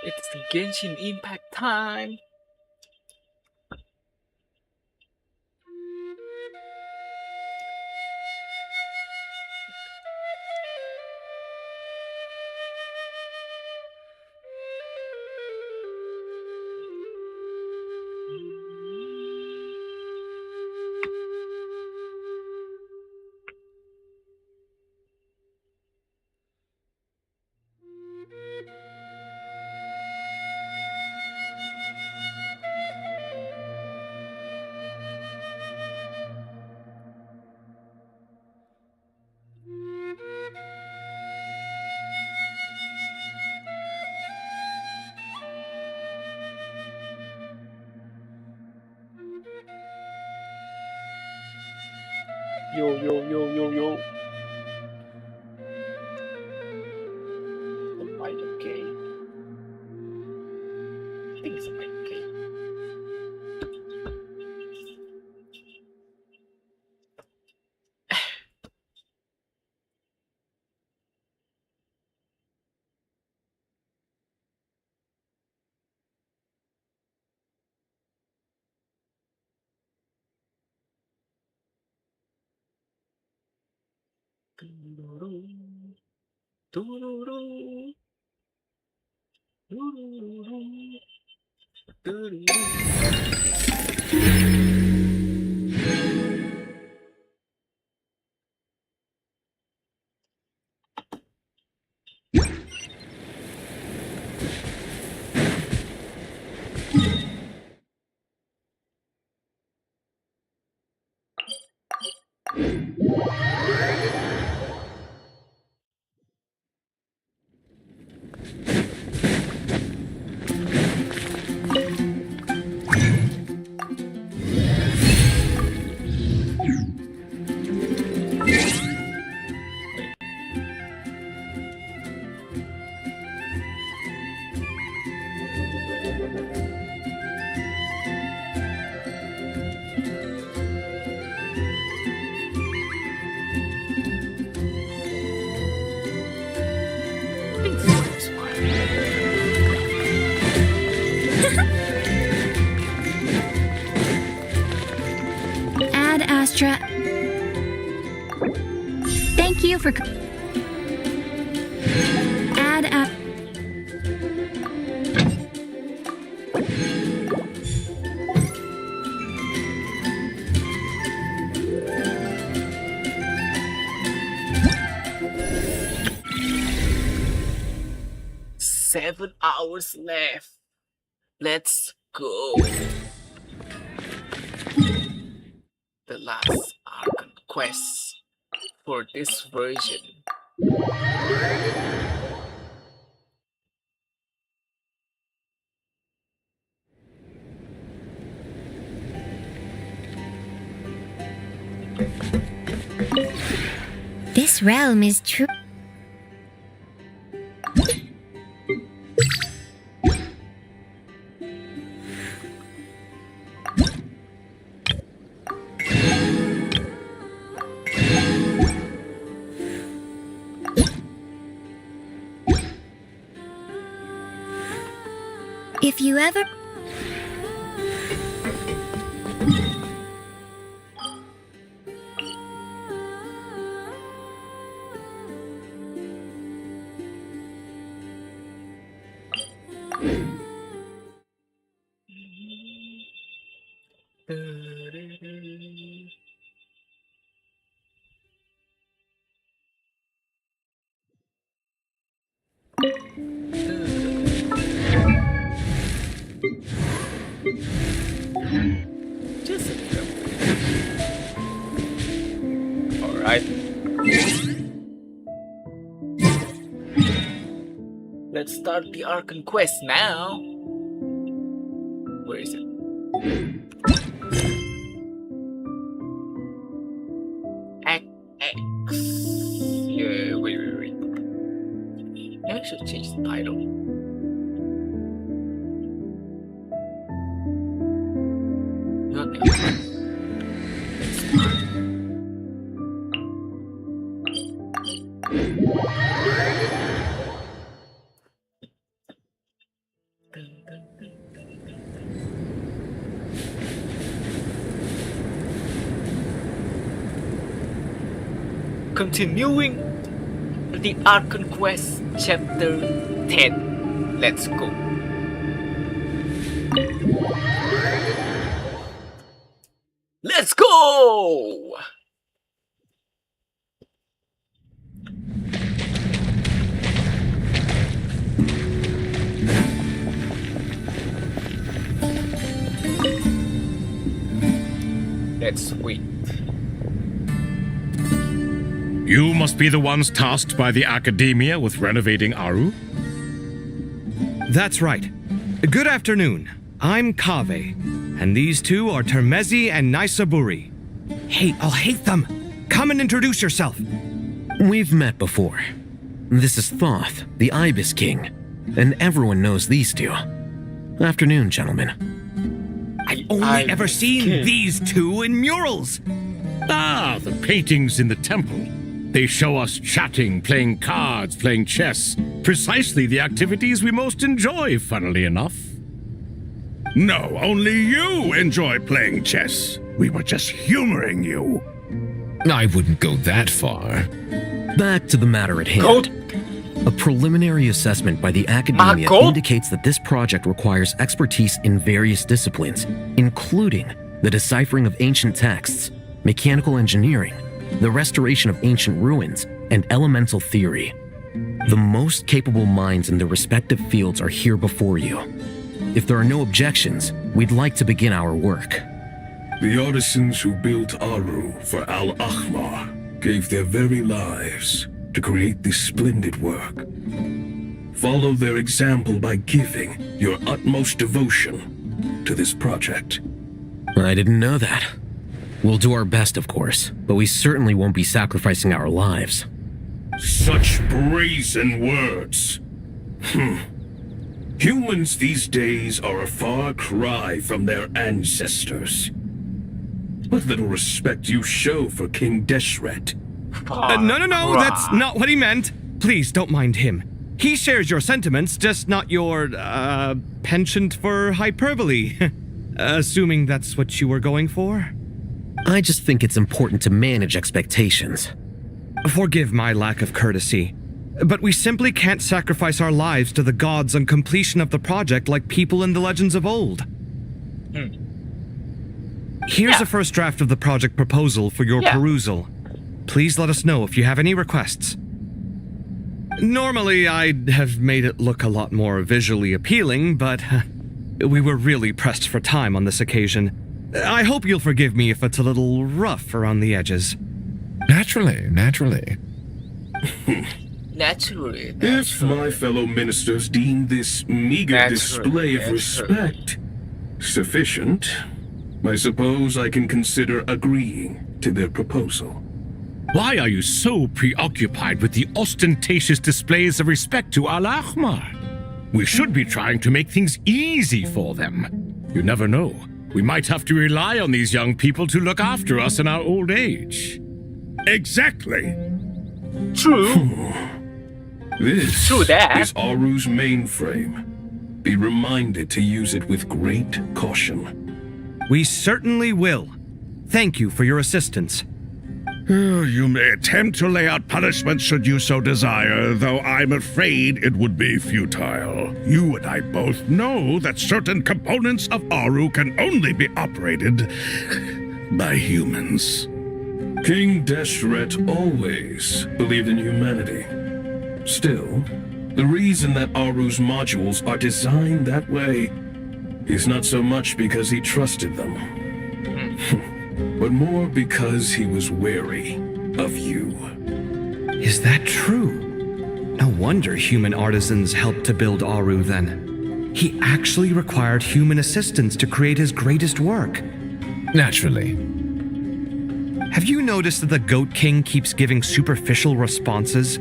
It's the Genshin Impact time! Yo, yo, yo, yo, yo. Am I okay? Things are okay. Ad Astra. Thank you for. Ad Astra. 7 hours left. Let's go. The last Archon quest for this version. This realm is true. If you ever... Just a little. Alright. Let's start the Archon quest now. Where is it? Act X. Yeah, wait. Maybe I should change the title. Okay. Continuing the Archon Quest Chapter 10. Let's go. Let's go! Let's wait. You must be the ones tasked by the Academia with renovating Aru? That's right. Good afternoon. I'm Kaveh, and these two are Termezi and Naisaburi. Hey, I'll hate them. Come and introduce yourself. We've met before. This is Thoth, the Ibis King, and everyone knows these two. Afternoon, gentlemen. I only Ibis ever seen King. these two in murals. Ah, the paintings in the temple. They show us chatting, playing cards, playing chess. Precisely the activities we most enjoy, funnily enough. No, only you enjoy playing chess. We were just humoring you. I wouldn't go that far. Back to the matter at hand. Gold. A preliminary assessment by the Academia Gold? indicates that this project requires expertise in various disciplines, including the deciphering of ancient texts, mechanical engineering, the restoration of ancient ruins, and elemental theory. The most capable minds in their respective fields are here before you. If there are no objections, we'd like to begin our work. The artisans who built Aru for Al-Ahmar gave their very lives to create this splendid work. Follow their example by giving your utmost devotion to this project. I didn't know that. We'll do our best, of course, but we certainly won't be sacrificing our lives. Such brazen words. Humans these days are a far cry from their ancestors. What little respect you show for King Deshret. No, that's not what he meant. Please, don't mind him. He shares your sentiments, just not your, penchant for hyperbole. Assuming that's what you were going for? I just think it's important to manage expectations. Forgive my lack of courtesy, but we simply can't sacrifice our lives to the gods on completion of the project like people in the legends of old. Here's a first draft of the project proposal for your perusal. Please let us know if you have any requests. Normally, I'd have made it look a lot more visually appealing, but we were really pressed for time on this occasion. I hope you'll forgive me if it's a little rough around the edges. Naturally. Naturally. If my fellow ministers deem this meager display of respect sufficient, I suppose I can consider agreeing to their proposal. Why are you so preoccupied with the ostentatious displays of respect to Al-Ahmar? We should be trying to make things easy for them. You never know. We might have to rely on these young people to look after us in our old age. Exactly. True. This True that. is Aru's mainframe. Be reminded to use it with great caution. We certainly will. Thank you for your assistance. You may attempt to lay out punishment should you so desire, though I'm afraid it would be futile. You and I both know that certain components of Aru can only be operated by humans. King Deshret always believed in humanity. Still, the reason that Aru's modules are designed that way is not so much because he trusted them, but more because he was wary of you. Is that true? No wonder human artisans helped to build Aru then. He actually required human assistance to create his greatest work. Naturally. Have you noticed that the Goat King keeps giving superficial responses?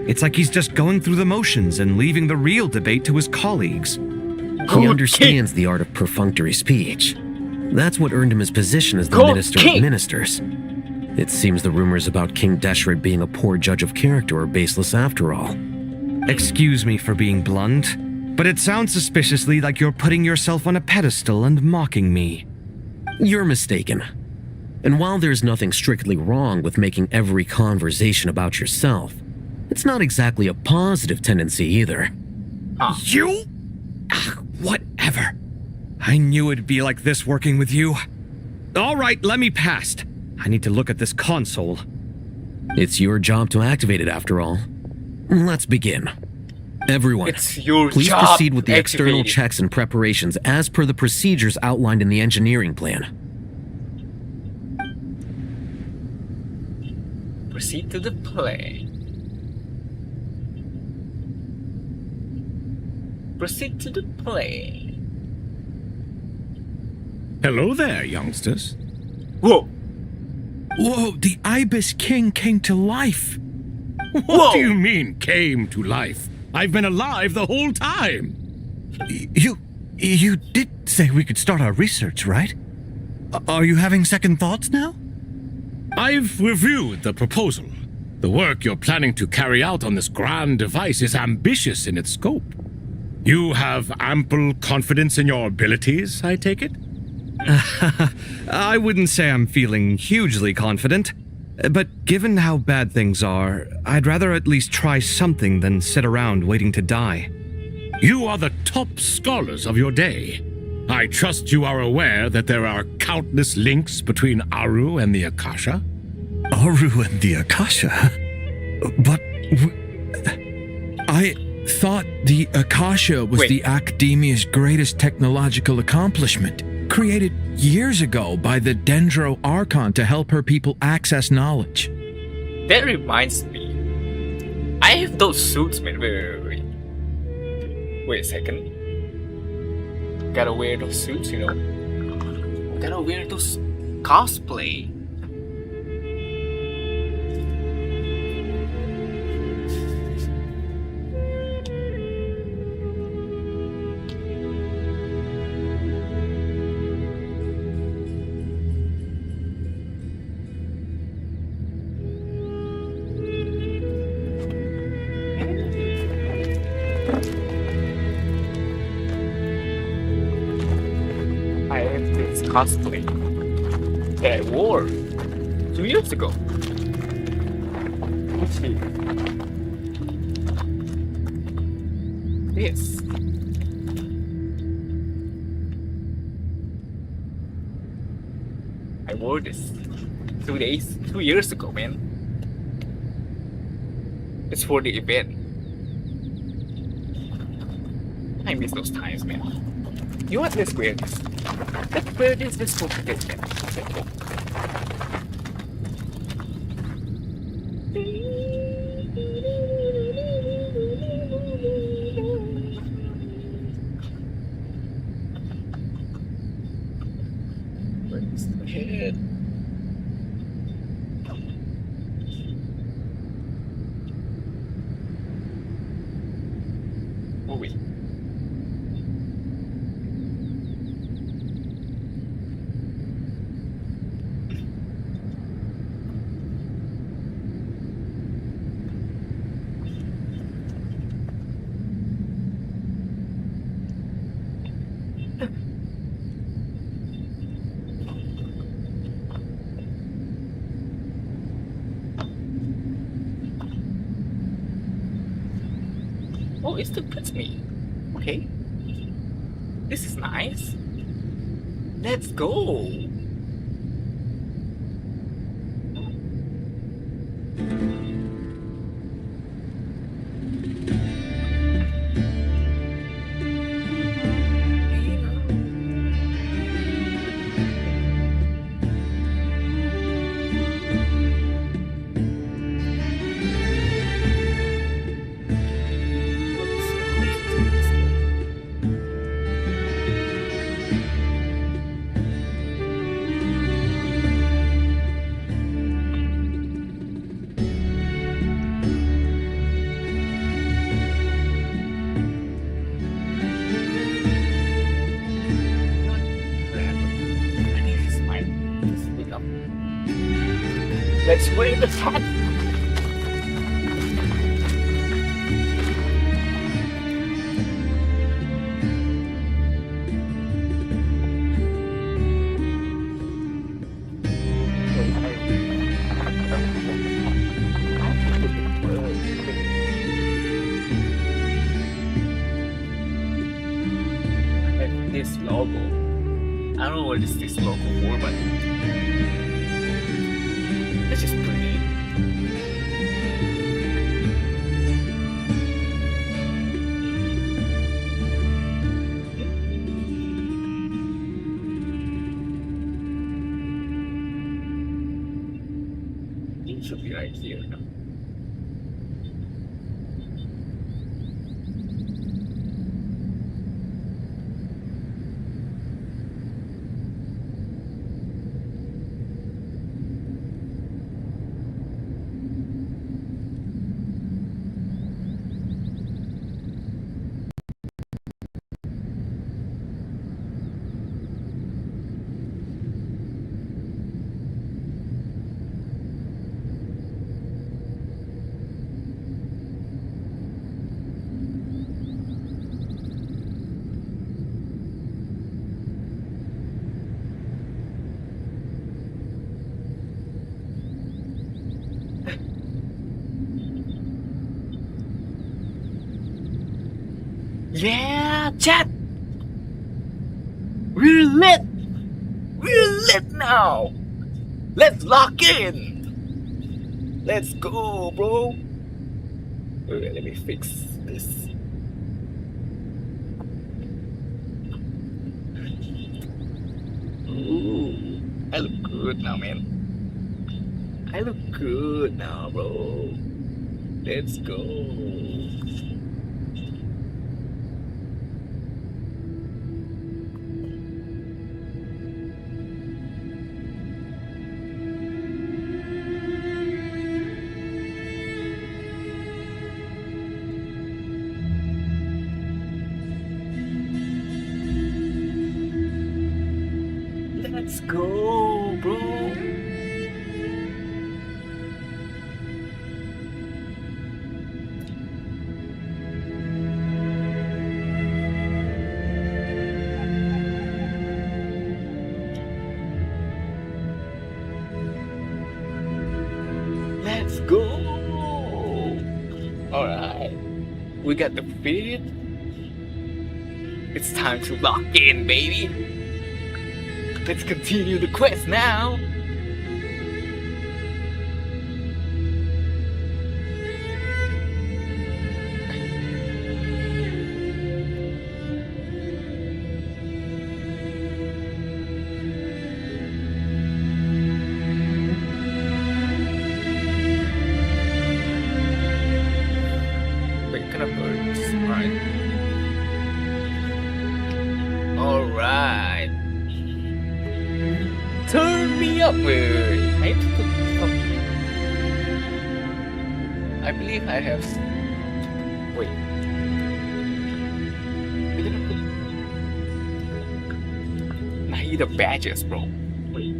It's like he's just going through the motions and leaving the real debate to his colleagues. He understands the art of perfunctory speech. That's what earned him his position as the Goat Minister King. of Ministers. It seems the rumors about King Deshret being a poor judge of character are baseless after all. Excuse me for being blunt, but it sounds suspiciously like you're putting yourself on a pedestal and mocking me. You're mistaken. And while there's nothing strictly wrong with making every conversation about yourself, it's not exactly a positive tendency either. You? Whatever. I knew it'd be like this working with you. All right, let me past. I need to look at this console. It's your job to activate it after all. Let's begin. Everyone, It's your please job. proceed with the external Activate it. checks and preparations as per the procedures outlined in the engineering plan. Proceed to the play. Proceed to the play. Hello there, youngsters. Whoa! Whoa, the Ibis King came to life. What Whoa! do you mean, came to life? I've been alive the whole time. You did say we could start our research, right? Are you having second thoughts now? I've reviewed the proposal. The work you're planning to carry out on this grand device is ambitious in its scope. You have ample confidence in your abilities, I take it? I wouldn't say I'm feeling hugely confident, but given how bad things are, I'd rather at least try something than sit around waiting to die. You are the top scholars of your day. I trust you are aware that there are countless links between Aru and the Akasha. Aru and the Akasha? But I thought the Akasha was Wait. the Academia's greatest technological accomplishment, created years ago by the Dendro Archon to help her people access knowledge. That reminds me. I have those suits, man. Wait a second. Gotta wear those suits, you know. Gotta wear those cosplay. I have this cosplay that I wore 2 years ago. Actually, this. I wore this 2 years ago, man. It's for the event. I miss those times, man. You know what? Let's wear this. Let's wear this. Let's go for this, man. Let's go. Where's the head? Oh wait. Oh, it still puts me. Okay. This is nice. Let's go. Let's wait the top. This logo. I don't know what is this logo for, but it's just pretty. It should be right here now. Yeah, chat! We're lit! We're lit now! Let's lock in! Let's go, bro! Wait, let me fix this. Ooh, I look good now, man. I look good now, bro. Let's go. Let's go, bro. Let's go. All right, we got the feed. It's time to lock in, baby. Let's continue the quest now. Wait, kind of birds. Alright. Alright. Turn me up, man. I need to put something. I believe I have. Wait. I didn't put. I need the badges, bro. Wait.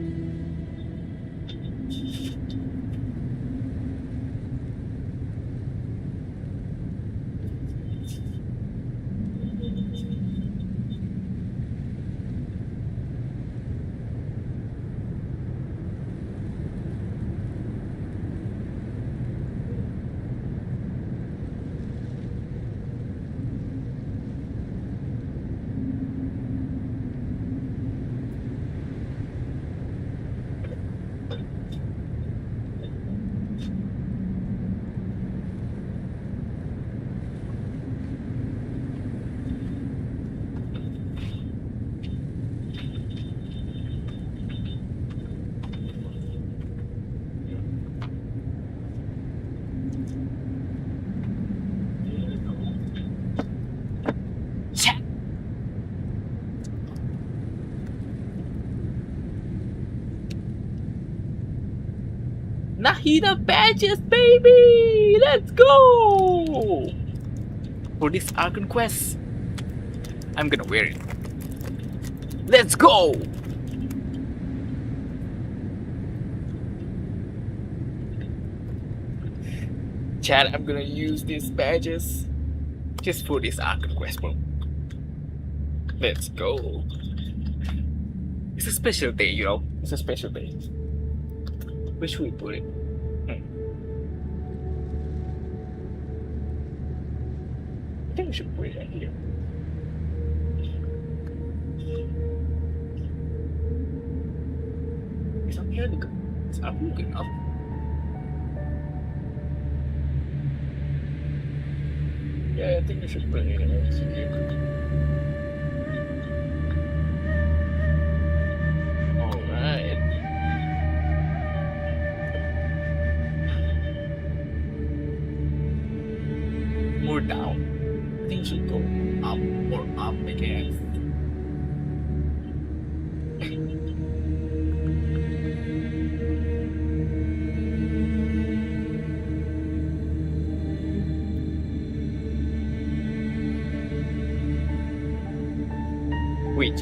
Tahina badges, baby! Let's go! For this Archon quest, I'm gonna wear it. Let's go! Chat, I'm gonna use these badges just for this Archon quest, bro. Let's go. It's a special day, you know? It's a special day. Where should we put it? I think we should put it right here. It's up here. It's up here good enough. Yeah, I think we should put it in here. Alright. More down. I think we should go up or up, I guess. Wait.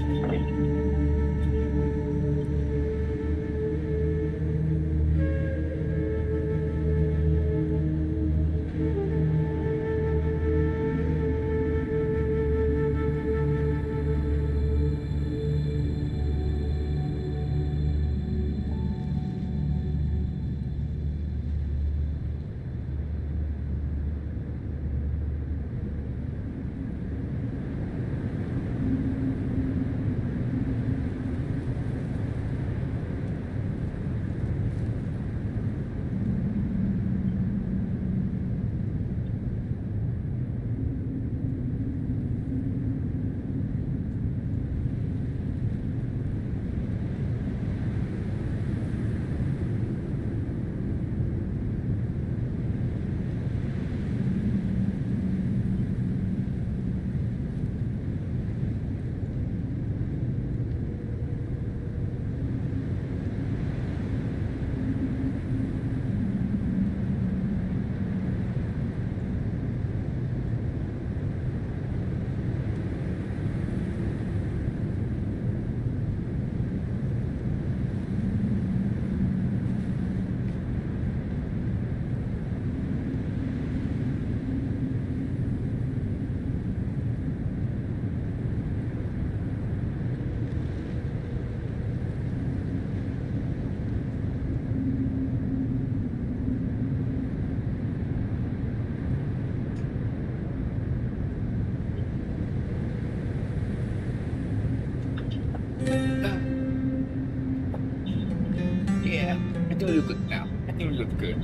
Yeah, I think we look good now. I think we look good.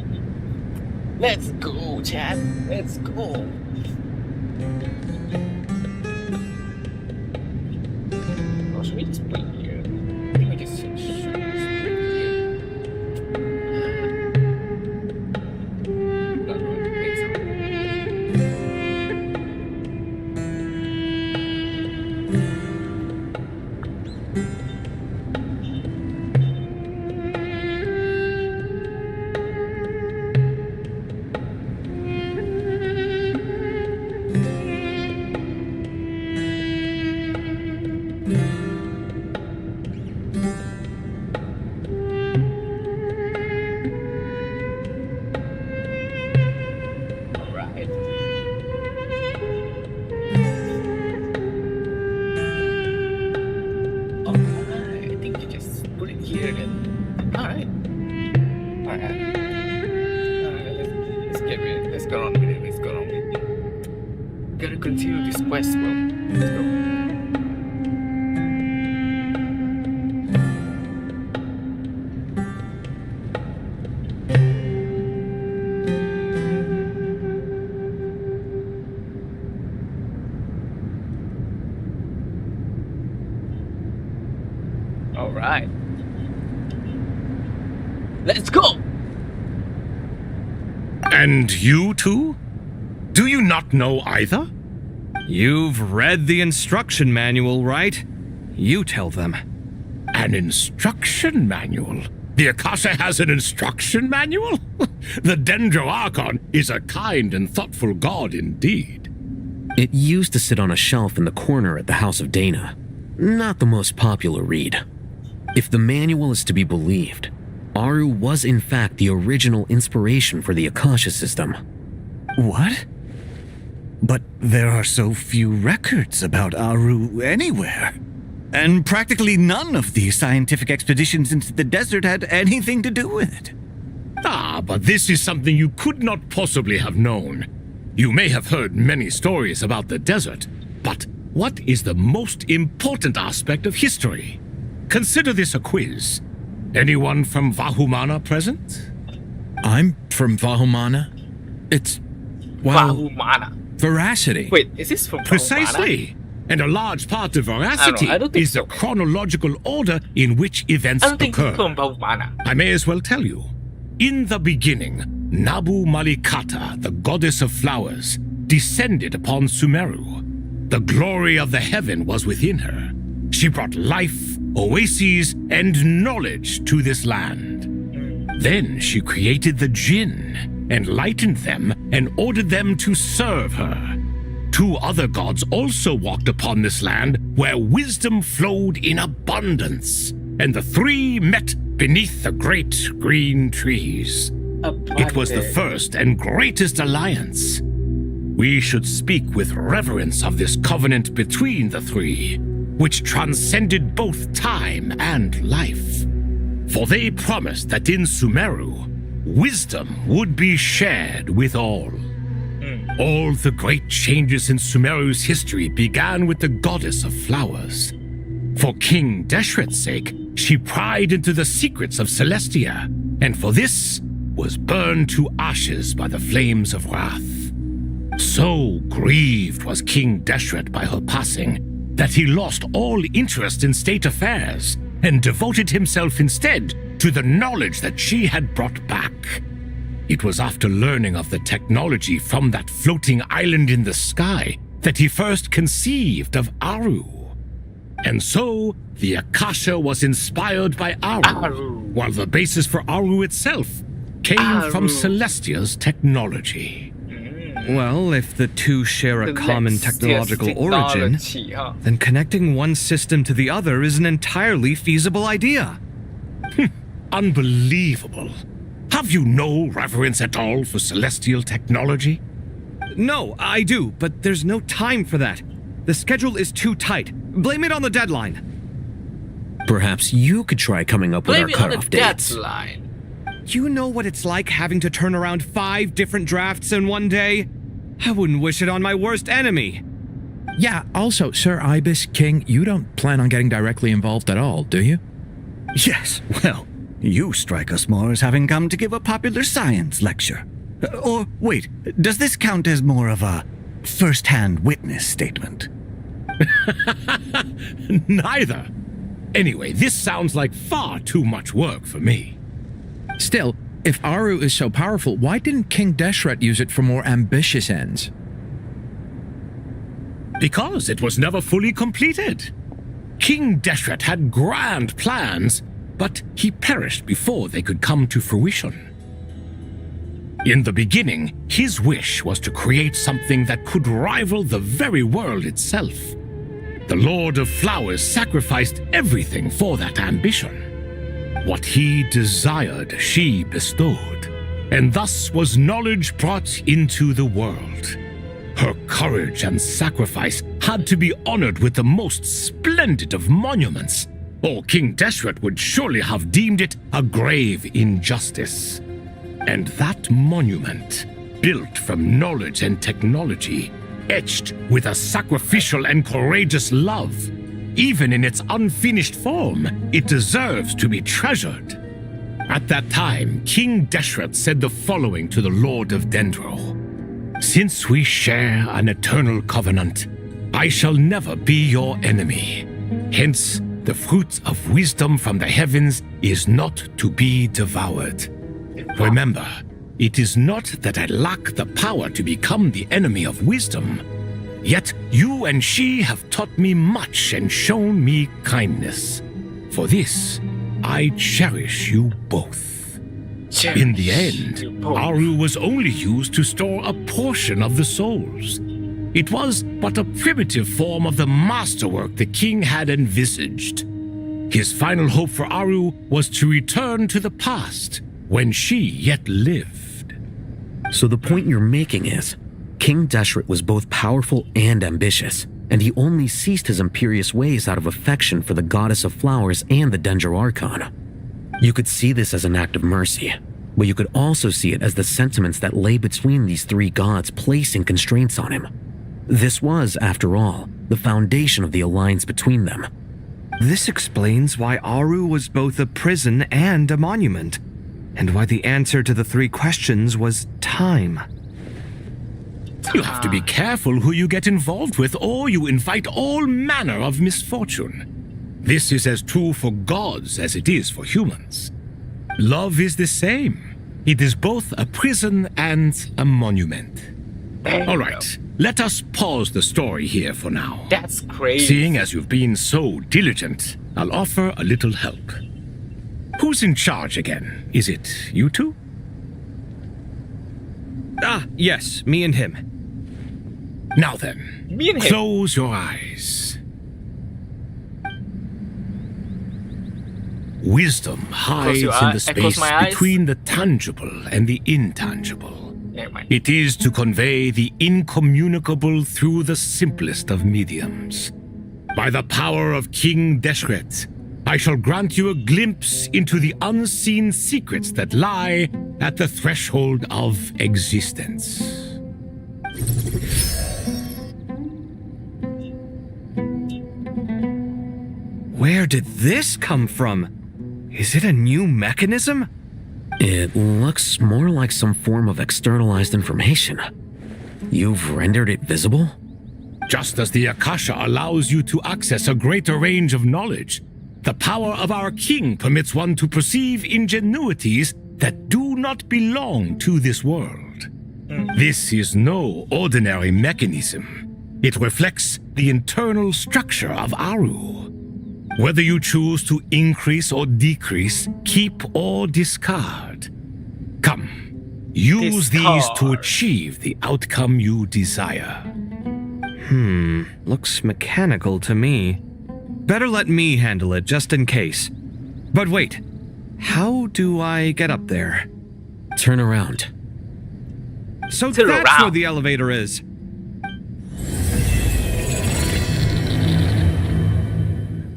Let's go, chat. Let's go. Oh, should we just put it here? I think we just should just put it here. Not really make Alright. Alright, I think you just put it here then. Alright. Alright. Let's get rid of it. Let's go on with it. Let's go on with it. Gotta continue this quest, bro. Let's go. Alright. Let's go! And you too? Do you not know either? You've read the instruction manual, right? You tell them. An instruction manual? The Akasha has an instruction manual? The Dendro Archon is a kind and thoughtful god indeed. It used to sit on a shelf in the corner at the House of Dana. Not the most popular read. If the manual is to be believed, Aru was in fact the original inspiration for the Akasha system. What? But there are so few records about Aru anywhere. And practically none of the scientific expeditions into the desert had anything to do with it. Ah, but this is something you could not possibly have known. You may have heard many stories about the desert, but what is the most important aspect of history? Consider this a quiz. Anyone from Vahumana present? I'm from Vahumana. It's, well, Vahumana. veracity. Wait, is this from Vahumana? Precisely. And a large part of veracity I don't think is the so. chronological order in which events I don't think occur. it's from Vahumana. I may as well tell you. In the beginning, Nabu Malikata, the goddess of flowers, descended upon Sumeru. The glory of the heaven was within her. She brought life, oases, and knowledge to this land. Then she created the Jinn, enlightened them, and ordered them to serve her. 2 other gods also walked upon this land where wisdom flowed in abundance, and the 3 met beneath the great green trees. It was the first and greatest alliance. We should speak with reverence of this covenant between the 3, which transcended both time and life. For they promised that in Sumeru, wisdom would be shared with all. All the great changes in Sumeru's history began with the goddess of flowers. For King Deshret's sake, she pried into the secrets of Celestia, and for this was burned to ashes by the flames of wrath. So grieved was King Deshret by her passing that he lost all interest in state affairs and devoted himself instead to the knowledge that she had brought back. It was after learning of the technology from that floating island in the sky that he first conceived of Aru. And so, the Akasha was inspired by Aru, while the basis for Aru itself came from Celestia's technology. Well, if the 2 share a common technological origin, then connecting one system to the other is an entirely feasible idea. Unbelievable. Have you no reverence at all for celestial technology? No, I do, but there's no time for that. The schedule is too tight. Blame it on the deadline. Perhaps you could try coming up with Blame our it on the cutoff dates. deadline. You know what it's like having to turn around 5 different drafts in one day? I wouldn't wish it on my worst enemy. Yeah, also, Sir Ibis King, you don't plan on getting directly involved at all, do you? Yes, well, you strike us more as having come to give a popular science lecture. Or, wait, does this count as more of a first-hand witness statement? Neither. Anyway, this sounds like far too much work for me. Still, if Aru is so powerful, why didn't King Deshret use it for more ambitious ends? Because it was never fully completed. King Deshret had grand plans, but he perished before they could come to fruition. In the beginning, his wish was to create something that could rival the very world itself. The Lord of Flowers sacrificed everything for that ambition. What he desired, she bestowed, and thus was knowledge brought into the world. Her courage and sacrifice had to be honored with the most splendid of monuments, or King Deshret would surely have deemed it a grave injustice. And that monument, built from knowledge and technology, etched with a sacrificial and courageous love, even in its unfinished form, it deserves to be treasured. At that time, King Deshret said the following to the Lord of Dendro: "Since we share an eternal covenant, I shall never be your enemy. Hence, the fruit of wisdom from the heavens is not to be devoured. Remember, it is not that I lack the power to become the enemy of wisdom. Yet you and she have taught me much and shown me kindness. For this, I cherish you both. In the end, You both. Aru was only used to store a portion of the souls. It was but a primitive form of the masterwork the king had envisaged. His final hope for Aru was to return to the past, when she yet lived. So the point you're making is, King Deshret was both powerful and ambitious, and he only ceased his imperious ways out of affection for the goddess of flowers and the Dendro Archon. You could see this as an act of mercy, but you could also see it as the sentiments that lay between these three gods placing constraints on him. This was, after all, the foundation of the alliance between them. This explains why Aru was both a prison and a monument, and why the answer to the three questions was time. You have to be careful who you get involved with, or you invite all manner of misfortune. This is as true for gods as it is for humans. Love is the same. It is both a prison and a monument. All right, let us pause the story here for now. That's crazy. Seeing as you've been so diligent, I'll offer a little help. Who's in charge again? Is it you two? Ah, yes, me and him. Now then, Me and him. close your eyes. Wisdom hides your in eye- the close space my eyes. between the tangible and the intangible. Never mind. It is to convey the incommunicable through the simplest of mediums. By the power of King Deshret, I shall grant you a glimpse into the unseen secrets that lie at the threshold of existence. Where did this come from? Is it a new mechanism? It looks more like some form of externalized information. You've rendered it visible? Just as the Akasha allows you to access a greater range of knowledge, the power of our king permits one to perceive ingenuities that do not belong to this world. This is no ordinary mechanism. It reflects the internal structure of Aru. Whether you choose to increase or decrease, keep or discard. Come, use these to Discard. achieve the outcome you desire. Looks mechanical to me. Better let me handle it just in case. But wait, how do I get up there? Turn around. So Turn that's around. where the elevator is.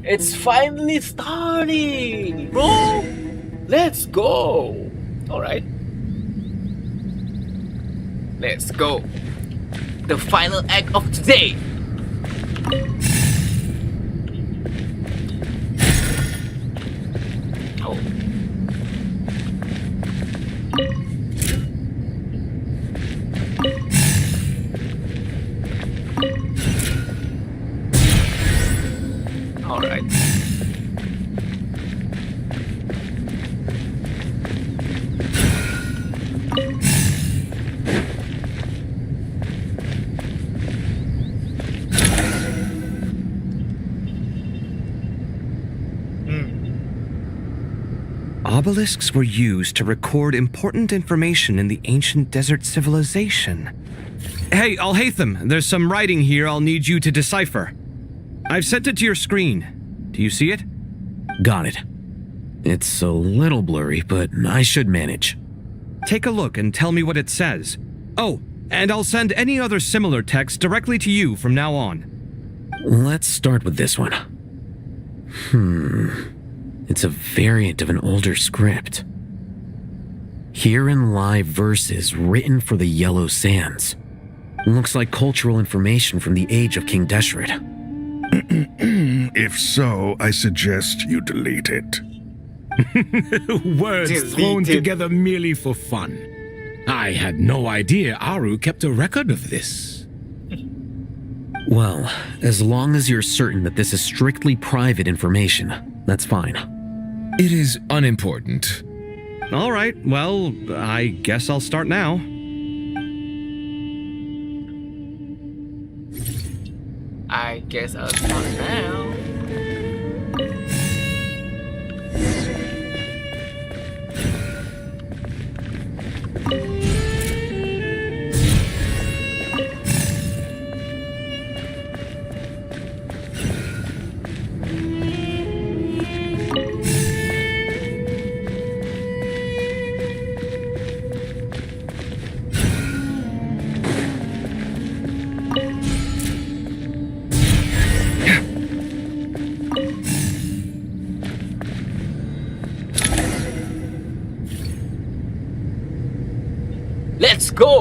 It's finally starting, bro. Let's go. All right. Let's go. The final act of today. Oh. All right. Obelisks were used to record important information in the ancient desert civilization. Hey, Al-Haytham, there's some writing here I'll need you to decipher. I've sent it to your screen. Do you see it? Got it. It's a little blurry, but I should manage. Take a look and tell me what it says. Oh, and I'll send any other similar text directly to you from now on. Let's start with this one. It's a variant of an older script. Herein lie verses written for the Yellow Sands. Looks like cultural information from the age of King Deshret. If so, I suggest you delete it. Words Deleted. thrown together merely for fun. I had no idea Aru kept a record of this. Well, as long as you're certain that this is strictly private information, that's fine. It is unimportant. All right, well, I guess I'll start now. I guess I'll start now.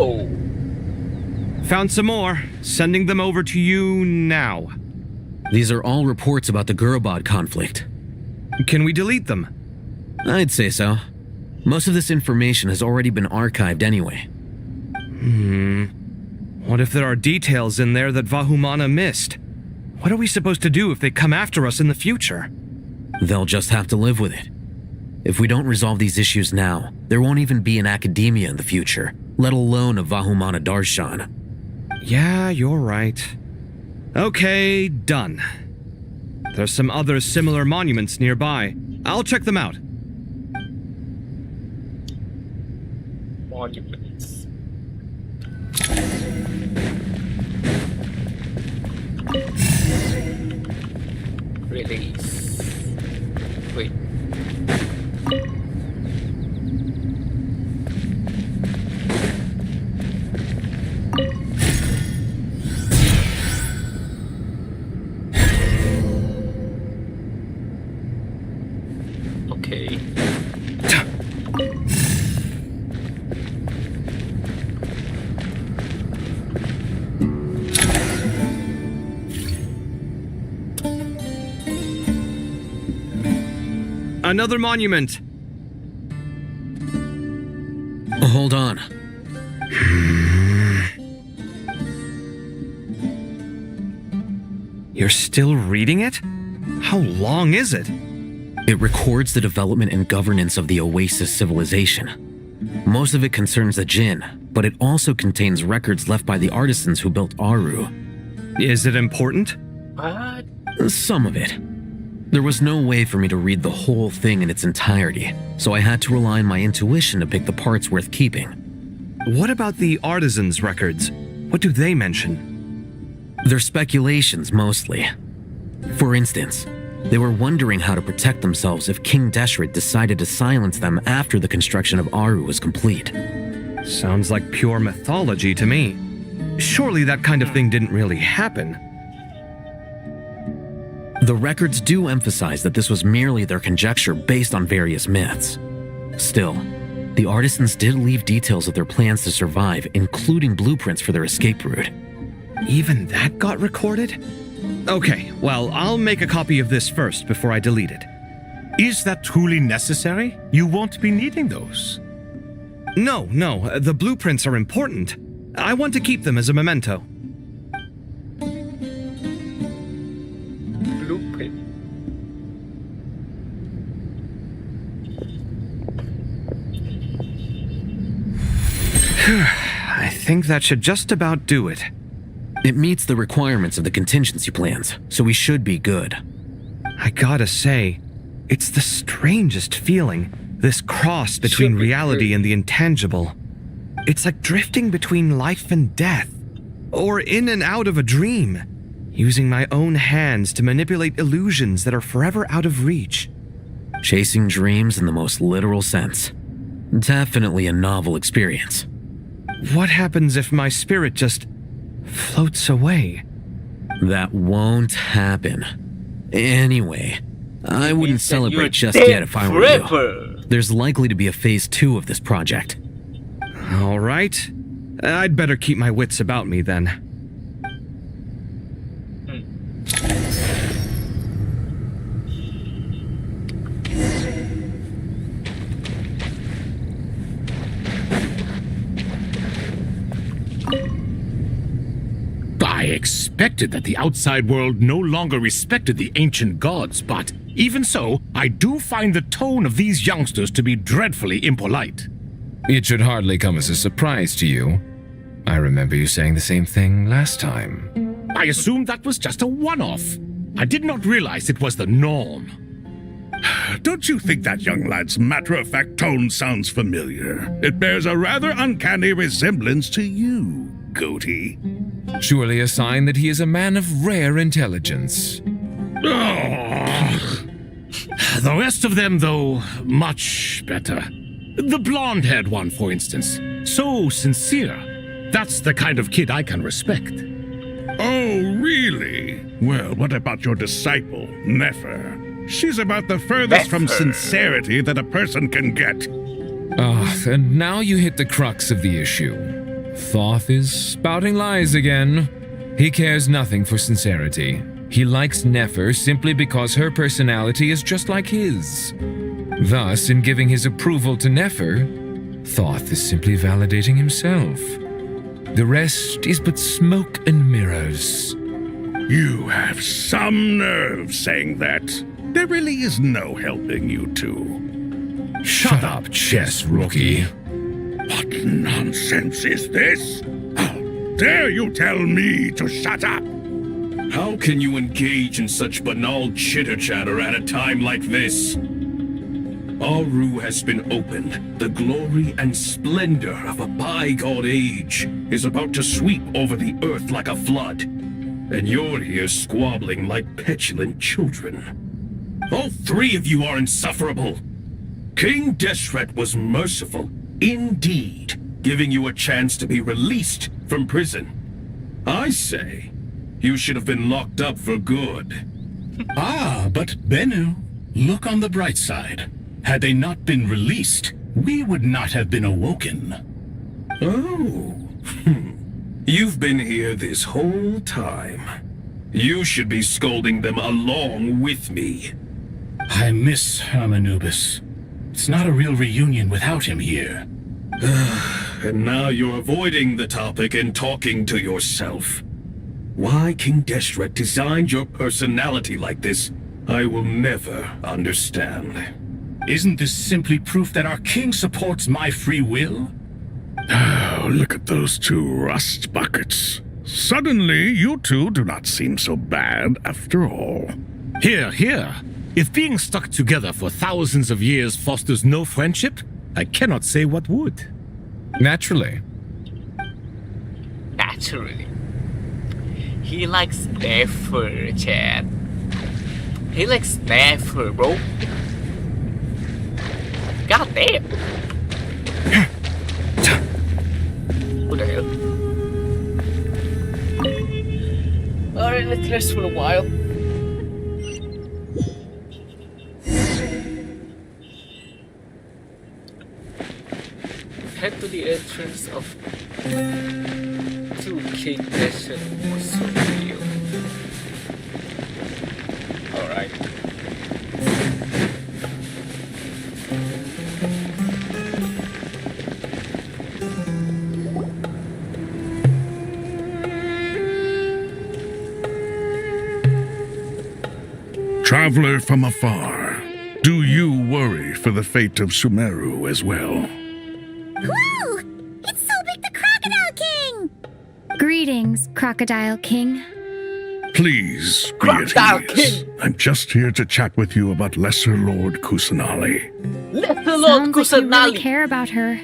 go. Found some more. Sending them over to you now. These are all reports about the Gurubad conflict. Can we delete them? I'd say so. Most of this information has already been archived anyway. What if there are details in there that Vahumana missed? What are we supposed to do if they come after us in the future? They'll just have to live with it. If we don't resolve these issues now, there won't even be an academia in the future, let alone a Vahumana Darshan. Yeah, you're right. Okay, done. There's some other similar monuments nearby. I'll check them out. Monuments. Release. Wait. Okay. Another monument. Hold on. You're still reading it? How long is it? It records the development and governance of the Oasis civilization. Most of it concerns the Jinn, but it also contains records left by the artisans who built Aru. Is it important? What? Some of it. There was no way for me to read the whole thing in its entirety, so I had to rely on my intuition to pick the parts worth keeping. What about the artisans' records? What do they mention? They're speculations, mostly. For instance, they were wondering how to protect themselves if King Deshret decided to silence them after the construction of Aru was complete. Sounds like pure mythology to me. Surely that kind of thing didn't really happen. The records do emphasize that this was merely their conjecture based on various myths. Still, the artisans did leave details of their plans to survive, including blueprints for their escape route. Even that got recorded? Okay, well, I'll make a copy of this first before I delete it. Is that truly necessary? You won't be needing those. No, the blueprints are important. I want to keep them as a memento. Blueprint. I think that should just about do it. It meets the requirements of the contingency plans, so we should be good. I gotta say, it's the strangest feeling, this cross between Should be reality good. and the intangible. It's like drifting between life and death, or in and out of a dream, using my own hands to manipulate illusions that are forever out of reach. Chasing dreams in the most literal sense. Definitely a novel experience. What happens if my spirit just floats away? That won't happen. Anyway, I wouldn't Means that you're celebrate just dead yet if I were you. forever. There's likely to be a phase 2 of this project. All right. I'd better keep my wits about me then. I expected that the outside world no longer respected the ancient gods, but even so, I do find the tone of these youngsters to be dreadfully impolite. It should hardly come as a surprise to you. I remember you saying the same thing last time. I assumed that was just a one-off. I did not realize it was the norm. Don't you think that young lad's matter-of-fact tone sounds familiar? It bears a rather uncanny resemblance to you, Goatee. Surely a sign that he is a man of rare intelligence. The rest of them, though, much better. The blonde-haired one, for instance. So sincere. That's the kind of kid I can respect. Oh, really? Well, what about your disciple, Nefer? She's about the furthest from Nefer. sincerity that a person can get. Ah, and now you hit the crux of the issue. Thoth is spouting lies again. He cares nothing for sincerity. He likes Nefer simply because her personality is just like his. Thus, in giving his approval to Nefer, Thoth is simply validating himself. The rest is but smoke and mirrors. You have some nerve saying that. There really is no helping you two. Shut up, chess rookie. What nonsense is this? How dare you tell me to shut up? How can you engage in such banal chitter-chatter at a time like this? Aru has been opened. The glory and splendor of a bygone age is about to sweep over the earth like a flood. And you're here squabbling like petulant children. All three of you are insufferable. King Deshret was merciful, indeed, giving you a chance to be released from prison. I say, you should have been locked up for good. But Bennu, look on the bright side. Had they not been released, we would not have been awoken. Oh. You've been here this whole time. You should be scolding them along with me. I miss Hermanubis. It's not a real reunion without him here. And now you're avoiding the topic and talking to yourself. Why King Deshret designed your personality like this, I will never understand. Isn't this simply proof that our king supports my free will? Oh, look at those two rust buckets. Suddenly, you two do not seem so bad after all. Here, here. If being stuck together for thousands of years fosters no friendship, I cannot say what would. Naturally. Naturally. He likes Nefer, Chad. He likes Nefer, bro. God damn. What the hell? Alright, let's rest for a while. Head to the entrance of to King Deshret was so real. Alright. Traveler from afar, do you worry for the fate of Sumeru as well? Whoa! It's Sobek the Crocodile King! Greetings, Crocodile King. Please, be Crocodile at ease. King! I'm just here to chat with you about Lesser Lord Kusanali. Lesser Lord Sounds like you really Kusanali! care about her.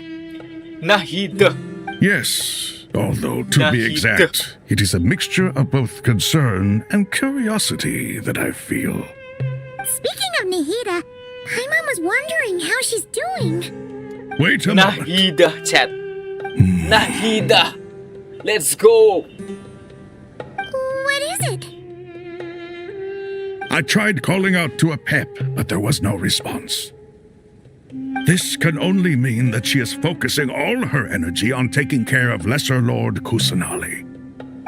Nahida! Yes, although to be exact, it is a mixture of both concern and curiosity that I feel. Speaking of Nahida, Paimon was wondering how she's doing. Wait a moment. Nahida, chat. Nahida! Let's go! What is it? I tried calling out to a pep, but there was no response. This can only mean that she is focusing all her energy on taking care of Lesser Lord Kusanali.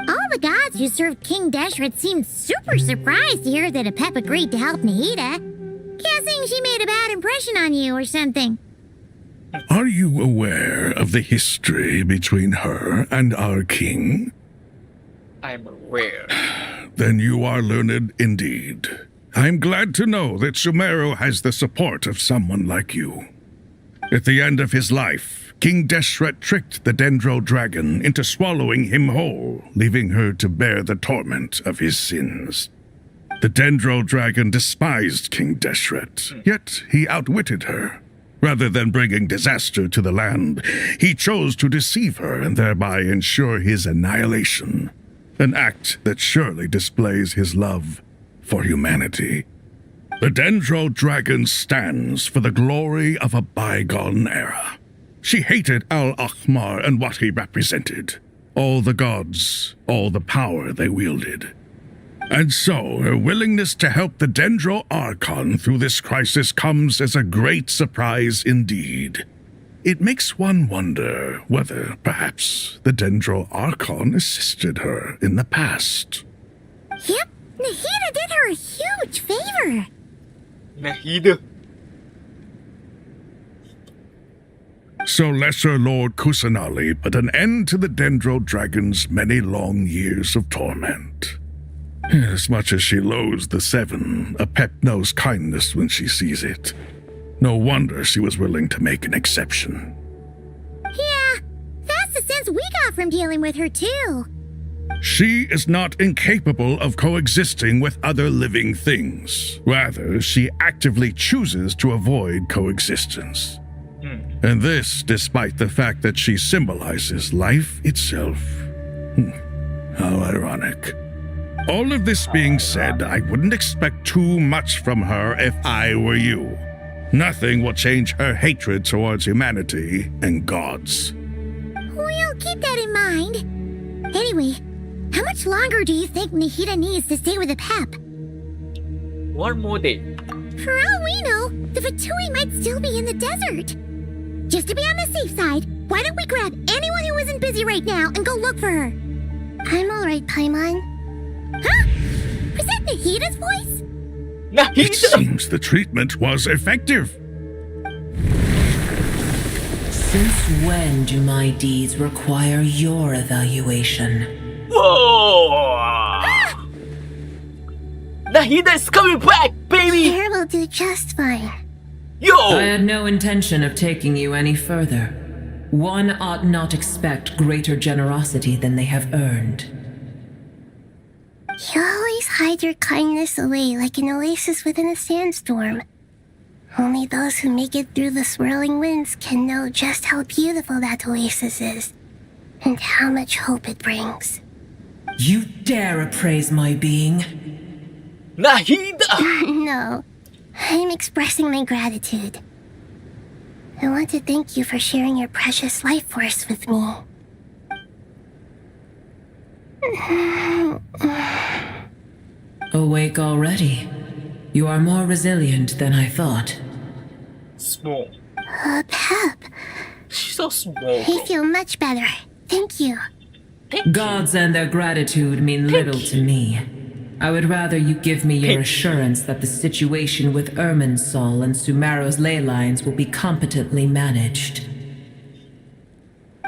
All the gods who served King Deshret seemed super surprised to hear that Apep agreed to help Nahida. Guessing she made a bad impression on you or something. Are you aware of the history between her and our king? I'm aware. Then you are learned indeed. I'm glad to know that Sumeru has the support of someone like you. At the end of his life, King Deshret tricked the Dendro dragon into swallowing him whole, leaving her to bear the torment of his sins. The Dendro dragon despised King Deshret, yet he outwitted her. Rather than bringing disaster to the land, he chose to deceive her and thereby ensure his annihilation. An act that surely displays his love for humanity. The Dendro dragon stands for the glory of a bygone era. She hated Al-Ahmar and what he represented. All the gods, all the power they wielded. And so, her willingness to help the Dendro Archon through this crisis comes as a great surprise indeed. It makes one wonder whether, perhaps, the Dendro Archon assisted her in the past. Yep, Nahida did her a huge favor. Nahida. So Lesser Lord Kusanali put an end to the Dendro Dragon's many long years of torment. As much as she loathes the Seven, Apep knows kindness when she sees it. No wonder she was willing to make an exception. Yeah, that's the sense we got from dealing with her, too. She is not incapable of coexisting with other living things. Rather, she actively chooses to avoid coexistence. And this despite the fact that she symbolizes life itself. How ironic. All of this being said, I wouldn't expect too much from her if I were you. Nothing will change her hatred towards humanity and gods. We'll keep that in mind. Anyway, how much longer do you think Nahida needs to stay with Apep? One more day. For all we know, the Fatui might still be in the desert. Just to be on the safe side, why don't we grab anyone who isn't busy right now and go look for her? I'm alright, Paimon. Huh? Was that Nahida's voice? Nahida! It seems the treatment was effective. Since when do my deeds require your evaluation? Whoa! Nahida is coming back, baby! Here will do just fine. Yo! I had no intention of taking you any further. One ought not expect greater generosity than they have earned. You always hide your kindness away like an oasis within a sandstorm. Only those who make it through the swirling winds can know just how beautiful that oasis is, and how much hope it brings. You dare appraise my being? Nahida! No, I'm expressing my gratitude. I want to thank you for sharing your precious life force with me. Awake already? You are more resilient than I thought. Small. Pep, She's so small. I feel much better. Thank you. Gods and their gratitude mean little to me. I would rather you give me your assurance that the situation with Irminsul and Sumero's ley lines will be competently managed.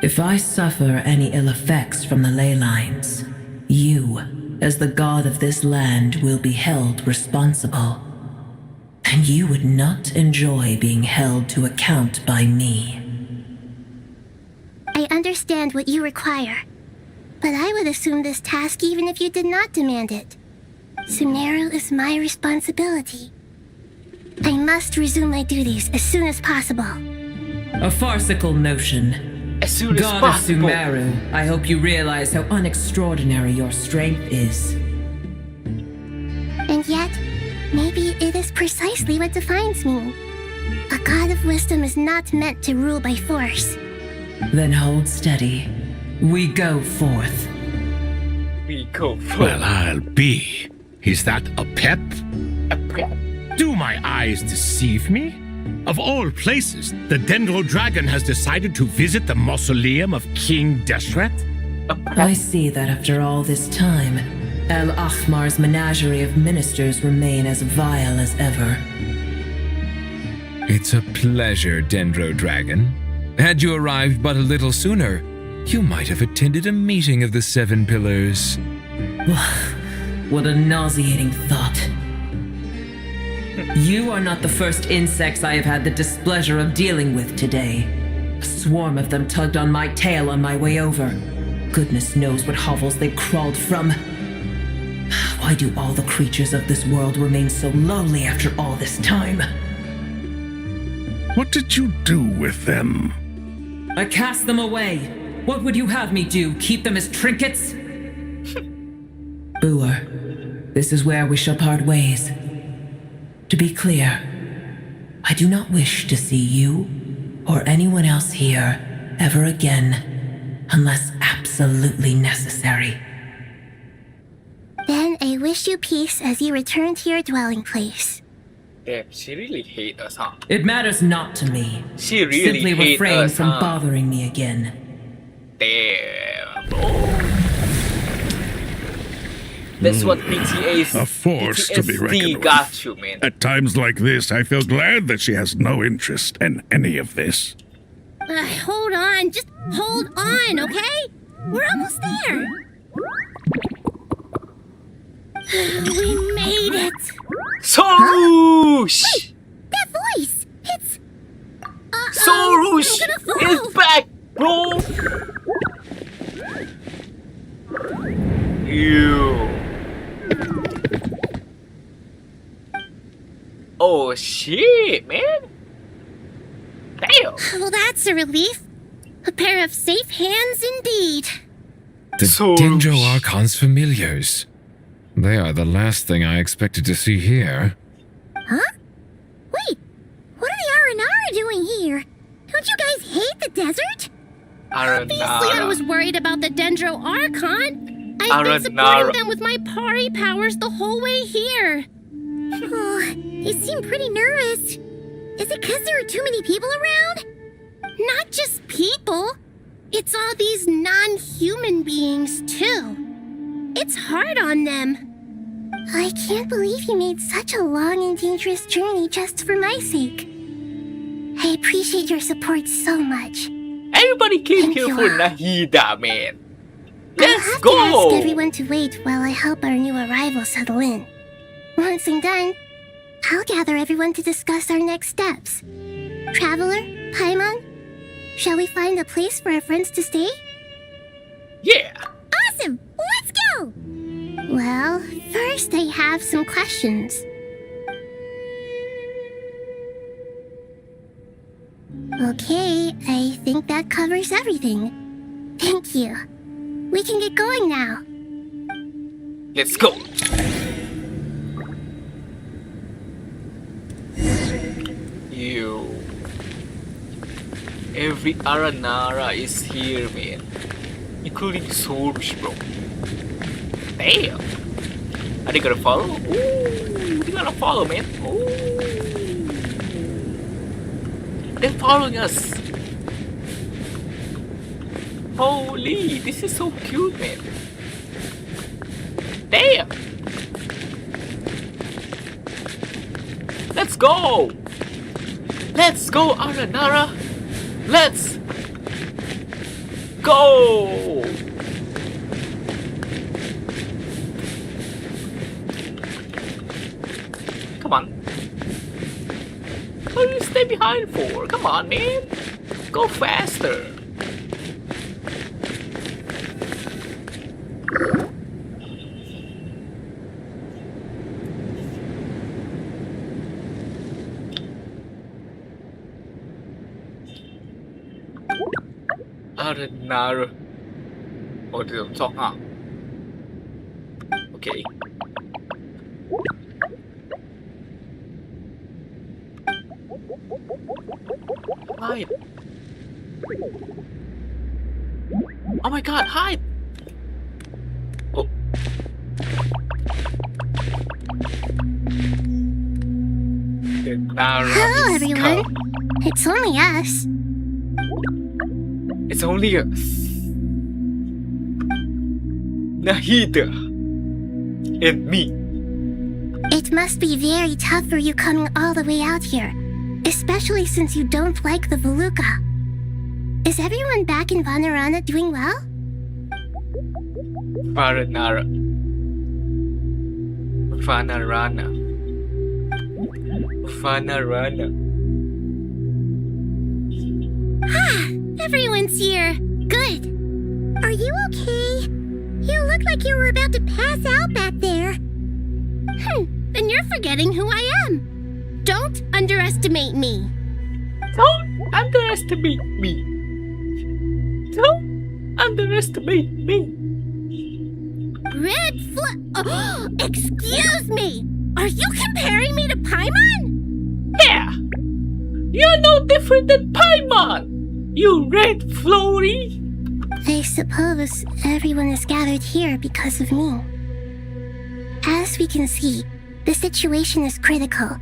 If I suffer any ill effects from the ley lines, you, as the god of this land, will be held responsible. And you would not enjoy being held to account by me. I understand what you require, but I would assume this task even if you did not demand it. Sumero is my responsibility. I must resume my duties as soon as possible. A farcical notion. As soon as God of possible. Sumeru, I hope you realize how unextraordinary your strength is. And yet, maybe it is precisely what defines me. A god of wisdom is not meant to rule by force. Then hold steady. We go forth. We go for Well, I'll be. Is that a pep? a prep. Do my eyes deceive me? Of all places, the Dendro Dragon has decided to visit the mausoleum of King Deshret? I see that after all this time, El Ahmar's menagerie of ministers remain as vile as ever. It's a pleasure, Dendro Dragon. Had you arrived but a little sooner, you might have attended a meeting of the Seven Pillars. What a nauseating thought. You are not the first insects I have had the displeasure of dealing with today. A swarm of them tugged on my tail on my way over. Goodness knows what hovels they crawled from. Why do all the creatures of this world remain so lowly after all this time? What did you do with them? I cast them away. What would you have me do? Keep them as trinkets? Boer, this is where we shall part ways. To be clear, I do not wish to see you or anyone else here ever again, unless absolutely necessary. Then I wish you peace as you return to your dwelling place. Damn, she really hate us, huh? It matters not to me. She really Simply hate refrain us, from huh? bothering me again. Damn, bro. That's what A force to be reckoned with. got you, man. At times like this, I feel glad that she has no interest in any of this. Hold on. Just hold on, okay? We're almost there. We made it. Sorush! Wait, that voice. It's... Sorush I'm gonna fall. is back, bro! Ew. Oh shit, man. Damn. Well, that's a relief. A pair of safe hands indeed. The Sorush. Dendro Archon's familiars. They are the last thing I expected to see here. Huh? Wait, what are the Aranara doing here? Don't you guys hate the desert? Obviously, I was worried about the Dendro Archon. I've been supporting Aranara. them with my Pari powers the whole way here. Oh, they seem pretty nervous. Is it because there are too many people around? Not just people. It's all these non-human beings, too. It's hard on them. I can't believe you made such a long and dangerous journey just for my sake. I appreciate your support so much. Everybody came Thank here you. for Nahida, man. I'll Let's have to go! ask everyone to wait while I help our new arrival settle in. Once I'm done, I'll gather everyone to discuss our next steps. Traveler, Paimon, shall we find a place for our friends to stay? Yeah. Awesome! Let's go! Well, first I have some questions. Okay, I think that covers everything. Thank you. We can get going now. Let's go. Ew. Every Aranara is here, man. Including Sorush, bro. Damn. Are they gonna follow? Ooh, they're gonna follow, man. Ooh. They're following us. Holy, this is so cute, man. Damn. Let's go. Let's go, Aranara. Let's go. Come on. What do you stay behind for? Come on, man. Go faster. Aranara. Oh, they don't talk, huh? Okay. Hide. Oh my god, hide! Oh. Hello, everyone. It's only us. It's only us. Nahida. And me. It must be very tough for you coming all the way out here, especially since you don't like the Voluka. Is everyone back in Vanarana doing well? Vanarana. Everyone's here. Good. Are you okay? You look like you were about to pass out back there. Then you're forgetting who I am. Don't underestimate me. Don't underestimate me. Don't underestimate me. Oh, excuse me. Are you comparing me to Paimon? Yeah. You're no different than Paimon. You red flory. I suppose everyone is gathered here because of me. As we can see, the situation is critical,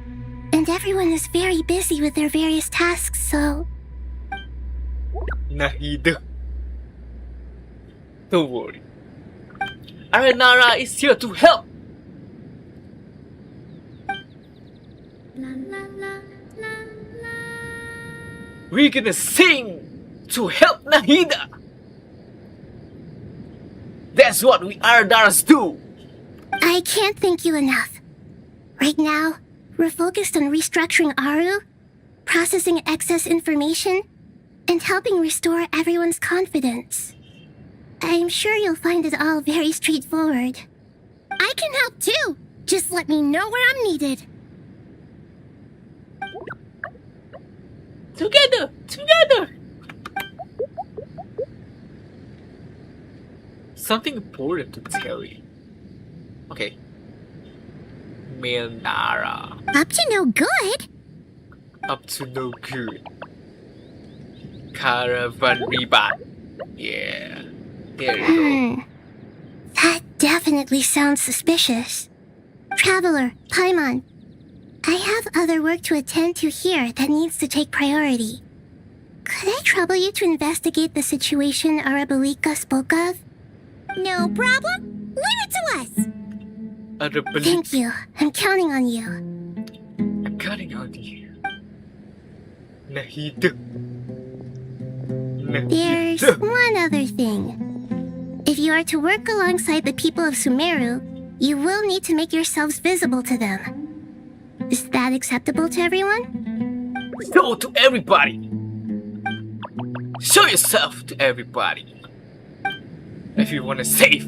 And everyone is very busy with their various tasks, so... Nahida. Don't worry. Aranara is here to help. We're gonna sing to help Nahida. That's what we Aradaras do. I can't thank you enough. Right now, we're focused on restructuring Aru, processing excess information, and helping restore everyone's confidence. I'm sure you'll find it all very straightforward. I can help too. Just let me know where I'm needed. Together, together. Something important to tell you. Okay. Milnara. Up to no good. Up to no good. Caravan Rebat. Yeah. There you go. That definitely sounds suspicious. Traveler, Paimon, I have other work to attend to here that needs to take priority. Could I trouble you to investigate the situation Arabalika spoke of? No problem. Leave it to us. Thank you. I'm counting on you. I'm counting on you. Nahida. There's one other thing. If you are to work alongside the people of Sumeru, you will need to make yourselves visible to them. Is that acceptable to everyone? Show to everybody. Show yourself to everybody. If you want to save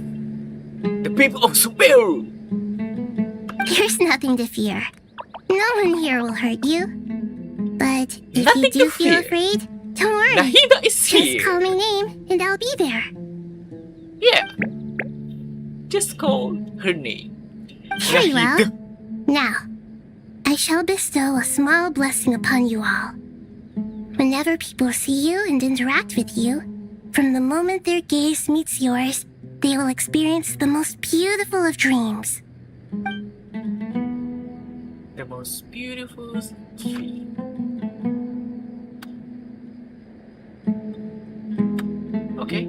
the people of Sumeru. There's nothing to fear. No one here will hurt you. But if Nothing you do to feel fear. afraid, don't worry. Nahida is Just here. call my name and I'll be there. Yeah. Just call her name. Very well. Nahida. Now, I shall bestow a small blessing upon you all. Whenever people see you and interact with you, from the moment their gaze meets yours, they will experience the most beautiful of dreams. The most beautiful dream. Okay.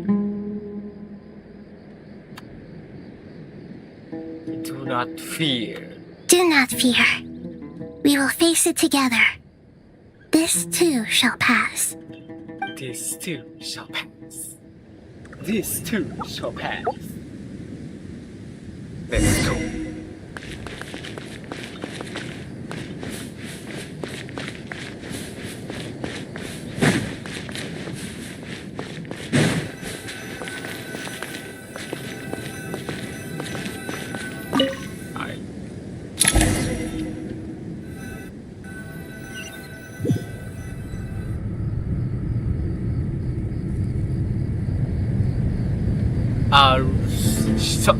Do not fear. Do not fear. We will face it together. This too shall pass. This too shall pass. This too shall pass. Let's go. Alright. So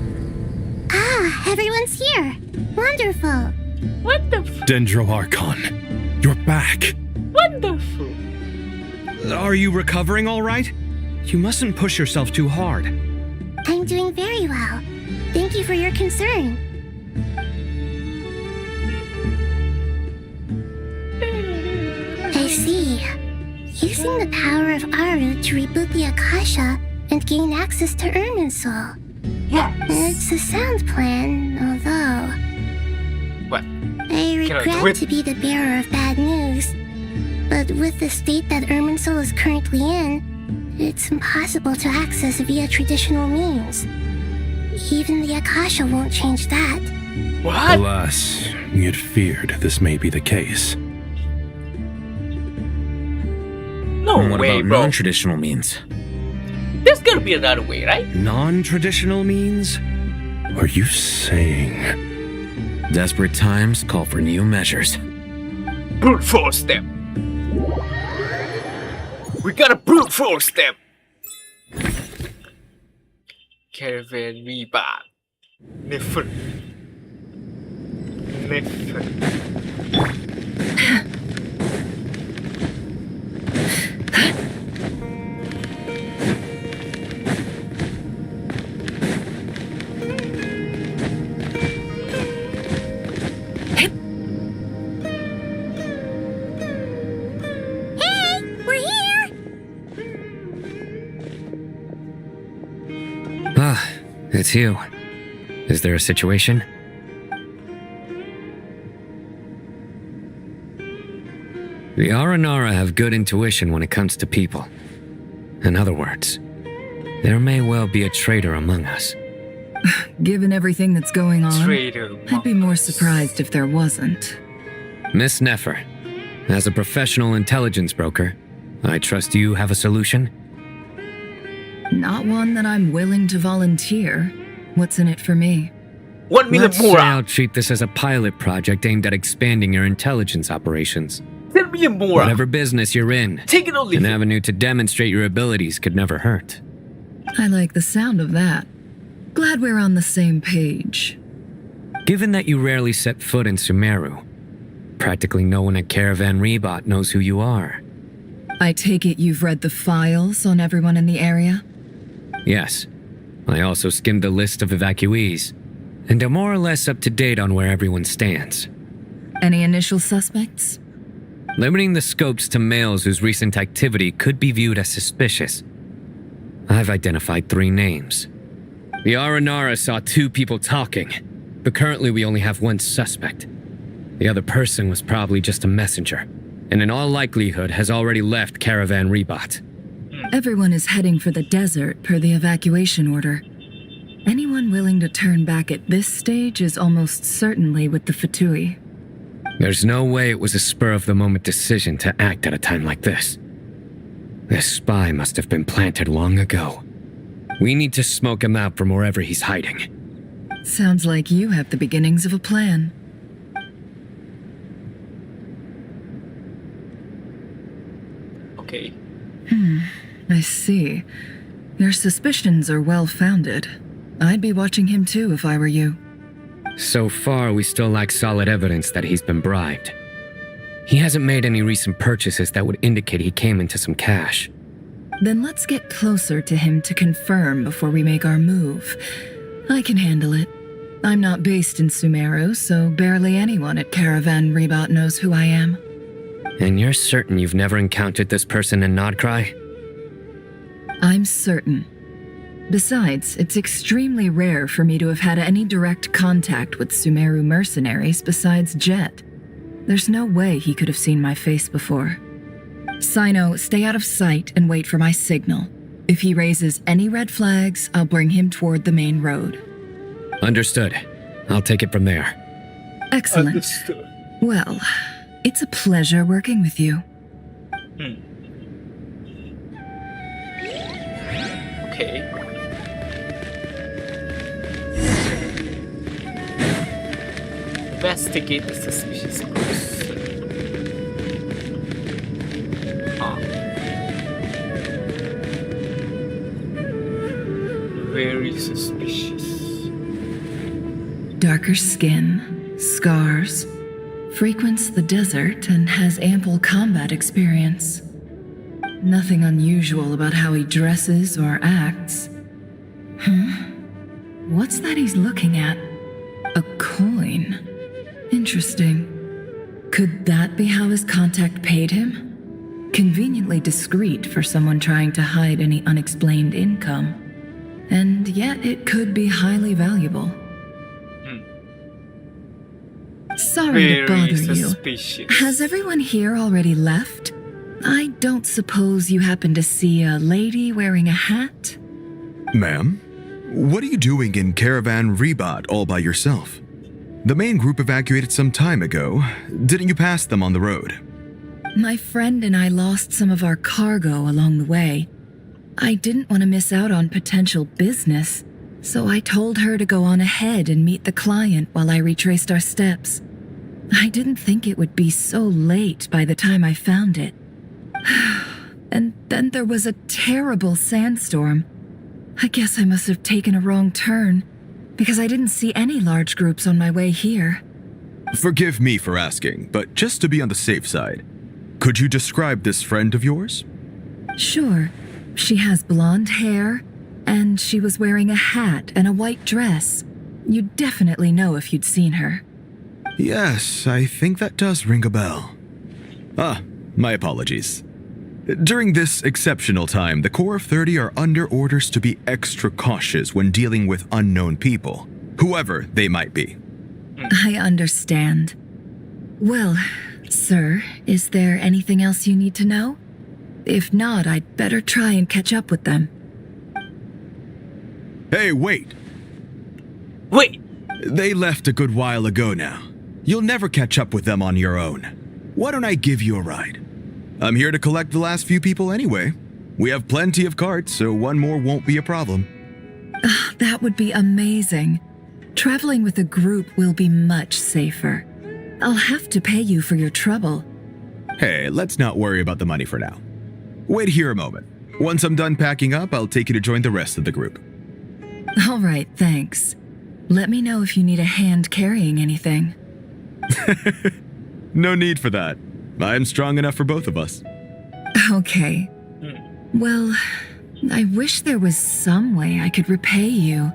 Ah, everyone's here. Wonderful. wonderful, Dendro Archon, you're back. wonderful. Are you recovering all right? You mustn't push yourself too hard. I'm doing very well. Thank you for your concern. I see. Using the power of Aru to reboot the Akasha and gain access to Irminsul. Yes. It's a sound plan, although What? I Can I do regret it? to be the bearer of bad news. But with the state that Irminsul is currently in, it's impossible to access via traditional means. Even the Akasha won't change that. What? Alas, we had feared this may be the case. No And what way, about bro. non-traditional means? There's gotta be another way, right? Non-traditional means? Are you saying... Desperate times call for new measures. Brute force them. We gotta brute force them. Caravan Rebat. Nefer. It's you. Is there a situation? The Aranara have good intuition when it comes to people. In other words, there may well be a traitor among us. Given everything that's going on, Traitor. I'd be more surprised if there wasn't. Miss Nefer, as a professional intelligence broker, I trust you have a solution? Not one that I'm willing to volunteer. What's in it for me? 1 million Let's say more. I'll treat this as a pilot project aimed at expanding your intelligence operations. 10 million more. Whatever business you're in, Take it or leave an it. avenue to demonstrate your abilities could never hurt. I like the sound of that. Glad we're on the same page. Given that you rarely set foot in Sumeru, practically no one at Caravan Rebot knows who you are. I take it you've read the files on everyone in the area? Yes, I also skimmed the list of evacuees, and am more or less up to date on where everyone stands. Any initial suspects? Limiting the scopes to males whose recent activity could be viewed as suspicious, I've identified 3 names. The Aranara saw 2 people talking, but currently we only have 1 suspect. The other person was probably just a messenger, and in all likelihood has already left Caravan Rebot. Everyone is heading for the desert per the evacuation order. Anyone willing to turn back at this stage is almost certainly with the Fatui. There's no way it was a spur-of-the-moment decision to act at a time like this. This spy must have been planted long ago. We need to smoke him out from wherever he's hiding. Sounds like you have the beginnings of a plan. Okay. I see. Your suspicions are well-founded. I'd be watching him too if I were you. So far, we still lack solid evidence that he's been bribed. He hasn't made any recent purchases that would indicate he came into some cash. Then let's get closer to him to confirm before we make our move. I can handle it. I'm not based in Sumeru, so barely anyone at Caravan Rebot knows who I am. And you're certain you've never encountered this person in Nodcry? I'm certain. Besides, it's extremely rare for me to have had any direct contact with Sumeru mercenaries besides Jet. There's no way he could have seen my face before. Sino, stay out of sight and wait for my signal. If he raises any red flags, I'll bring him toward the main road. Understood. I'll take it from there. Excellent. Understood. Well, it's a pleasure working with you. Okay. Investigate the suspicious person. Very suspicious. Darker skin, scars, frequents the desert and has ample combat experience. Nothing unusual about how he dresses or acts. What's that he's looking at? A coin. Interesting. Could that be how his contact paid him? Conveniently discreet for someone trying to hide any unexplained income. And yet it could be highly valuable. Sorry to bother suspicious. you. Has everyone here already left? I don't suppose you happen to see a lady wearing a hat? Ma'am, what are you doing in Caravan Rebot all by yourself? The main group evacuated some time ago. Didn't you pass them on the road? My friend and I lost some of our cargo along the way. I didn't want to miss out on potential business, so I told her to go on ahead and meet the client while I retraced our steps. I didn't think it would be so late by the time I found it. And then there was a terrible sandstorm. I guess I must have taken a wrong turn, because I didn't see any large groups on my way here. Forgive me for asking, but just to be on the safe side, could you describe this friend of yours? Sure. She has blonde hair, and she was wearing a hat and a white dress. You'd definitely know if you'd seen her. Yes, I think that does ring a bell. Ah, my apologies. During this exceptional time, the Core of 30 are under orders to be extra cautious when dealing with unknown people, whoever they might be. I understand. Well, sir, is there anything else you need to know? If not, I'd better try and catch up with them. Hey, wait! Wait! They left a good while ago now. You'll never catch up with them on your own. Why don't I give you a ride? I'm here to collect the last few people anyway. We have plenty of carts, so one more won't be a problem. That would be amazing. Traveling with a group will be much safer. I'll have to pay you for your trouble. Hey, let's not worry about the money for now. Wait here a moment. Once I'm done packing up, I'll take you to join the rest of the group. All right, thanks. Let me know if you need a hand carrying anything. No need for that. I'm strong enough for both of us. Okay. Well, I wish there was some way I could repay you.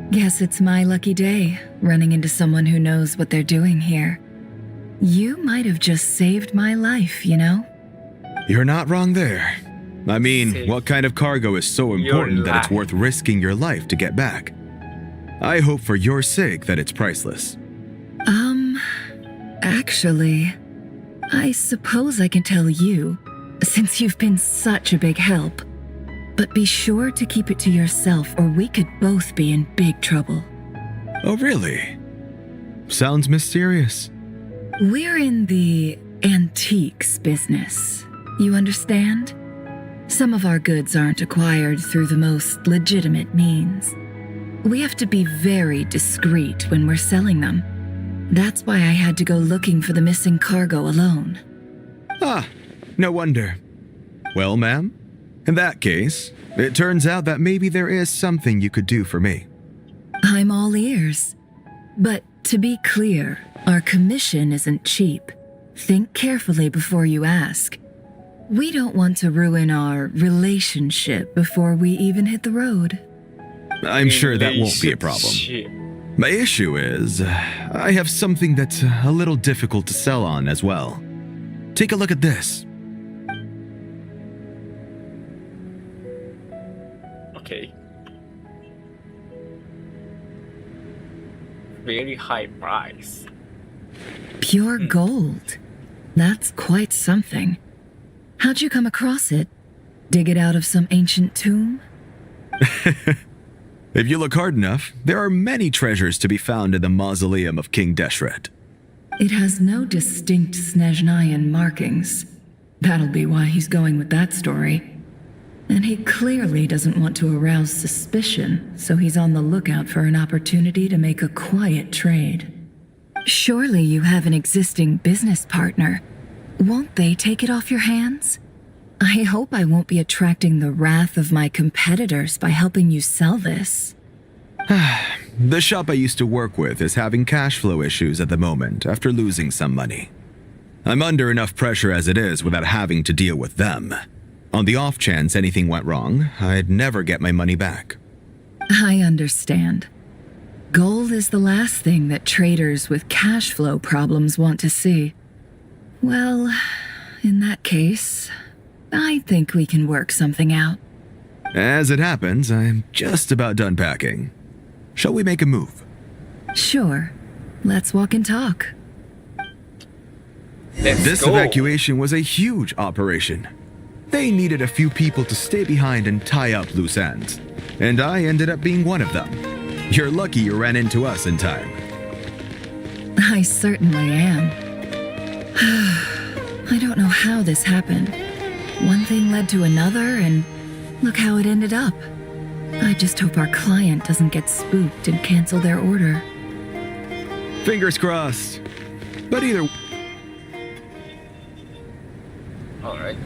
Guess it's my lucky day, running into someone who knows what they're doing here. You might have just saved my life, you know? You're not wrong there. I mean, what kind of cargo is so important that it's worth risking your life to get back? I hope for your sake that it's priceless. Actually, I suppose I can tell you, since you've been such a big help. But be sure to keep it to yourself or we could both be in big trouble. Oh, really? Sounds mysterious. We're in the antiques business. You understand? Some of our goods aren't acquired through the most legitimate means. We have to be very discreet when we're selling them. That's why I had to go looking for the missing cargo alone. Ah, no wonder. Well, ma'am, in that case, it turns out that maybe there is something you could do for me. I'm all ears. But to be clear, our commission isn't cheap. Think carefully before you ask. We don't want to ruin our relationship before we even hit the road. I'm sure that won't be a problem. My issue is, I have something that's a little difficult to sell on as well. Take a look at this. Okay. Very high price. Pure gold. That's quite something. How'd you come across it? Dig it out of some ancient tomb? If you look hard enough, there are many treasures to be found in the mausoleum of King Deshret. It has no distinct Snezhnayan markings. That'll be why he's going with that story. And he clearly doesn't want to arouse suspicion, so he's on the lookout for an opportunity to make a quiet trade. Surely you have an existing business partner. Won't they take it off your hands? I hope I won't be attracting the wrath of my competitors by helping you sell this. The shop I used to work with is having cash flow issues at the moment after losing some money. I'm under enough pressure as it is without having to deal with them. On the off chance anything went wrong, I'd never get my money back. I understand. Gold is the last thing that traders with cash flow problems want to see. Well, in that case, I think we can work something out. As it happens, I'm just about done packing. Shall we make a move? Sure. Let's walk and talk. This evacuation was a huge operation. They needed a few people to stay behind and tie up loose ends. And I ended up being one of them. You're lucky you ran into us in time. I certainly am. I don't know how this happened. One thing led to another, and look how it ended up. I just hope our client doesn't get spooked and cancel their order. Fingers crossed. But either... Alright.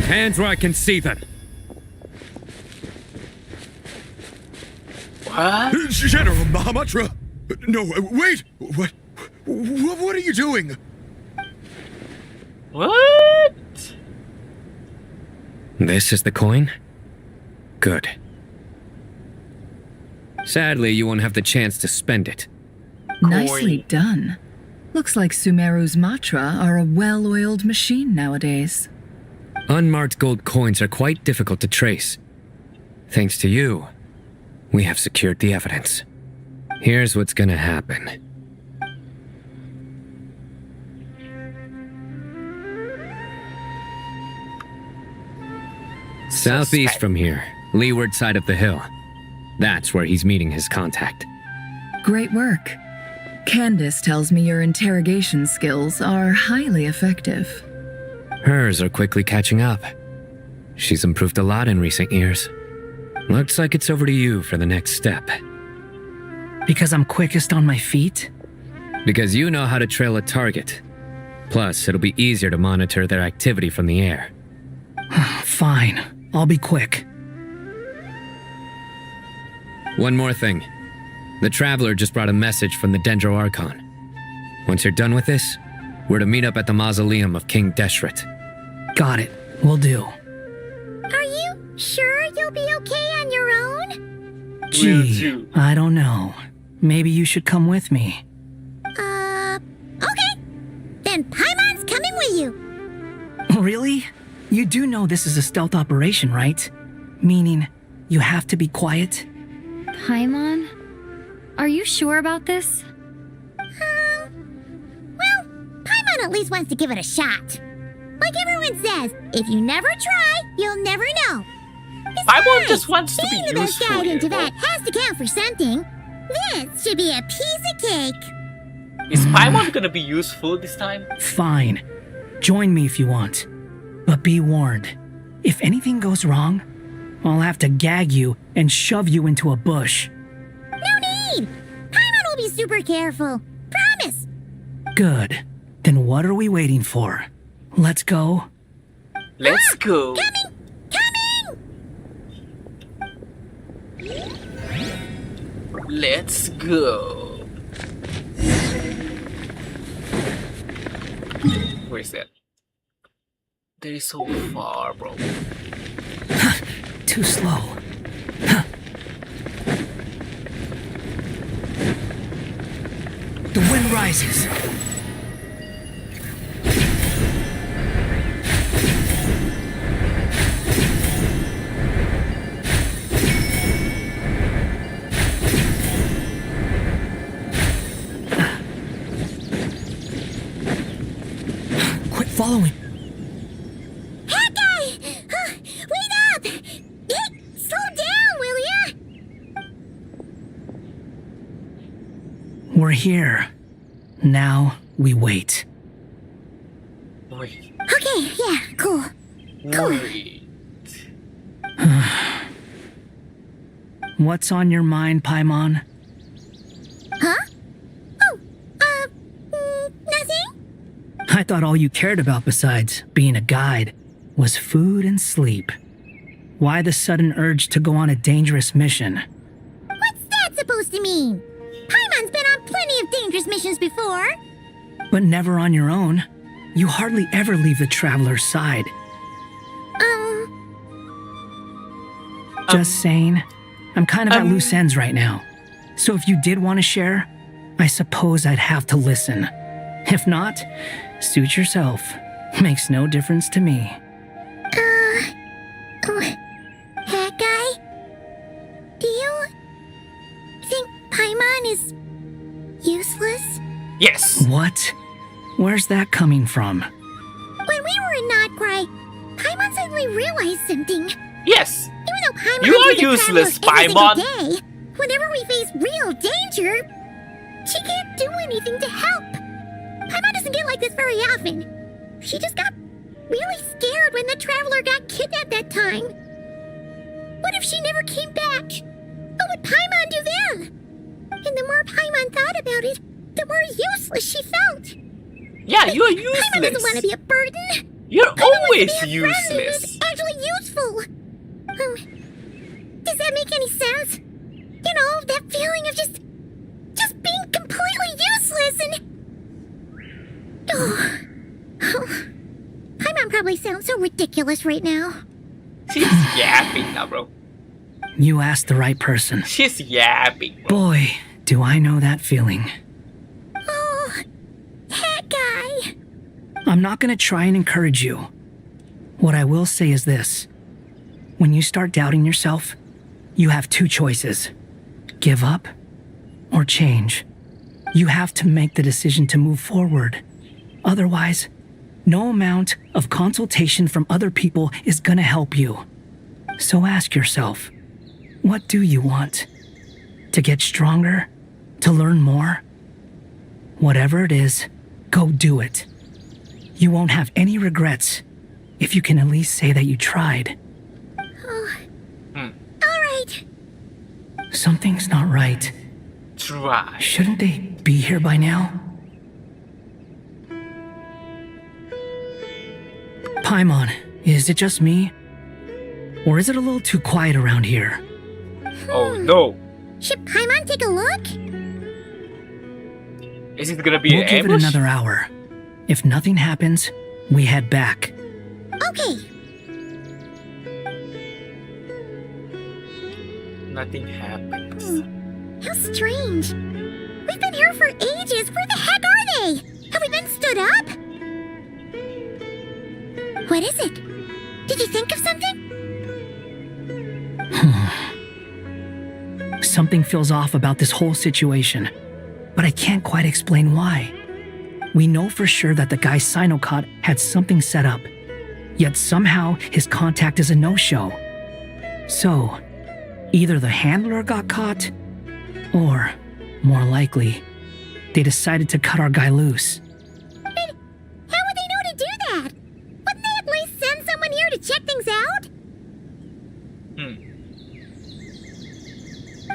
Hands where I can see them. What? General Mahamatra! No, wait! What are you doing? What? This is the coin? Good. Sadly, you won't have the chance to spend it. Nicely done. Looks like Sumeru's mantra are a well-oiled machine nowadays. Unmarked gold coins are quite difficult to trace. Thanks to you, we have secured the evidence. Here's what's gonna happen. Southeast from here, leeward side of the hill. That's where he's meeting his contact. Great work. Candace tells me your interrogation skills are highly effective. Hers are quickly catching up. She's improved a lot in recent years. Looks like it's over to you for the next step. Because I'm quickest on my feet? Because you know how to trail a target. Plus, it'll be easier to monitor their activity from the air. Fine. I'll be quick. One more thing. The Traveler just brought a message from the Dendro Archon. Once you're done with this, we're to meet up at the mausoleum of King Deshret. Got it. Will do. Are you sure you'll be okay on your own? Gee, I don't know. Maybe you should come with me. Okay. Then Paimon's coming with you. Really? You do know this is a stealth operation, right? Meaning, you have to be quiet? Paimon? Are you sure about this? Well, Paimon at least wants to give it a shot. Like everyone says, if you never try, you'll never know. Paimon just wants to being be the best useful guide here, into bro. that has to count for something. This should be a piece of cake. Is Paimon gonna be useful this time? Fine. Join me if you want. But be warned. If anything goes wrong, I'll have to gag you and shove you into a bush. No need. Paimon will be super careful. Promise. Good. Then what are we waiting for? Let's go. Let's go. Coming! Let's go. Where is that? That is so far, bro. Too slow. The wind rises. Quit following. That guy! Wait up! Hey, slow down, will ya? We're here. Now we wait. Wait. Okay, yeah, cool. Wait. What's on your mind, Paimon? Huh? Nothing? I thought all you cared about besides being a guide was food and sleep. Why the sudden urge to go on a dangerous mission? What's that supposed to mean? Paimon's been on plenty of dangerous missions before. But never on your own. You hardly ever leave the traveler's side. Just saying. I'm kind of at loose ends right now. So if you did want to share, I suppose I'd have to listen. If not, suit yourself. Makes no difference to me. That guy? Do you think Paimon is useless? Yes. What? Where's that coming from? When we were in Notcry, Paimon suddenly realized something. Yes. Even though Paimon You are uses useless, Travelos every Paimon. single day, whenever we face real danger, she can't do anything to help. Paimon doesn't get like this very often. She just got really scared when the Traveler got kidnapped that time. What if she never came back? What would Paimon do then? And the more Paimon thought about it, the more useless she felt. Yeah, you are Paimon doesn't useless. want to be a burden. You're Paimon wants always to be a friend who useless. is actually useful. Does that make any sense? You know, that feeling of just being completely useless and... Paimon probably sounds so ridiculous right now. She's yapping now, bro. You asked the right person. She's yapping. Boy, do I know that feeling. Oh, that guy. I'm not gonna try and encourage you. What I will say is this. When you start doubting yourself, you have two choices. Give up or change. You have to make the decision to move forward. Otherwise, no amount of consultation from other people is gonna help you. So ask yourself, what do you want? To get stronger? To learn more? Whatever it is, go do it. You won't have any regrets if you can at least say that you tried. All right. Something's not right. Try. Shouldn't they be here by now? Paimon, is it just me? Or is it a little too quiet around here? Oh no. Should Paimon take a look? Is it gonna be We'll an give it ambush? another hour. If nothing happens, we head back. Okay. Nothing happens. How strange. We've been here for ages. Where the heck are they? Have we been stood up? What is it? Did you think of something? Something feels off about this whole situation, but I can't quite explain why. We know for sure that the guy Sinocot had something set up, yet somehow his contact is a no-show. So, either the handler got caught, or, more likely, they decided to cut our guy loose. And how would they know to do that? Wouldn't they at least send someone here to check things out?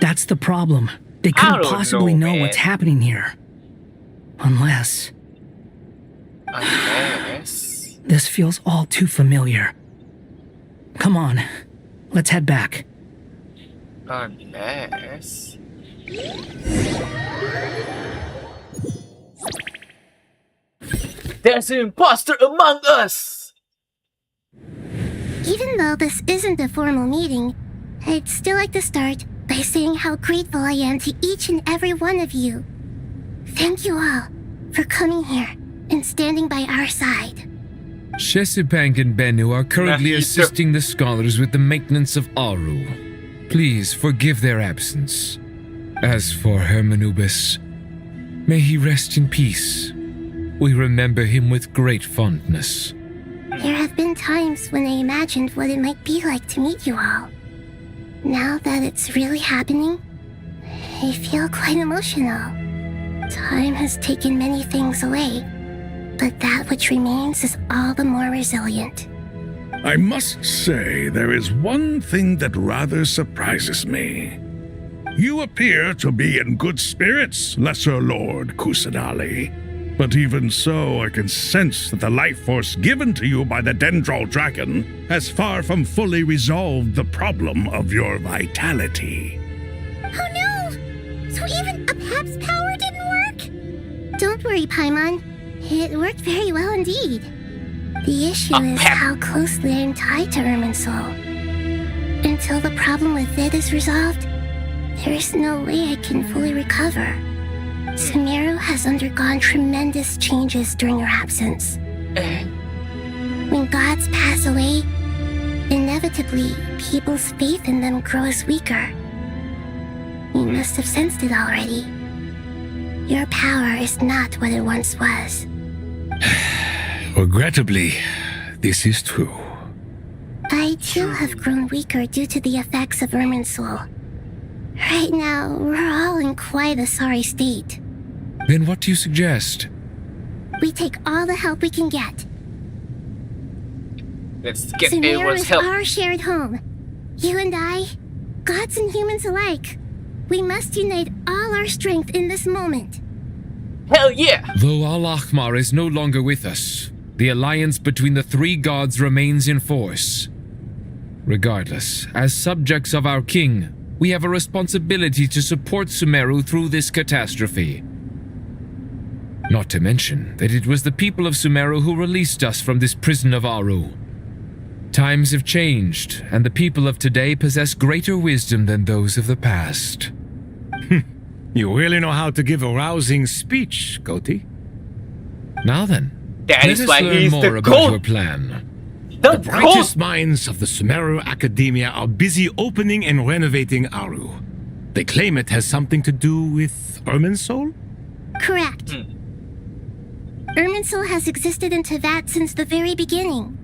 That's the problem. They I couldn't don't possibly know, know man. what's happening here. Unless... Unless... This feels all too familiar. Come on, let's head back. Unless... There's an imposter among us! Even though this isn't a formal meeting, I'd still like to start by saying how grateful I am to each and every one of you. Thank you all for coming here and standing by our side. Shesipank and Bennu are currently assisting the scholars with the maintenance of Aru. Please forgive their absence. As for Hermanubis, may he rest in peace. We remember him with great fondness. There have been times when I imagined what it might be like to meet you all. Now that it's really happening, I feel quite emotional. Time has taken many things away, but that which remains is all the more resilient. I must say there is one thing that rather surprises me. You appear to be in good spirits, Lesser Lord Kusanali. But even so, I can sense that the life force given to you by the Dendral Dragon has far from fully resolved the problem of your vitality. Oh no! So even Apep's power didn't work? Don't worry, Paimon. It worked very well indeed. The issue is how closely I'm tied to Irminsul. Until the problem with it is resolved, there is no way I can fully recover. Sumeru has undergone tremendous changes during your absence. When gods pass away, inevitably, people's faith in them grows weaker. You must have sensed it already. Your power is not what it once was. Regrettably, this is true. I too have grown weaker due to the effects of Irminsul. Right now, we're all in quite a sorry state. Then what do you suggest? We take all the help we can get. Let's get Sumeru everyone's is help. our shared home. You and I, gods and humans alike. We must unite all our strength in this moment. Hell yeah! Though Al-Ahmar is no longer with us, the alliance between the three gods remains in force. Regardless, as subjects of our king, we have a responsibility to support Sumeru through this catastrophe. Not to mention that it was the people of Sumeru who released us from this prison of Aru. Times have changed, and the people of today possess greater wisdom than those of the past. You really know how to give a rousing speech, Goti. Now then, That let is us why learn he's more the about goat. your plan. The brightest minds of the Sumeru Academia are busy opening and renovating Aru. They claim it has something to do with Irminsul? Correct. Irminsul has existed in Tevat since the very beginning.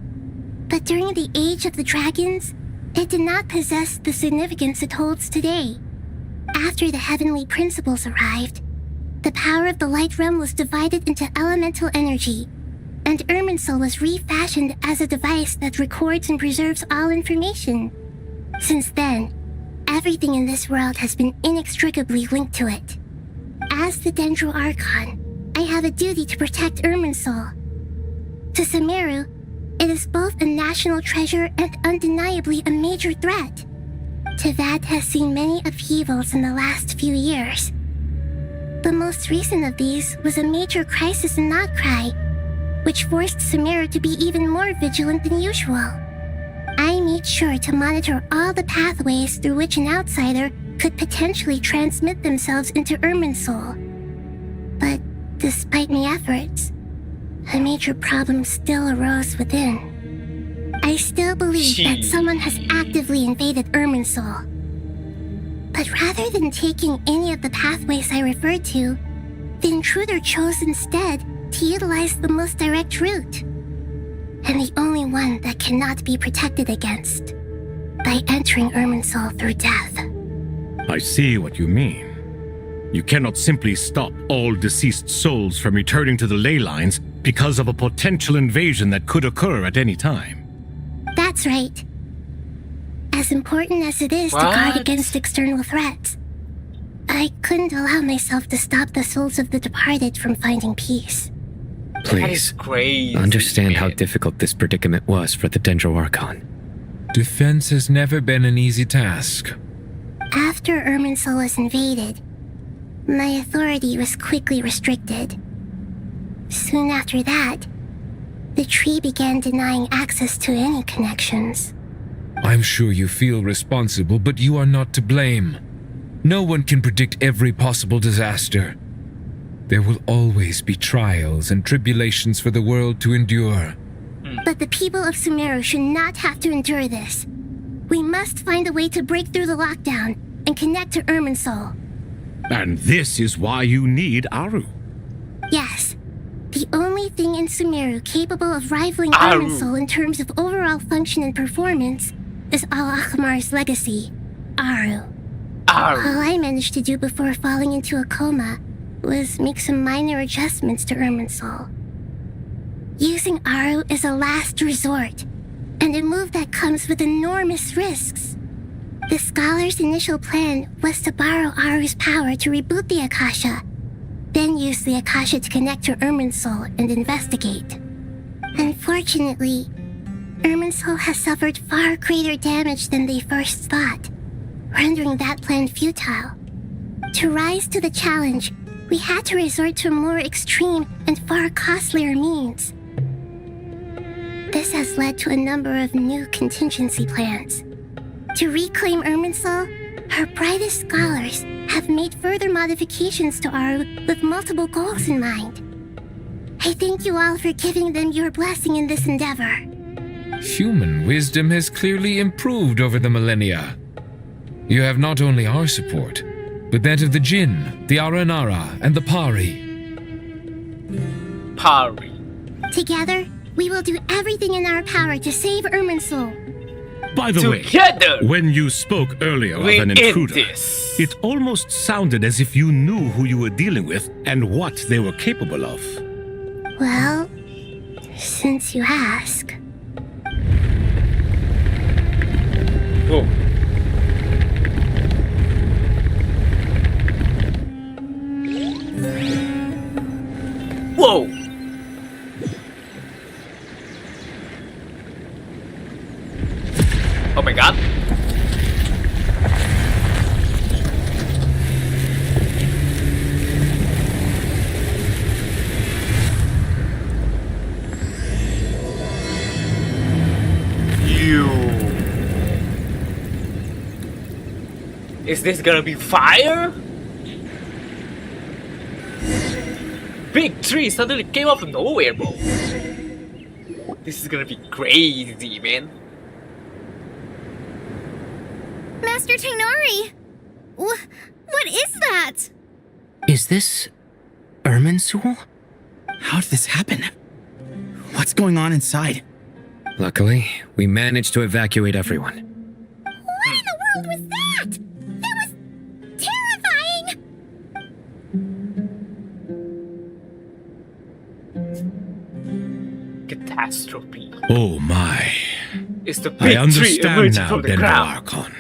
But during the Age of the Dragons, it did not possess the significance it holds today. After the heavenly principles arrived, the power of the Light Realm was divided into elemental energy, and Irminsul was refashioned as a device that records and preserves all information. Since then, everything in this world has been inextricably linked to it. As the Dendro Archon, I have a duty to protect Irminsul. To Sumeru, it is both a national treasure and undeniably a major threat. Tevat has seen many upheavals in the last few years. The most recent of these was a major crisis in Notcry, which forced Sumeru to be even more vigilant than usual. I made sure to monitor all the pathways through which an outsider could potentially transmit themselves into Irminsul. But despite my efforts, a major problem still arose within. I still believe that someone has actively invaded Irminsul. But rather than taking any of the pathways I referred to, the intruder chose instead to utilize the most direct route, and the only one that cannot be protected against, by entering Irminsul through death. I see what you mean. You cannot simply stop all deceased souls from returning to the ley lines because of a potential invasion that could occur at any time. That's right. As important as it is to guard against external threats, I couldn't allow myself to stop the souls of the departed from finding peace. Please, understand how difficult this predicament was for the Dendro Archon. Defense has never been an easy task. After Irminsul was invaded, my authority was quickly restricted. Soon after that, the tree began denying access to any connections. I'm sure you feel responsible, but you are not to blame. No one can predict every possible disaster. There will always be trials and tribulations for the world to endure. But the people of Sumeru should not have to endure this. We must find a way to break through the lockdown and connect to Irminsul. And this is why you need Aru. Yes. The only thing in Sumeru capable of rivaling Irminsul in terms of overall function and performance is Al-Akhmar's legacy, Aru. All I managed to do before falling into a coma was make some minor adjustments to Irminsul. Using Aru is a last resort, and a move that comes with enormous risks. The scholar's initial plan was to borrow Aru's power to reboot the Akasha, then use the Akasha to connect to Irminsul and investigate. Unfortunately, Irminsul has suffered far greater damage than they first thought, rendering that plan futile. To rise to the challenge, we had to resort to a more extreme and far costlier means. This has led to a number of new contingency plans. To reclaim Irminsul, her brightest scholars have made further modifications to Aru with multiple goals in mind. I thank you all for giving them your blessing in this endeavor. Human wisdom has clearly improved over the millennia. You have not only our support, but that of the Jinn, the Aranara, and the Pari. Together, we will do everything in our power to save Irminsul. By the way, when you spoke earlier of an intruder, it almost sounded as if you knew who you were dealing with and what they were capable of. Well, since you ask. Whoa. Whoa! Oh my god. Is this gonna be fire? Big tree suddenly came out of nowhere, bro. This is gonna be crazy, man. Master Tainari! What is that? Is this Irminsul? How did this happen? What's going on inside? Luckily, we managed to evacuate everyone. What in the world was that? That was terrifying! Catastrophe. Oh my. It's the I big tree understand emerging now, from the Dendro ground. Archon.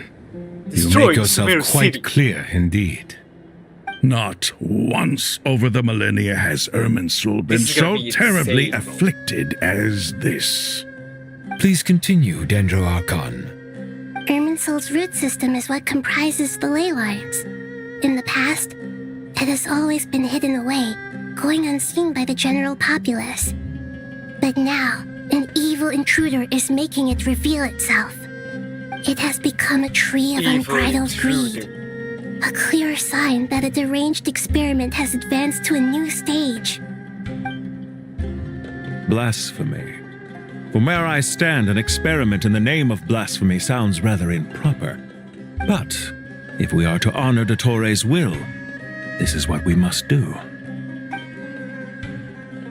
You Destroying make yourself Sumeru quite City. clear indeed. Not once over the millennia has Irminsul been This is gonna so be terribly insane, bro. afflicted as this. Please continue, Dendro Archon. Irminsul's root system is what comprises the ley lines. In the past, it has always been hidden away, going unseen by the general populace. But now, an evil intruder is making it reveal itself. It has become a tree of Evil unbridled greed. intruder. A clear sign that a deranged experiment has advanced to a new stage. Blasphemy. From where I stand, an experiment in the name of blasphemy sounds rather improper. But if we are to honor Dottore will, this is what we must do.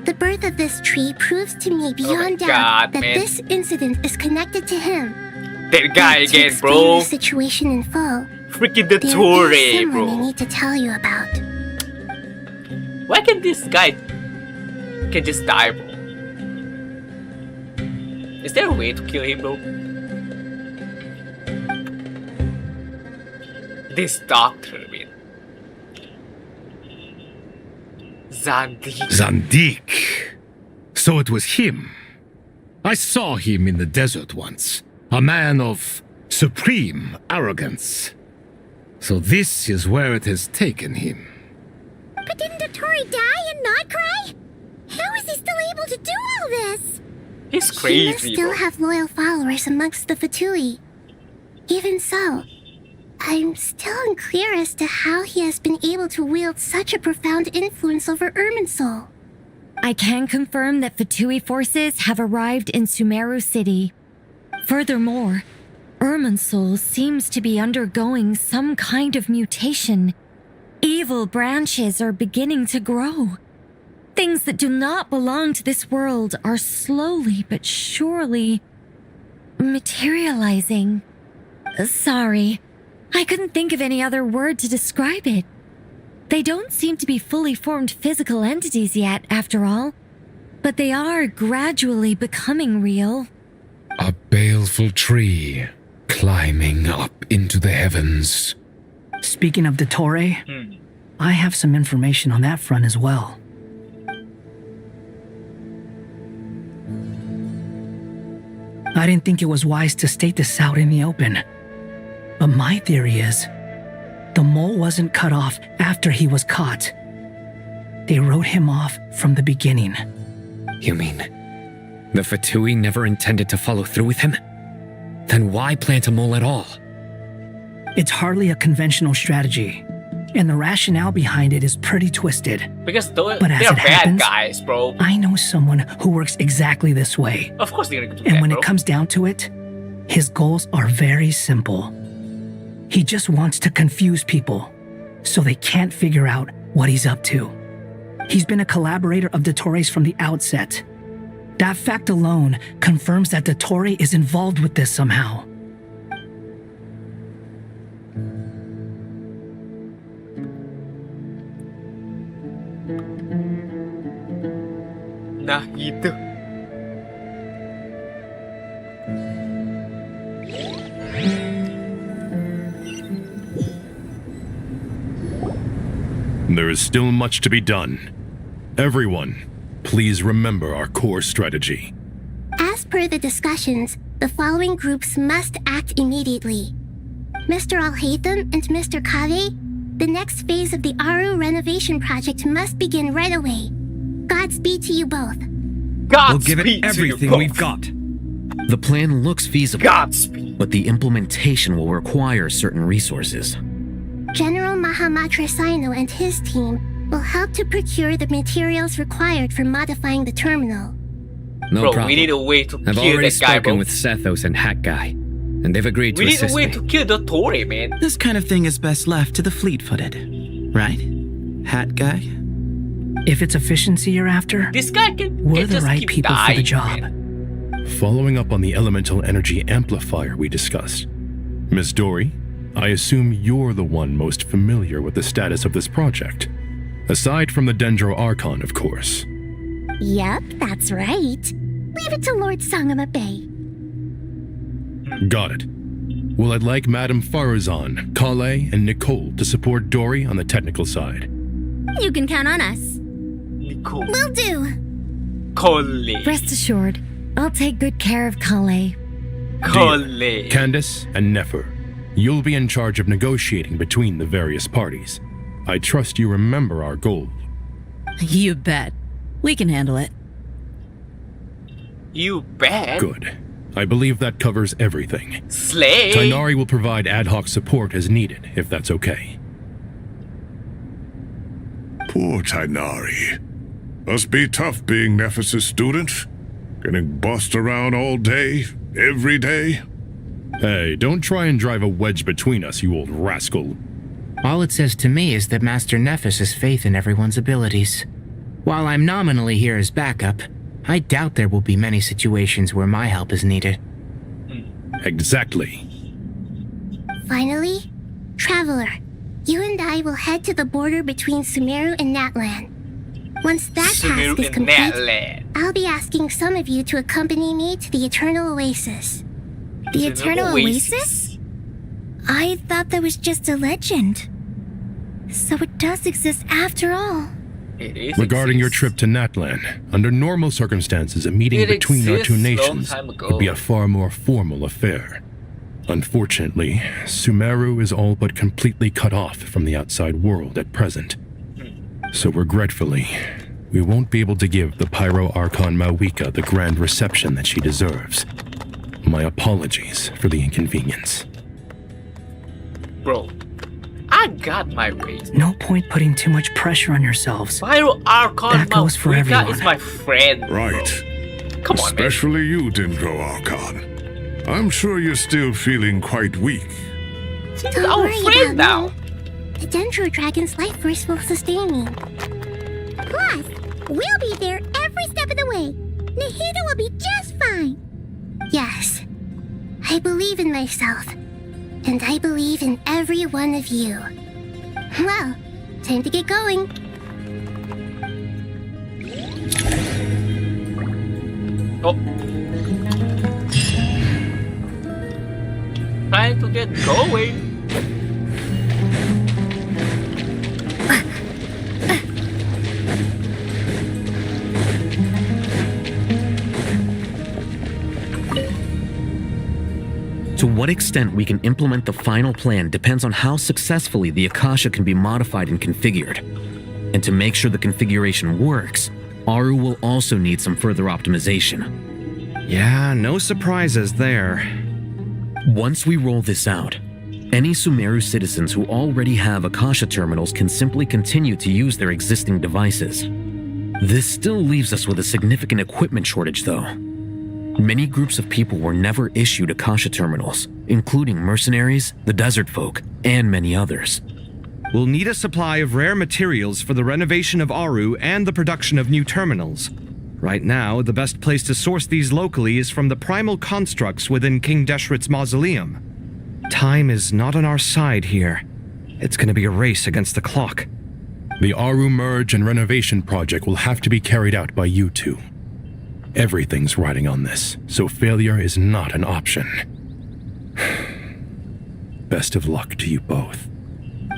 The birth of this tree proves to me beyond doubt God, that man. this incident is connected to him. That guy To again, explain bro. the situation in full, Freaking there is Dottore, someone I bro. need to tell you about. Why can this guy can just die, bro? Is there a way to kill him, bro? This doctor, man. Zandik. Zandik. So it was him. I saw him in the desert once. A man of supreme arrogance. So this is where it has taken him. But didn't Dottore die and not cry? How is he still able to do all this? He's He must crazy, still bro. have loyal followers amongst the Fatui. Even so, I'm still unclear as to how he has been able to wield such a profound influence over Irminsul. I can confirm that Fatui forces have arrived in Sumeru City. Furthermore, Irminsul seems to be undergoing some kind of mutation. Evil branches are beginning to grow. Things that do not belong to this world are slowly but surely materializing. Sorry, I couldn't think of any other word to describe it. They don't seem to be fully formed physical entities yet, after all, but they are gradually becoming real. A baleful tree climbing up into the heavens. Speaking of Dottore, I have some information on that front as well. I didn't think it was wise to state this out in the open. But my theory is, the mole wasn't cut off after he was caught. They wrote him off from the beginning. You mean the Fatui never intended to follow through with him? Then why plant a mole at all? It's hardly a conventional strategy, and the rationale behind it is pretty twisted. Because But they're as bad it happens, guys, bro. I know someone who works exactly this way. Of course they're gonna do And that, when bro. it comes down to it, his goals are very simple. He just wants to confuse people so they can't figure out what he's up to. He's been a collaborator of Dottore's from the outset. That fact alone confirms that Dottore is involved with this somehow. Nah, gitu. There is still much to be done. Everyone, please remember our core strategy. As per the discussions, the following groups must act immediately. Mr. Al-Haytham and Mr. Kave, the next phase of the Aru renovation project must begin right away. Godspeed to you both. We'll give it everything we've got. The plan looks feasible, Godspeed. but the implementation will require certain resources. General Mahamatra Sino and his team will help to procure the materials required for modifying the terminal. No Bro, problem. we need a way to I've kill already that guy, spoken bro. with Sethos and Hat Guy, and they've agreed to We need assist a way me. to kill the Tory, man. This kind of thing is best left to the fleet-footed, right? Hat guy? If it's efficiency you're after, This guy can we're the just right keep people for dying, the job. man. Following up on the elemental energy amplifier we discussed, Miss Dory, I assume you're the one most familiar with the status of this project. Aside from the Dendro Archon, of course. Yep, that's right. Leave it to Lord Sangama Bay. Got it. Well, I'd like Madame Farazan, Kale, and Nicole to support Dory on the technical side. You can count on us. Nicole. Will do. Kale. Rest assured, I'll take good care of Kale. Kale. Candace and Nefer, you'll be in charge of negotiating between the various parties. I trust you remember our goal. You bet. We can handle it. You bet. Good. I believe that covers everything. Slay. Tainari will provide ad hoc support as needed, if that's okay. Poor Tainari. Must be tough being Nephis' student. Getting bossed around all day, every day. Hey, don't try and drive a wedge between us, you old rascal. All it says to me is that Master Nephis has faith in everyone's abilities. While I'm nominally here as backup, I doubt there will be many situations where my help is needed. Exactly. Finally, Traveler, you and I will head to the border between Sumeru and Natlan. Once that Sumeru task is and complete, Natlan. I'll be asking some of you to accompany me to the Eternal Oasis. The Eternal Oasis? I thought that was just a legend. So it does exist after all. It is Regarding your trip to Natlan, under normal circumstances, a meeting It between our two exists long nations time ago. would be a far more formal affair. Unfortunately, Sumeru is all but completely cut off from the outside world at present. So regretfully, we won't be able to give the Pyro Archon Mawika the grand reception that she deserves. My apologies for the inconvenience. Bro, I got my ways. No point putting too much pressure on yourselves. Pyro Archon That goes for Mawika everyone. is my friend. Right. Come on, man. Especially you, Dendro Archon. I'm sure you're still feeling quite weak. She's Don't our worry friend about now. me. The Dendro Dragon's life force will sustain me. Plus, we'll be there every step of the way. Nahida will be just fine. Yes, I believe in myself. And I believe in every one of you. Well, time to get going. Oh. Trying to get going. To what extent we can implement the final plan depends on how successfully the Akasha can be modified and configured. And to make sure the configuration works, Aru will also need some further optimization. Yeah, no surprises there. Once we roll this out, any Sumeru citizens who already have Akasha terminals can simply continue to use their existing devices. This still leaves us with a significant equipment shortage, though. Many groups of people were never issued Akasha terminals, including mercenaries, the desert folk, and many others. We'll need a supply of rare materials for the renovation of Aru and the production of new terminals. Right now, the best place to source these locally is from the primal constructs within King Deshret's mausoleum. Time is not on our side here. It's going to be a race against the clock. The Aru merge and renovation project will have to be carried out by you two. Everything's riding on this, so failure is not an option. Best of luck to you both.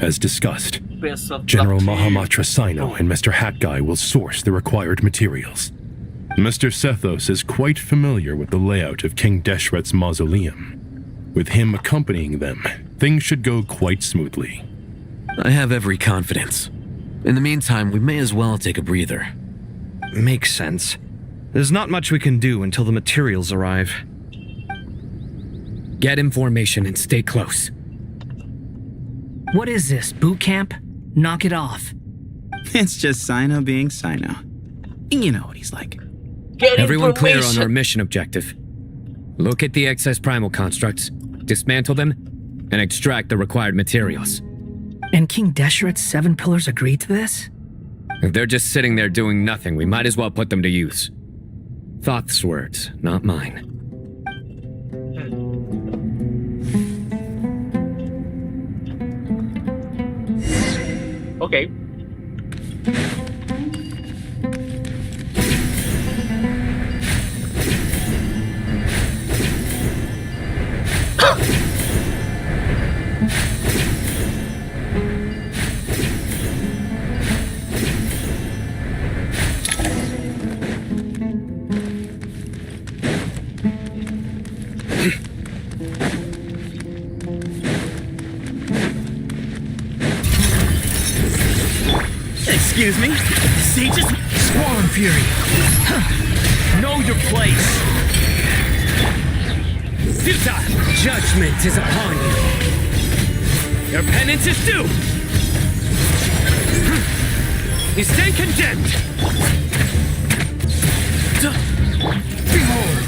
As discussed, Best of General luck to you. Mahamatra Sino and Mr. Hat Guy will source the required materials. Mr. Sethos is quite familiar with the layout of King Deshret's mausoleum. With him accompanying them, things should go quite smoothly. I have every confidence. In the meantime, we may as well take a breather. Makes sense. There's not much we can do until the materials arrive. Get in formation and stay close. What is this, boot camp? Knock it off. It's just Sino being Sino. You know what he's like. Everyone clear on our mission objective. Look at the excess primal constructs, dismantle them, and extract the required materials. And King Desheret's 7 pillars agreed to this? If they're just sitting there doing nothing, we might as well put them to use. Thoth's words, not mine. Okay. Excuse me? Sages? Squall Fury. Know your place. Futile! Judgment is upon you. Your penance is due! You stand condemned! Behold!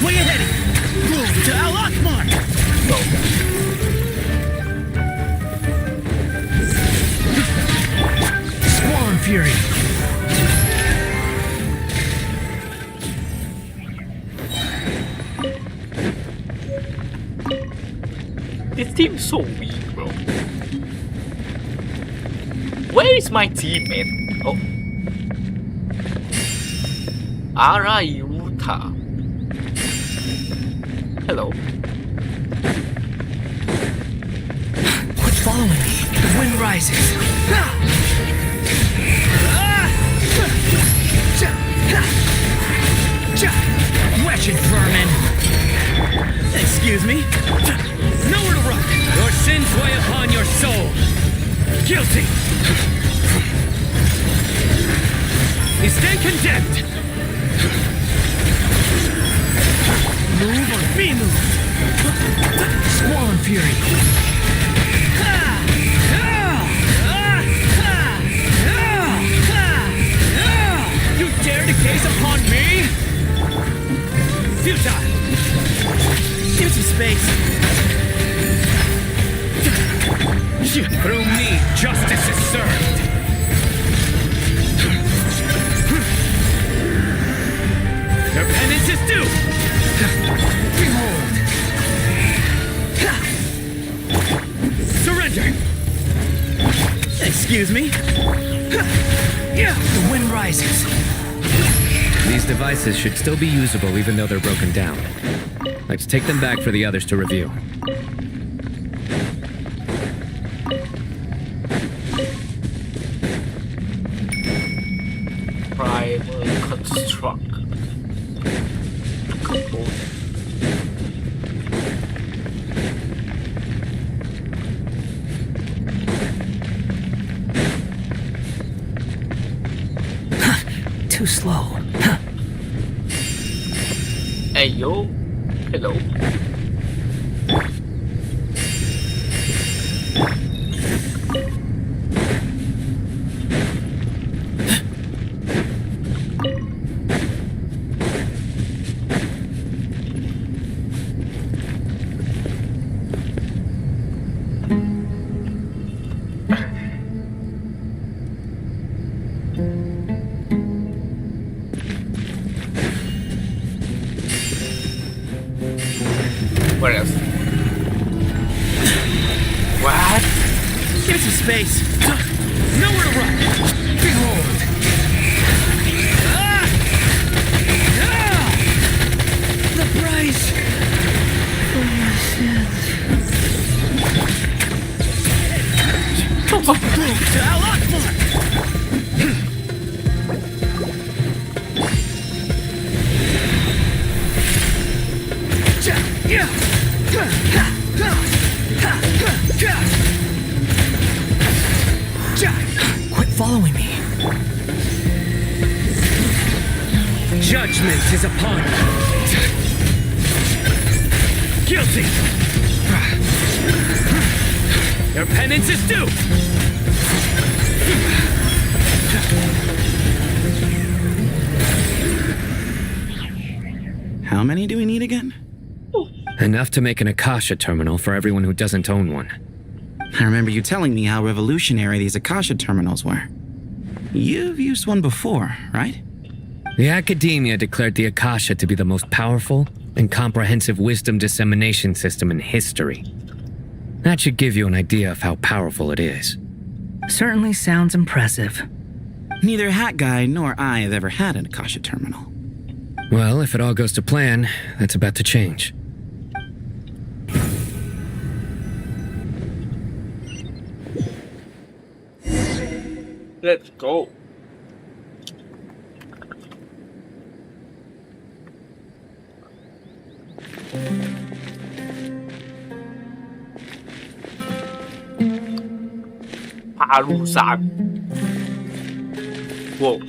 Where you heading? Move to Al Akmar! Squall Fury! This team is so weak, bro. Where is my teammate? Oh. Arayuta. Hello. Quit following me. The wind rises. Wretched vermin. Excuse me. Nowhere to run! Your sins weigh upon your soul! Guilty! You stand condemned! Move or be moved. Squall Fury. You dare to gaze upon me? Futile! Give some space. Through me, justice is served! Your penance is due! Behold! Surrender! Excuse me? The wind rises. These devices should still be usable even though they're broken down. Let's take them back for the others to review. Primal construct. Component. Too slow. Hey yo. Hello. What else? What? Give some space. Nowhere to run. Behold. The price for your sins. Move to Al Akbar. Quit following me. Judgment is upon you. Guilty. Your penance is due. How many do we need again? Enough to make an Akasha terminal for everyone who doesn't own one. I remember you telling me how revolutionary these Akasha terminals were. You've used one before, right? The academia declared the Akasha to be the most powerful and comprehensive wisdom dissemination system in history. That should give you an idea of how powerful it is. Certainly sounds impressive. Neither Hat Guy nor I have ever had an Akasha terminal. Well, if it all goes to plan, that's about to change. Let's go. Harusan. Whoa.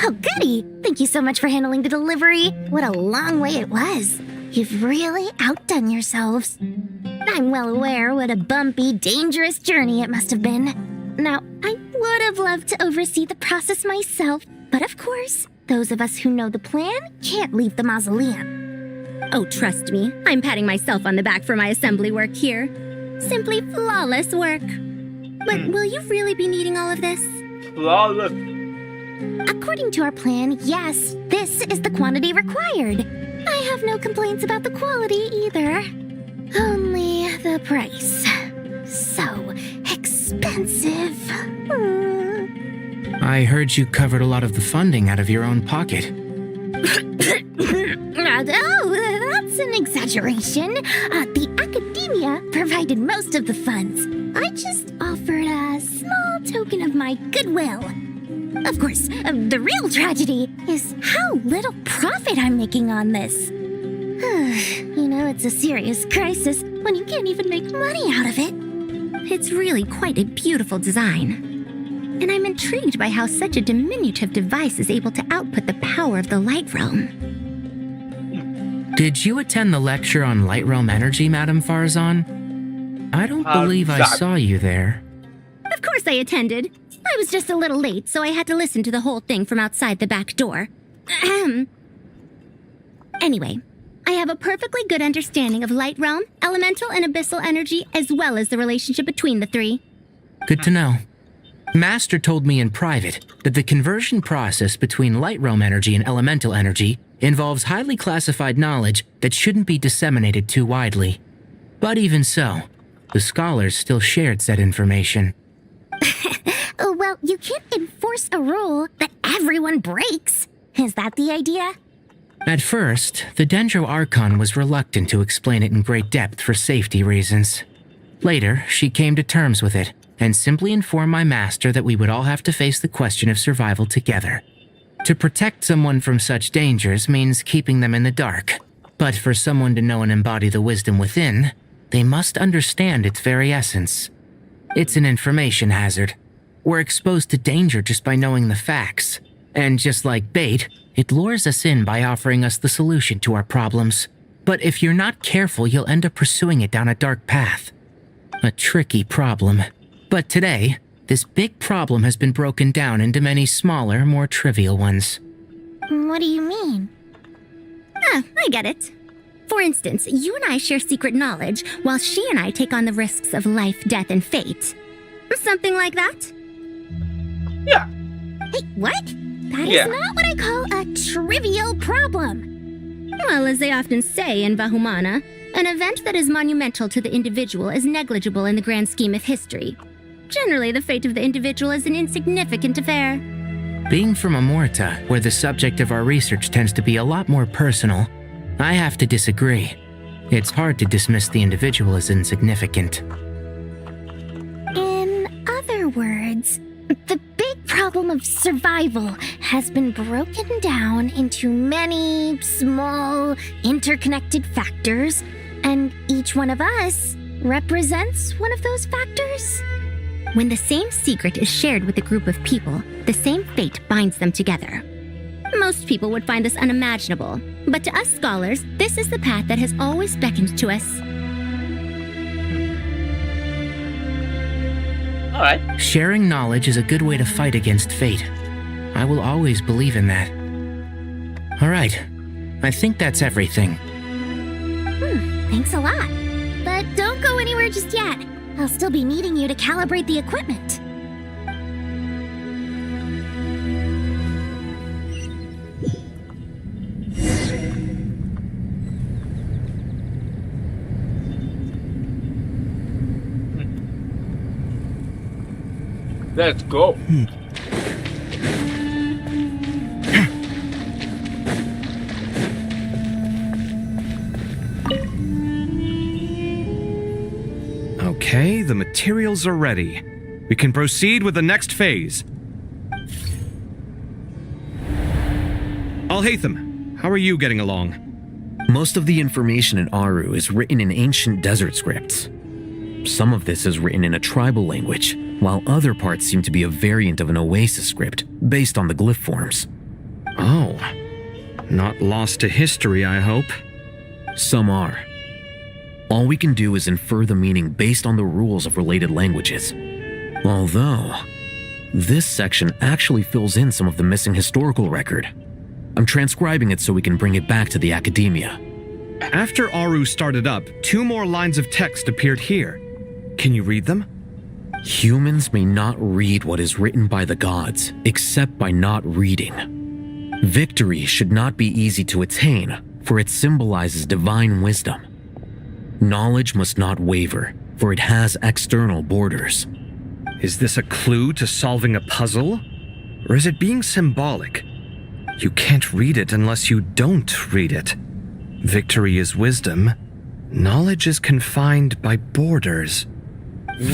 Oh, goody! Thank you so much for handling the delivery. What a long way it was. You've really outdone yourselves. I'm well aware what a bumpy, dangerous journey it must have been. Now, I would have loved to oversee the process myself, but of course, those of us who know the plan can't leave the mausoleum. Oh, trust me, I'm patting myself on the back for my assembly work here. Simply flawless work. But will you really be needing all of this? Flawless. According to our plan, yes, this is the quantity required. I have no complaints about the quality either. Only the price. So expensive. I heard you covered a lot of the funding out of your own pocket. Oh, that's an exaggeration. The academia provided most of the funds. I just offered a small token of my goodwill. Of course, the real tragedy is how little profit I'm making on this. You know, it's a serious crisis when you can't even make money out of it. It's really quite a beautiful design. And I'm intrigued by how such a diminutive device is able to output the power of the Light Realm. Did you attend the lecture on Light Realm energy, Madame Farzan? I don't believe I saw you there. Of course I attended. I was just a little late, so I had to listen to the whole thing from outside the back door. Anyway, I have a perfectly good understanding of Light Realm, elemental and abyssal energy, as well as the relationship between the three. Good to know. Master told me in private that the conversion process between Light Realm energy and elemental energy involves highly classified knowledge that shouldn't be disseminated too widely. But even so, the scholars still shared said information. Well, you can't enforce a rule that everyone breaks. Is that the idea? At first, the Dendro Archon was reluctant to explain it in great depth for safety reasons. Later, she came to terms with it and simply informed my master that we would all have to face the question of survival together. To protect someone from such dangers means keeping them in the dark, but for someone to know and embody the wisdom within, they must understand its very essence. It's an information hazard. We're exposed to danger just by knowing the facts, and just like bait, it lures us in by offering us the solution to our problems. But if you're not careful, you'll end up pursuing it down a dark path. A tricky problem. But today, this big problem has been broken down into many smaller, more trivial ones. What do you mean? I get it. For instance, you and I share secret knowledge, while she and I take on the risks of life, death, and fate. Something like that? Yeah. Hey, what? That is not what I call a trivial problem. Well, as they often say in Vahumana, an event that is monumental to the individual is negligible in the grand scheme of history. Generally, the fate of the individual is an insignificant affair. Being from Amorta, where the subject of our research tends to be a lot more personal, I have to disagree. It's hard to dismiss the individual as insignificant. In other words, the big problem of survival has been broken down into many small, interconnected factors, and each one of us represents one of those factors. When the same secret is shared with a group of people, the same fate binds them together. Most people would find this unimaginable, but to us scholars, this is the path that has always beckoned to us. Alright. Sharing knowledge is a good way to fight against fate. I will always believe in that. Alright, I think that's everything. Thanks a lot. But don't go anywhere just yet. I'll still be needing you to calibrate the equipment. Let's go. Okay, the materials are ready. We can proceed with the next phase. Al-Haytham, how are you getting along? Most of the information in Aru is written in ancient desert scripts. Some of this is written in a tribal language, while other parts seem to be a variant of an Oasis script based on the glyph forms. Oh, not lost to history, I hope. Some are. All we can do is infer the meaning based on the rules of related languages. Although, this section actually fills in some of the missing historical record. I'm transcribing it so we can bring it back to the academia. After Aru started up, 2 more lines of text appeared here. Can you read them? Humans may not read what is written by the gods, except by not reading. Victory should not be easy to attain, for it symbolizes divine wisdom. Knowledge must not waver, for it has external borders. Is this a clue to solving a puzzle? Or is it being symbolic? You can't read it unless you don't read it. Victory is wisdom. Knowledge is confined by borders.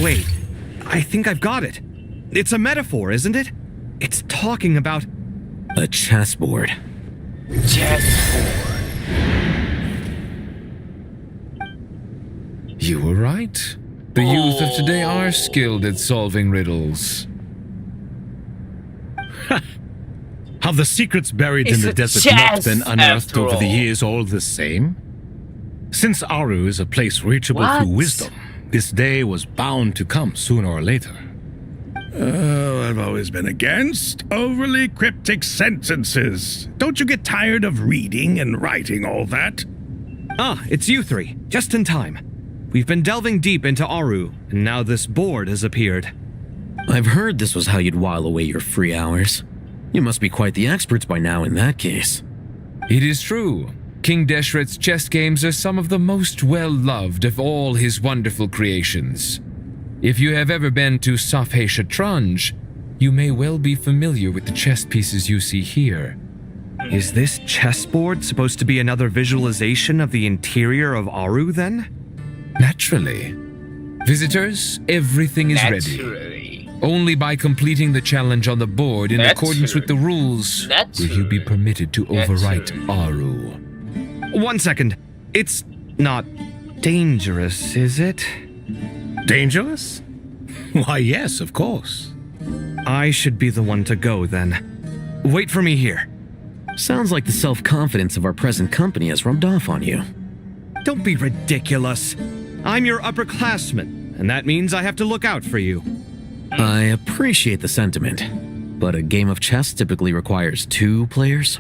Wait, I think I've got it. It's a metaphor, isn't it? It's talking about... a chessboard. Chessboard. You were right. The youth of today are skilled at solving riddles. Have the secrets buried in the desert not been unearthed over the years all the same? Since Aru is a place reachable through wisdom, this day was bound to come sooner or later. Oh, I've always been against overly cryptic sentences. Don't you get tired of reading and writing all that? Ah, it's you 3, just in time. We've been delving deep into Aru, and now this board has appeared. I've heard this was how you'd while away your free hours. You must be quite the experts by now in that case. It is true. King Deshret's chess games are some of the most well-loved of all his wonderful creations. If you have ever been to Safhe Shatranj, you may well be familiar with the chess pieces you see here. Is this chessboard supposed to be another visualization of the interior of Aru, then? Naturally. Visitors, everything is ready. Only by completing the challenge on the board in accordance with the rules will you be permitted to overwrite Aru. 1 second. It's not dangerous, is it? Dangerous? Why, yes, of course. I should be the one to go, then. Wait for me here. Sounds like the self-confidence of our present company has rubbed off on you. Don't be ridiculous. I'm your upperclassman, and that means I have to look out for you. I appreciate the sentiment, but a game of chess typically requires 2 players.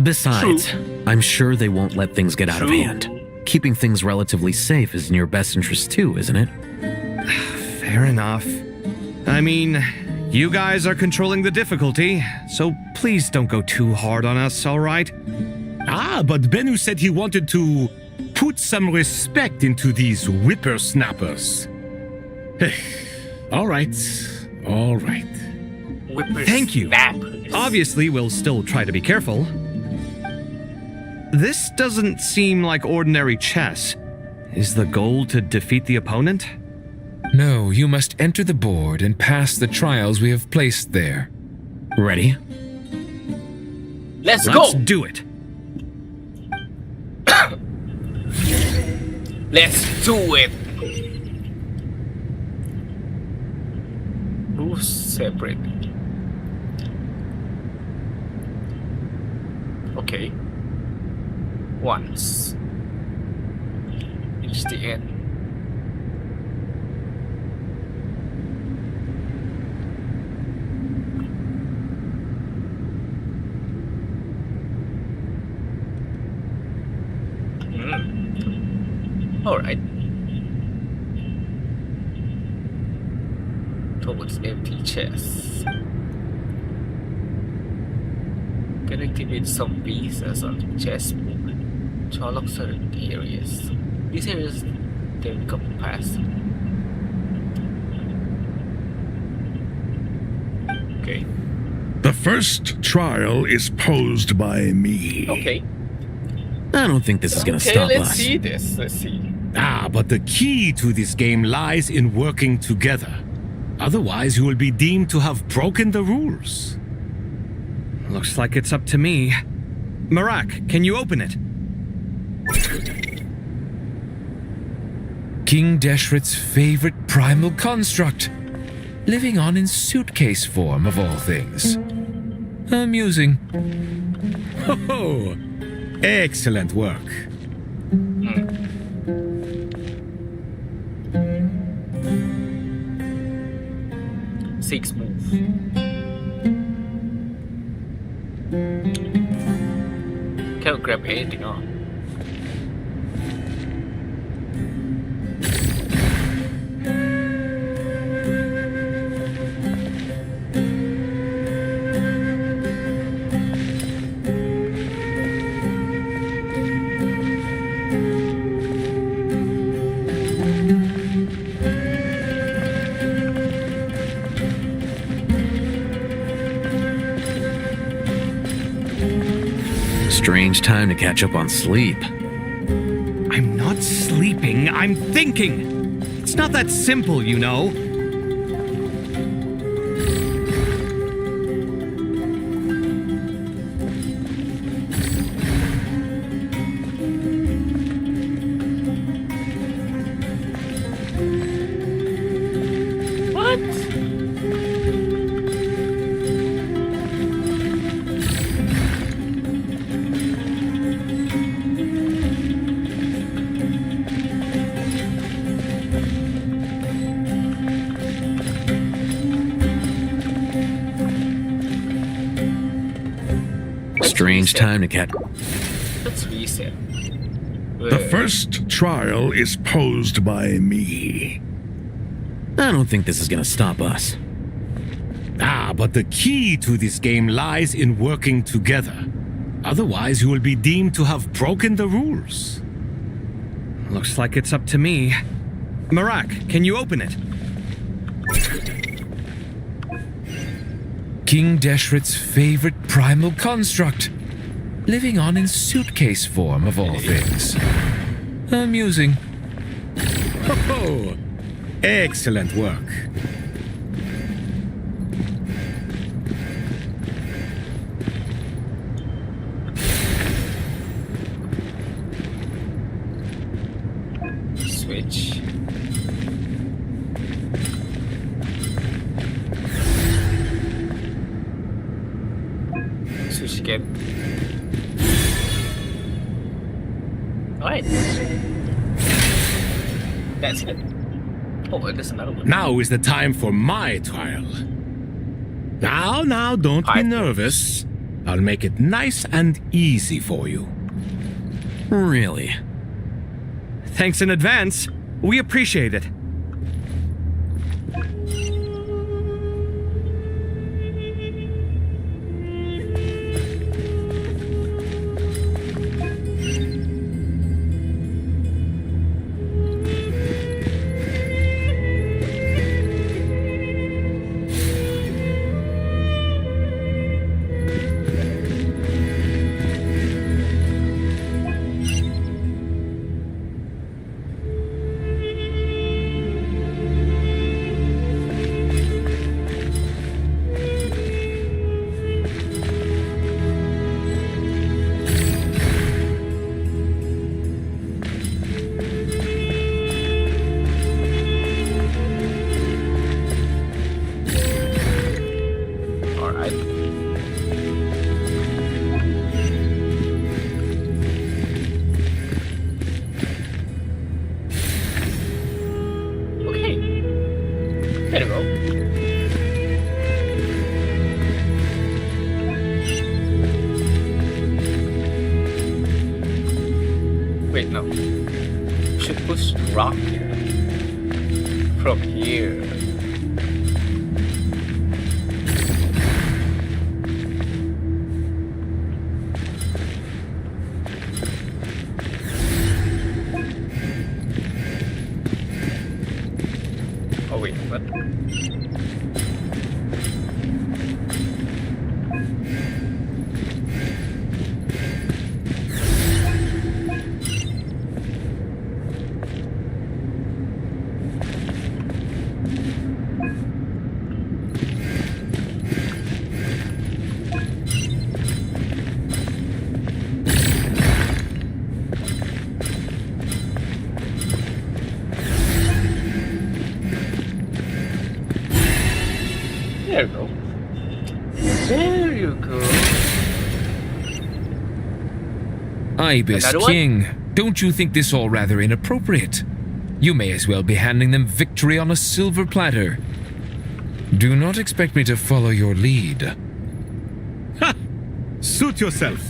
Besides, I'm sure they won't let things get out of hand. Keeping things relatively safe is in your best interest too, isn't it? Fair enough. I mean, you guys are controlling the difficulty, so please don't go too hard on us, all right? Ah, but Bennu said he wanted to put some respect into these whippersnappers. All right. Thank you. Obviously, we'll still try to be careful. This doesn't seem like ordinary chess. Is the goal to defeat the opponent? No, you must enter the board and pass the trials we have placed there. Ready? Let's do it. Let's do it. separately. Okay. Once. Reach the end. Alright. Towards empty chest. Can activate some visas on the chessboard to unlock certain areas. These areas then become passive. Okay. The first trial is posed by me. Okay. I don't think this is gonna stop let's us. see this. Let's see. Ah, but the key to this game lies in working together. Otherwise, you will be deemed to have broken the rules. Looks like it's up to me. Marak, can you open it? King Deshret's favorite primal construct, living on in suitcase form of all things. Amusing. Oh, excellent work. Six move. Can't grab anything on. Strange time to catch up on sleep. I'm not sleeping, I'm thinking. It's not that simple, you know. Strange time to catch. Let's reset. The first trial is posed by me. I don't think this is gonna stop us. Ah, but the key to this game lies in working together. Otherwise, you will be deemed to have broken the rules. Looks like it's up to me. Marak, can you open it? King Deshret's favorite primal construct, living on in suitcase form of all things. Amusing. Oh, excellent work. Switch. Switch again. Alright. That's it. Oh, and there's another one. Now is the time for my trial. Now, don't be nervous. I'll make it nice and easy for you. Really? Thanks in advance. We appreciate it. should push rock here. From here. Oh wait, what? There you go. There you go. Ibis Another one? King, don't you think this all rather inappropriate? You may as well be handing them victory on a silver platter. Do not expect me to follow your lead. Ha! Suit yourself.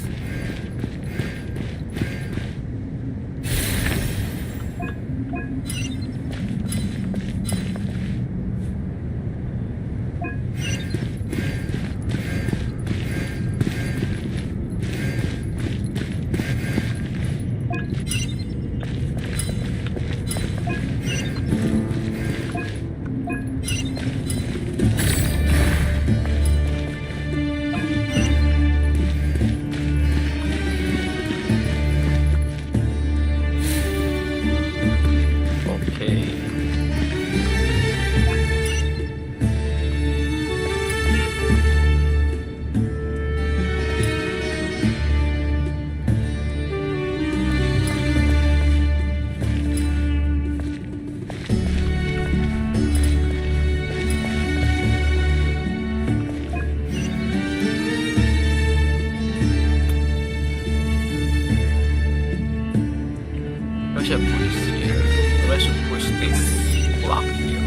I should push here. I should push this block here.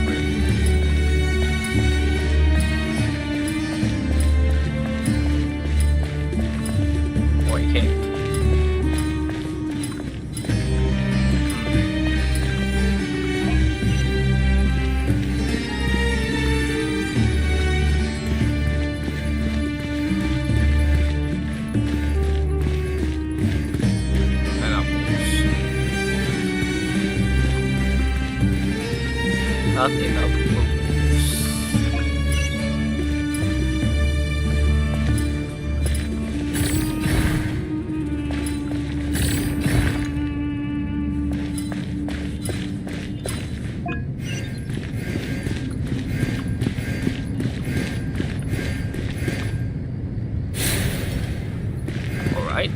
Oh, I can't. Not enough moves. All right.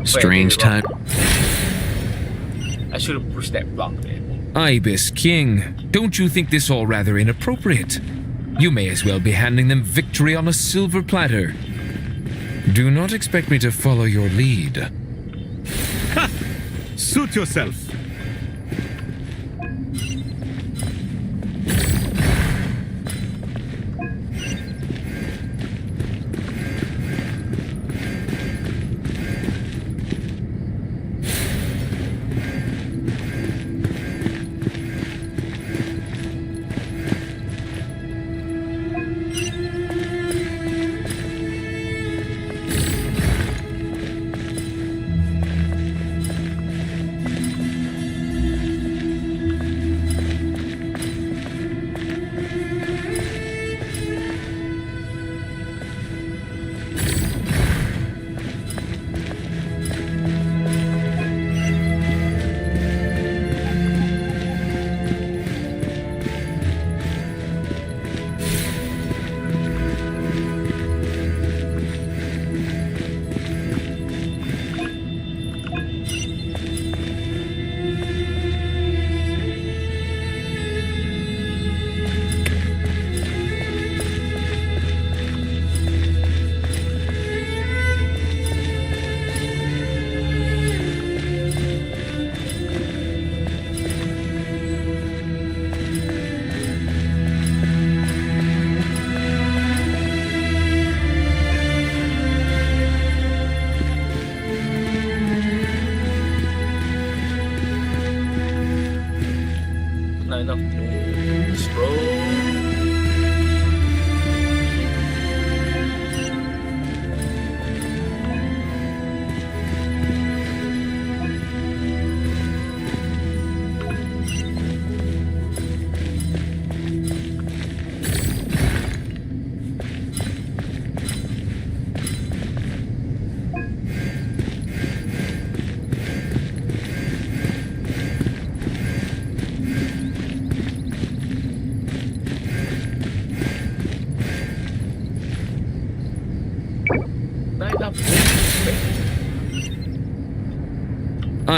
Strange time. I should have pushed that block there. Ibis King, don't you think this all rather inappropriate? You may as well be handing them victory on a silver platter. Do not expect me to follow your lead. Ha! Suit yourself.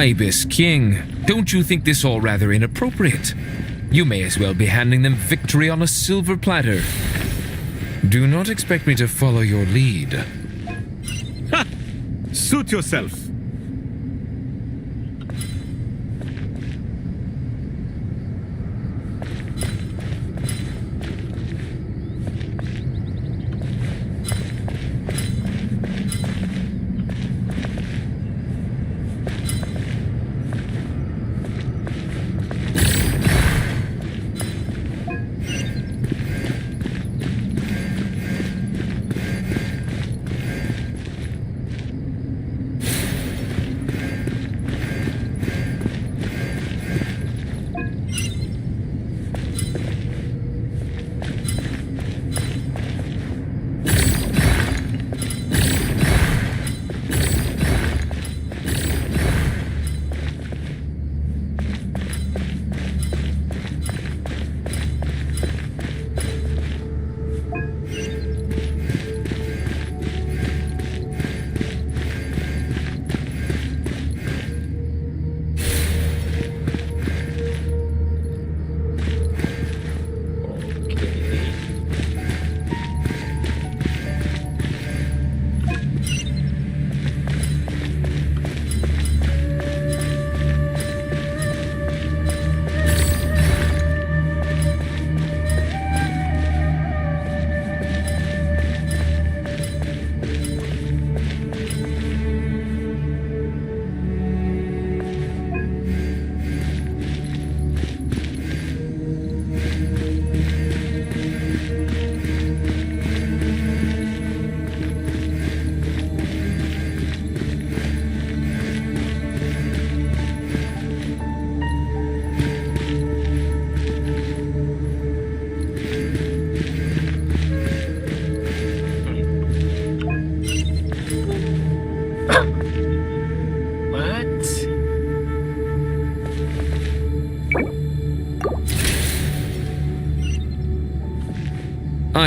Ibis King, don't you think this all rather inappropriate? You may as well be handing them victory on a silver platter. Do not expect me to follow your lead. Ha! Suit yourself.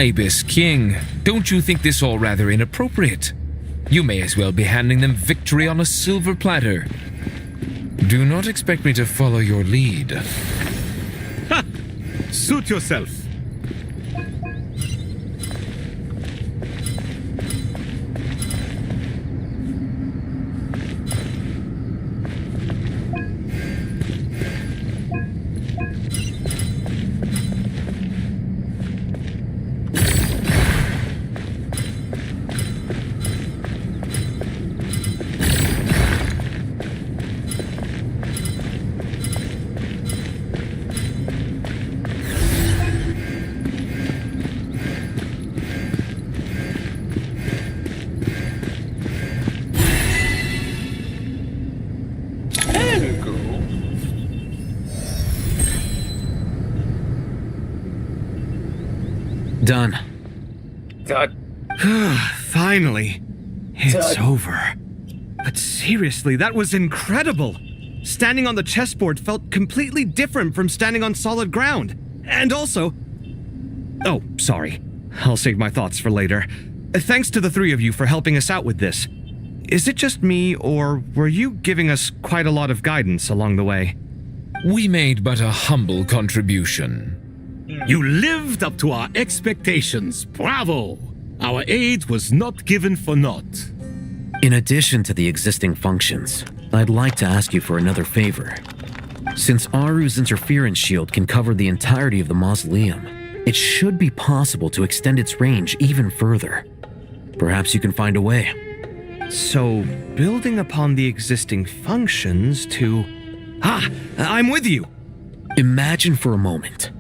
Ibis King, don't you think this all rather inappropriate? You may as well be handing them victory on a silver platter. Do not expect me to follow your lead. Ha! Suit yourself. Done. Finally. It's Done. over. But seriously, that was incredible. Standing on the chessboard felt completely different from standing on solid ground. And also... Oh, sorry. I'll save my thoughts for later. Thanks to the three of you for helping us out with this. Is it just me, or were you giving us quite a lot of guidance along the way? We made but a humble contribution. You lived up to our expectations. Bravo! Our aid was not given for naught. In addition to the existing functions, I'd like to ask you for another favor. Since Aru's interference shield can cover the entirety of the mausoleum, it should be possible to extend its range even further. Perhaps you can find a way. So, building upon the existing functions to... I'm with you! Imagine for a moment.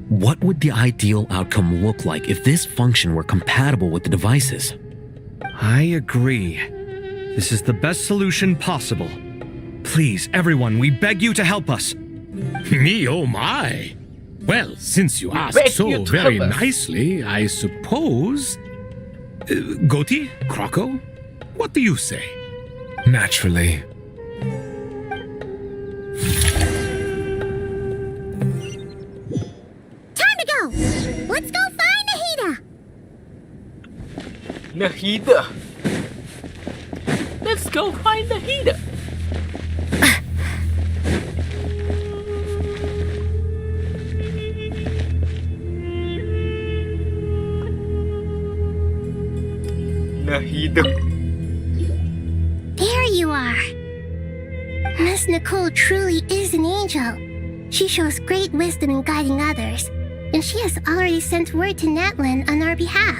What would the ideal outcome look like if this function were compatible with the devices? I agree. This is the best solution possible. Please, everyone, we beg you to help us. Me, oh my. Well, since you asked Beg so you to very help us. nicely, I suppose... Goti? Croco? What do you say? Naturally. Time to go! Let's go find Nahida! Nahida. Let's go find Nahida. Nahido. There you are. Miss Nicole truly is an angel. She shows great wisdom in guiding others, and she has already sent word to Natlan on our behalf.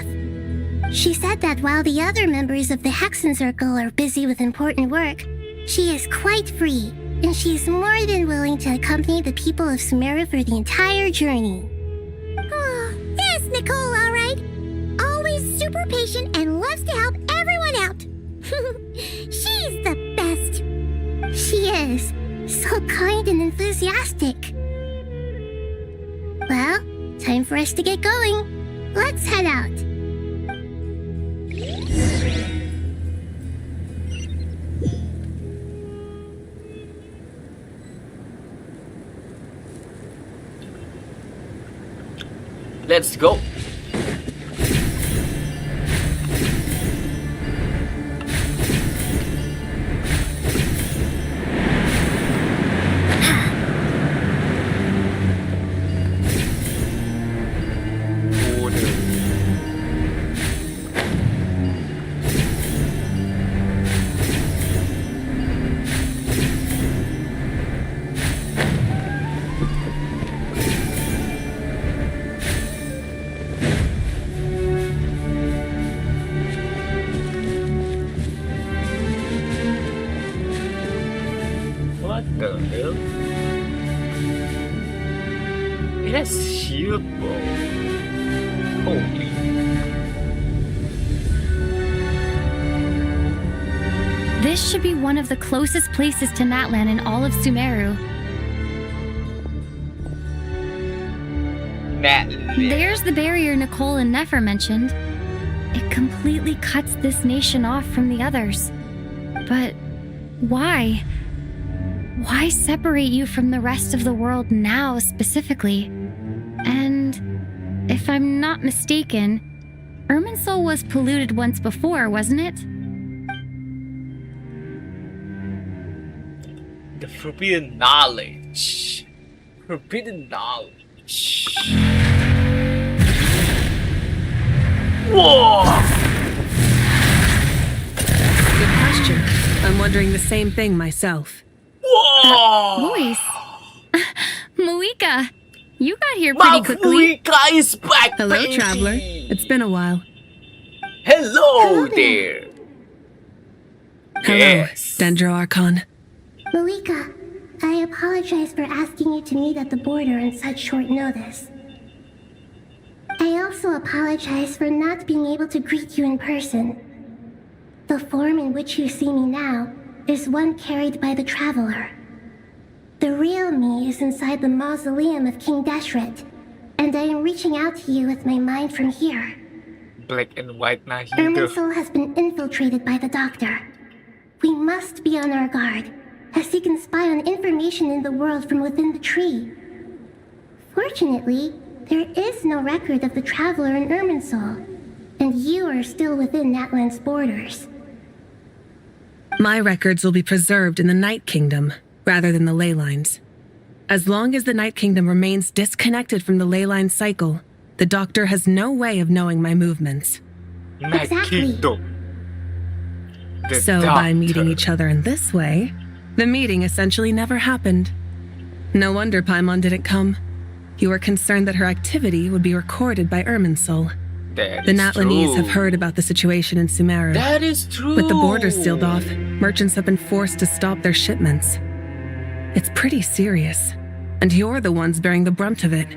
She said that while the other members of the Hexen Circle are busy with important work, she is quite free, and she is more than willing to accompany the people of Sumeru for the entire journey. Oh, yes, Nicole, all right. Always super patient and loves to help everyone out. She's the best. She is. So kind and enthusiastic. Well, time for us to get going. Let's head out. Let's go. What the hell? It has shield bow. Holy. This should be one of the closest places to Natlan in all of Sumeru. Natlan. There's the barrier Nicole and Nefer mentioned. It completely cuts this nation off from the others. But why? Why separate you from the rest of the world now specifically? And if I'm not mistaken, Irminsul was polluted once before, wasn't it? The forbidden knowledge. Forbidden knowledge. Whoa! Good question. I'm wondering the same thing myself. Whoa! Luis. Muika, you got here pretty quickly. Muika is back, Hello, baby. traveler. It's been a while. Hello there. Hello, Yes. Dendro Archon. Malika, I apologize for asking you to meet at the border on such short notice. I also apologize for not being able to greet you in person. The form in which you see me now is one carried by the traveler. The real me is inside the mausoleum of King Deshret, and I am reaching out to you with my mind from here. Black and white Nahido. Irminsul has been infiltrated by the Doctor. We must be on our guard, as he can spy on information in the world from within the tree. Fortunately, there is no record of the traveler in Irminsul, and you are still within Natlan's borders. My records will be preserved in the Night Kingdom, rather than the ley lines. As long as the Night Kingdom remains disconnected from the ley line cycle, the Doctor has no way of knowing my movements. Night Kingdom. The So by Doctor. meeting each other in this way, the meeting essentially never happened. No wonder Paimon didn't come. You were concerned that her activity would be recorded by Irminsul. That The is Natlanese true. have heard about the situation in Sumeru. That is true. With the borders sealed off, merchants have been forced to stop their shipments. It's pretty serious, and you're the ones bearing the brunt of it.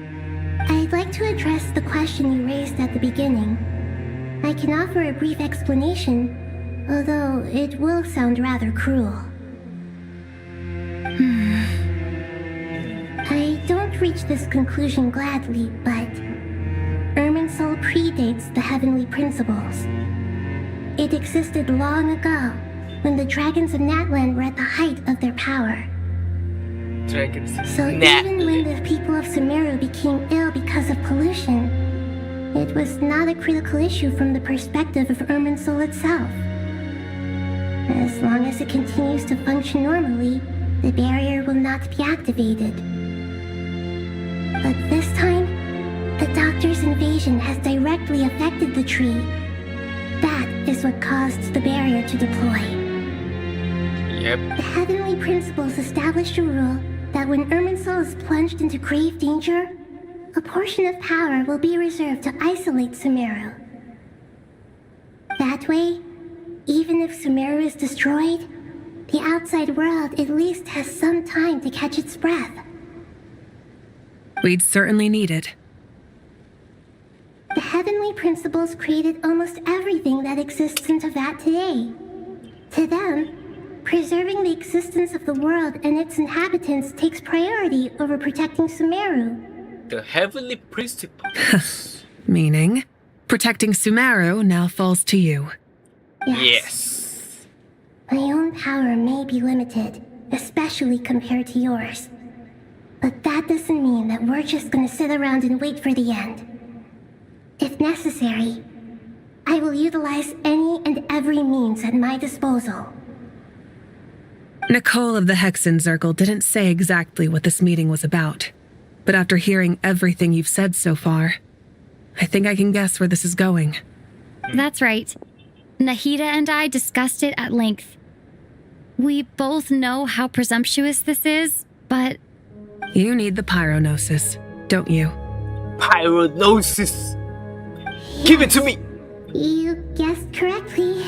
I'd like to address the question you raised at the beginning. I can offer a brief explanation, although it will sound rather cruel. I don't reach this conclusion gladly, but Irminsul predates the heavenly principles. It existed long ago, when the dragons of Natlan were at the height of their power. Dragons. So even when the people of Sumeru became ill because of pollution, it was not a critical issue from the perspective of Irminsul itself. As long as it continues to function normally, the barrier will not be activated. But this time, the Doctor's invasion has directly affected the tree. That is what caused the barrier to deploy. Yep. The heavenly principles established a rule that when Irminsul is plunged into grave danger, a portion of power will be reserved to isolate Sumeru. That way, even if Sumeru is destroyed, the outside world at least has some time to catch its breath. We'd certainly need it. The heavenly principles created almost everything that exists in Teyvat today. To them, preserving the existence of the world and its inhabitants takes priority over protecting Sumeru. The heavenly principles. Meaning, protecting Sumeru now falls to you. Yes. My own power may be limited, especially compared to yours. But that doesn't mean that we're just gonna sit around and wait for the end. If necessary, I will utilize any and every means at my disposal. Nicole of the Hexen Circle didn't say exactly what this meeting was about. But after hearing everything you've said so far, I think I can guess where this is going. That's right. Nahida and I discussed it at length. We both know how presumptuous this is, but... You need the pyronosis, don't you? Pyronosis! Give it to me! You guessed correctly.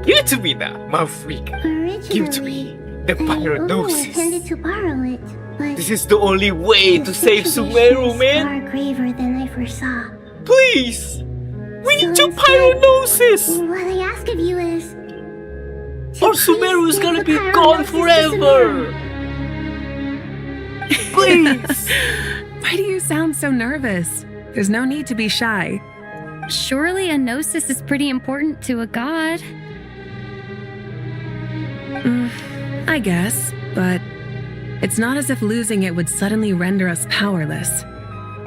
Give it to me now, Maverick. Give it to me. The I only pyronosis. intended to borrow it, but This is the only way to save Sumeru, man. far graver than I foresaw. Please! We need your instead, pyronosis! What I ask of you is... Or Sumeru is gonna be gone forever! Please! Why do you sound so nervous? There's no need to be shy. Surely a gnosis is pretty important to a god. I guess, but it's not as if losing it would suddenly render us powerless.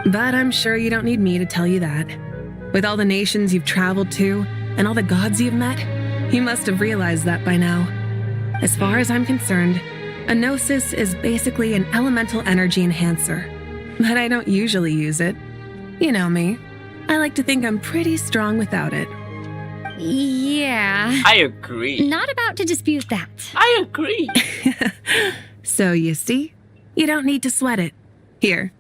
But I'm sure you don't need me to tell you that. With all the nations you've traveled to and all the gods you've met, you must have realized that by now. As far as I'm concerned, a gnosis is basically an elemental energy enhancer. But I don't usually use it. You know me. I like to think I'm pretty strong without it. Yeah. I agree. Not about to dispute that. I agree. So you see, you don't need to sweat it. Here,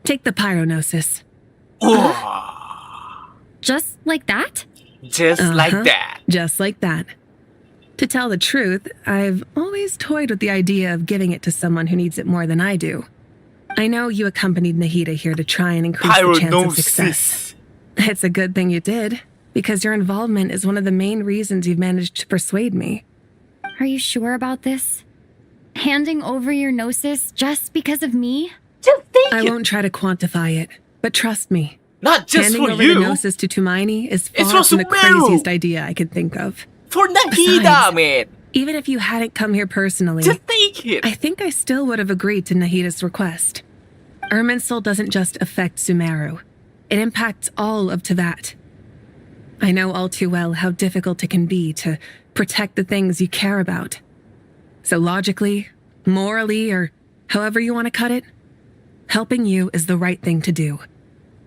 take the pyronosis. Just like that? Just like that. Just like that. To tell the truth, I've always toyed with the idea of giving it to someone who needs it more than I do. I know you accompanied Nahida here to try and increase the chance of success. It's a good thing you did, because your involvement is one of the main reasons you've managed to persuade me. Are you sure about this? Handing over your gnosis just because of me? I won't try to quantify it, but trust me. Not just handing for over you. the gnosis to Tumaini is It's far for from the Sumeru. craziest idea I could think of. For Nahida, Besides, man. Even if you hadn't come here personally, Just take it. I think I still would have agreed to Nahida's request. Irminsul doesn't just affect Sumeru. It impacts all of Teyvat. I know all too well how difficult it can be to protect the things you care about. So logically, morally, or however you want to cut it, helping you is the right thing to do.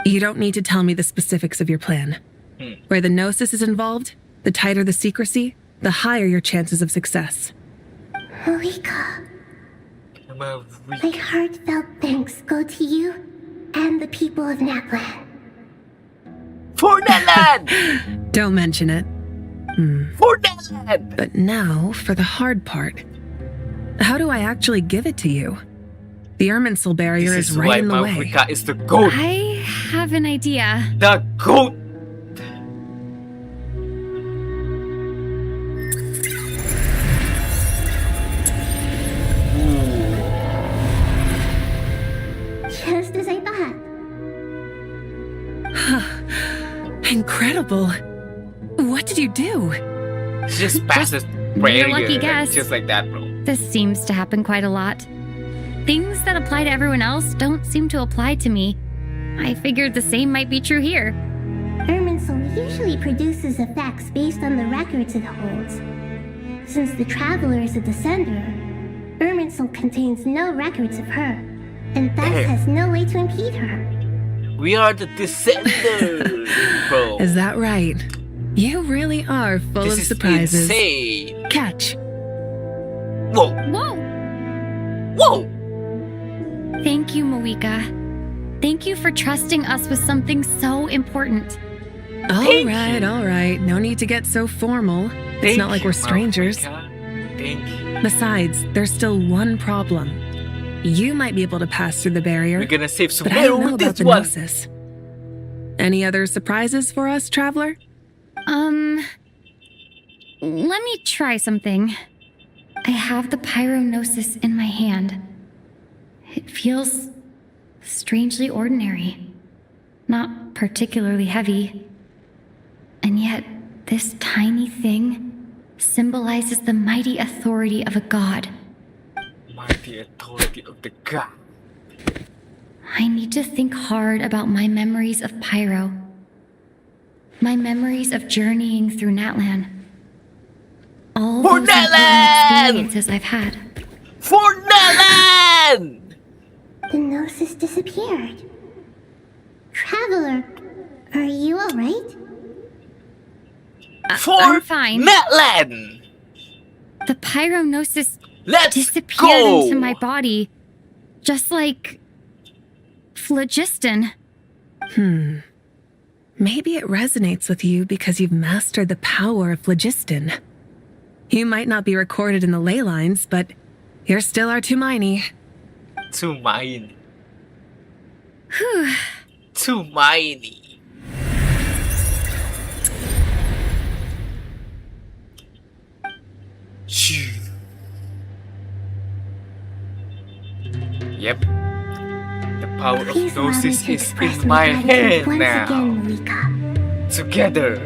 You don't need to tell me the specifics of your plan. Where the gnosis is involved, the tighter the secrecy, the higher your chances of success. Malika, my heartfelt thanks go to you and the people of Naplan. For Natlan! Don't mention it. For Natlan! But now for the hard part. How do I actually give it to you? The Irminsul barrier This is is right why in the way. Malvika is the goat. I have an idea. The goat. Just as I thought. Incredible. What did you do? She just passes prayer. your lucky guess. Just like that, bro. This seems to happen quite a lot. Things that apply to everyone else don't seem to apply to me. I figured the same might be true here. Irminsul usually produces effects based on the records it holds. Since the Traveler is a descender, Irminsul contains no records of her, and thus has no way to impede her. We are the descenders, bro. Is that right? You really are full This of is surprises. insane. Catch. Whoa. Whoa! Whoa! Thank you, Moika. Thank you for trusting us with something so important. All right. No need to get so formal. It's not like we're strangers. Thank you. Besides, there's still one problem. You might be able to pass through the barrier, We're gonna save some but I don't know with about this the one. Gnosis. Any other surprises for us, traveler? Let me try something. I have the pyronosis in my hand. It feels strangely ordinary, not particularly heavy. And yet, this tiny thing symbolizes the mighty authority of a god. Mighty authority of the god. I need to think hard about my memories of Pyro. My memories of journeying through Natlan. All For those Natlan! important experiences I've had. For Natlan! The Gnosis disappeared. Traveler, are you alright? For I'm fine. Natlan! The pyronosis disappeared go! into my body, just like phlogiston. Maybe it resonates with you because you've mastered the power of phlogiston. You might not be recorded in the ley lines, but you're still our Tumaini. Tumaini. Whew. Tumaini. Shoo. Yep. The power of Please allow me Gnosis to is express in my gratitude hand once now. again, Moika. Together,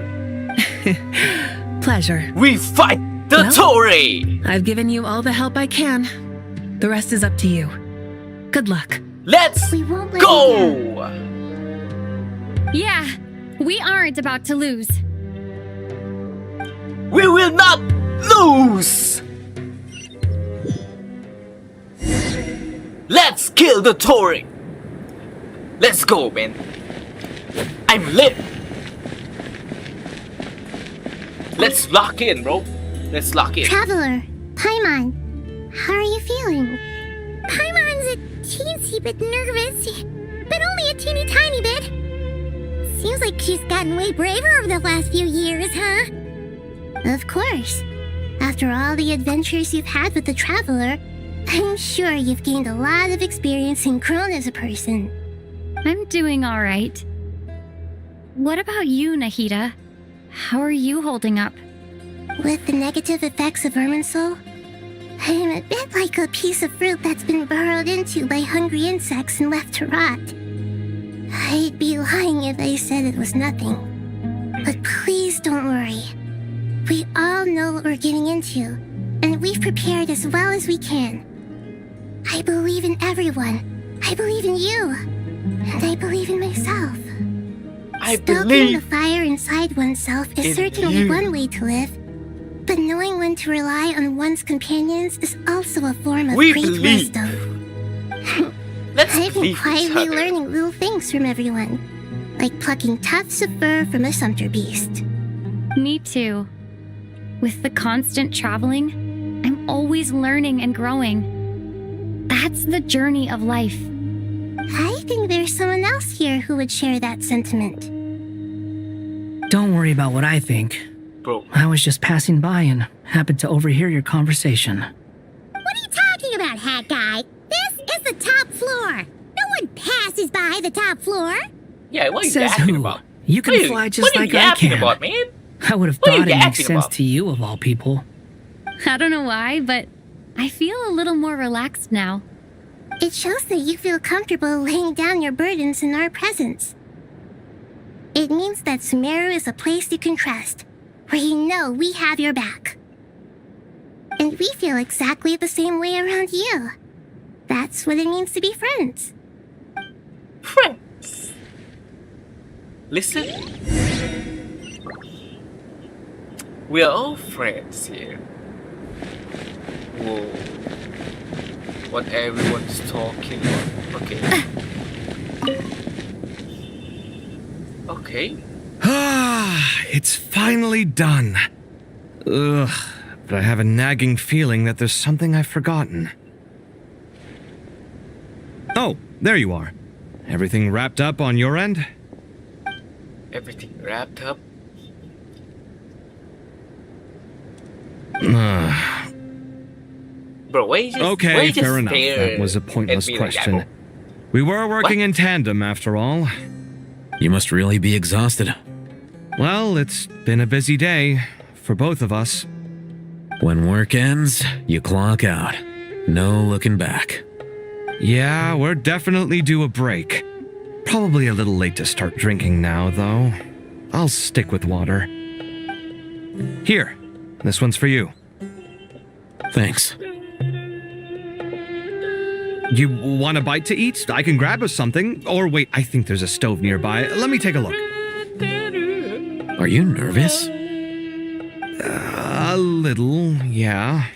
Pleasure. we fight the Well, Torii! I've given you all the help I can. The rest is up to you. Good luck. Let's We won't let go! you down. Yeah, we aren't about to lose. We will not lose! Let's kill the Torii! Let's go, man. I'm lit! Let's lock in, bro. Let's lock in. Traveler, Paimon, how are you feeling? Paimon's a teensy bit nervous, but only a teeny tiny bit. Seems like she's gotten way braver over the last few years, huh? Of course. After all the adventures you've had with the Traveler, I'm sure you've gained a lot of experience and grown as a person. I'm doing all right. What about you, Nahida? How are you holding up? With the negative effects of Irminsul, I'm a bit like a piece of fruit that's been burrowed into by hungry insects and left to rot. I'd be lying if I said it was nothing. But please don't worry. We all know what we're getting into, and we've prepared as well as we can. I believe in everyone. I believe in you. And I believe in myself. Stoking the fire inside oneself is in certainly you. one way to live. But knowing when to rely on one's companions is also a form of We great believe. wisdom. Let's I've been believe each quietly other. learning little things from everyone, like plucking tufts of fur from a sumpter beast. Me too. With the constant traveling, I'm always learning and growing. That's the journey of life. I think there's someone else here who would share that sentiment. Don't worry about what I think. Bro. I was just passing by and happened to overhear your conversation. What are you talking about, hat guy? This is the top floor. No one passes by the top floor. Yeah, what are you Says yapping who? about? You can What are fly what just are like you I yapping can. about, man? I would have What are thought you it makes yapping sense about? to you of all people. I don't know why, but I feel a little more relaxed now. It shows that you feel comfortable laying down your burdens in our presence. It means that Sumeru is a place you can trust, where you know we have your back. And we feel exactly the same way around you. That's what it means to be friends. Friends. Listen. We are all friends here. Whoa. What everyone's talking about. Okay. Okay. it's finally done. Ugh, but I have a nagging feeling that there's something I've forgotten. Oh, there you are. Everything wrapped up on your end? Everything wrapped up. Bro, why you just, why Okay, you just fair enough. stare That was a pointless at me like that, question. bro? We were working in tandem, after all. You must really be exhausted. Well, it's been a busy day for both of us. When work ends, you clock out. No looking back. Yeah, we're definitely due a break. Probably a little late to start drinking now, though. I'll stick with water. Here, this one's for you. Thanks. You want a bite to eat? I can grab us something. Or wait, I think there's a stove nearby. Let me take a look. Are you nervous? A little, yeah.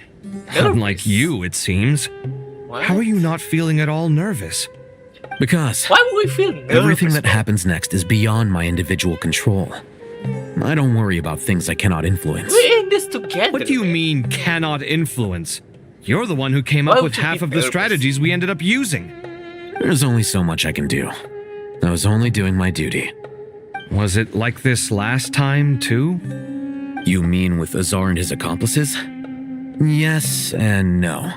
Unlike you, it seems. What? How are you not feeling at all nervous? Because Why would we feel nervous? everything that happens next is beyond my individual control. I don't worry about things I cannot influence. We're in this together. What do you mean, cannot influence? You're the one who came up Why with would you half be of the nervous? strategies we ended up using. There's only so much I can do. I was only doing my duty. Was it like this last time, too? You mean with Azar and his accomplices? Yes and no.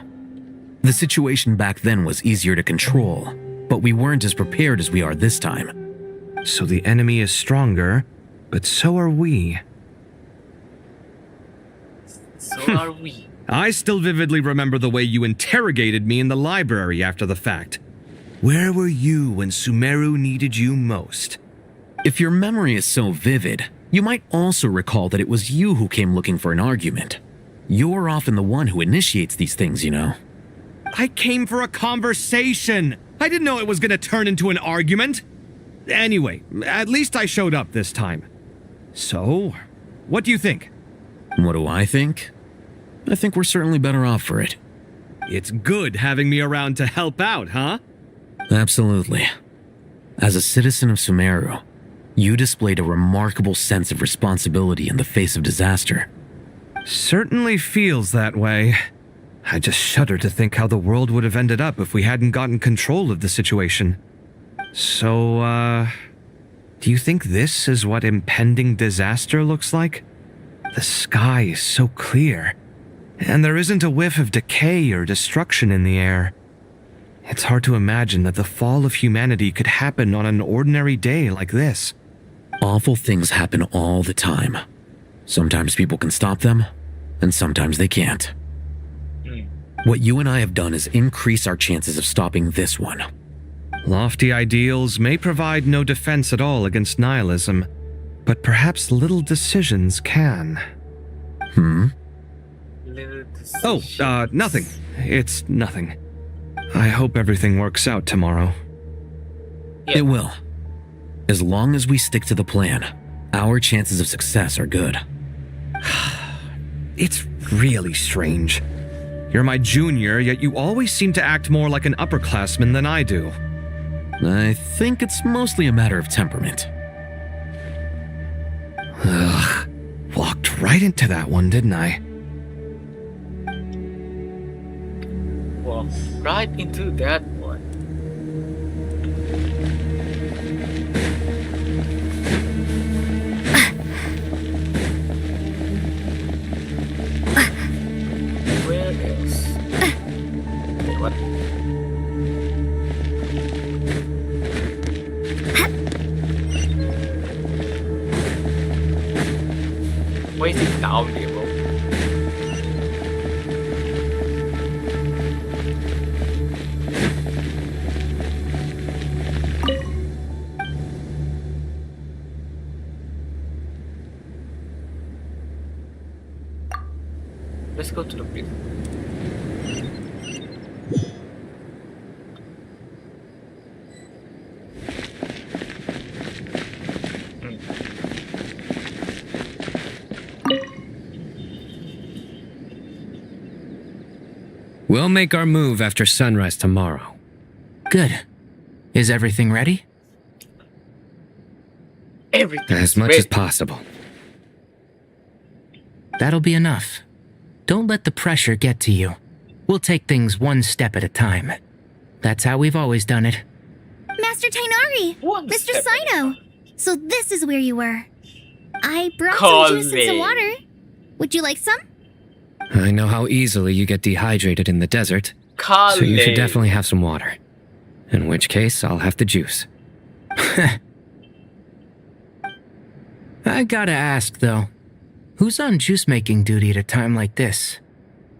The situation back then was easier to control, but we weren't as prepared as we are this time. So the enemy is stronger, but so are we. So are we. I still vividly remember the way you interrogated me in the library after the fact. Where were you when Sumeru needed you most? If your memory is so vivid, you might also recall that it was you who came looking for an argument. You're often the one who initiates these things, you know. I came for a conversation. I didn't know it was going to turn into an argument. Anyway, at least I showed up this time. So, what do you think? What do I think? I think we're certainly better off for it. It's good having me around to help out, huh? Absolutely. As a citizen of Sumeru, you displayed a remarkable sense of responsibility in the face of disaster. Certainly feels that way. I just shudder to think how the world would have ended up if we hadn't gotten control of the situation. So, do you think this is what impending disaster looks like? The sky is so clear, and there isn't a whiff of decay or destruction in the air. It's hard to imagine that the fall of humanity could happen on an ordinary day like this. Awful things happen all the time. Sometimes people can stop them, and sometimes they can't. What you and I have done is increase our chances of stopping this one. Lofty ideals may provide no defense at all against nihilism, but perhaps little decisions can. Oh, nothing. It's nothing. I hope everything works out tomorrow. It will. As long as we stick to the plan, our chances of success are good. It's really strange. You're my junior, yet you always seem to act more like an upperclassman than I do. I think it's mostly a matter of temperament. Ugh. Walked right into that one, didn't I? Well, right into that one. Where else? Wait, what? Why is it down there, bro? Let's go to the pit. We'll make our move after sunrise tomorrow. Good. Is everything ready? Everything. As much as possible. That'll be enough. Don't let the pressure get to you. We'll take things one step at a time. That's how we've always done it. Master Tainari! Mr. Sino! So this is where you were. I brought Call some juice and some me. water. Would you like some? I know how easily you get dehydrated in the desert, so you should definitely have some water. In which case, I'll have the juice. I gotta ask, though. Who's on juice-making duty at a time like this?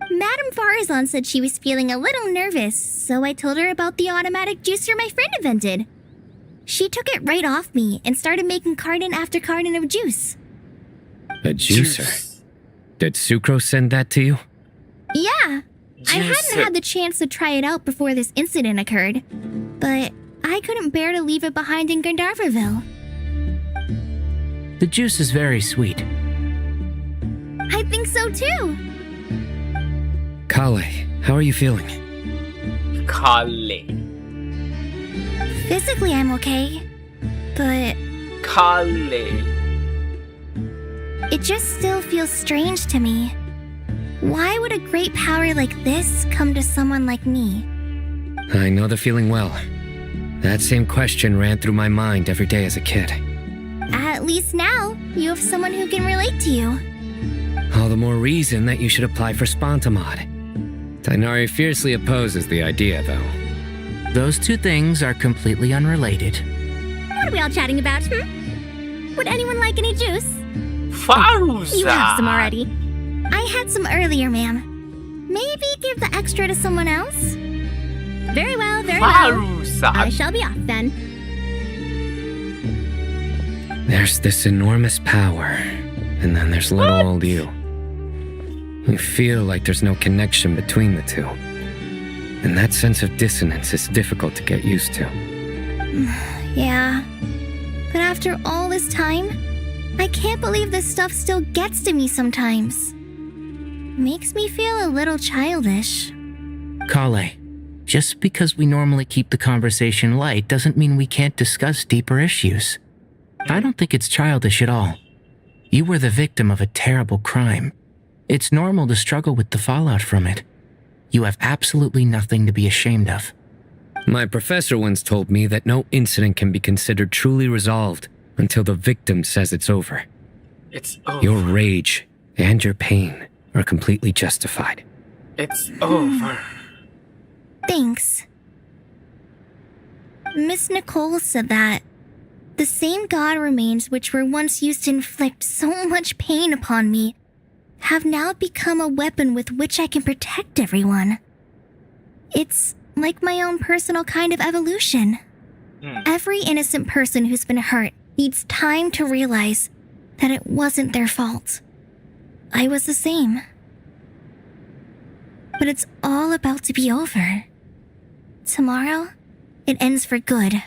Madame Farazan said she was feeling a little nervous, so I told her about the automatic juicer my friend invented. She took it right off me and started making carton after carton of juice. A juicer? Did Sucrose send that to you? Yeah, I hadn't had the chance to try it out before this incident occurred, but I couldn't bear to leave it behind in Gandharvaville. The juice is very sweet. I think so too. Kale, how are you feeling? Kale. Physically, I'm okay, but Kale. it just still feels strange to me. Why would a great power like this come to someone like me? I know the feeling well. That same question ran through my mind every day as a kid. At least now, you have someone who can relate to you. All the more reason that you should apply for Spontamod. Tainari fiercely opposes the idea, though. Those two things are completely unrelated. What are we all chatting about, Would anyone like any juice? Faruza! You have some already. I had some earlier, ma'am. Maybe give the extra to someone else? Very well, very Faruza. well. I shall be off then. There's this enormous power, and then there's little old you. You feel like there's no connection between the two. And that sense of dissonance is difficult to get used to. Yeah. But after all this time, I can't believe this stuff still gets to me sometimes. Makes me feel a little childish. Kale, just because we normally keep the conversation light doesn't mean we can't discuss deeper issues. I don't think it's childish at all. You were the victim of a terrible crime. It's normal to struggle with the fallout from it. You have absolutely nothing to be ashamed of. My professor once told me that no incident can be considered truly resolved until the victim says it's over. It's over. Your rage and your pain are completely justified. It's over. Thanks. Miss Nicole said that the same god remains which were once used to inflict so much pain upon me have now become a weapon with which I can protect everyone. It's like my own personal kind of evolution. Every innocent person who's been hurt needs time to realize that it wasn't their fault. I was the same. But it's all about to be over. Tomorrow, it ends for good.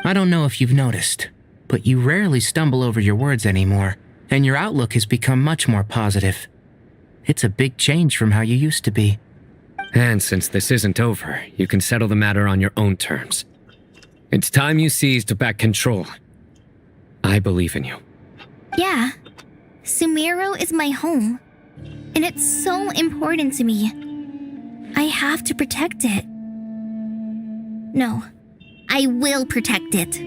I don't know if you've noticed, but you rarely stumble over your words anymore, and your outlook has become much more positive. It's a big change from how you used to be. And since this isn't over, you can settle the matter on your own terms. It's time you seized back control. I believe in you. Yeah, Sumeru is my home, and it's so important to me. I have to protect it. No, I will protect it.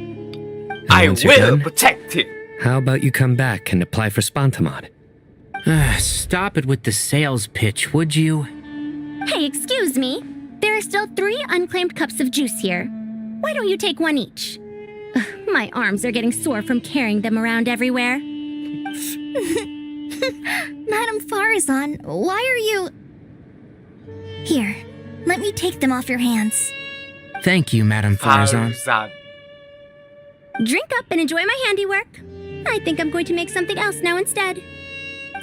I once you're will done, protect it. How about you come back and apply for Spontamod? Stop it with the sales pitch, would you? Hey, excuse me. There are still 3 unclaimed cups of juice here. Why don't you take one each? Ugh, my arms are getting sore from carrying them around everywhere. Madame Farazan, why are you... Here, let me take them off your hands. Thank you, Madame Farazan. Drink up and enjoy my handiwork. I think I'm going to make something else now instead.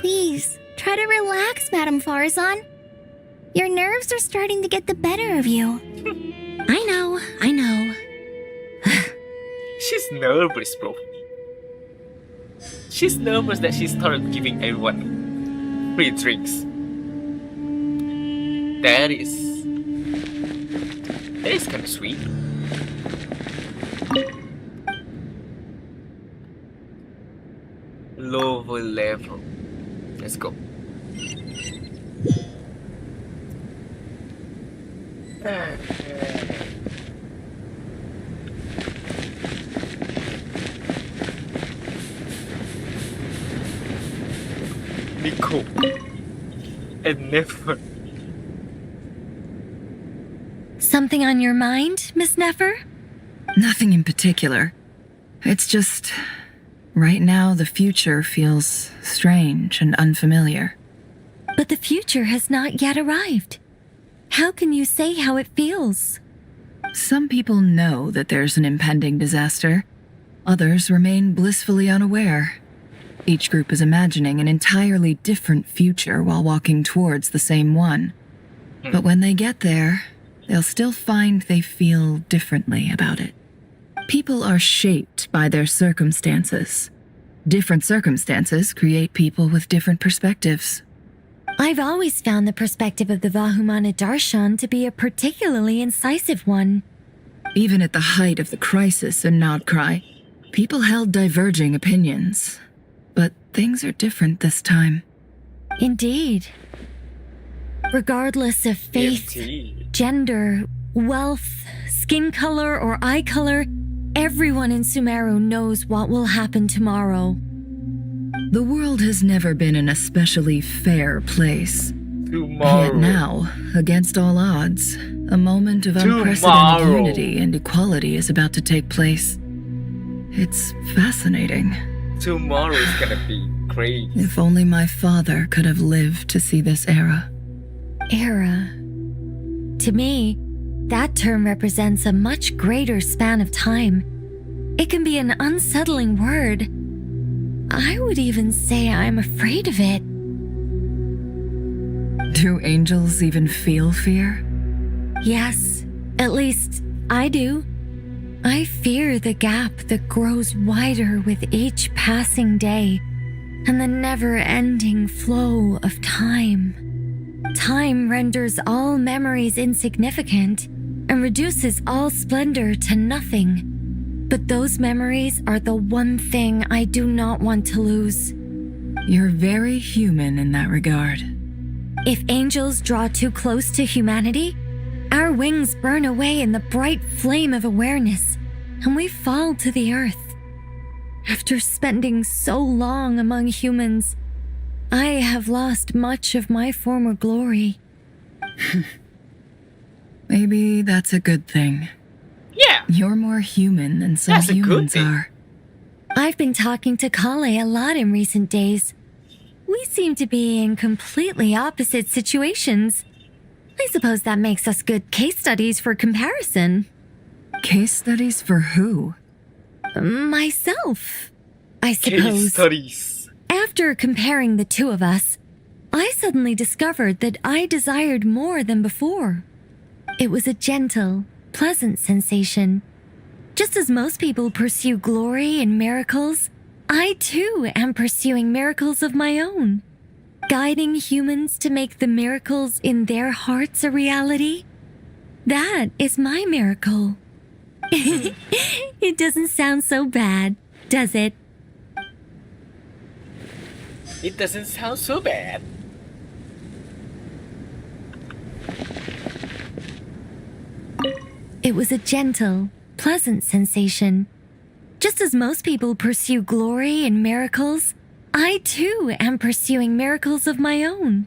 Please, try to relax, Madame Farazan. Your nerves are starting to get the better of you. I know. She's nervous, bro. She's nervous that she started giving everyone free drinks. That is kind of sweet. Lower level. Let's go. Nico and Nefer. Something on your mind, Miss Nefer? Nothing in particular. It's just, right now the future feels strange and unfamiliar. But the future has not yet arrived. How can you say how it feels? Some people know that there's an impending disaster. Others remain blissfully unaware. Each group is imagining an entirely different future while walking towards the same one. But when they get there, they'll still find they feel differently about it. People are shaped by their circumstances. Different circumstances create people with different perspectives. I've always found the perspective of the Vahumana Darshan to be a particularly incisive one. Even at the height of the crisis in Nodcry, people held diverging opinions. But things are different this time. Indeed. Regardless of faith, gender, wealth, skin color, or eye color, everyone in Sumeru knows what will happen tomorrow. The world has never been an especially fair place. Tomorrow. Yet now, against all odds, a moment of unprecedented unity and equality is about to take place. It's fascinating. Tomorrow is gonna be great. If only my father could have lived to see this era. Era. To me, that term represents a much greater span of time. It can be an unsettling word. I would even say I'm afraid of it. Do angels even feel fear? Yes, at least I do. I fear the gap that grows wider with each passing day and the never-ending flow of time. Time renders all memories insignificant and reduces all splendor to nothing. But those memories are the one thing I do not want to lose. You're very human in that regard. If angels draw too close to humanity, our wings burn away in the bright flame of awareness, and we fall to the earth. After spending so long among humans, I have lost much of my former glory. Maybe that's a good thing. Yeah. You're more human than some humans are. I've been talking to Kale a lot in recent days. We seem to be in completely opposite situations. I suppose that makes us good case studies for comparison. Case studies for who? Myself, I suppose. Case studies. After comparing the two of us, I suddenly discovered that I desired more than before. It was a gentle, pleasant sensation. Just as most people pursue glory and miracles, I too am pursuing miracles of my own. Guiding humans to make the miracles in their hearts a reality. That is my miracle. It doesn't sound so bad, does it? It doesn't sound so bad. It was a gentle, pleasant sensation. Just as most people pursue glory and miracles, I too am pursuing miracles of my own.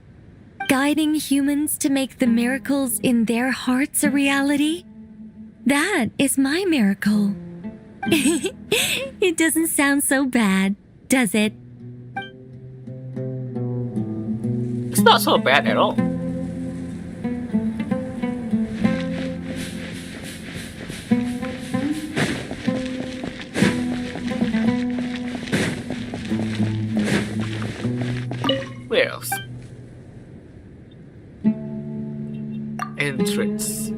Guiding humans to make the miracles in their hearts a reality. That is my miracle. It doesn't sound so bad, does it? It's not so bad at all. Where else? Entrance.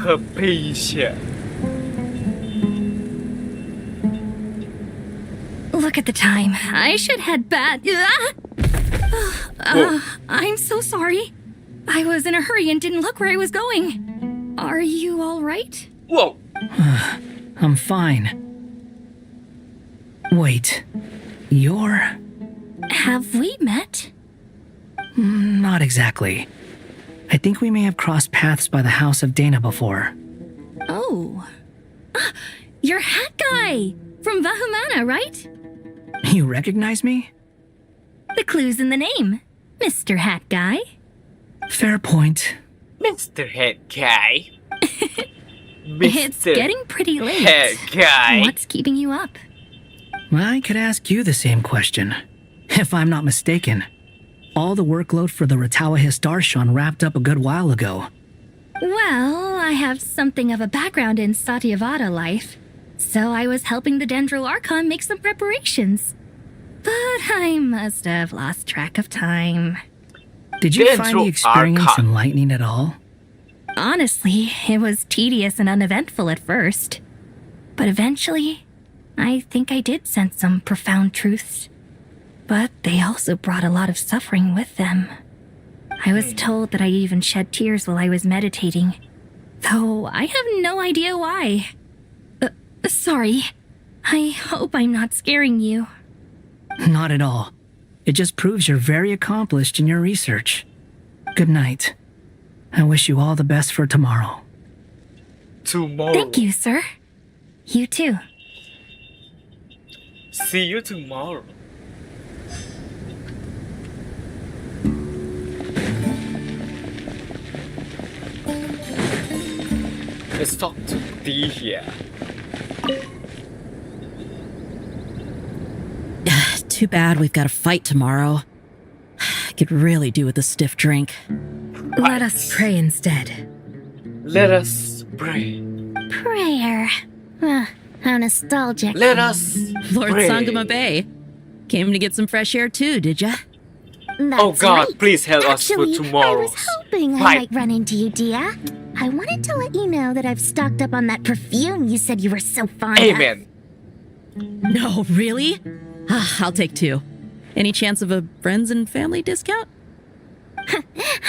Her patient. Look at the time. I should head back. I'm so sorry. I was in a hurry and didn't look where I was going. Are you all right? Whoa. I'm fine. Wait, you're... Have we met? Not exactly. I think we may have crossed paths by the house of Dana before. Oh. You're Hat Guy from Vahumana, right? You recognize me? The clue's in the name. Mr. Hat Guy. Fair point. Mr. Head Guy. It's getting pretty late. Head Guy. What's keeping you up? I could ask you the same question. If I'm not mistaken, all the workload for the Ratawa Archon wrapped up a good while ago. Well, I have something of a background in Satyavada life, so I was helping the Dendro Archon make some preparations. But I must have lost track of time. Did you find the experience enlightening at all? Honestly, it was tedious and uneventful at first. But eventually, I think I did sense some profound truths. But they also brought a lot of suffering with them. I was told that I even shed tears while I was meditating, though I have no idea why. Sorry. I hope I'm not scaring you. Not at all. It just proves you're very accomplished in your research. Good night. I wish you all the best for tomorrow. Tomorrow. Thank you, sir. You too. See you tomorrow. Let's talk to D here. Too bad we've got a fight tomorrow. I could really do with a stiff drink. Let us pray instead. Let us pray. Prayer. How nostalgic. Let us Lord pray. Sangama Bay. Came to get some fresh air too, did ya? Oh God, right. please help Actually, us for tomorrow. I was hoping I might run into you, Dia. I wanted to let you know that I've stocked up on that perfume you said you were so fond of. Amen. No, really? I'll take 2. Any chance of a friends and family discount?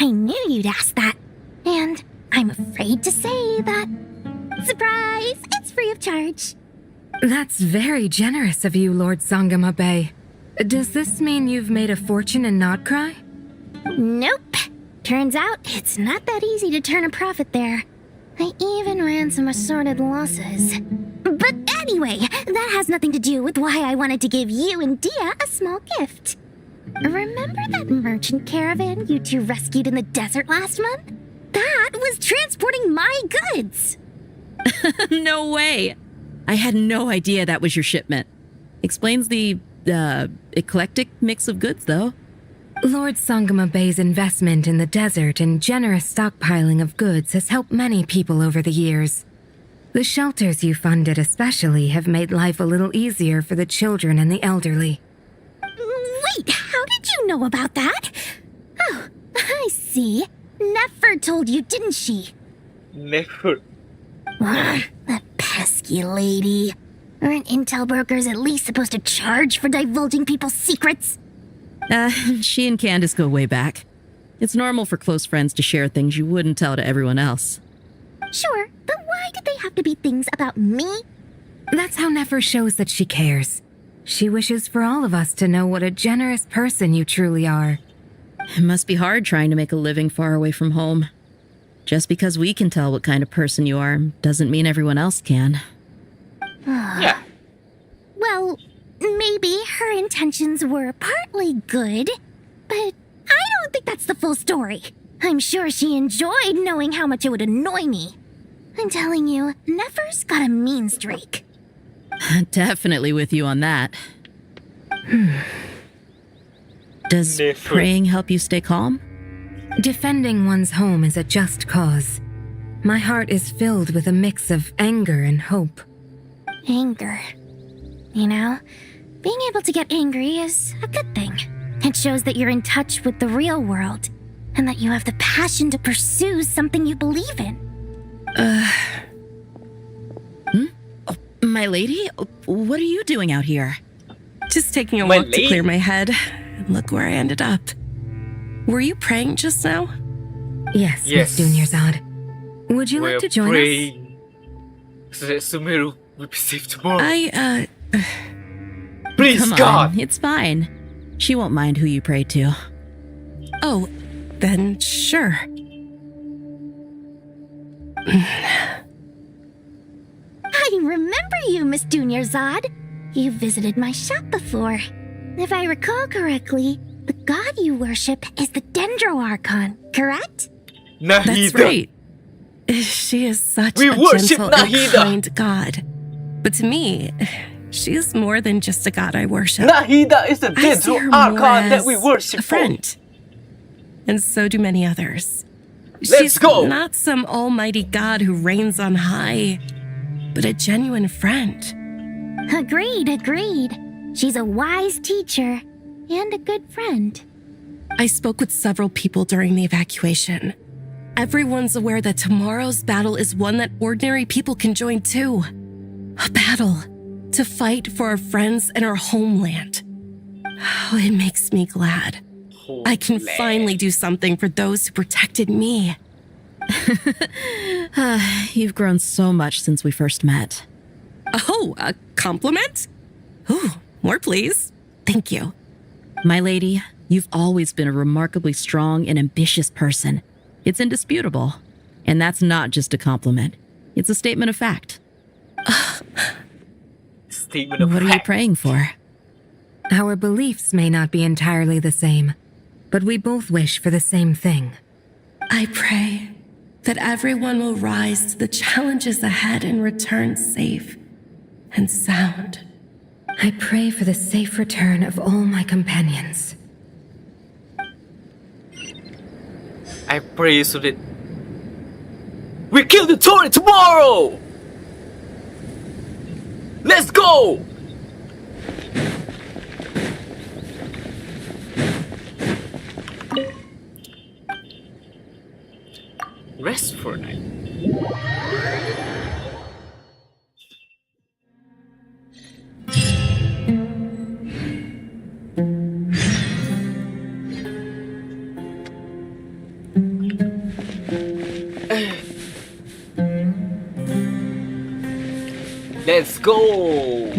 I knew you'd ask that. And I'm afraid to say that. Surprise! It's free of charge. That's very generous of you, Lord Sangama Bay. Does this mean you've made a fortune in Nodcry? Nope. Turns out it's not that easy to turn a profit there. I even ran some assorted losses. But anyway, that has nothing to do with why I wanted to give you and Dia a small gift. Remember that merchant caravan you two rescued in the desert last month? That was transporting my goods! No way! I had no idea that was your shipment. Explains the, eclectic mix of goods, though. Lord Sangama Bay's investment in the desert and generous stockpiling of goods has helped many people over the years. The shelters you funded especially have made life a little easier for the children and the elderly. Wait, how did you know about that? Oh, I see. Nefer told you, didn't she? Never. That pesky lady. Aren't intel brokers at least supposed to charge for divulging people's secrets? She and Candace go way back. It's normal for close friends to share things you wouldn't tell to everyone else. Sure, but why did they have to be things about me? That's how Nefer shows that she cares. She wishes for all of us to know what a generous person you truly are. It must be hard trying to make a living far away from home. Just because we can tell what kind of person you are doesn't mean everyone else can. Yeah. Well, maybe her intentions were partly good, but I don't think that's the full story. I'm sure she enjoyed knowing how much it would annoy me. I'm telling you, Nefer's got a mean streak. Definitely with you on that. Does Nefer. praying help you stay calm? Defending one's home is a just cause. My heart is filled with a mix of anger and hope. Anger. You know, being able to get angry is a good thing. It shows that you're in touch with the real world, and that you have the passion to pursue something you believe in. My lady? What are you doing out here? Just taking a My walk to lady. clear my head. And look where I ended up. Were you praying just now? Yes, Yes. Miss Dunyarzad. Would you We're like to join us? praying so that Sumeru will be safe tomorrow. Please, Come God. on, it's fine. She won't mind who you pray to. Oh, then sure. I remember you, Miss Dunyarzad. You visited my shop before. If I recall correctly, the god you worship is the Dendro Archon, correct? Nahida. That's right. She is such We a worship gentle and Nahida. kind god. But to me, she is more than just a god I worship. Nahida is the I see her Dendro more Archon that as we worship a friend. And so do many others. Let's She's go. not some almighty god who reigns on high, but a genuine friend. Agreed. She's a wise teacher and a good friend. I spoke with several people during the evacuation. Everyone's aware that tomorrow's battle is one that ordinary people can join too. A battle to fight for our friends and our homeland. Oh, it makes me glad. I can finally do something for those who protected me. You've grown so much since we first met. Oh, a compliment? Ooh, more please. Thank you. My lady, you've always been a remarkably strong and ambitious person. It's indisputable. And that's not just a compliment. It's a statement of fact. Statement of What are you praying for? Our beliefs may not be entirely the same, but we both wish for the same thing. I pray that everyone will rise to the challenges ahead and return safe and sound. I pray for the safe return of all my companions. I pray so that we kill the Tory tomorrow. Let's go. Rest for a night. Let's go!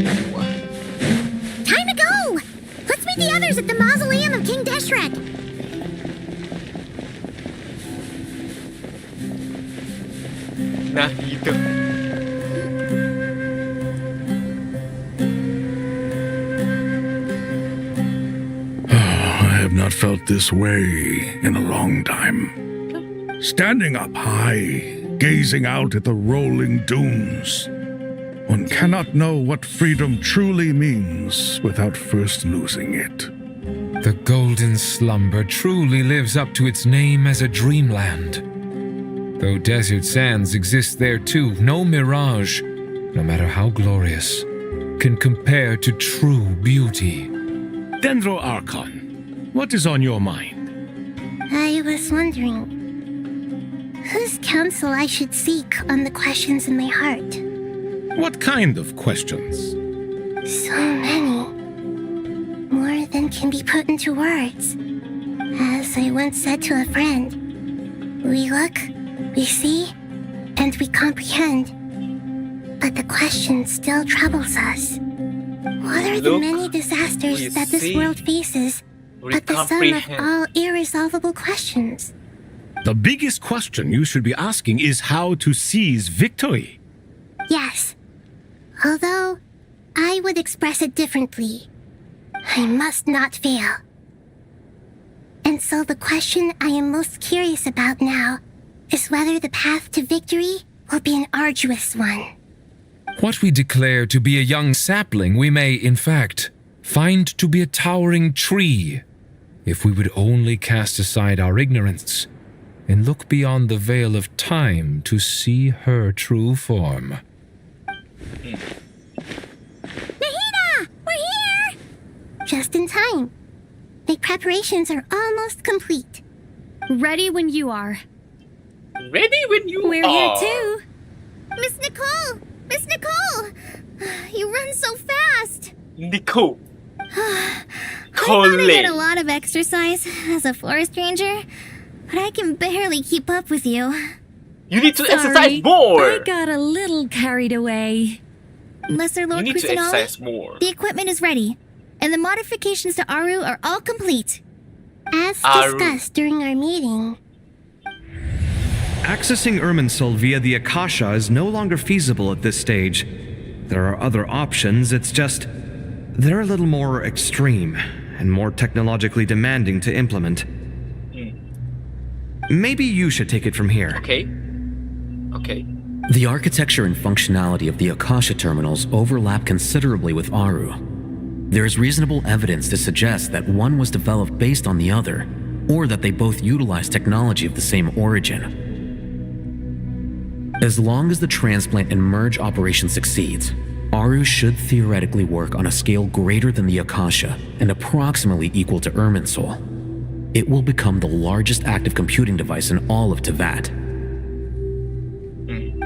Time to go! Let's meet the others at the mausoleum of King Deshret. Nahida. I have not felt this way in a long time. Standing up high, gazing out at the rolling dunes. One cannot know what freedom truly means without first losing it. The golden slumber truly lives up to its name as a dreamland. Though desert sands exist there too, no mirage, no matter how glorious, can compare to true beauty. Dendro Archon, what is on your mind? I was wondering whose counsel I should seek on the questions in my heart. What kind of questions? So many. More than can be put into words. As I once said to a friend, we look, we see, and we comprehend. But the question still troubles us. What are the Look, many we disasters that this see, world faces, we but the sum of comprehend. all irresolvable questions? The biggest question you should be asking is how to seize victory. Yes. Although, I would express it differently. I must not fail. And so the question I am most curious about now is whether the path to victory will be an arduous one. What we declare to be a young sapling, we may, in fact, find to be a towering tree, if we would only cast aside our ignorance and look beyond the veil of time to see her true form. Nahida! We're here! Just in time. The preparations are almost complete. Ready when you are. Ready when you We're are. here too. Miss Nicole! Miss Nicole! You run so fast! Nicole. I thought I get a Coley. lot of exercise as a forest ranger, but I can barely keep up with you. You need to Sorry, exercise more. I got a little carried away. Lesser You Lord need to Kusanali, exercise more. the equipment is ready, and the modifications to Aru are all complete. As Aru. discussed during our meeting, Accessing Irminsul via the Akasha is no longer feasible at this stage. There are other options, it's just they're a little more extreme and more technologically demanding to implement. Maybe you should take it from here. Okay. Okay. The architecture and functionality of the Akasha terminals overlap considerably with Aru. There is reasonable evidence to suggest that one was developed based on the other, or that they both utilize technology of the same origin. As long as the transplant and merge operation succeeds, Aru should theoretically work on a scale greater than the Akasha and approximately equal to Irminsul. It will become the largest active computing device in all of Tevat.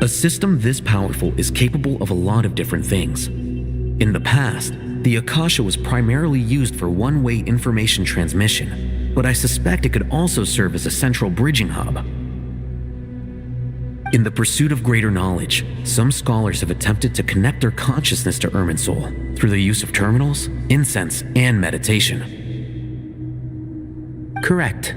A system this powerful is capable of a lot of different things. In the past, the Akasha was primarily used for one-way information transmission, but I suspect it could also serve as a central bridging hub. In the pursuit of greater knowledge, some scholars have attempted to connect their consciousness to Irminsul through the use of terminals, incense, and meditation. Correct.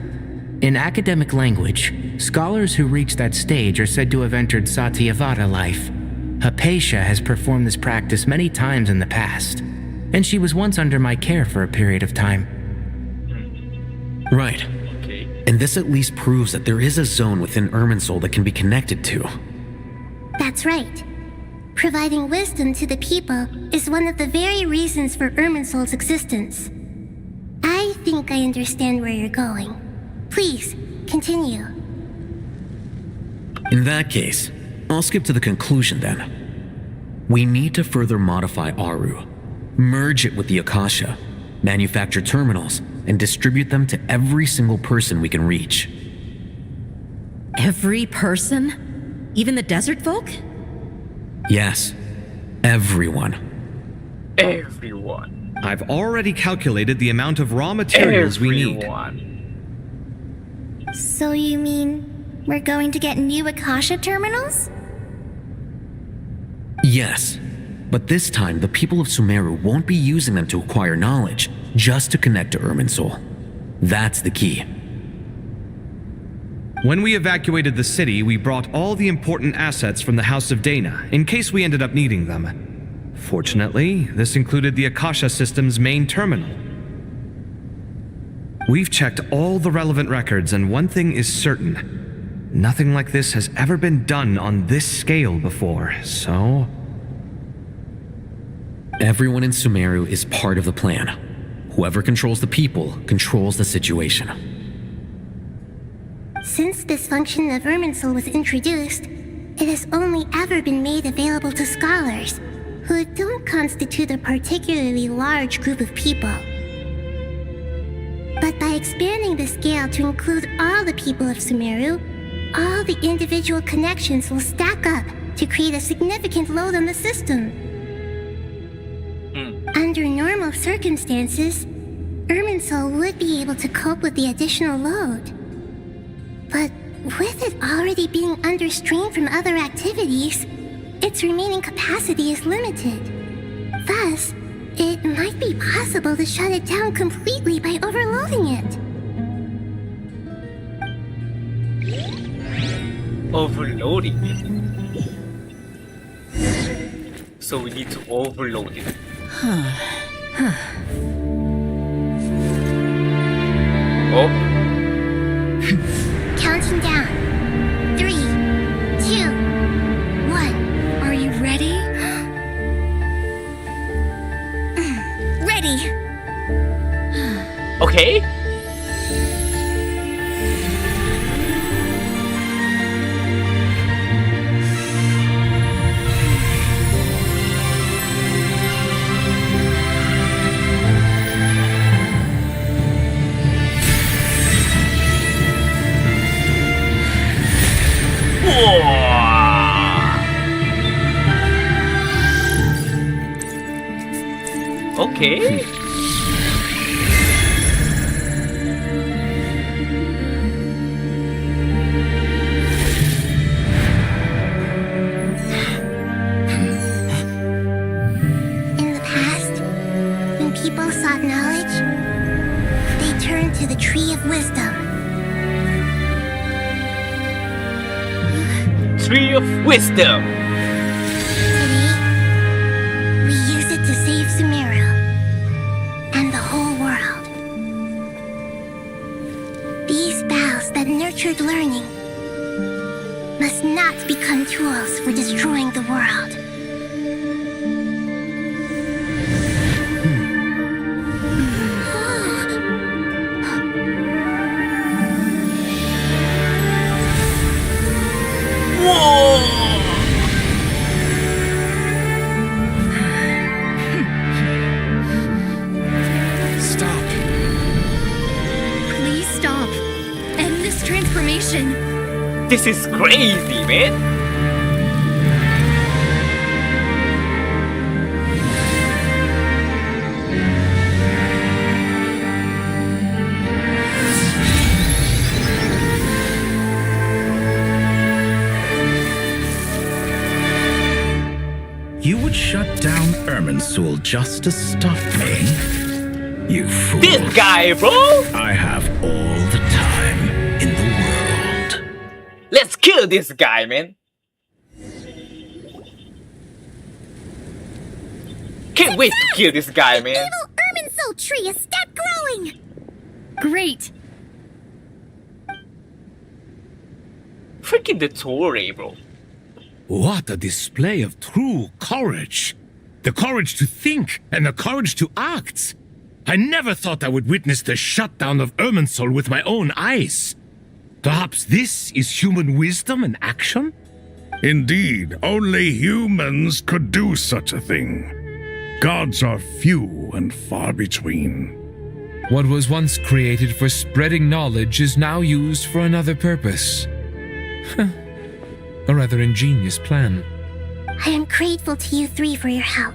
In academic language, scholars who reach that stage are said to have entered Satyavada life. Hypatia has performed this practice many times in the past, and she was once under my care for a period of time. Right. And this at least proves that there is a zone within Irminsul that can be connected to. that's right. Providing wisdom to the people is one of the very reasons for Irminsul's existence. I think I understand where you're going. Please, continue. In that case, I'll skip to the conclusion then. We need to further modify Aru, merge it with the Akasha, manufacture terminals, and distribute them to every single person we can reach. Every person? Even the desert folk? Yes, everyone. Everyone. I've already calculated the amount of raw materials we need. So you mean we're going to get new Akasha terminals? Yes, but this time the people of Sumeru won't be using them to acquire knowledge, just to connect to Irminsul. That's the key. When we evacuated the city, we brought all the important assets from the House of Dana, in case we ended up needing them. Fortunately, this included the Akasha system's main terminal. We've checked all the relevant records, and one thing is certain. Nothing like this has ever been done on this scale before, so... Everyone in Sumeru is part of the plan. Whoever controls the people controls the situation. Since this function of Irminsul was introduced, it has only ever been made available to scholars, who don't constitute a particularly large group of people. But by expanding the scale to include all the people of Sumeru, all the individual connections will stack up to create a significant load on the system. Under normal circumstances, Irminsul would be able to cope with the additional load. But with it already being under strain from other activities, its remaining capacity is limited. Thus, it might be possible to shut it down completely by overloading it. Overloading it. So we need to overload it. Oh. Counting down. 3, 2, 1. Are you ready? Ready! Okay. Okay. to the Tree of Wisdom. Tree of Wisdom. Today, we use it to save Sumeru and the whole world. These boughs that nurtured learning must not become tools for destroying the world. Stop. Please stop. End this transformation. This is crazy, man. You would shut down Irminsul just to stop me? You fool. This guy, bro. I have all the time in the world. Let's kill this guy, man. Can't wait to kill this guy, man. Evil Irminsul tree is stop growing! Great. Freaking the Tory, bro. What a display of true courage! The courage to think and the courage to act! I never thought I would witness the shutdown of Irminsul with my own eyes. Perhaps this is human wisdom in action? Indeed, only humans could do such a thing. Gods are few and far between. What was once created for spreading knowledge is now used for another purpose. A rather ingenious plan. I am grateful to you three for your help.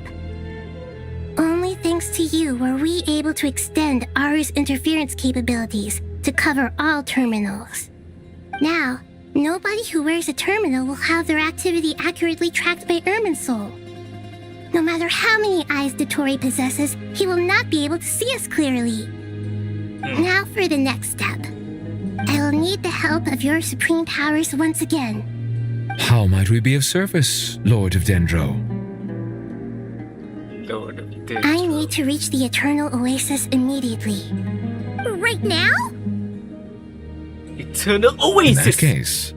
Only thanks to you were we able to extend Aru's interference capabilities to cover all terminals. Now, nobody who wears a terminal will have their activity accurately tracked by Irminsul. No matter how many eyes Dottore possesses, he will not be able to see us clearly. Now for the next step. I will need the help of your supreme powers once again. How might we be of service, Lord of Dendro? Lord of Dendro. I need to reach the Eternal Oasis immediately. Right now? Eternal In Oasis. that case,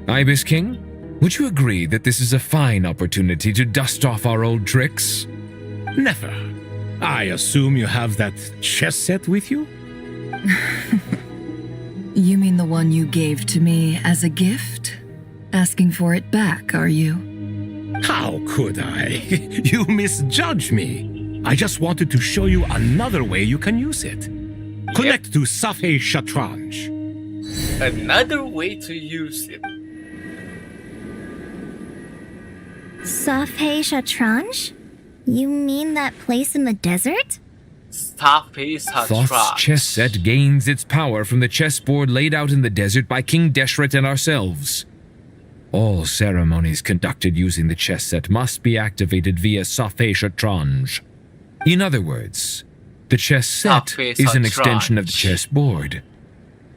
Ibis King, would you agree that this is a fine opportunity to dust off our old tricks? Never. I assume you have that chess set with you? You mean the one you gave to me as a gift? Asking for it back, are you? How could I? You misjudge me. I just wanted to show you another way you can use it. Connect to Safei Shatranj. Another way to use it. Safei Shatranj? You mean that place in the desert? Safei Thoth's Shatranj. chess set gains its power from the chessboard laid out in the desert by King Deshret and ourselves. All ceremonies conducted using the chess set must be activated via Safei Shatranj. In other words, the chess set Safei is an extension of the Shatranj. chessboard.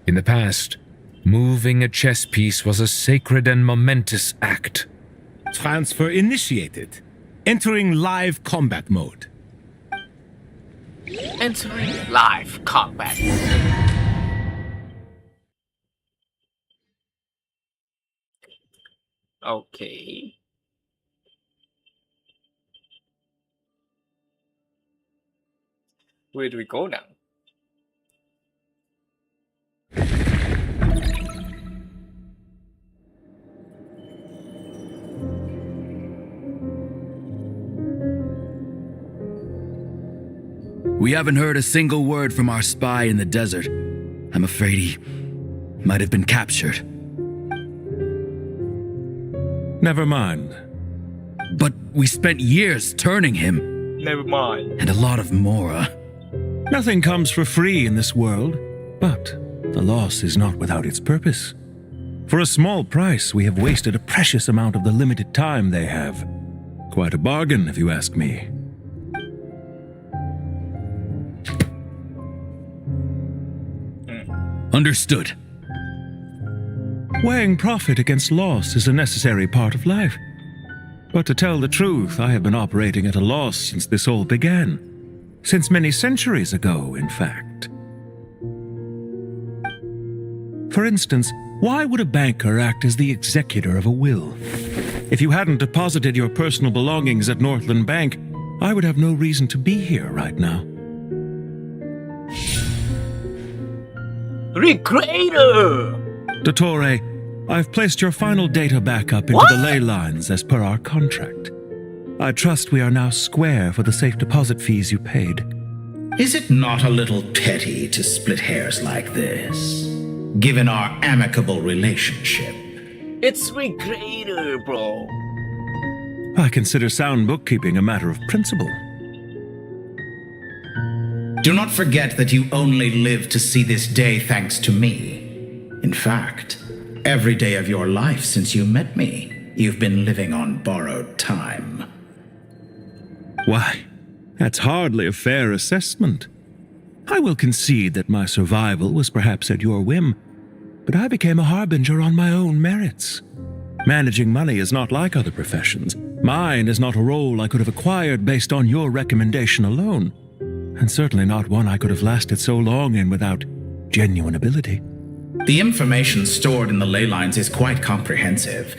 In the past, moving a chess piece was a sacred and momentous act. Transfer initiated. Entering live combat mode. Entering live combat. Okay. Where do we go now? We haven't heard a single word from our spy in the desert. I'm afraid he might have been captured. Never mind. But we spent years turning him, Never mind. and a lot of Mora. Nothing comes for free in this world, but the loss is not without its purpose. For a small price, we have wasted a precious amount of the limited time they have. Quite a bargain, if you ask me. Understood. Weighing profit against loss is a necessary part of life. But to tell the truth, I have been operating at a loss since this all began. Since many centuries ago, in fact. For instance, why would a banker act as the executor of a will? If you hadn't deposited your personal belongings at Northland Bank, I would have no reason to be here right now. Recreator! Dottore, I've placed your final data backup into the ley lines as per our contract. I trust we are now square for the safe deposit fees you paid. Is it not a little petty to split hairs like this, given our amicable relationship? It's Recreator, bro. I consider sound bookkeeping a matter of principle. Do not forget that you only live to see this day thanks to me. In fact, every day of your life since you met me, you've been living on borrowed time. Why, that's hardly a fair assessment. I will concede that my survival was perhaps at your whim, but I became a harbinger on my own merits. Managing money is not like other professions. Mine is not a role I could have acquired based on your recommendation alone, and certainly not one I could have lasted so long in without genuine ability. The information stored in the ley lines is quite comprehensive.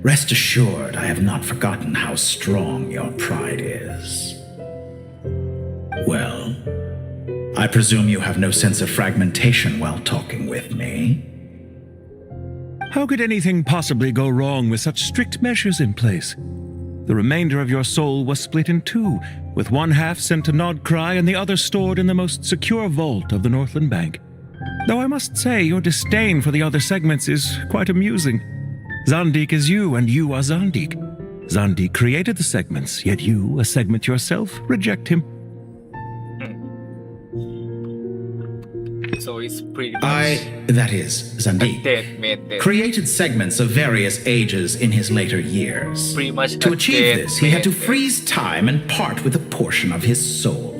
Rest assured, I have not forgotten how strong your pride is. Well, I presume you have no sense of fragmentation while talking with me. How could anything possibly go wrong with such strict measures in place? The remainder of your soul was split in two, with one half sent to Nodcry and the other stored in the most secure vault of the Northland Bank. Though I must say, your disdain for the other segments is quite amusing. Zandik is you, and you are Zandik. Zandik created the segments, yet you, a segment yourself, reject him. So it's pretty much that is, Zandik, created segments of various ages in his later years. Pretty much to achieve this, he had to freeze time and part with a portion of his soul.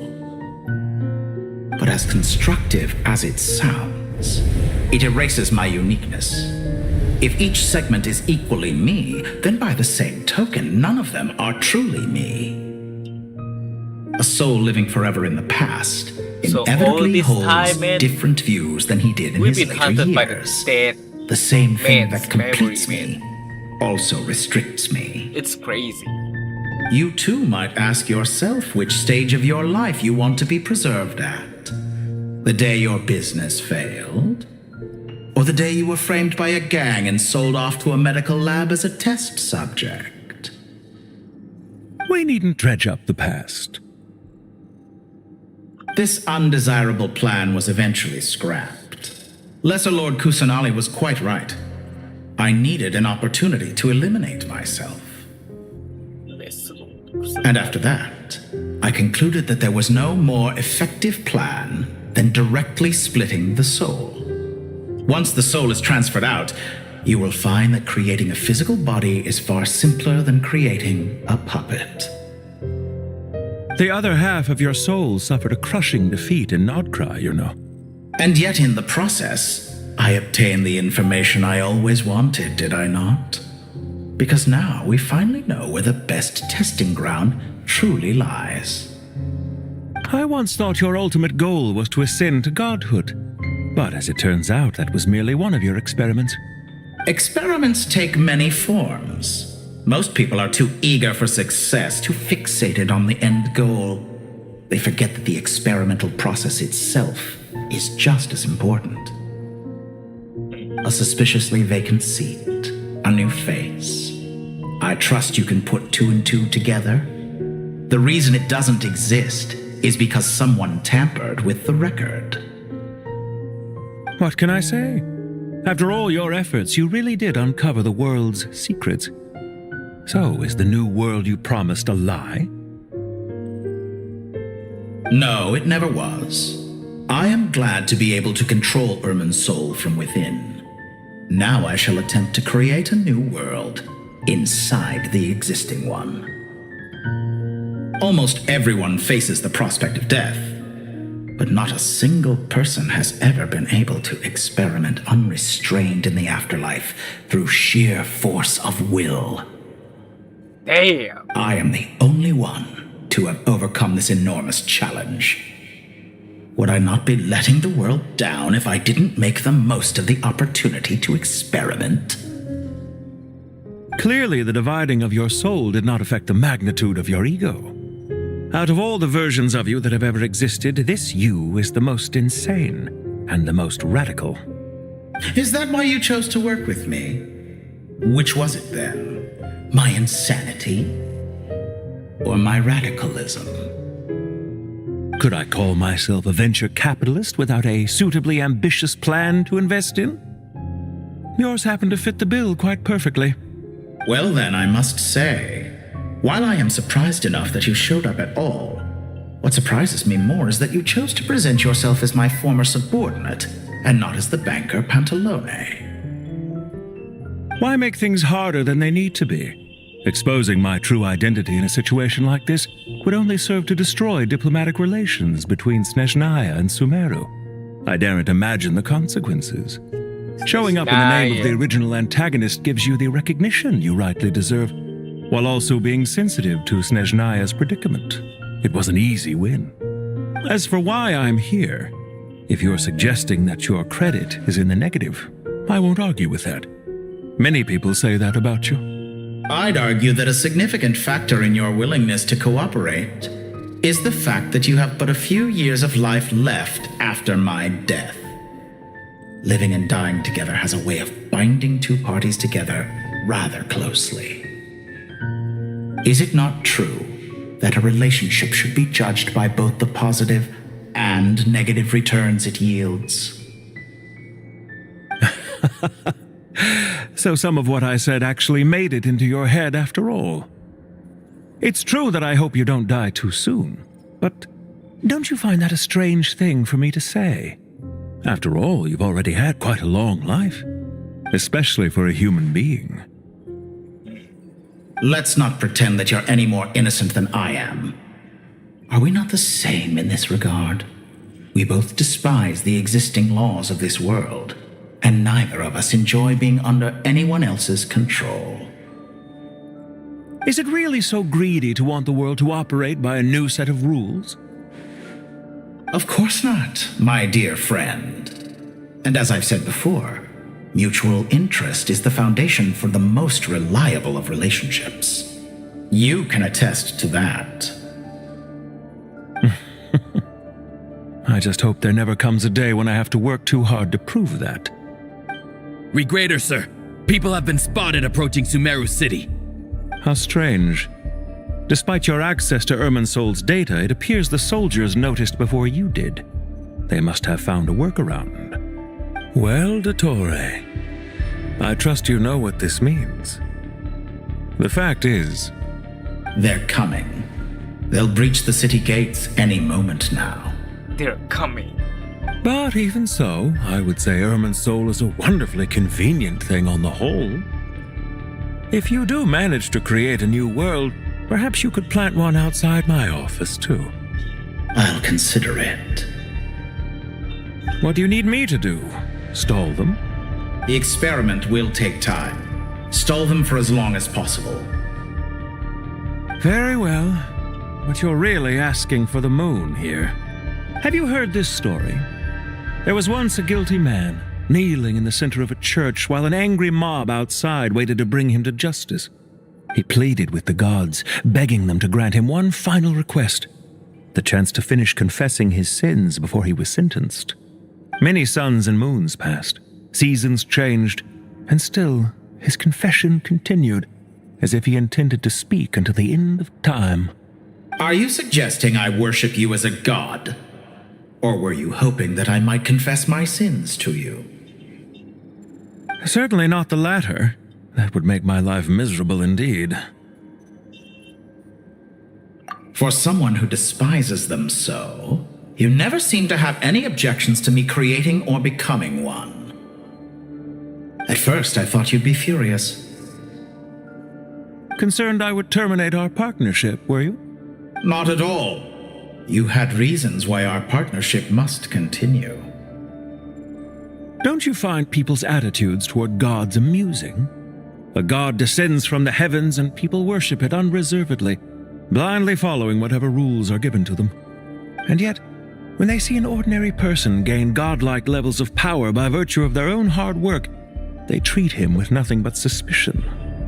But as constructive as it sounds, it erases my uniqueness. If each segment is equally me, then by the same token, none of them are truly me. A soul living forever in the past inevitably holds different views than he did in his later years. The same thing that completes me also restricts me. It's crazy. You too might ask yourself which stage of your life you want to be preserved at. The day your business failed? Or the day you were framed by a gang and sold off to a medical lab as a test subject? We needn't dredge up the past. This undesirable plan was eventually scrapped. Lesser Lord Kusanali was quite right. I needed an opportunity to eliminate myself. And after that, I concluded that there was no more effective plan than directly splitting the soul. Once the soul is transferred out, you will find that creating a physical body is far simpler than creating a puppet. The other half of your soul suffered a crushing defeat in Nodcry, you know. And yet in the process, I obtained the information I always wanted, did I not? Because now we finally know where the best testing ground truly lies. I once thought your ultimate goal was to ascend to godhood. But as it turns out, that was merely one of your experiments. Experiments take many forms. Most people are too eager for success, too fixated on the end goal. They forget that the experimental process itself is just as important. A suspiciously vacant seat, a new face. I trust you can put two and two together. The reason it doesn't exist is because someone tampered with the record. What can I say? After all your efforts, you really did uncover the world's secrets. So, is the new world you promised a lie? No, it never was. I am glad to be able to control Irmin's soul from within. Now I shall attempt to create a new world inside the existing one. Almost everyone faces the prospect of death, but not a single person has ever been able to experiment unrestrained in the afterlife through sheer force of will. Damn. I am the only one to have overcome this enormous challenge. Would I not be letting the world down if I didn't make the most of the opportunity to experiment? Clearly, the dividing of your soul did not affect the magnitude of your ego. Out of all the versions of you that have ever existed, this you is the most insane and the most radical. Is that why you chose to work with me? Which was it then? My insanity? Or my radicalism? Could I call myself a venture capitalist without a suitably ambitious plan to invest in? Yours happened to fit the bill quite perfectly. Well then, I must say, while I am surprised enough that you showed up at all, what surprises me more is that you chose to present yourself as my former subordinate and not as the banker Pantalone. Why make things harder than they need to be? Exposing my true identity in a situation like this would only serve to destroy diplomatic relations between Snezhnaya and Sumeru. I daren't imagine the consequences. Showing up in the name of the original antagonist gives you the recognition you rightly deserve, while also being sensitive to Snezhnaya's predicament. It was an easy win. As for why I'm here, if you're suggesting that your credit is in the negative, I won't argue with that. Many people say that about you. I'd argue that a significant factor in your willingness to cooperate is the fact that you have but a few years of life left after my death. Living and dying together has a way of binding two parties together rather closely. Is it not true that a relationship should be judged by both the positive and negative returns it yields? So some of what I said actually made it into your head after all. It's true that I hope you don't die too soon, but don't you find that a strange thing for me to say? After all, you've already had quite a long life, especially for a human being. Let's not pretend that you're any more innocent than I am. Are we not the same in this regard? We both despise the existing laws of this world, and neither of us enjoy being under anyone else's control. Is it really so greedy to want the world to operate by a new set of rules? Of course not, my dear friend. And as I've said before, mutual interest is the foundation for the most reliable of relationships. You can attest to that. I just hope there never comes a day when I have to work too hard to prove that. Regrader, sir. People have been spotted approaching Sumeru City. How strange. Despite your access to Irminsol's data, it appears the soldiers noticed before you did. They must have found a workaround. Well, Dottore, I trust you know what this means. The fact is... They're coming. They'll breach the city gates any moment now. They're coming. But even so, I would say Irminsol is a wonderfully convenient thing on the whole. If you do manage to create a new world, perhaps you could plant one outside my office, too. I'll consider it. What do you need me to do? Stall them? The experiment will take time. Stall them for as long as possible. Very well. But you're really asking for the moon here. Have you heard this story? There was once a guilty man, kneeling in the center of a church while an angry mob outside waited to bring him to justice. He pleaded with the gods, begging them to grant him one final request, the chance to finish confessing his sins before he was sentenced. Many suns and moons passed, seasons changed, and still his confession continued, as if he intended to speak until the end of time. Are you suggesting I worship you as a god? Or were you hoping that I might confess my sins to you? Certainly not the latter. That would make my life miserable indeed. For someone who despises them so, you never seem to have any objections to me creating or becoming one. At first, I thought you'd be furious. Concerned I would terminate our partnership, were you? Not at all. You had reasons why our partnership must continue. Don't you find people's attitudes toward gods amusing? A god descends from the heavens and people worship it unreservedly, blindly following whatever rules are given to them. And yet, when they see an ordinary person gain godlike levels of power by virtue of their own hard work, they treat him with nothing but suspicion,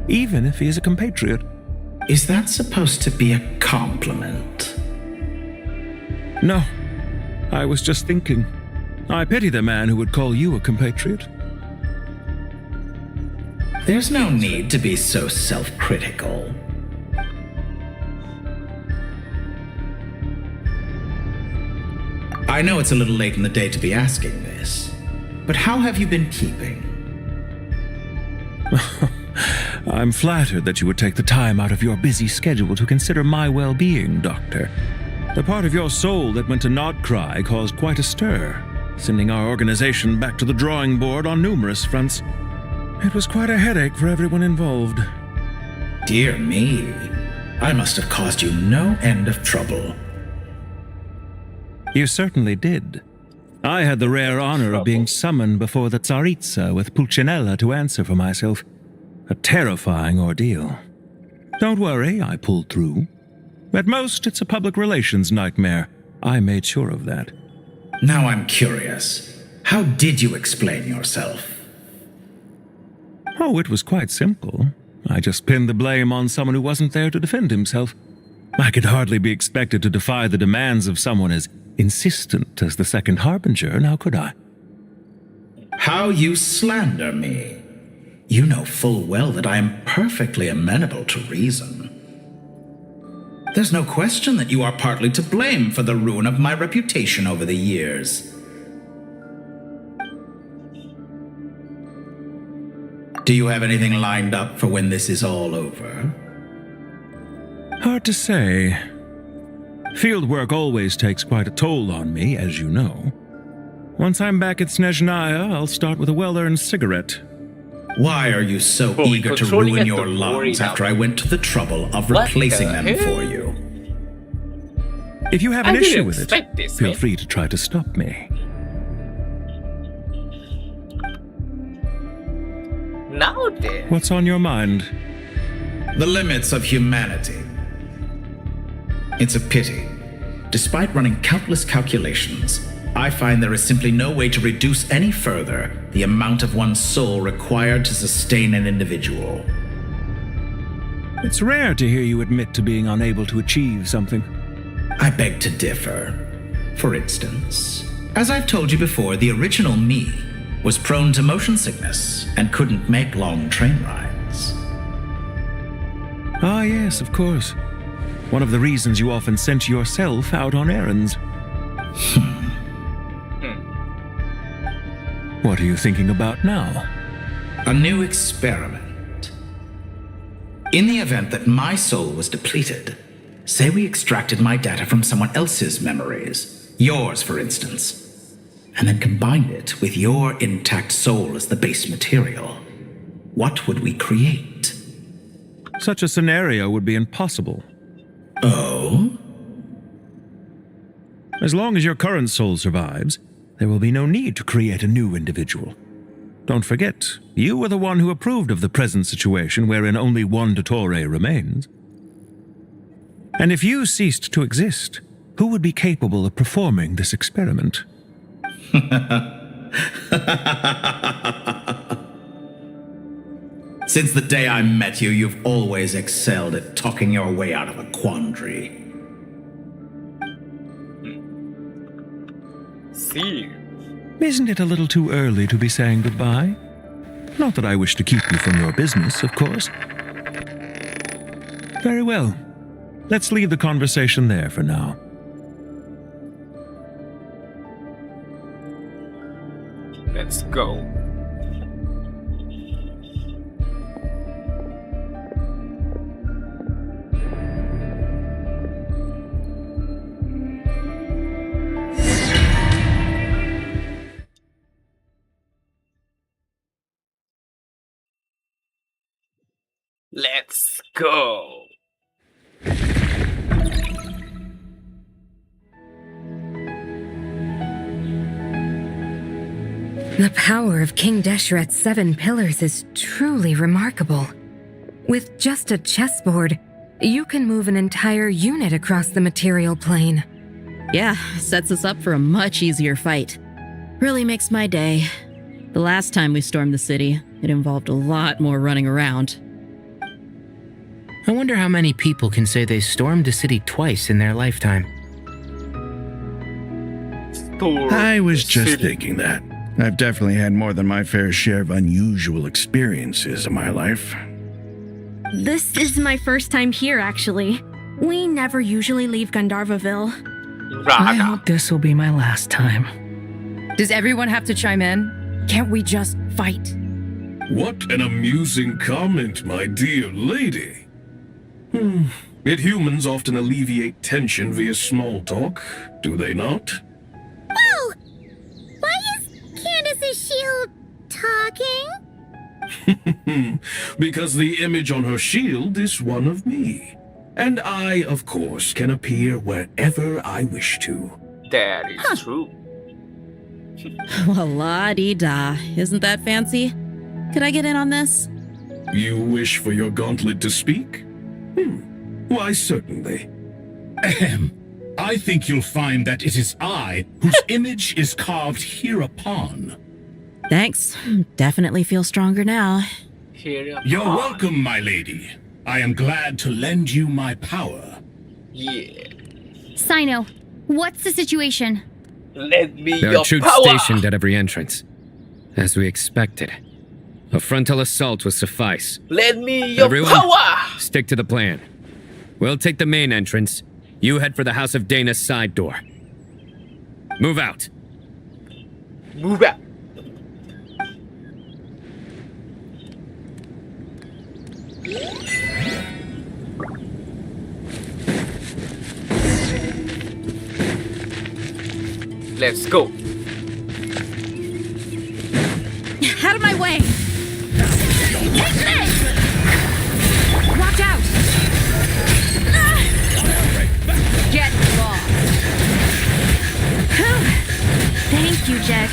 even if he is a compatriot. Is that supposed to be a compliment? No, I was just thinking. I pity the man who would call you a compatriot. There's no need to be so self-critical. I know it's a little late in the day to be asking this, but how have you been keeping? I'm flattered that you would take the time out of your busy schedule to consider my well-being, Doctor. The part of your soul that went to Nodcry caused quite a stir, sending our organization back to the drawing board on numerous fronts. It was quite a headache for everyone involved. Dear me, I must have caused you no end of trouble. You certainly did. I had the rare honor of being summoned before the Tsaritsa with Pulcinella to answer for myself. A terrifying ordeal. Don't worry, I pulled through. At most, it's a public relations nightmare. I made sure of that. Now I'm curious. How did you explain yourself? Oh, it was quite simple. I just pinned the blame on someone who wasn't there to defend himself. I could hardly be expected to defy the demands of someone as insistent as the Second Harbinger, now could I? How you slander me. You know full well that I am perfectly amenable to reason. There's no question that you are partly to blame for the ruin of my reputation over the years. Do you have anything lined up for when this is all over? Hard to say. Field work always takes quite a toll on me, as you know. Once I'm back at Snezhnaya, I'll start with a well-earned cigarette. Why are you so eager to ruin your lungs after I went to the trouble of replacing them for you? If you have an issue with it, feel free to try to stop me. Now then. What's on your mind? The limits of humanity. It's a pity. Despite running countless calculations, I find there is simply no way to reduce any further the amount of one's soul required to sustain an individual. It's rare to hear you admit to being unable to achieve something. I beg to differ. For instance, as I've told you before, the original me was prone to motion sickness and couldn't make long train rides. Ah, yes, of course. One of the reasons you often sent yourself out on errands. What are you thinking about now? A new experiment. In the event that my soul was depleted, say we extracted my data from someone else's memories, yours for instance, and then combined it with your intact soul as the base material, what would we create? Such a scenario would be impossible. Oh? As long as your current soul survives, there will be no need to create a new individual. Don't forget, you were the one who approved of the present situation wherein only one Dottore remains. And if you ceased to exist, who would be capable of performing this experiment? Since the day I met you, you've always excelled at talking your way out of a quandary. See. Isn't it a little too early to be saying goodbye? Not that I wish to keep you from your business, of course. Very well. Let's leave the conversation there for now. Let's go. Let's go. The power of King Deshret's 7 pillars is truly remarkable. With just a chessboard, you can move an entire unit across the material plane. Yeah, sets us up for a much easier fight. Really makes my day. The last time we stormed the city, it involved a lot more running around. I wonder how many people can say they stormed a city twice in their lifetime. I was just thinking that. I've definitely had more than my fair share of unusual experiences in my life. This is my first time here, actually. We never usually leave Gandharvaville. I hope this will be my last time. Does everyone have to chime in? Can't we just fight? What an amusing comment, my dear lady. Yet humans often alleviate tension via small talk, do they not? Whoa! Why is Candace's shield talking? Because the image on her shield is one of me. And I, of course, can appear wherever I wish to. That is true. Well, la-dee-da. Isn't that fancy? Could I get in on this? You wish for your gauntlet to speak? Why, certainly. Ahem. I think you'll find that it is I whose image is carved hereupon. Thanks. Definitely feel stronger now. You're welcome, my lady. I am glad to lend you my power. Yeah. Sino, what's the situation? Let me There your are troops power. stationed at every entrance. As we expected. A frontal assault will suffice. Let me your Everyone, power. stick to the plan. We'll take the main entrance. You head for the House of Dana's side door. Move out. Move out. Let's go. Out of my way! Take this! Watch out! Get lost! Thank you, Jet.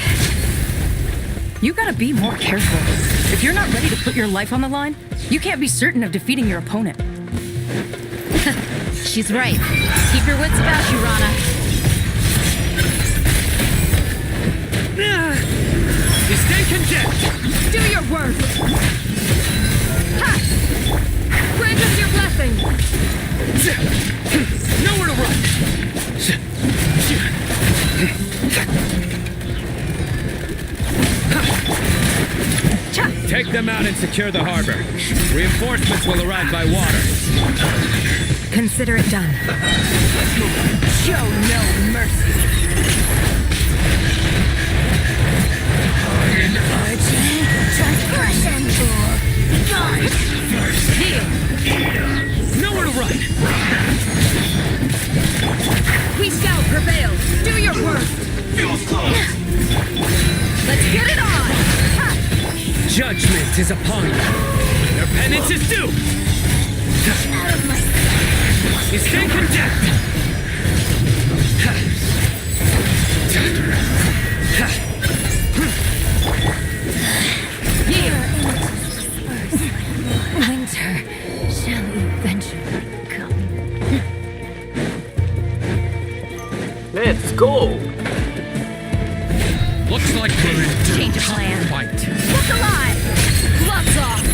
You gotta be more careful. If you're not ready to put your life on the line, you can't be certain of defeating your opponent. She's right. Keep your wits about you, Rana. You stay condemned! Do your worst! Ha! Grant us your blessing! Nowhere to run! Take them out and secure the harbor. Reinforcements will arrive by water. Consider it done. Show no mercy! Transgression! Heal! Nowhere to run! We shall prevail! Do your worst! Let's get it on! Judgment is upon you. Your penance is due. Out of my sight! You stand condemned. Winter shall eventually come. Let's go. Looks like we're in Change of plan. fight. Look alive! Gloves off!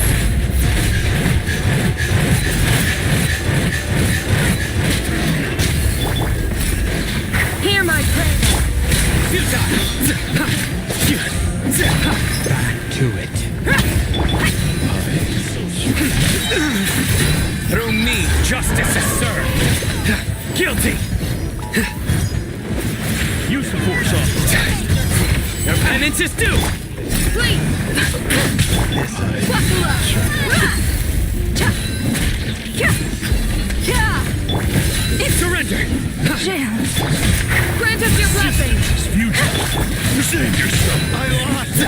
Hear my prayer! Back to it. Through me, justice is served. Guilty. Use the force, officer. Your penance is due. Please! Buckle up! Surrender. Jail! Grant us your blessing! Future. Save yourself. I lost.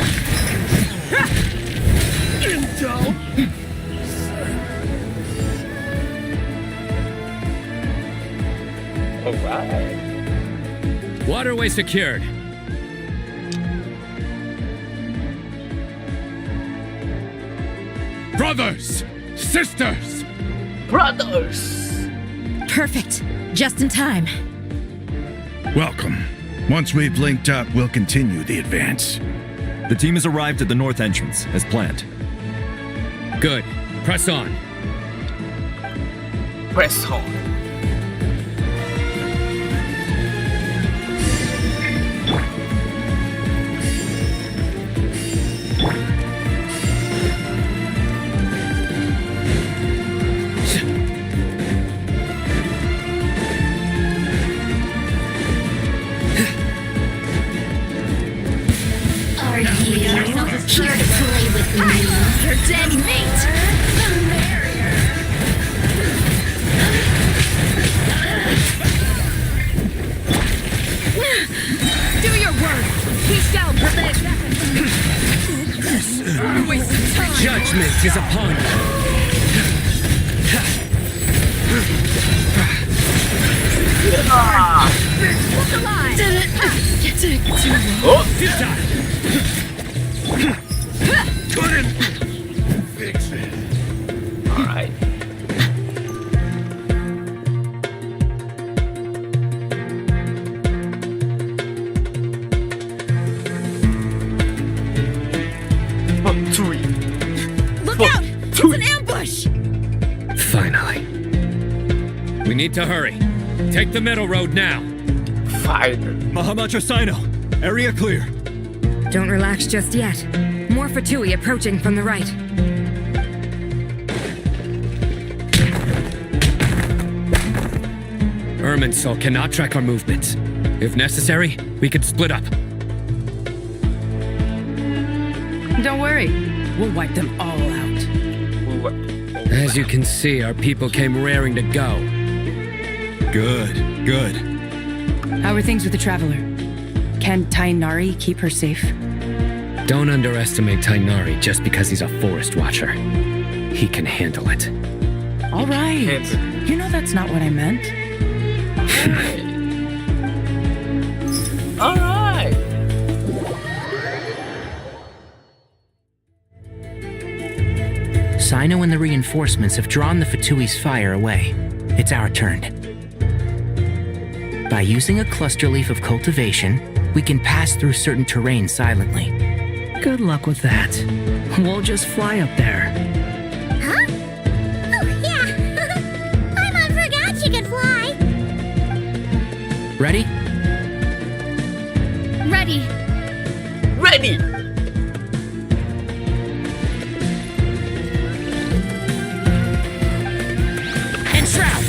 Intel. Alright. Waterway secured. Brothers! Sisters! Brothers! Perfect. Just in time. Welcome. Once we've linked up, we'll continue the advance. The team has arrived at the north entrance, as planned. Good. Press on. Press on. Are you here to play with me? Your dead mate! Do your work! He shall prevail! Waste of time! Judgment is upon Look alive! Oh! Couldn't fix it. Alright. Look out! It's an ambush! Finally. We need to hurry. Take the middle road now. Fine. Mahamacho Sino, area clear. Don't relax just yet. More Fatui approaching from the right. Irminsul cannot track our movements. If necessary, we could split up. Don't worry. We'll wipe them all out. As you can see, our people came raring to go. Good, good. How are things with the Traveler? Can Tainari keep her safe? Don't underestimate Tainari just because he's a forest watcher. He can handle it. All right. You know that's not what I meant. Alright. Sino and the reinforcements have drawn the Fatui's fire away. It's our turn. By using a cluster leaf of cultivation, we can pass through certain terrain silently. Good luck with that. We'll just fly up there. Huh? Oh, yeah. Paimon forgot she could fly. Ready? Ready. Ready! Enshroud!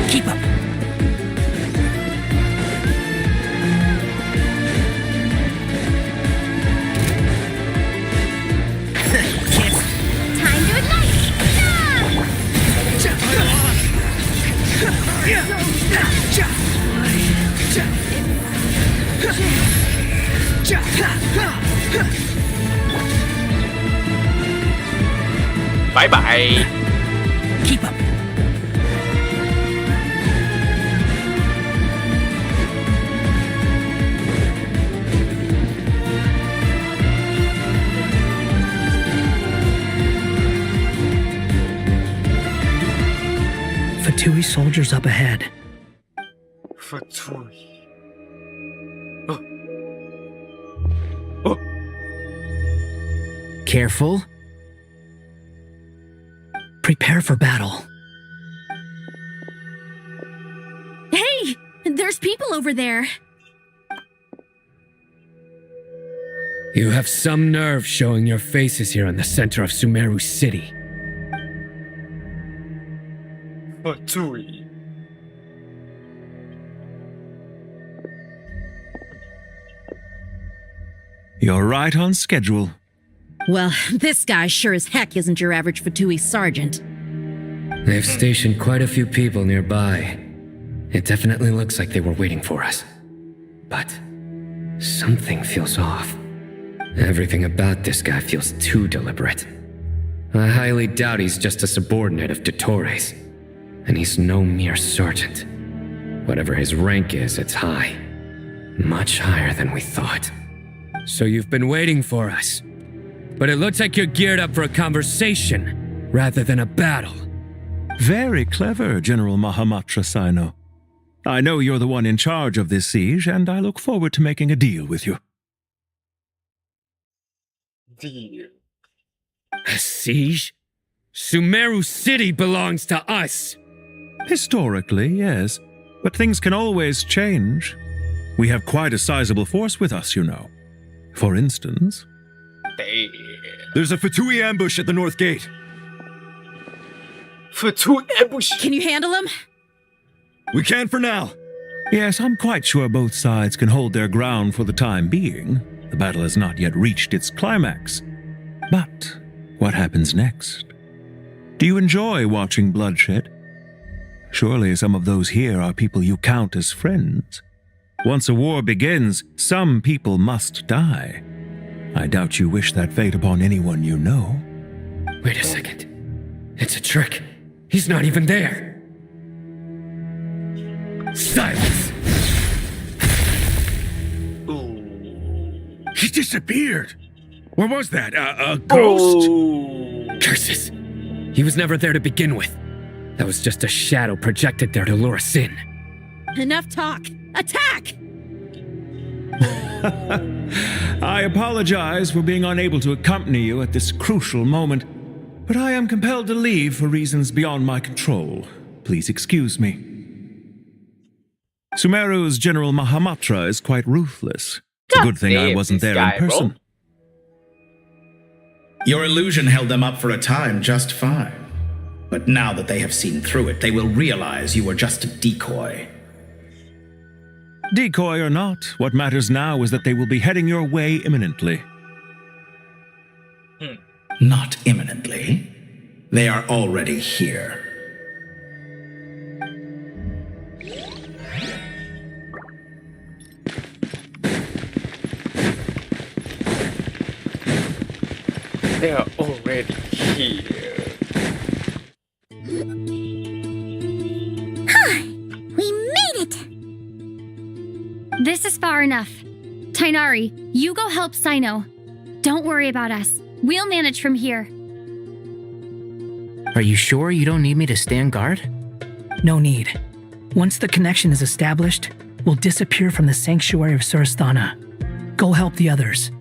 Keep up. Time to ignite! Bye bye. Keep up. Fatui soldiers up ahead. Fatui. Careful. Prepare for battle. Hey! There's people over there. You have some nerve showing your faces here in the center of Sumeru City. Fatui. You're right on schedule. Well, this guy sure as heck isn't your average Fatui sergeant. They've stationed quite a few people nearby. It definitely looks like they were waiting for us. But something feels off. Everything about this guy feels too deliberate. I highly doubt he's just a subordinate of Dottores. And he's no mere sergeant. Whatever his rank is, it's high. Much higher than we thought. So you've been waiting for us. But it looks like you're geared up for a conversation, rather than a battle. Very clever, General Mahamatra Sino. I know you're the one in charge of this siege, and I look forward to making a deal with you. Deal. A siege? Sumeru City belongs to us! Historically, yes. But things can always change. We have quite a sizable force with us, you know. For instance... Damn. There's a Fatui ambush at the north gate. Fatui ambush? Can you handle him? We can for now. Yes, I'm quite sure both sides can hold their ground for the time being. The battle has not yet reached its climax. But what happens next? Do you enjoy watching bloodshed? Surely some of those here are people you count as friends. Once a war begins, some people must die. I doubt you wish that fate upon anyone you know. Wait a second. It's a trick. He's not even there. Silence! He disappeared. What was that? A ghost? Curses. He was never there to begin with. That was just a shadow projected there to lure us in. Enough talk. Attack! I apologize for being unable to accompany you at this crucial moment, but I am compelled to leave for reasons beyond my control. Please excuse me. Sumeru's General Mahamatra is quite ruthless. It's a good thing I wasn't there in person. Your illusion held them up for a time just fine. But now that they have seen through it, they will realize you were just a decoy. Decoy or not, what matters now is that they will be heading your way imminently. Not imminently. They are already here. They are already here. We made it! This is far enough. Tainari, you go help Sino. Don't worry about us. We'll manage from here. Are you sure you don't need me to stand guard? No need. Once the connection is established, we'll disappear from the sanctuary of Surasthana. Go help the others.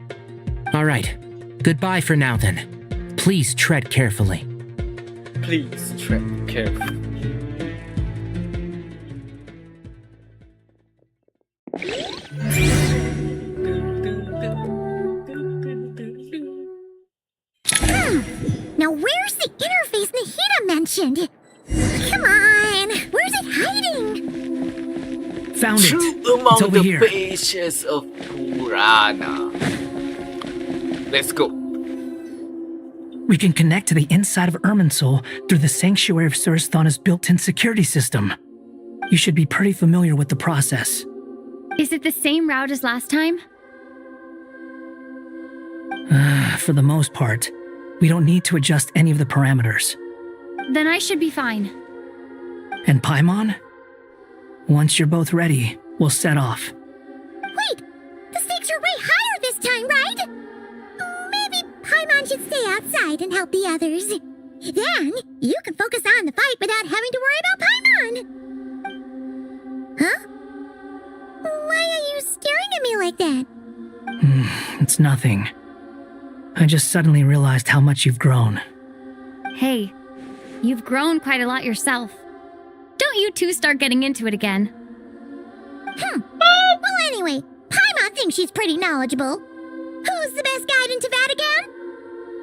All right. Goodbye for now, then. Please tread carefully. Please tread carefully. Now where's the interface Nahida mentioned? Come on, where's it hiding? Found it. True among It's over the here. pages of Purana. Let's go. We can connect to the inside of Irminsul through the sanctuary of Surasthana's built-in security system. You should be pretty familiar with the process. Is it the same route as last time? For the most part, we don't need to adjust any of the parameters. Then I should be fine. And Paimon? Once you're both ready, we'll set off. Wait, the stakes are way higher this time, right? Maybe Paimon should stay outside and help the others. Then you can focus on the fight without having to worry about Paimon. Huh? Why are you staring at me like that? It's nothing. I just suddenly realized how much you've grown. Hey, you've grown quite a lot yourself. Don't you two start getting into it again. Well, anyway, Paimon thinks she's pretty knowledgeable. Who's the best guide in Vatican?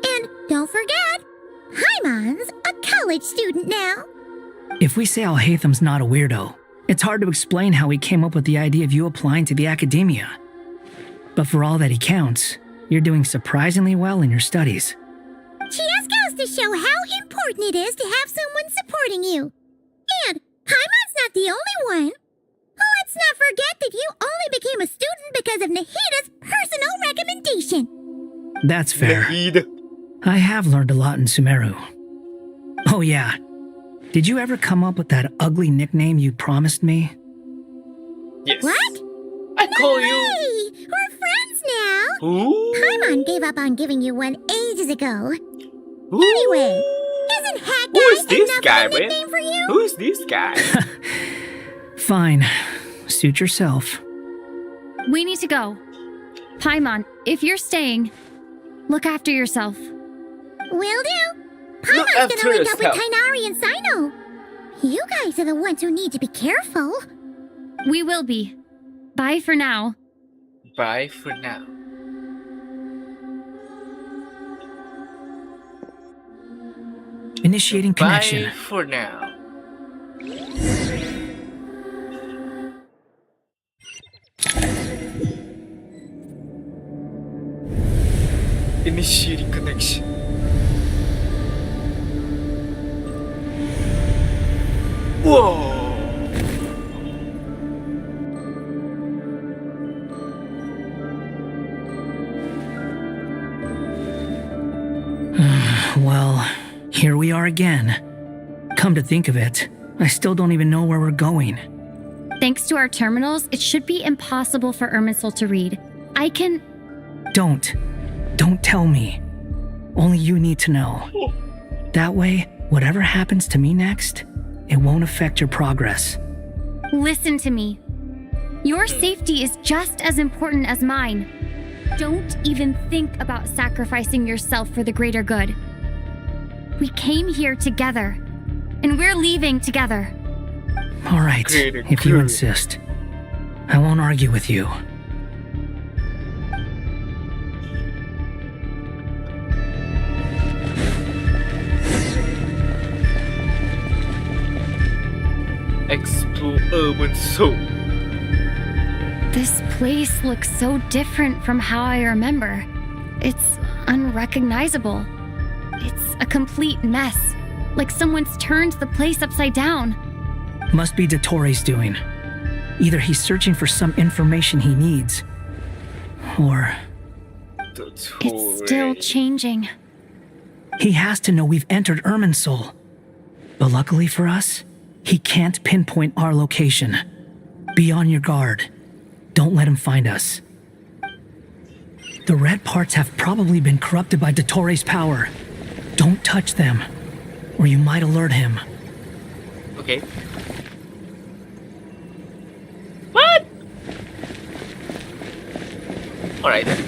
And don't forget, Paimon's a college student now. If we say Alhatham's not a weirdo, it's hard to explain how he came up with the idea of you applying to the academia. But for all that he counts, You're doing surprisingly well in your studies. Just goes to show how important it is to have someone supporting you. And Paimon's not the only one. Let's not forget that you only became a student because of Nahida's personal recommendation. That's fair. I have learned a lot in Sumeru. Oh yeah. Did you ever come up with that ugly nickname you promised me? Yes. What? I call you. Hey, we're friends now. Ooh. Paimon gave up on giving you one ages ago. Ooh. Anyway, isn't Hat Who is this enough guy, of a man? nickname for you? Who is this guy? Fine. Suit yourself. We need to go. Paimon, if you're staying, look after yourself. Will do. Look Paimon's after gonna link up with yourself. Kainari and Sino. You guys are the ones who need to be careful. We will be. Bye for now. Bye for now. Initiating connection. Bye for now. Initiating connection. Whoa! Well, here we are again. Come to think of it, I still don't even know where we're going. Thanks to our terminals, it should be impossible for Irminsul to read. I can... Don't tell me. Only you need to know. That way, whatever happens to me next, it won't affect your progress. Listen to me. Your safety is just as important as mine. Don't even think about sacrificing yourself for the greater good. We came here together, and we're leaving together. All right, if you insist. I won't argue with you. Explore urban soul. This place looks so different from how I remember. It's unrecognizable. It's a complete mess, like someone's turned the place upside down. Must be Dottoro's doing. Either he's searching for some information he needs, or... It's still changing. He has to know we've entered Irminsul. But luckily for us, he can't pinpoint our location. Be on your guard. Don't let him find us. The red parts have probably been corrupted by Dottoro's power. Don't touch them, or you might alert him. Okay. What? Alright then.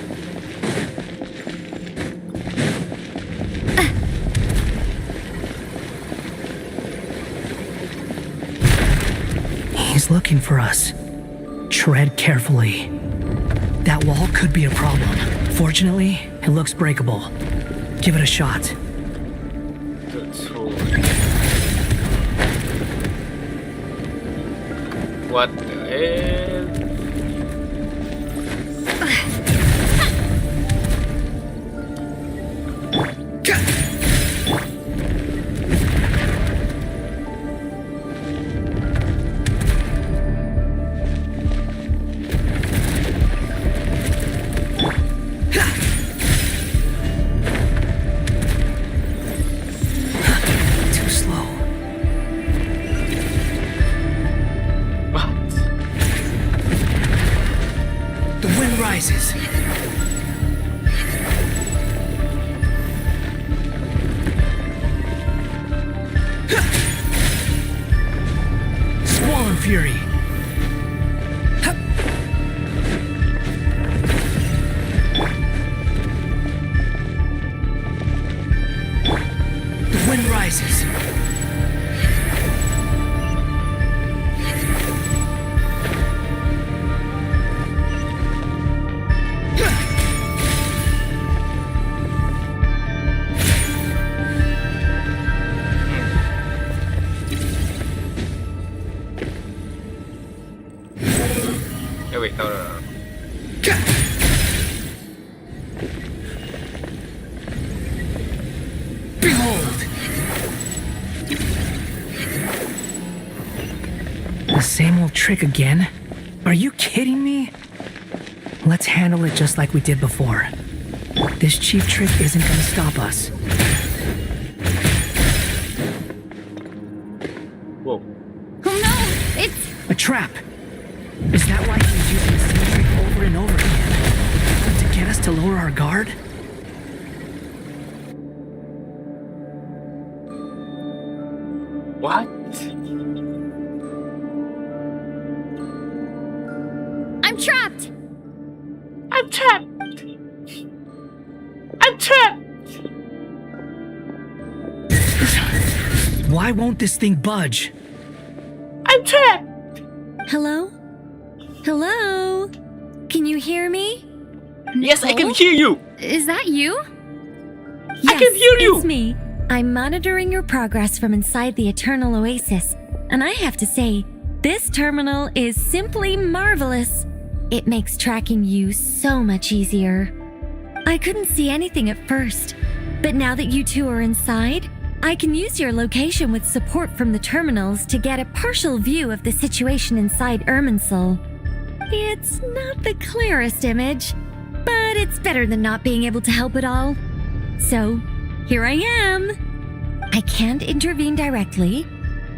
He's looking for us. Tread carefully. That wall could be a problem. Fortunately, it looks breakable. Give it a shot. What the hell? Too slow. The wind rises. Squall and fury. The wind rises. Oh wait, no. The same old trick again? Are you kidding me? Let's handle it just like we did before. This cheap trick isn't gonna stop us. Whoa. Oh no! It's... A trap! Is that why he's using the same trick over and over again? To get us to lower our guard? What? I'm trapped! I'm trapped! I'm trapped! Why won't this thing budge? I'm trapped! Hello? Hello? Can you hear me? Yes, I can hear you! Is that you? Yes, I can hear you! It's me. I'm monitoring your progress from inside the Eternal Oasis, and I have to say, this terminal is simply marvelous. It makes tracking you so much easier. I couldn't see anything at first, but now that you two are inside, I can use your location with support from the terminals to get a partial view of the situation inside Irminsul. It's not the clearest image, but it's better than not being able to help at all. So, here I am. I can't intervene directly,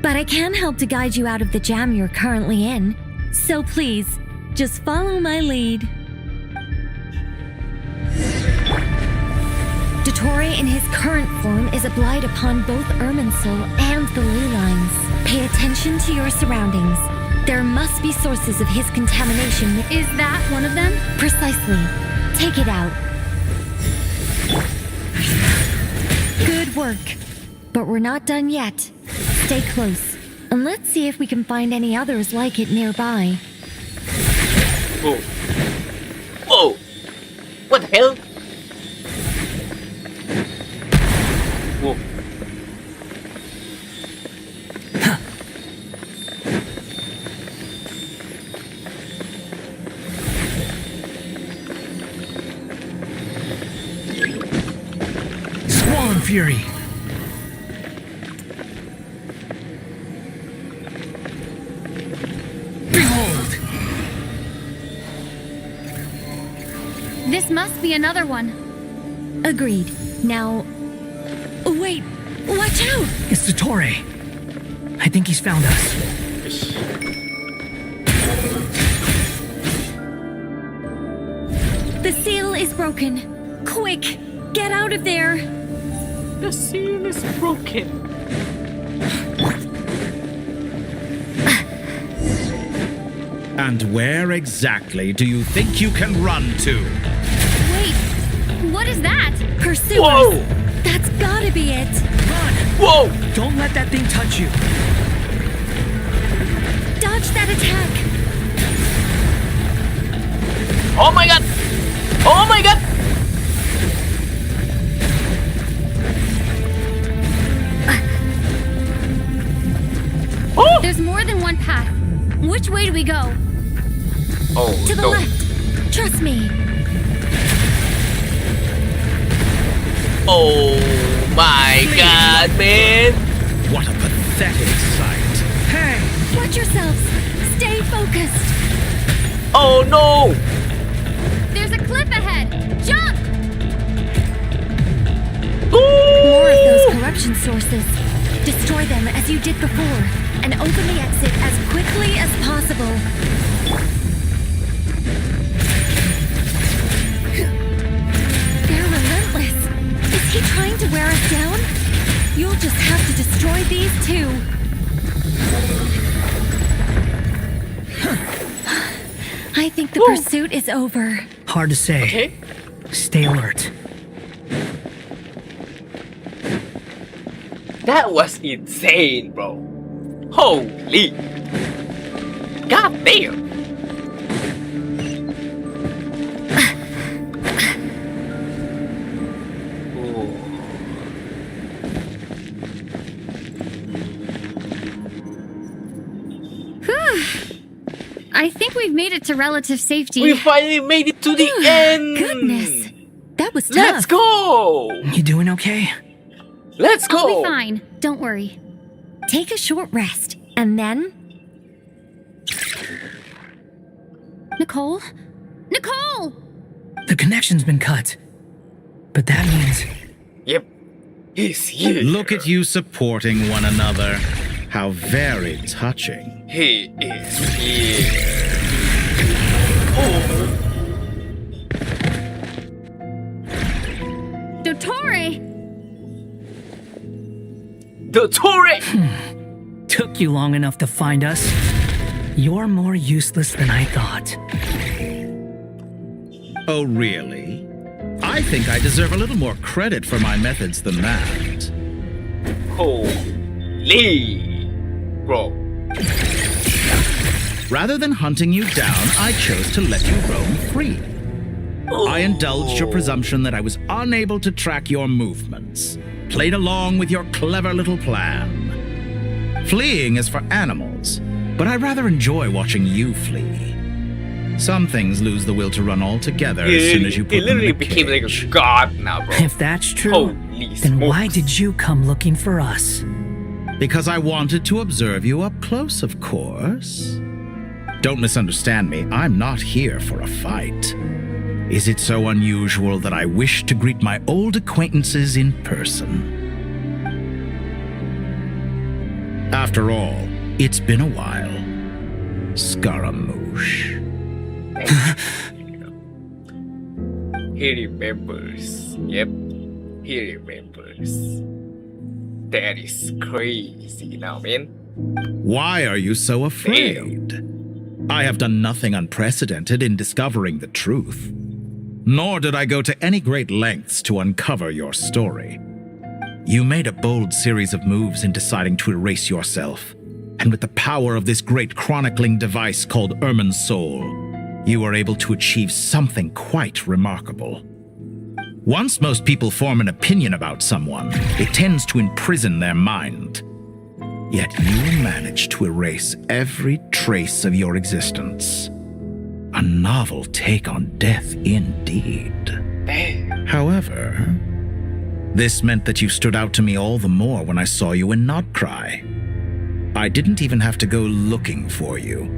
but I can help to guide you out of the jam you're currently in. So please, just follow my lead. Dottore in his current form is a blight upon both Irminsul and the ley lines. Pay attention to your surroundings. There must be sources of his contamination. Is that one of them? Precisely. Take it out. Good work. But we're not done yet. Stay close, and let's see if we can find any others like it nearby. Whoa. Whoa! What the hell? Whoa. Squall Fury! Behold! This must be another one. Agreed. Now... Wait! Watch out! It's Dottore. I think he's found us. The seal is broken. Quick! Get out of there! The seal is broken. And where exactly do you think you can run to? Wait, what is that? Pursuers! Whoa! That's gotta be it! Run! Whoa! Don't let that thing touch you! Dodge that attack! Oh my god! Oh my god! Oh! There's more than one path. Which way do we go? Oh, To the no. left! Trust me! Oh my god, man! What a pathetic sight. Hey! Watch yourselves! Stay focused! Oh no! There's a cliff ahead! Jump! More of those corruption sources. Destroy them as you did before, and open the exit as quickly as possible. They're relentless. Is he trying to wear us down? You'll just have to destroy these too. I think the pursuit is over. Hard to say. Okay. Stay alert. That was insane, bro. Holy. God damn. I think we've made it to relative safety. We finally made it to the end. Goodness. That was tough. Let's go. You doing okay? Let's go. I'll be fine. Don't worry. Take a short rest, and then... Nicole? Nicole! The connection's been cut. But that means... Yep. He's here. Look at you supporting one another. How very touching. He is here. Oh. Dottore! Dottore! Took you long enough to find us. You're more useless than I thought. Oh, really? I think I deserve a little more credit for my methods than that. Holy. Bro. Rather than hunting you down, I chose to let you roam free. I indulged your presumption that I was unable to track your movements, played along with your clever little plan. Fleeing is for animals, but I rather enjoy watching you flee. Some things lose the will to run altogether as soon as you put them in a became like a god now, bro. If that's true, then why did you come looking for us? Because I wanted to observe you up close, of course. Don't misunderstand me, I'm not here for a fight. Is it so unusual that I wish to greet my old acquaintances in person? After all, it's been a while. Scaramouche. He remembers. Yep. He remembers. That is crazy now, man. Why are you so afraid? I have done nothing unprecedented in discovering the truth. Nor did I go to any great lengths to uncover your story. You made a bold series of moves in deciding to erase yourself, and with the power of this great chronicling device called Irmin's Soul, you were able to achieve something quite remarkable. Once most people form an opinion about someone, it tends to imprison their mind. Yet you managed to erase every trace of your existence. A novel take on death indeed. However, this meant that you stood out to me all the more when I saw you in Nodcry. I didn't even have to go looking for you.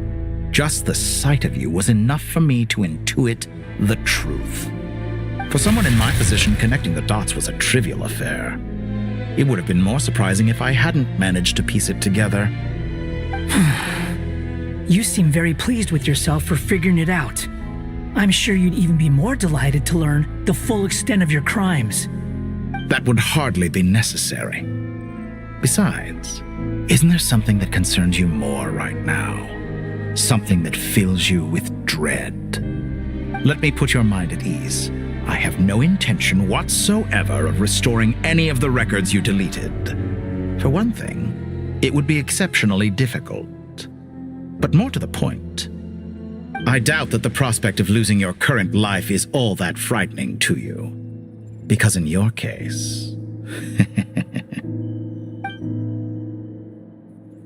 Just the sight of you was enough for me to intuit the truth. For someone in my position, connecting the dots was a trivial affair. It would have been more surprising if I hadn't managed to piece it together. You seem very pleased with yourself for figuring it out. I'm sure you'd even be more delighted to learn the full extent of your crimes. That would hardly be necessary. Besides, isn't there something that concerns you more right now? Something that fills you with dread? Let me put your mind at ease. I have no intention whatsoever of restoring any of the records you deleted. For one thing, it would be exceptionally difficult. But more to the point, I doubt that the prospect of losing your current life is all that frightening to you. Because in your case,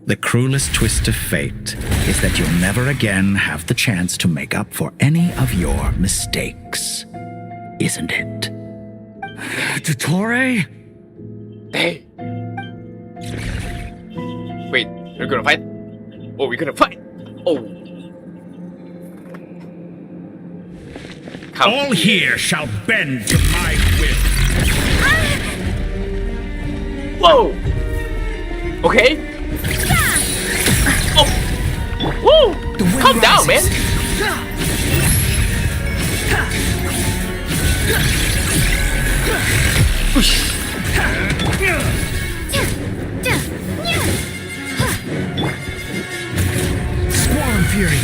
the cruelest twist of fate is that you'll never again have the chance to make up for any of your mistakes. Isn't it? Dottore? Hey. Wait, we're gonna fight? Oh, we're gonna fight! Oh. All here shall bend to my will. Whoa! Okay. Oh! Woo! Calm down, man! Squall and Fury.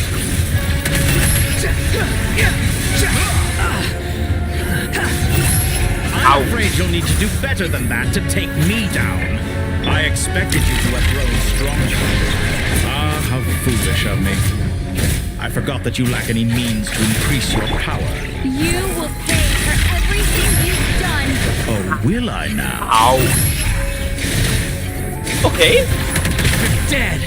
I'm afraid you'll need to do better than that to take me down. I expected you to have grown stronger. Ah, how foolish of me. I forgot that you lack any means to increase your power. You will pay for everything you've done. Oh, will I now? Ow. Okay. You're dead.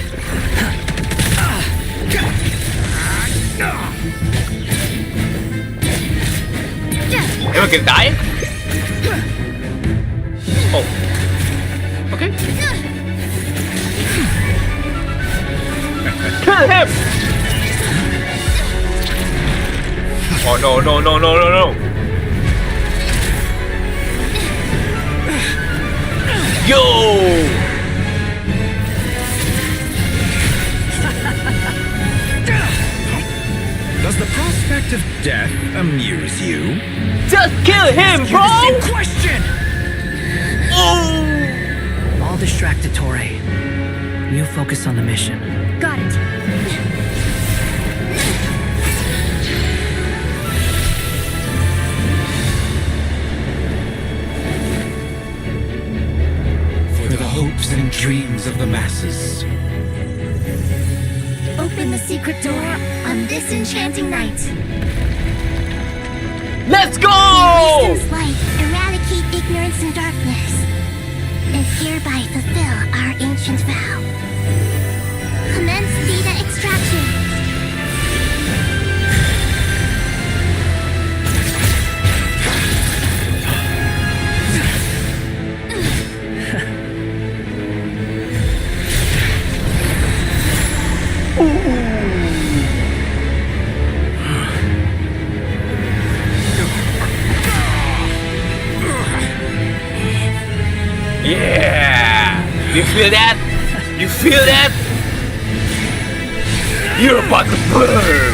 Am I gonna die? Oh. Okay. Kill him! Oh no, no, no, no, no, no. Yo! Does the prospect of death amuse you? Just kill him, bro! The same question! Oh! I'll distract Torre. You focus on the mission. Got it. For the hopes and dreams of the masses. Open the secret door on this enchanting night. Let's go! May wisdom's light eradicate ignorance and darkness, and hereby fulfill our ancient vow. Commence data extraction. Yeah! You feel that? You feel that? You're about to burn!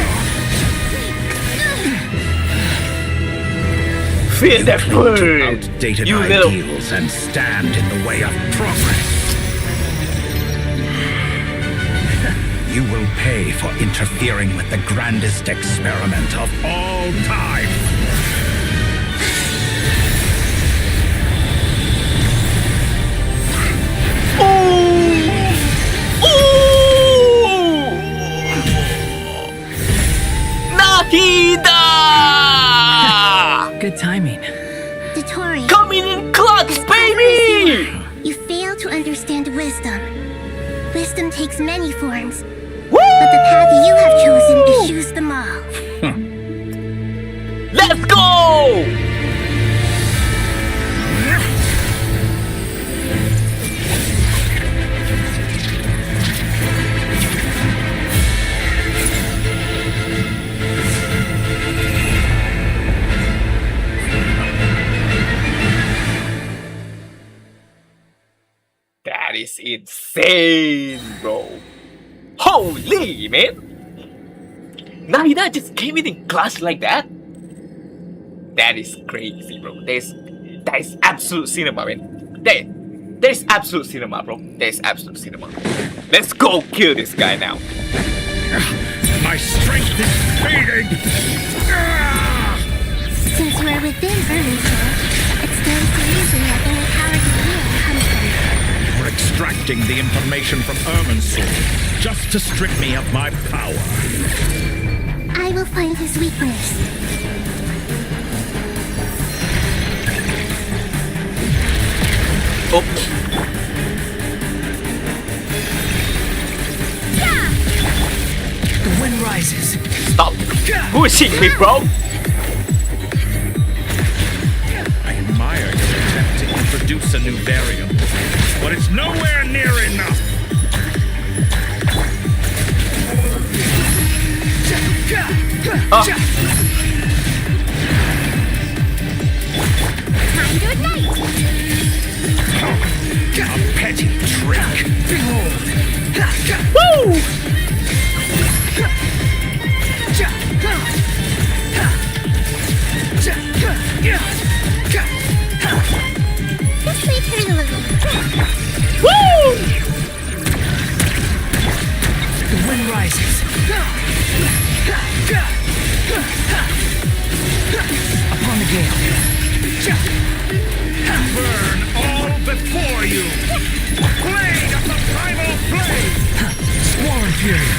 Feel that burn! Outdated You little... ideals and stand in the way of progress. You will pay for interfering with the grandest experiment of all time. Nakida! Good timing. Dotori. Coming in clutch, baby! You fail to understand wisdom. Wisdom takes many forms, but the path you have chosen eschews them all. Let's go! That is insane, bro. Holy, man. Nahida just came in clutch like that? That is crazy, bro. That is absolute cinema, man. That is absolute cinema, bro. That is absolute cinema. Let's go kill this guy now. My strength is fading. Since we're within Earthshore, it stands to reason that any power you wield comes from it. You're extracting the information from Irminsul just to strip me of my power. I will find his weakness. Oh. The wind rises. Stop pushing me, bro. I admire your attempt to introduce a new variable, but it's nowhere near enough. Time to ignite! A petty trick. Woo! This may hurt a little. Woo! The wind rises. Upon the gale. Burn all before you. Blade of the primal blade. Squallen fury.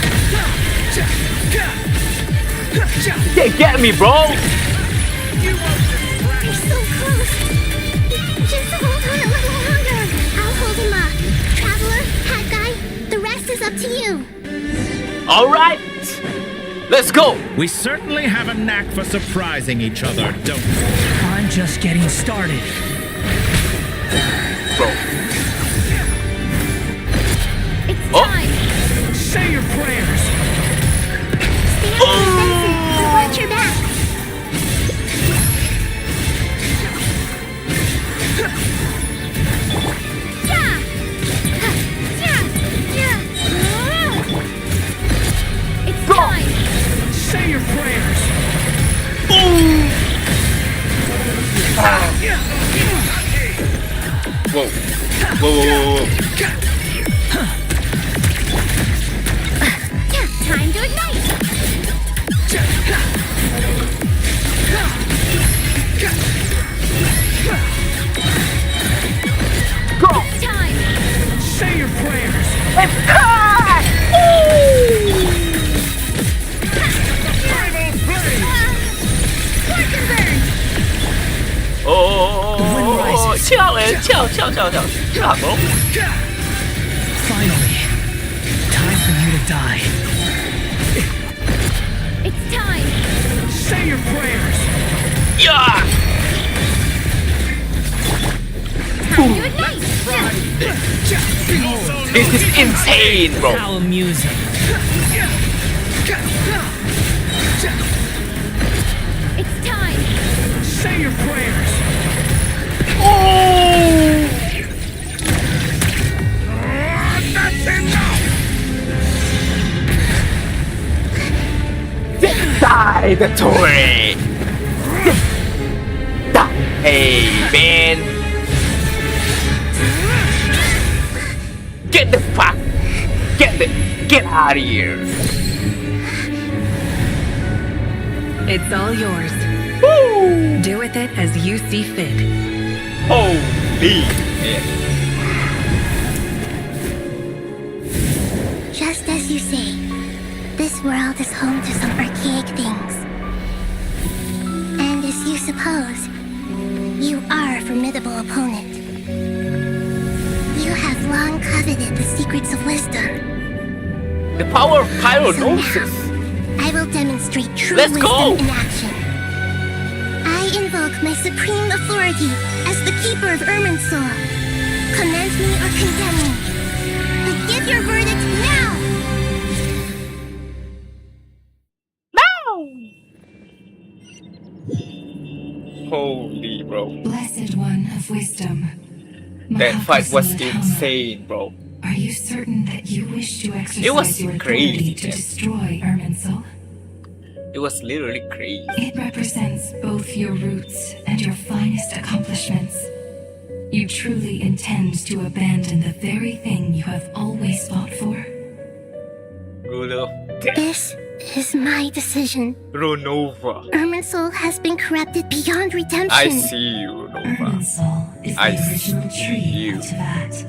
You can't get me, bro. You're so close. Just hold on a little longer. I'll hold him up. Traveler, hat guy, the rest is up to you. All right. Let's go. We certainly have a knack for surprising each other, don't we? I'm just getting started. Bro. It's time. Say your prayers. Stand defensive, but watch your back. chill out, bro. Finally, time for you to die. It's time! Say your prayers! Yeah! Time to ignite! This is insane, bro. How amusing. It's time! Say your prayers! Oh! That's enough! Die, the Tory! Die! Hey, man! Get the fuck! Get out of here! It's all yours. Woo! Do with it as you see fit. Holy shit! Just as you say, this world is home to some archaic things. And as you suppose, you are a formidable opponent. You have long coveted the secrets of wisdom. The power of pyronosis! So now, I will demonstrate true Let's wisdom go. in action. I invoke my supreme authority as the keeper of Irminsul. Commend me or condemn me. But give your verdict now! Holy, bro. Blessed one of wisdom. That fight was Mahafuzil insane, bro. Are you certain that you wish to exercise It was your crazy, authority to man. destroy Irminsul? It was literally crazy. It represents both your roots and your finest accomplishments. You truly intend to abandon the very thing you have always fought for? Ruler. This is my decision. Runova. Irminsul has been corrupted beyond redemption. I see you, Runova. Irminsul is I the original see tree you. of Tavat.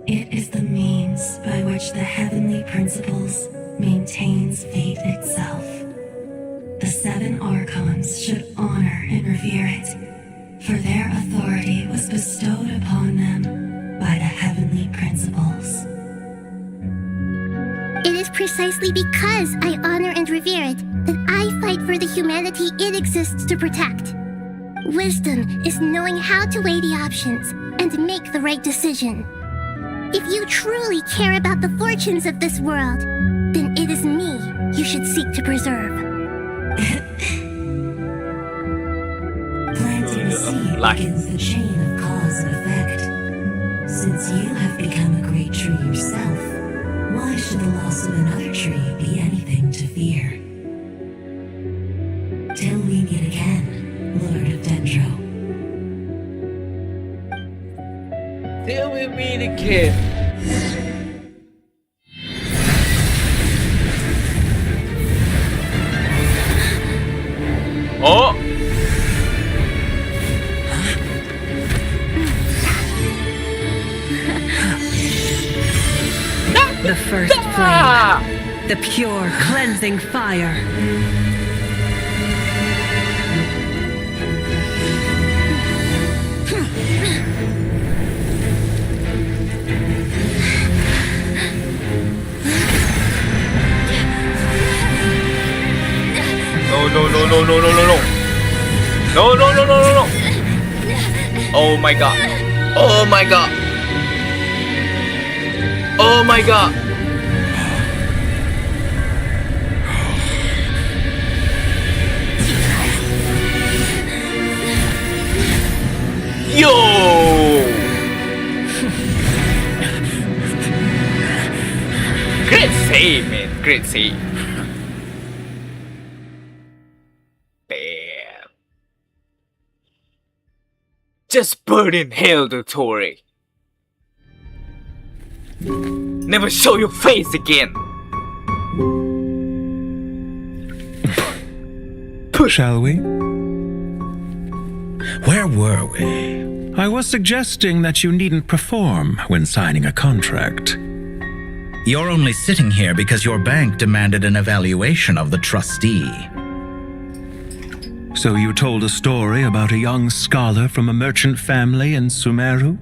It is the means by which the heavenly principles maintains fate itself. The 7 Archons should honor and revere it, for their authority was bestowed upon them by the heavenly principles. It is precisely because I honor and revere it that I fight for the humanity it exists to protect. Wisdom is knowing how to weigh the options and make the right decision. If you truly care about the fortunes of this world, then it is me you should seek to preserve. Planting a seed begins the chain of cause and effect. Since you have become a great tree yourself, why should the loss of another tree be anything to fear? Till we meet again, Lord of Dendro. Till we meet again. Oh! The first flame. The pure, cleansing fire. No, no, no, no, no, no, no, no. No, no, no, no, no, no. Oh my god. Oh my god. Oh my god. Yo! Great save, man. Great save. Damn. Just burn in hell, the Tory. Never show your face again. Shall we? Where were we? I was suggesting that you needn't perform when signing a contract. You're only sitting here because your bank demanded an evaluation of the trustee. So you told a story about a young scholar from a merchant family in Sumeru?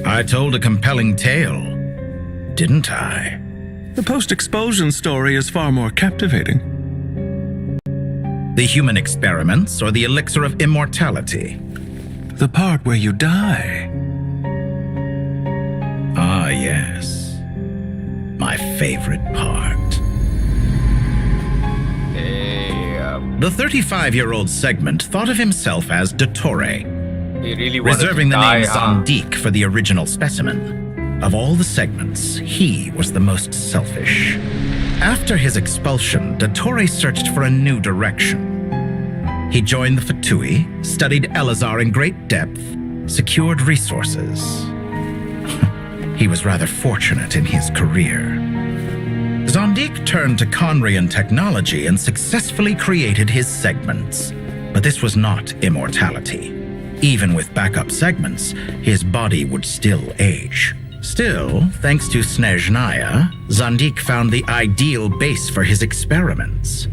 I told a compelling tale, didn't I? The post-expulsion story is far more captivating. The human experiments or the elixir of immortality? The part where you die. Ah, yes. My favorite part. The 35-year-old segment thought of himself as Dottore, He really wanted reserving to the die, name huh? Zondique for the original specimen. Of all the segments, he was the most selfish. After his expulsion, Dottore searched for a new direction. He joined the Fatui, studied Elazar in great depth, secured resources. He was rather fortunate in his career. Zondique turned to Conrian technology and successfully created his segments. But this was not immortality. Even with backup segments, his body would still age. Still, thanks to Snezhnaya, Zondique found the ideal base for his experiments.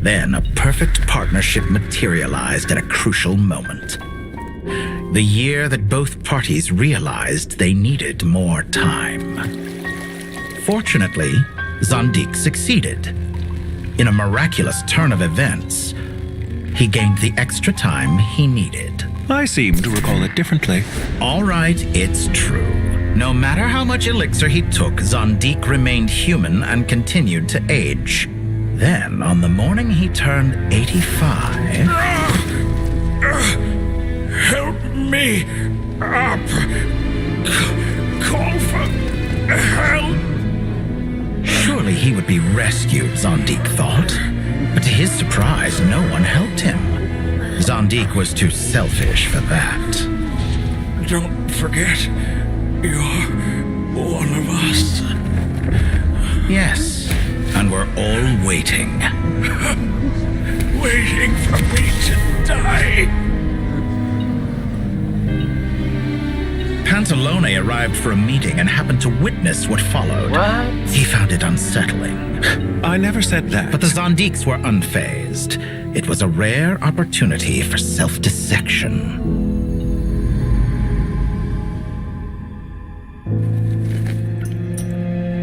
Then a perfect partnership materialized at a crucial moment. The year that both parties realized they needed more time. Fortunately, Zondique succeeded. In a miraculous turn of events, he gained the extra time he needed. I seem to recall it differently. All right, it's true. No matter how much elixir he took, Zondique remained human and continued to age. Then, on the morning he turned 85... Help me up. Call for help. Surely he would be rescued, Zondique thought. But to his surprise, no one helped him. Zondique was too selfish for that. Don't forget, you're one of us. Yes, and we're all waiting. Waiting for me to die. Pantalone arrived for a meeting and happened to witness what followed. What? He found it unsettling. I never said that. But the Zondiques were unfazed. It was a rare opportunity for self-dissection.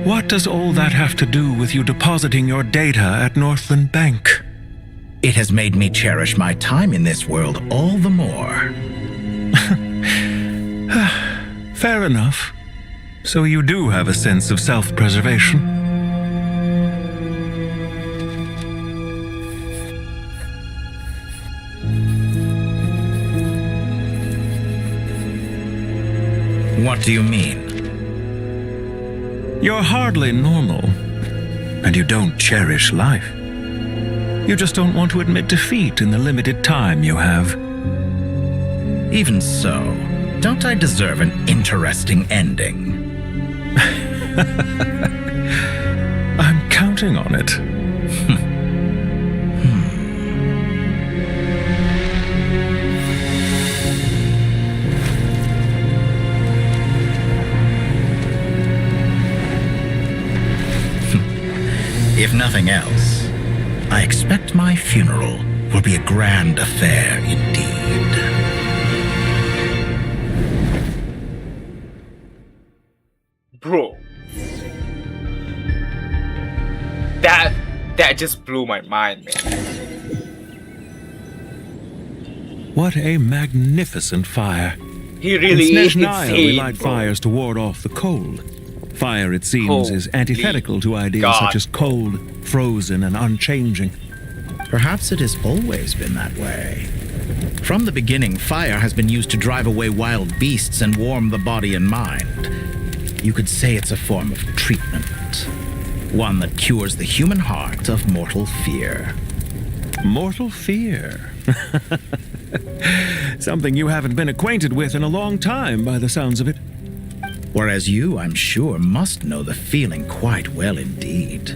What does all that have to do with you depositing your data at Northland Bank? It has made me cherish my time in this world all the more. Fair enough. So you do have a sense of self-preservation. What do you mean? You're hardly normal, and you don't cherish life. You just don't want to admit defeat in the limited time you have. Even so, don't I deserve an interesting ending? I'm counting on it. If nothing else, I expect my funeral will be a grand affair indeed. Bro. That just blew my mind, man. What a magnificent fire. He really is Snezhnaya insane, relied bro. fires to ward off the cold. Fire, it seems, Holy is antithetical to ideas God. such as cold, frozen, and unchanging. Perhaps it has always been that way. From the beginning, fire has been used to drive away wild beasts and warm the body and mind. You could say it's a form of treatment. One that cures the human heart of mortal fear. Mortal fear? Something you haven't been acquainted with in a long time, by the sounds of it. Whereas you, I'm sure, must know the feeling quite well indeed.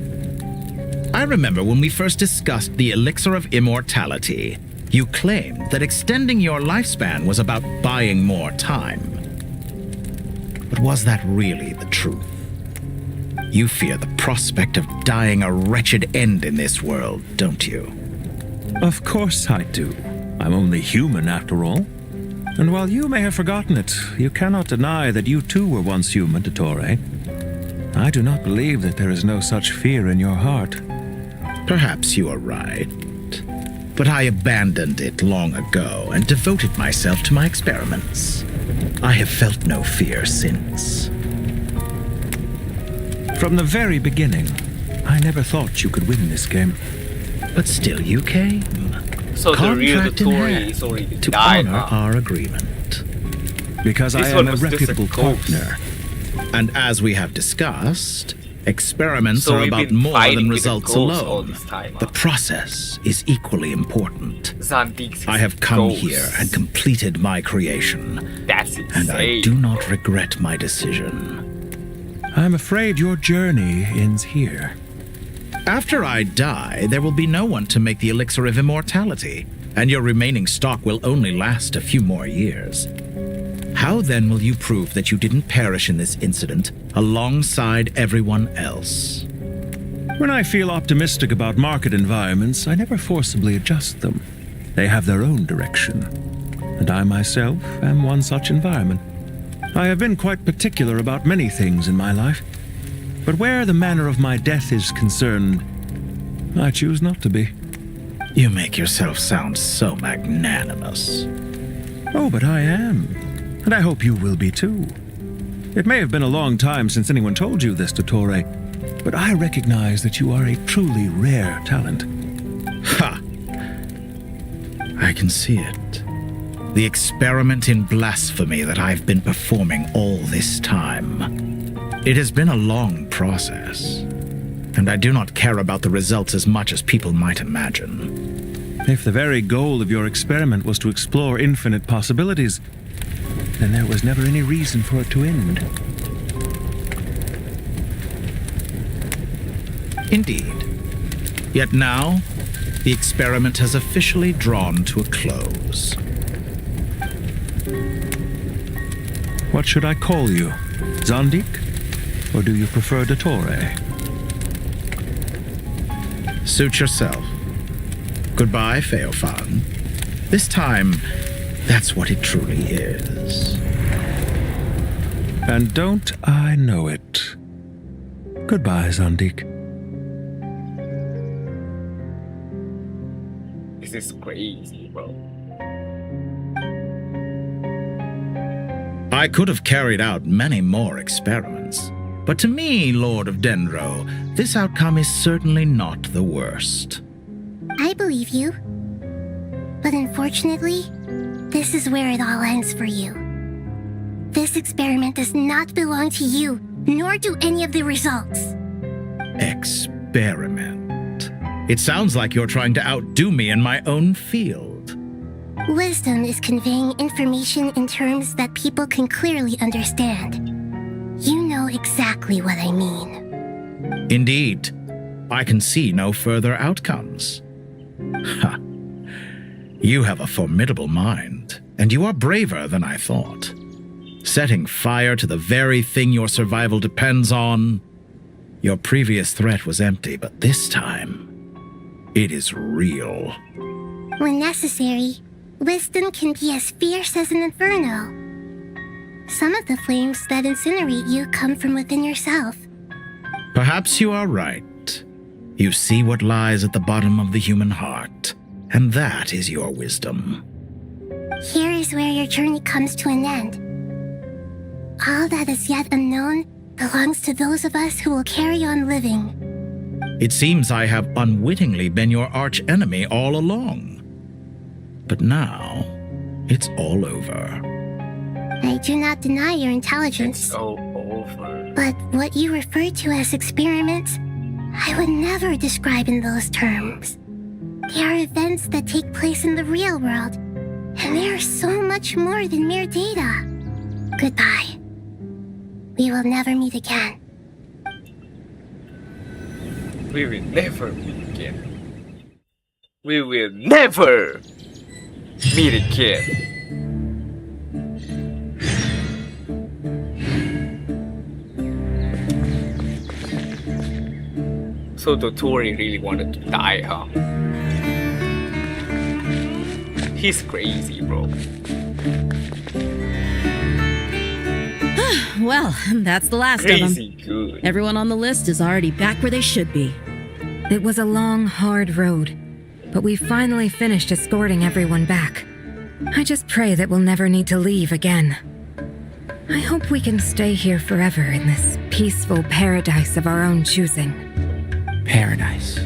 I remember when we first discussed the elixir of immortality, you claimed that extending your lifespan was about buying more time. But was that really the truth? You fear the prospect of dying a wretched end in this world, don't you? Of course I do. I'm only human after all. And while you may have forgotten it, you cannot deny that you too were once human, Dottore. I do not believe that there is no such fear in your heart. Perhaps you are right. But I abandoned it long ago and devoted myself to my experiments. I have felt no fear since. From the very beginning, I never thought you could win this game. But still you came. So the real Contract in Dottore hand is already to died, honor huh? our agreement. Because I This am one a was just a reputable ghost. partner. And as we have discussed, experiments So are we've about been more fighting than with the results ghosts all alone. this time, huh? The process is equally important. Zandiq's I have come ghosts. here and completed my creation, That's and I insane. do not regret my decision. I'm afraid your journey ends here. After I die, there will be no one to make the elixir of immortality, and your remaining stock will only last a few more years. How then will you prove that you didn't perish in this incident alongside everyone else? When I feel optimistic about market environments, I never forcibly adjust them. They have their own direction. And I myself am one such environment. I have been quite particular about many things in my life. But where the manner of my death is concerned, I choose not to be. You make yourself sound so magnanimous. Oh, but I am. And I hope you will be too. It may have been a long time since anyone told you this, Dottore, but I recognize that you are a truly rare talent. Ha! I can see it. The experiment in blasphemy that I've been performing all this time. It has been a long process, and I do not care about the results as much as people might imagine. If the very goal of your experiment was to explore infinite possibilities, then there was never any reason for it to end. Indeed. Yet now, the experiment has officially drawn to a close. What should I call you? Zandiq? Or do you prefer Dottore? Suit yourself. Goodbye, Feofan. This time, that's what it truly is. And don't I know it? Goodbye, Zandiq. This is crazy, bro. I could have carried out many more experiments, but to me, Lord of Dendro, this outcome is certainly not the worst. I believe you. But unfortunately, this is where it all ends for you. This experiment does not belong to you, nor do any of the results. Experiment. It sounds like you're trying to outdo me in my own field. Wisdom is conveying information in terms that people can clearly understand. You know exactly what I mean. Indeed, I can see no further outcomes. Ha! You have a formidable mind, and you are braver than I thought. Setting fire to the very thing your survival depends on. Your previous threat was empty, but this time, it is real. When necessary, wisdom can be as fierce as an inferno. Some of the flames that incinerate you come from within yourself. Perhaps you are right. You see what lies at the bottom of the human heart, and that is your wisdom. Here is where your journey comes to an end. All that is yet unknown belongs to those of us who will carry on living. It seems I have unwittingly been your arch-enemy all along. But now, it's all over. I do not deny your intelligence. It's all over. But what you refer to as experiments, I would never describe in those terms. They are events that take place in the real world, and they are so much more than mere data. Goodbye. We will never meet again. We will never meet again. We will never meet again. So Dottore really wanted to die, huh? He's crazy, bro. Well, that's the last Crazy of them. good. Everyone on the list is already back where they should be. It was a long, hard road, but we finally finished escorting everyone back. I just pray that we'll never need to leave again. I hope we can stay here forever in this peaceful paradise of our own choosing. Paradise.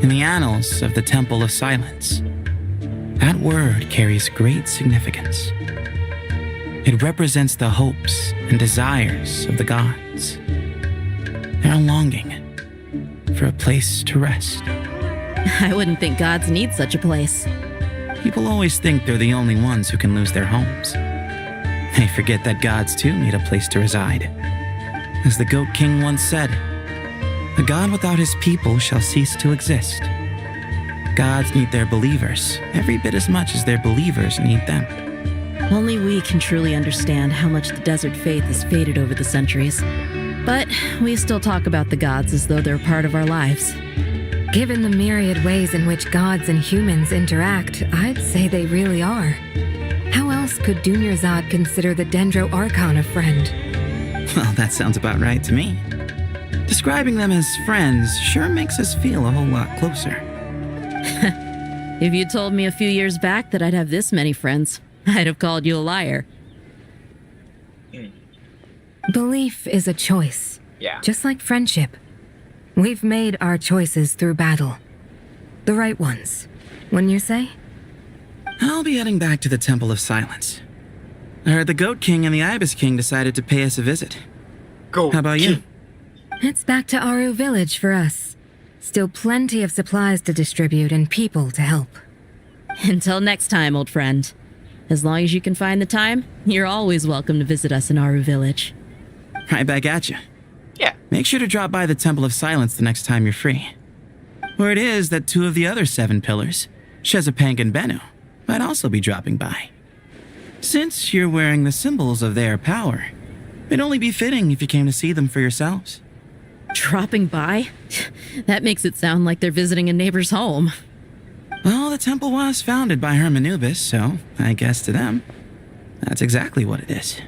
In the annals of the Temple of Silence, that word carries great significance. It represents the hopes and desires of the gods. Their longing for a place to rest. I wouldn't think gods need such a place. People always think they're the only ones who can lose their homes. They forget that gods too need a place to reside. As the Goat King once said, "A god without his people shall cease to exist." Gods need their believers every bit as much as their believers need them. Only we can truly understand how much the desert faith has faded over the centuries. But we still talk about the gods as though they're part of our lives. Given the myriad ways in which gods and humans interact, I'd say they really are. How else could Dunyarzad consider the Dendro Archon a friend? Well, that sounds about right to me. Describing them as friends sure makes us feel a whole lot closer. If you told me a few years back that I'd have this many friends, I'd have called you a liar. Belief is a choice. Yeah. Just like friendship. We've made our choices through battle. The right ones, wouldn't you say? I'll be heading back to the Temple of Silence. I heard the Goat King and the Ibis King decided to pay us a visit. How about you? It's back to Aru Village for us. Still plenty of supplies to distribute and people to help. Until next time, old friend. As long as you can find the time, you're always welcome to visit us in Aru Village. Right back at you. Yeah. Make sure to drop by the Temple of Silence the next time you're free. Word is that 2 of the other 7 pillars, Shezapang and Bennu, might also be dropping by. Since you're wearing the symbols of their power, it'd only be fitting if you came to see them for yourselves. Dropping by? That makes it sound like they're visiting a neighbor's home. Well, the temple was founded by Hermanubis, so I guess to them, that's exactly what it is.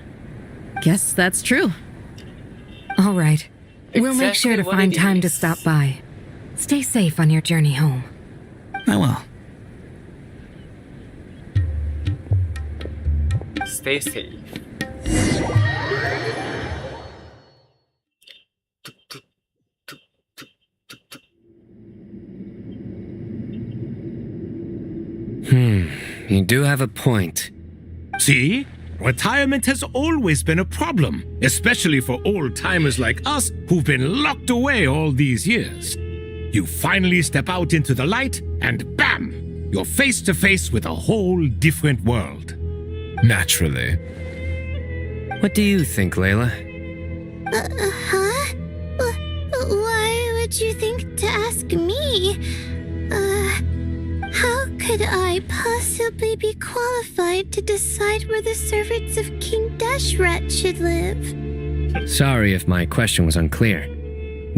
Guess that's true. All right. We'll make Exactly sure to what find it time to is. stop by. Stay safe on your journey home. I will. Stay safe. You do have a point. See? Retirement has always been a problem, especially for old-timers like us who've been locked away all these years. You finally step out into the light, and bam! You're face to face with a whole different world. Naturally. What do you think, Layla? Huh? Why would you think to ask me? How could I possibly be qualified to decide where the servants of King Deshret should live? Sorry if my question was unclear.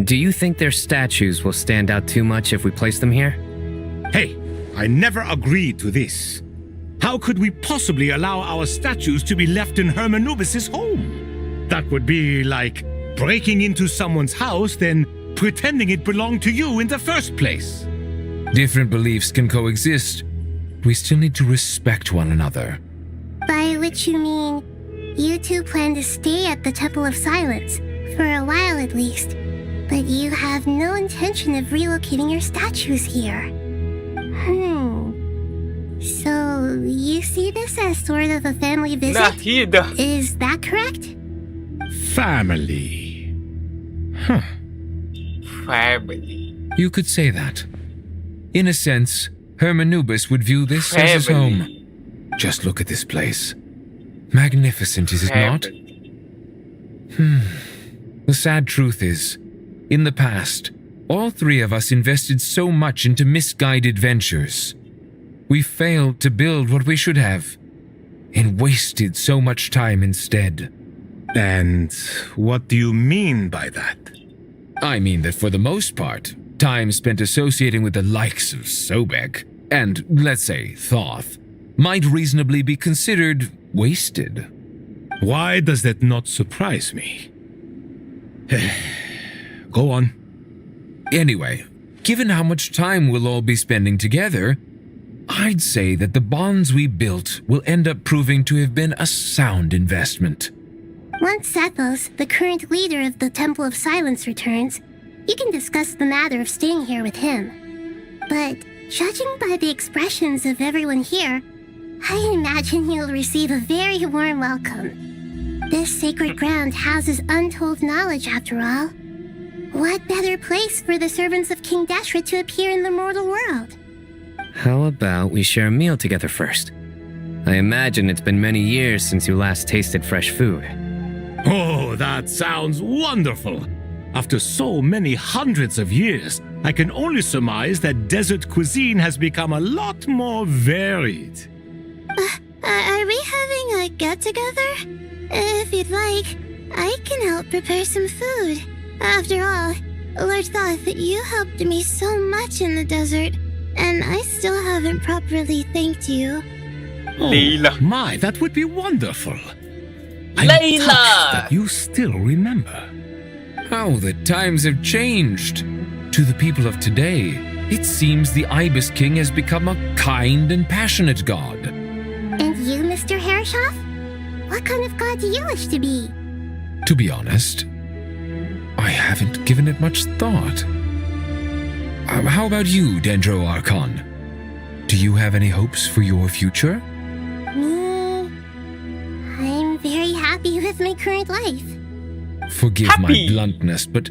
Do you think their statues will stand out too much if we place them here? Hey, I never agreed to this. How could we possibly allow our statues to be left in Hermanubis' home? That would be like breaking into someone's house, then pretending it belonged to you in the first place. Different beliefs can coexist. We still need to respect one another. By which you mean, you two plan to stay at the Temple of Silence, for a while at least, but you have no intention of relocating your statues here. So, you see this as sort of a family visit? Not here, though. Is that correct? Family. Huh. Family. You could say that. In a sense, Hermanubis would view this as his home. Just look at this place. Magnificent, is it not? The sad truth is, in the past, all 3 of us invested so much into misguided ventures. We failed to build what we should have, and wasted so much time instead. And what do you mean by that? I mean that for the most part, time spent associating with the likes of Sobek, and, let's say, Thoth, might reasonably be considered wasted. Why does that not surprise me? Go on. Anyway, given how much time we'll all be spending together, I'd say that the bonds we built will end up proving to have been a sound investment. Once Sethos, the current leader of the Temple of Silence, returns, you can discuss the matter of staying here with him. But judging by the expressions of everyone here, I imagine you'll receive a very warm welcome. This sacred ground houses untold knowledge, after all. What better place for the servants of King Deshret to appear in the mortal world? How about we share a meal together first? I imagine it's been many years since you last tasted fresh food. Oh, that sounds wonderful. After so many hundreds of years, I can only surmise that desert cuisine has become a lot more varied. Are we having a get-together? If you'd like, I can help prepare some food. After all, Lord Thoth, you helped me so much in the desert, and I still haven't properly thanked you. Oh, Layla. My, that would be wonderful. I'm Layla! touched that you still remember. How the times have changed. To the people of today, it seems the Ibis King has become a kind and passionate god. And you, Mr. Herreshoff? What kind of god do you wish to be? To be honest, I haven't given it much thought. How about you, Dendro Archon? Do you have any hopes for your future? Me? I'm very happy with my current life. Forgive my bluntness, but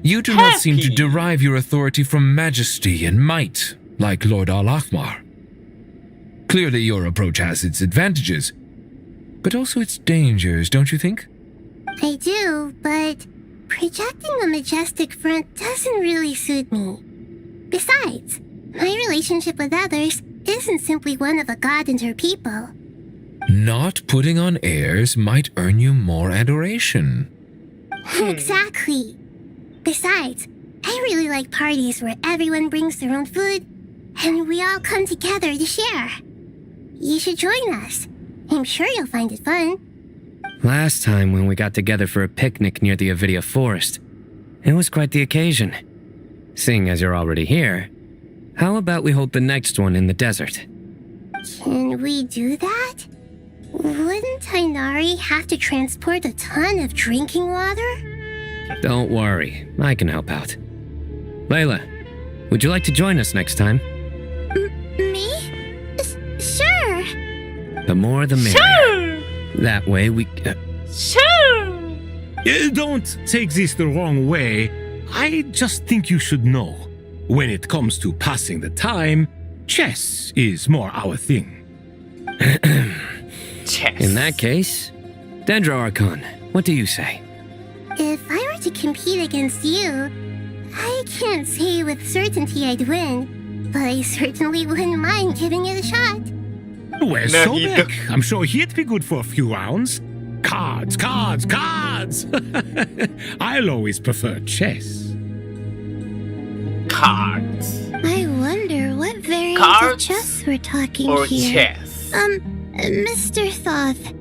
you do not seem to derive your authority from majesty and might, like Lord Al-Ahmar. Clearly your approach has its advantages, but also its dangers, don't you think? I do, but projecting a majestic front doesn't really suit me. Besides, my relationship with others isn't simply one of a god and her people. Not putting on airs might earn you more adoration. Exactly. Besides, I really like parties where everyone brings their own food and we all come together to share. You should join us. I'm sure you'll find it fun. Last time when we got together for a picnic near the Avidia Forest, it was quite the occasion. Seeing as you're already here, how about we hold the next one in the desert? Can we do that? Wouldn't Tainari have to transport a ton of drinking water? Don't worry, I can help out. Layla, would you like to join us next time? Me? Sure. The more the merrier. Sure. That way we... Sure. Don't take this the wrong way. I just think you should know. When it comes to passing the time, chess is more our thing. Chess. In that case, Dendro Archon, what do you say? If I were to compete against you, I can't say with certainty I'd win, but I certainly wouldn't mind giving it a shot. Where's Sobek? I'm sure he'd be good for a few rounds. Cards, cards, cards! I'll always prefer chess. Cards. I wonder what variant of chess we're talking or here. Chess? Mr. Thoth,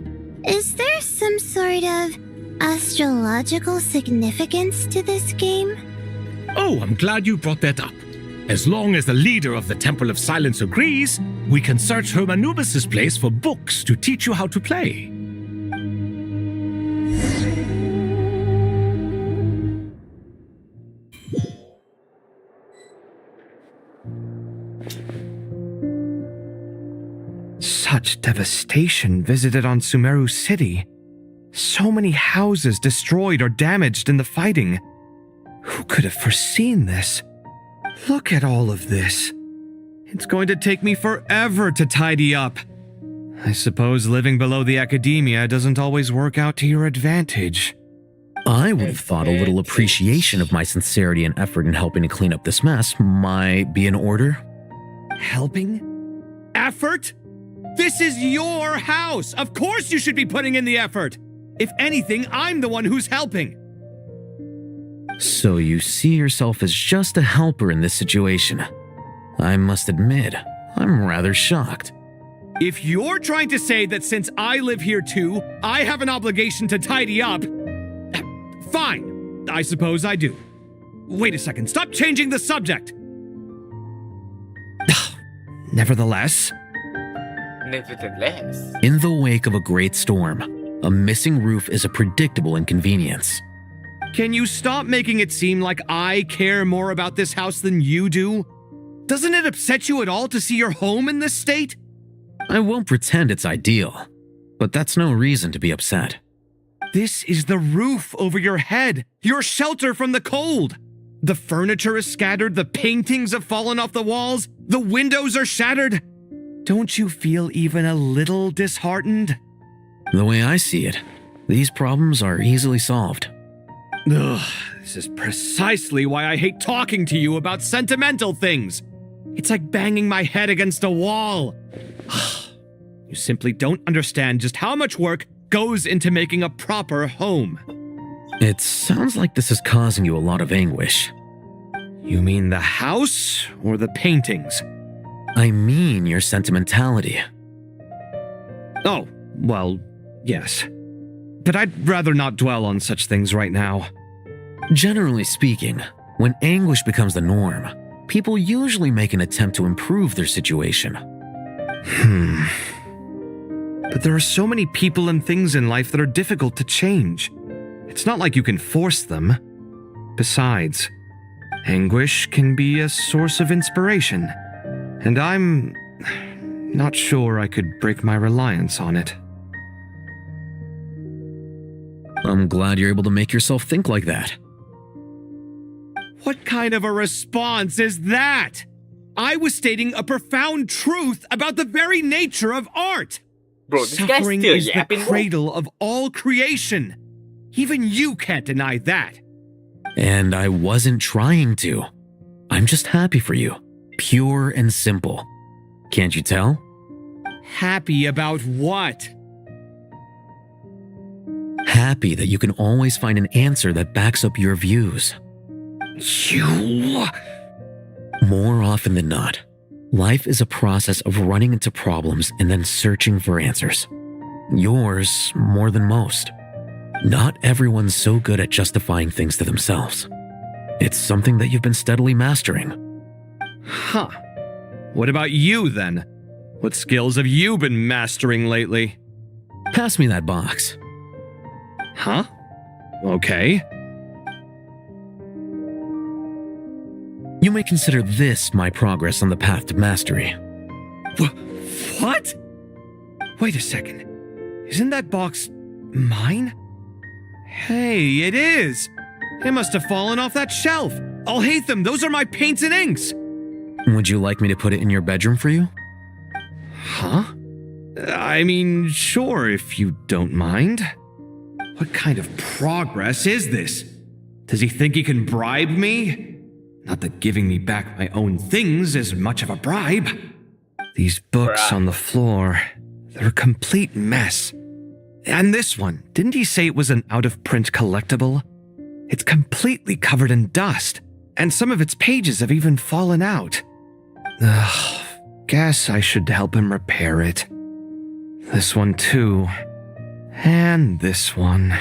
is there some sort of astrological significance to this game? Oh, I'm glad you brought that up. As long as the leader of the Temple of Silence agrees, we can search Hermanubis' place for books to teach you how to play. Such devastation visited on Sumeru City. So many houses destroyed or damaged in the fighting. Who could have foreseen this? Look at all of this. It's going to take me forever to tidy up. I suppose living below the academia doesn't always work out to your advantage. I would have thought a little appreciation of my sincerity and effort in helping to clean up this mess might be in order. Helping? Effort? This is your house! Of course you should be putting in the effort! If anything, I'm the one who's helping! So you see yourself as just a helper in this situation. I must admit, I'm rather shocked. If you're trying to say that since I live here too, I have an obligation to tidy up, fine. I suppose I do. Wait a second, stop changing the subject! Nevertheless, In the wake of a great storm, a missing roof is a predictable inconvenience. can you stop making it seem like I care more about this house than you do? Doesn't it upset you at all to see your home in this state? I won't pretend it's ideal, but that's no reason to be upset. This is the roof over your head, your shelter from the cold. The furniture is scattered, the paintings have fallen off the walls, the windows are shattered. Don't you feel even a little disheartened? The way I see it, these problems are easily solved. Ugh, this is precisely why I hate talking to you about sentimental things. It's like banging my head against a wall. You simply don't understand just how much work goes into making a proper home. It sounds like this is causing you a lot of anguish. You mean the house or the paintings? I mean your sentimentality. Oh, well, yes. But I'd rather not dwell on such things right now. Generally speaking, when anguish becomes the norm, people usually make an attempt to improve their situation. But there are so many people and things in life that are difficult to change. It's not like you can force them. Besides, anguish can be a source of inspiration, and I'm not sure I could break my reliance on it. I'm glad you're able to make yourself think like that. What kind of a response is that? I was stating a profound truth about the very nature of art. Bro, this guy's Suffering still is the yapping, bro. cradle of all creation. Even you can't deny that. And I wasn't trying to. I'm just happy for you. Pure and simple. Can't you tell? Happy about what? Happy that you can always find an answer that backs up your views. You... More often than not, life is a process of running into problems and then searching for answers. Yours more than most. Not everyone's so good at justifying things to themselves. It's something that you've been steadily mastering. Huh. What about you, then? What skills have you been mastering lately? Pass me that box. Huh? Okay. You may consider this my progress on the path to mastery. What? Wait a second. Isn't that box mine? Hey, it is! It must have fallen off that shelf. I'll hate them. Those are my paints and inks. Would you like me to put it in your bedroom for you? Huh? I mean, sure, if you don't mind. What kind of progress is this? Does he think he can bribe me? Not that giving me back my own things is much of a bribe. These books on the floor, they're a complete mess. And this one, didn't he say it was an out-of-print collectible? It's completely covered in dust, and some of its pages have even fallen out. Ugh, guess I should help him repair it. This one too. And this one.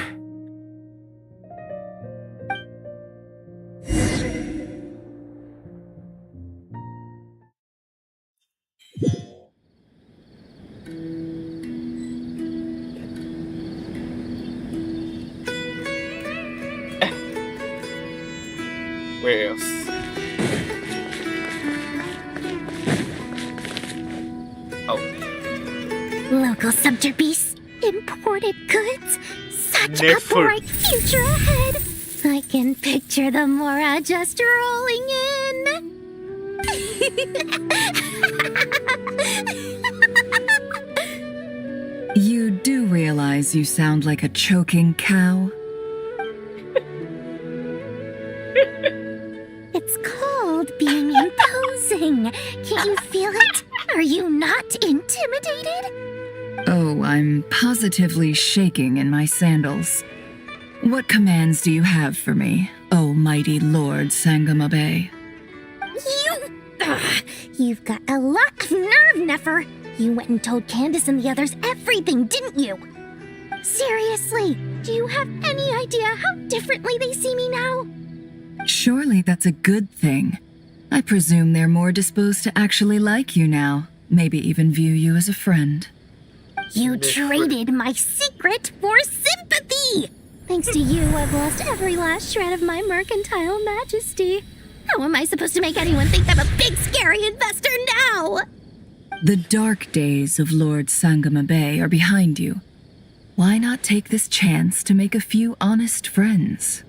Where else? Oh. Local subject beasts, imported goods. Such a Never. bright future ahead. I can picture the Mora just rolling in. You do realize you sound like a choking cow? It's called being imposing. Can't you feel it? Are you not intimidated? Oh, I'm positively shaking in my sandals. What commands do you have for me, oh mighty Lord Sangamabe? You've got a lot of nerve, Nefer. You went and told Candace and the others everything, didn't you? Seriously, do you have any idea how differently they see me now? Surely that's a good thing. I presume they're more disposed to actually like you now, maybe even view you as a friend. You traded my secret for sympathy! Thanks to you, I've lost every last shred of my mercantile majesty. How am I supposed to make anyone think I'm a big, scary investor now? The dark days of Lord Sangama Bay are behind you. Why not take this chance to make a few honest friends?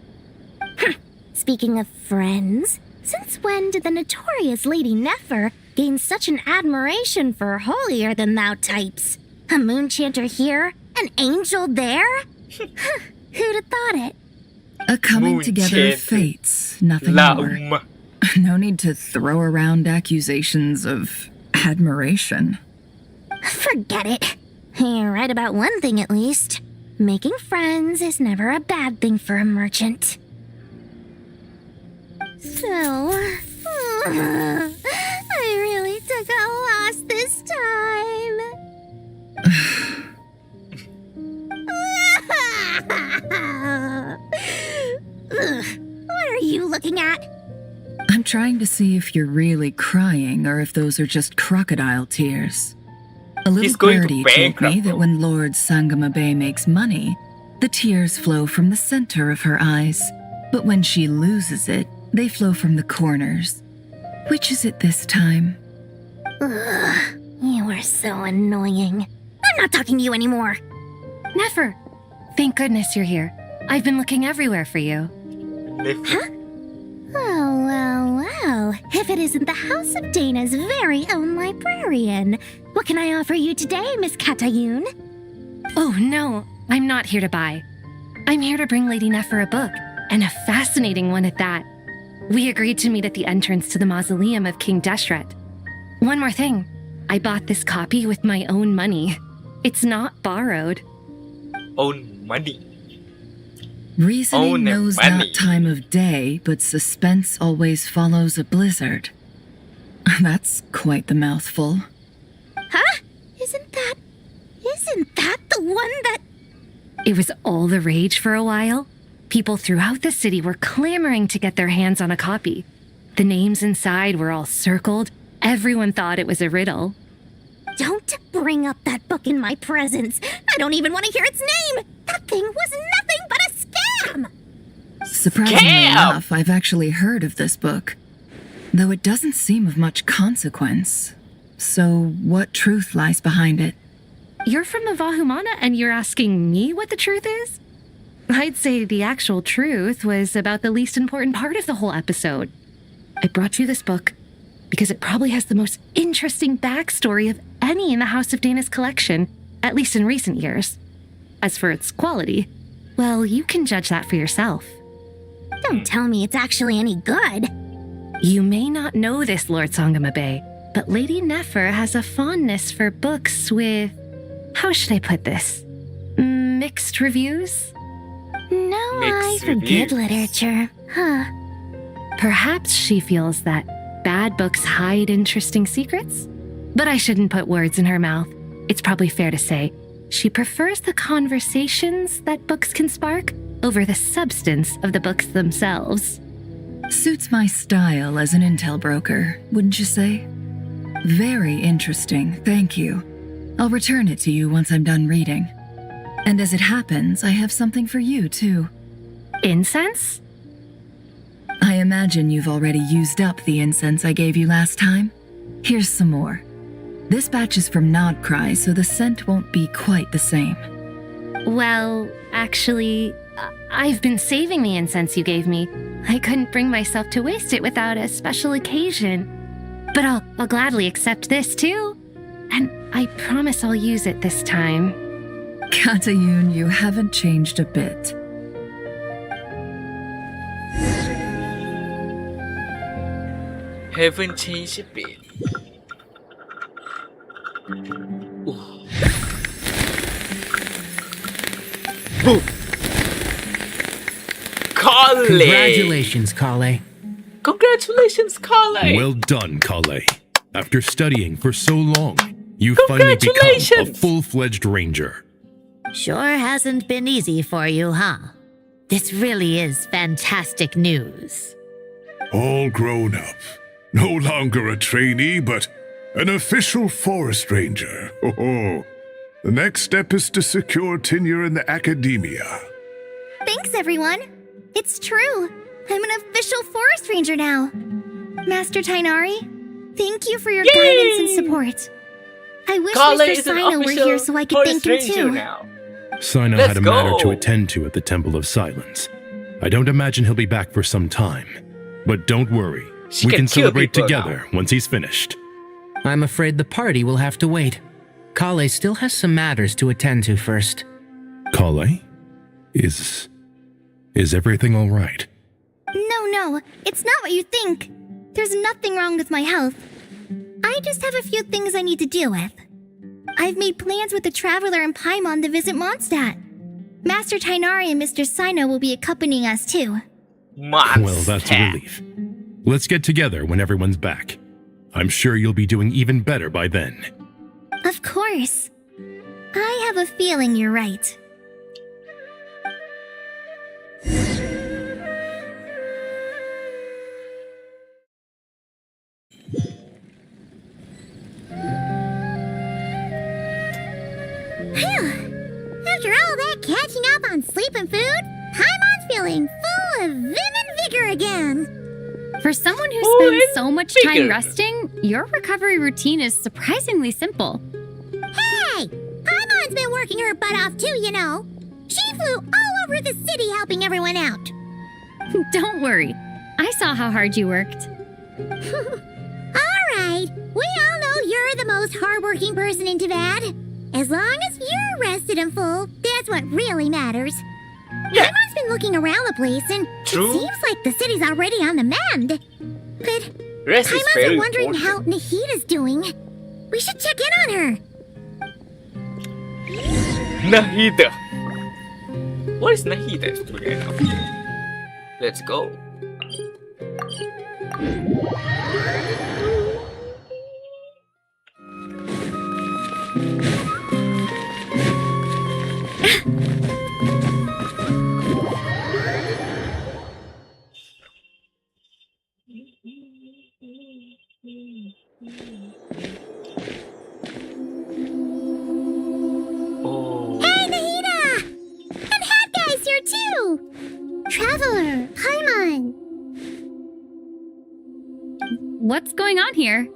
Speaking of friends, since when did the notorious Lady Nefer gain such an admiration for holier-than-thou types? A moon chanter here, an angel there? Who'd have thought it? A coming together of fates, nothing more. No need to throw around accusations of admiration. Forget it. You're right about one thing at least. Making friends is never a bad thing for a merchant. So, I really took a loss this time. What are you looking at? I'm trying to see if you're really crying or if those are just crocodile tears. A little birdie told me that when Lord Sangama Bay makes money, the tears flow from the center of her eyes. But when she loses it, they flow from the corners. Which is it this time? Ugh, you are so annoying. I'm not talking to you anymore. Nefer, thank goodness you're here. I've been looking everywhere for you. Huh? Well. If it isn't the House of Dana's very own librarian. What can I offer you today, Miss Katayun? Oh, no. I'm not here to buy. I'm here to bring Lady Nefer a book, and a fascinating one at that. We agreed to meet at the entrance to the mausoleum of King Deshret. One more thing. I bought this copy with my own money. It's not borrowed. Own money. Reasoning knows not time of day, but suspense always follows a blizzard. That's quite the mouthful. Huh? Isn't that the one that... It was all the rage for a while. People throughout the city were clamoring to get their hands on a copy. The names inside were all circled. Everyone thought it was a riddle. Don't bring up that book in my presence. I don't even want to hear its name. That thing was nothing but a scam. Surprisingly enough, I've actually heard of this book, though it doesn't seem of much consequence. So what truth lies behind it? You're from the Vahumana and you're asking me what the truth is? I'd say the actual truth was about the least important part of the whole episode. I brought you this book because it probably has the most interesting backstory of any in the House of Dana's collection, at least in recent years. As for its quality, well, you can judge that for yourself. Don't tell me it's actually any good. You may not know this, Lord Sangama Bay, but Lady Nefer has a fondness for books with... how should I put this? Mixed reviews? No, I forget literature. Huh. Perhaps she feels that bad books hide interesting secrets? But I shouldn't put words in her mouth. It's probably fair to say she prefers the conversations that books can spark over the substance of the books themselves. Suits my style as an intel broker, wouldn't you say? Very interesting, thank you. I'll return it to you once I'm done reading. And as it happens, I have something for you, too. Incense? I imagine you've already used up the incense I gave you last time. Here's some more. This batch is from Nodcry, so the scent won't be quite the same. Well, actually, I've been saving the incense you gave me. I couldn't bring myself to waste it without a special occasion. But I'll gladly accept this, too. And I promise I'll use it this time. Katayun, you haven't changed a bit. Haven't changed a bit. Boom! Kale! Congratulations, Kale. Congratulations, Kale! Well done, Kale. After studying for so long, You finally become a full-fledged ranger. Sure hasn't been easy for you, huh? This really is fantastic news. All grown up. No longer a trainee, but an official forest ranger. Oh, the next step is to secure tenure in the academia. Thanks, everyone. It's true. I'm an official forest ranger now. Master Tainari, thank you for your guidance and support. I wish Mr. Sino were here so I could thank him too. Sino had a matter to attend to at the Temple of Silence. I don't imagine he'll be back for some time. But don't worry, we can celebrate together once he's finished. I'm afraid the party will have to wait. Kale still has some matters to attend to first. Kale? Is everything all right? No, it's not what you think. There's nothing wrong with my health. I just have a few things I need to deal with. I've made plans with the Traveler and Paimon to visit Mondstadt. Master Tainari and Mr. Sino will be accompanying us too. Well, that's a relief. Let's get together when everyone's back. I'm sure you'll be doing even better by then. Of course. I have a feeling you're right. After all that catching up on sleep and food, Paimon's feeling full of vim and vigor again. For someone who spends so much time resting, your recovery routine is surprisingly simple. Hey! Paimon's been working her butt off too, you know. She flew all over the city helping everyone out. Don't worry. I saw how hard you worked. Alright, we all know you're the most hardworking person in Tavad. As long as you're rested and full, that's what really matters. Yeah. Paimon's been looking around the place, and it seems like the city's already on the mend. But Rest is Paimon's very wondering important. how Nahida's doing. We should check in on her. Nahida. What is Nahida doing right now? Let's go. Hey, Nahida! And Hat Guy's here too! Traveler, Paimon. What's going on here?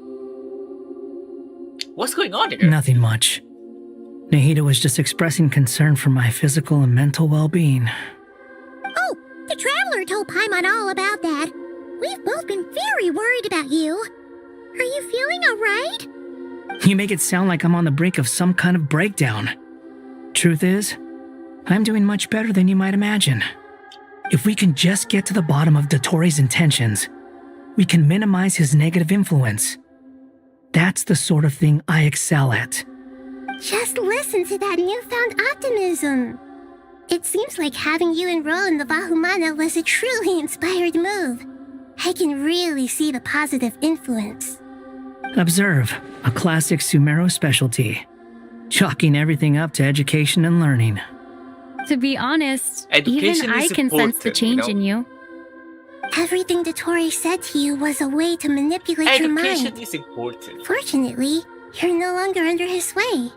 What's going on here? Nothing much. Nahida was just expressing concern for my physical and mental well-being. Oh, the Traveler told Paimon all about that. We've both been very worried about you. Are you feeling alright? You make it sound like I'm on the brink of some kind of breakdown. Truth is, I'm doing much better than you might imagine. If we can just get to the bottom of Dottoro's intentions, we can minimize his negative influence. That's the sort of thing I excel at. Just listen to that newfound optimism. It seems like having you enroll in the Vahumana was a truly inspired move. I can really see the positive influence. Observe, a classic Sumero specialty. Chalking everything up to education and learning. To be honest, Education even I is can sense the important, change you in you. Everything Dottori said to you was a way to manipulate your Education mind. is important. Fortunately, you're no longer under his sway.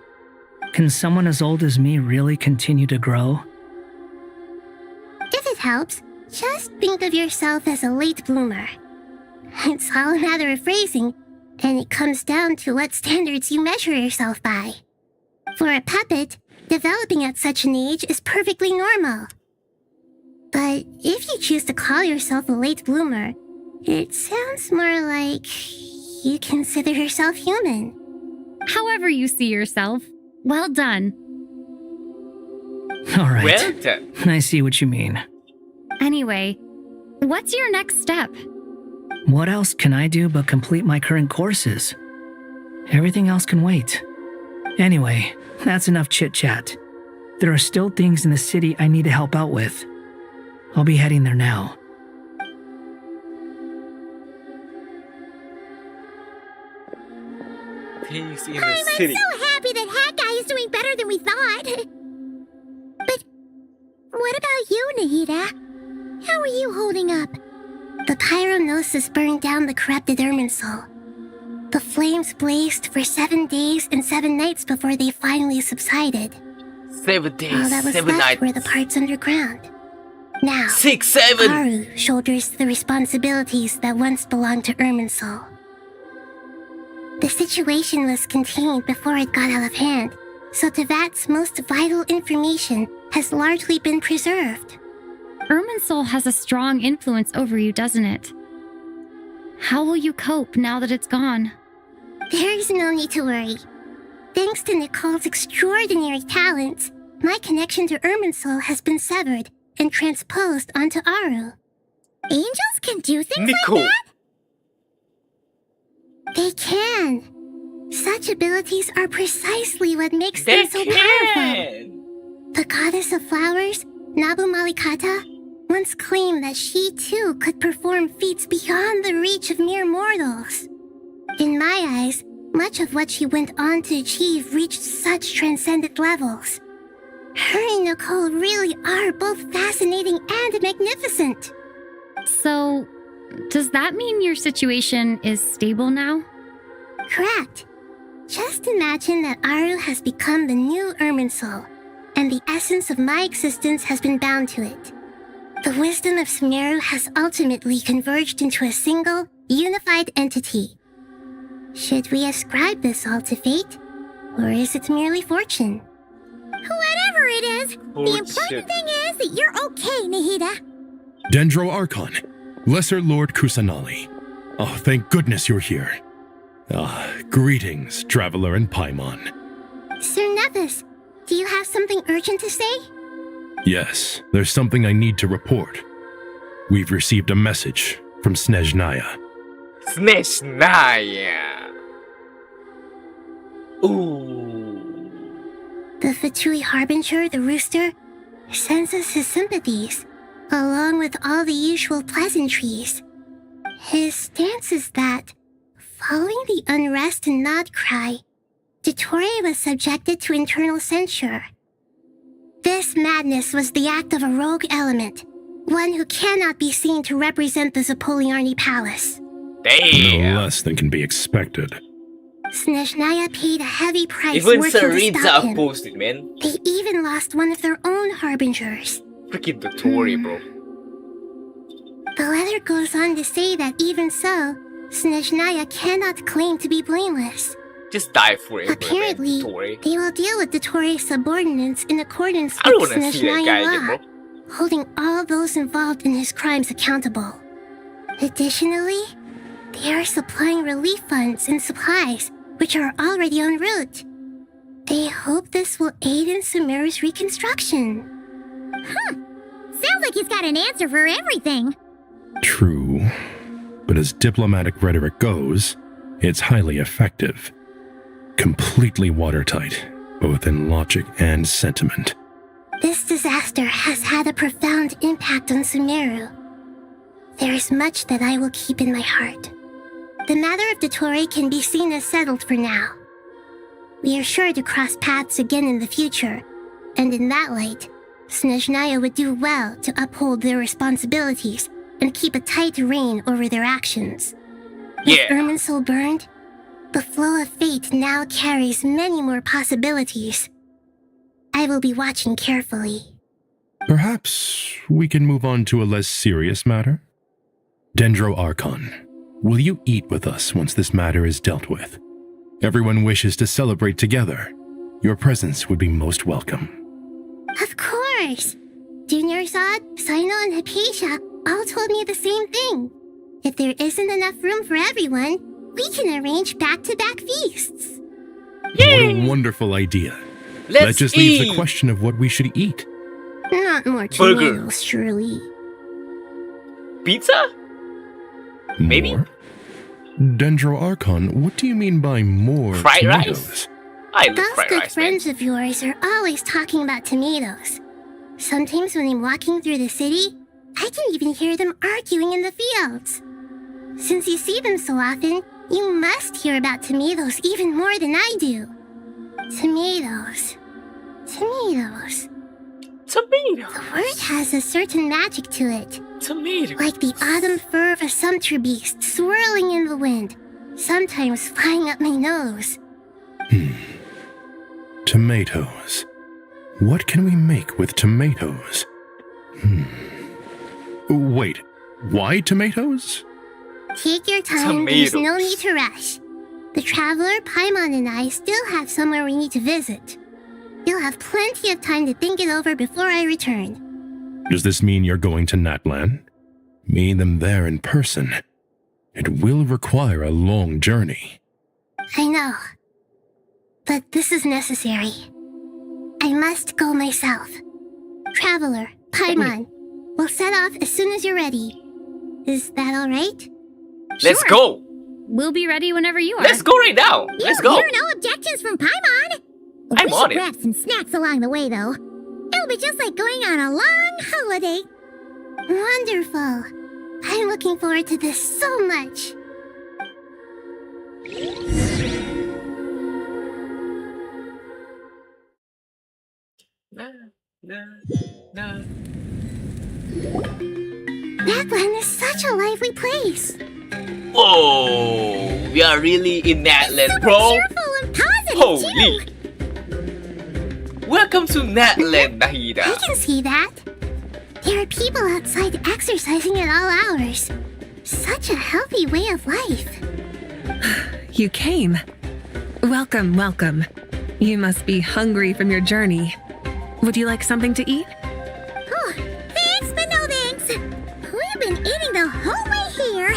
Can someone as old as me really continue to grow? If it helps, just think of yourself as a late bloomer. It's all a matter of phrasing, and it comes down to what standards you measure yourself by. For a puppet, developing at such an age is perfectly normal. But if you choose to call yourself a late bloomer, it sounds more like you consider yourself human. However you see yourself, well done. All right. Well done. I see what you mean. Anyway, what's your next step? What else can I do but complete my current courses? Everything else can wait. Anyway, that's enough chit-chat. There are still things in the city I need to help out with. I'll be heading there now. He's in the I'm city. so happy that Hat Guy is doing better than we thought. But what about you, Nahida? How are you holding up? The pyronosis burned down the corrupted Irminsul. The flames blazed for 7 days and 7 nights before they finally subsided. 7 days, All that was 7 left nights. were the parts underground. Now, 6, 7. Aru shoulders the responsibilities that once belonged to Irminsul. The situation was contained before it got out of hand, so Tevat's most vital information has largely been preserved. Irminsul has a strong influence over you, doesn't it? How will you cope now that it's gone? There is no need to worry. Thanks to Nicole's extraordinary talents, my connection to Irminsul has been severed and transposed onto Aru. Angels can do things Nicole. like that? They can. Such abilities are precisely what makes them so powerful. The goddess of flowers, Nabu Malikata, once claimed that she too could perform feats beyond the reach of mere mortals. In my eyes, much of what she went on to achieve reached such transcendent levels. Her and Nicole really are both fascinating and magnificent. So, does that mean your situation is stable now? Correct. Just imagine that Aru has become the new Irminsul, and the essence of my existence has been bound to it. The wisdom of Sumeru has ultimately converged into a single, unified entity. Should we ascribe this all to fate, or is it merely fortune? Whatever it is, the important thing is that you're okay, Nahida. Dendro Archon, Lesser Lord Kusanali. Oh, thank goodness you're here. Greetings, Traveler and Paimon. Sir Nevis, do you have something urgent to say? Yes, there's something I need to report. We've received a message from Snezhnaya. Snezhnaya. Ooh. The Fatui Harbinger, the rooster, sends us his sympathies, along with all the usual pleasantries. His stance is that, following the unrest and Nod Cry, Dottore was subjected to internal censure. This madness was the act of a rogue element, one who cannot be seen to represent the Zapoliarni Palace. No less than can be expected. Snezhnaya paid a heavy price Even working to Saritza stop him. opposed it, man. They even lost one of their own harbingers. Freaking Dottore, bro. The letter goes on to say that even so, Snezhnaya cannot claim to be blameless. Just die forever, Apparently, man, Dottore. they will deal with Dottore's subordinates in accordance I don't with wanna see that guy Snezhnaya again, law, bro. holding all those involved in his crimes accountable. Additionally, they are supplying relief funds and supplies, which are already en route. They hope this will aid in Sumeru's reconstruction. Sounds like he's got an answer for everything. True, but as diplomatic rhetoric goes, it's highly effective. Completely watertight, both in logic and sentiment. This disaster has had a profound impact on Sumeru. There is much that I will keep in my heart. The matter of Dottore can be seen as settled for now. We are sure to cross paths again in the future, and in that light, Snezhnaya would do well to uphold their responsibilities and keep a tight rein over their actions. With Irminsul burned, the flow of fate now carries many more possibilities. I will be watching carefully. Perhaps we can move on to a less serious matter? Dendro Archon, will you eat with us once this matter is dealt with? Everyone wishes to celebrate together. Your presence would be most welcome. Of course! Junior Zod, Sino, and Hypatia all told me the same thing. If there isn't enough room for everyone, we can arrange back-to-back feasts. What a wonderful idea. That just leaves the question of what we should eat. Not more tomatoes, surely. Pizza? Maybe? More? Dendro Archon, what do you mean by more Fried tomatoes? rice? I love Those fried good rice, man. friends of yours are always talking about tomatoes. Sometimes when I'm walking through the city, I can even hear them arguing in the fields. Since you see them so often, You must hear about tomatoes even more than I do. Tomatoes. Tomatoes. Tomato. The word has a certain magic to it. Tomato. Like the autumn fur of a sumpter beast swirling in the wind, sometimes flying up my nose. Tomatoes. What can we make with tomatoes? Wait, why tomatoes? Take your time, there's no need to rush. The traveler, Paimon, and I still have somewhere we need to visit. You'll have plenty of time to think it over before I return. Does this mean you're going to Natlan? Meet them there in person. It will require a long journey. I know. But this is necessary. I must go myself. Traveler, Paimon, we'll set off as soon as you're ready. Is that alright? Let's go! We'll be ready whenever you are. Let's go right now! Let's go! Hear no objections from Paimon! I'm we on should it. grab some snacks along the way, though. It'll be just like going on a long holiday. Wonderful. I'm looking forward to this so much. Natlan is such a lively place. Oh, we are really in Natlan, bro. Cheerful and positive, Holy. too. Welcome to Natlan, Nahida. I can see that. There are people outside exercising at all hours. Such a healthy way of life. You came. Welcome, welcome. You must be hungry from your journey. Would you like something to eat? Oh, thanks, but no thanks. We've been eating the whole way here.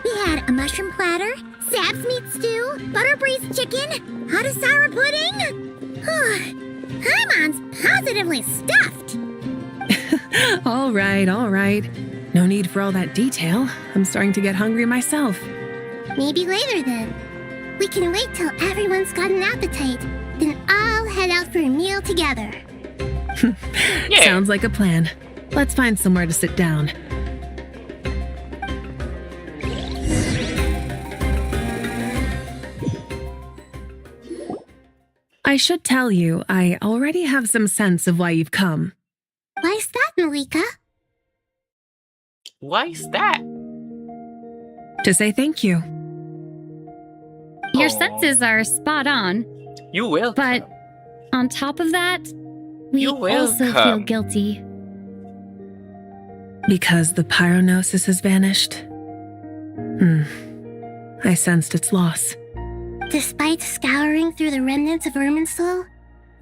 We had a mushroom platter, Sab's meat stew, butter braised chicken, hot sour pudding. Paimon's positively stuffed. All right, all right. No need for all that detail. I'm starting to get hungry myself. Maybe later then. We can wait till everyone's got an appetite, then I'll head out for a meal together. Sounds like a plan. Let's find somewhere to sit down. I should tell you, I already have some sense of why you've come. Why's that, Malika? Why is that? To say thank you. Your senses are spot on. You will. But on top of that, we You will also feel come. guilty. Because the pyronosis has vanished? I sensed its loss. Despite scouring through the remnants of Irminsul,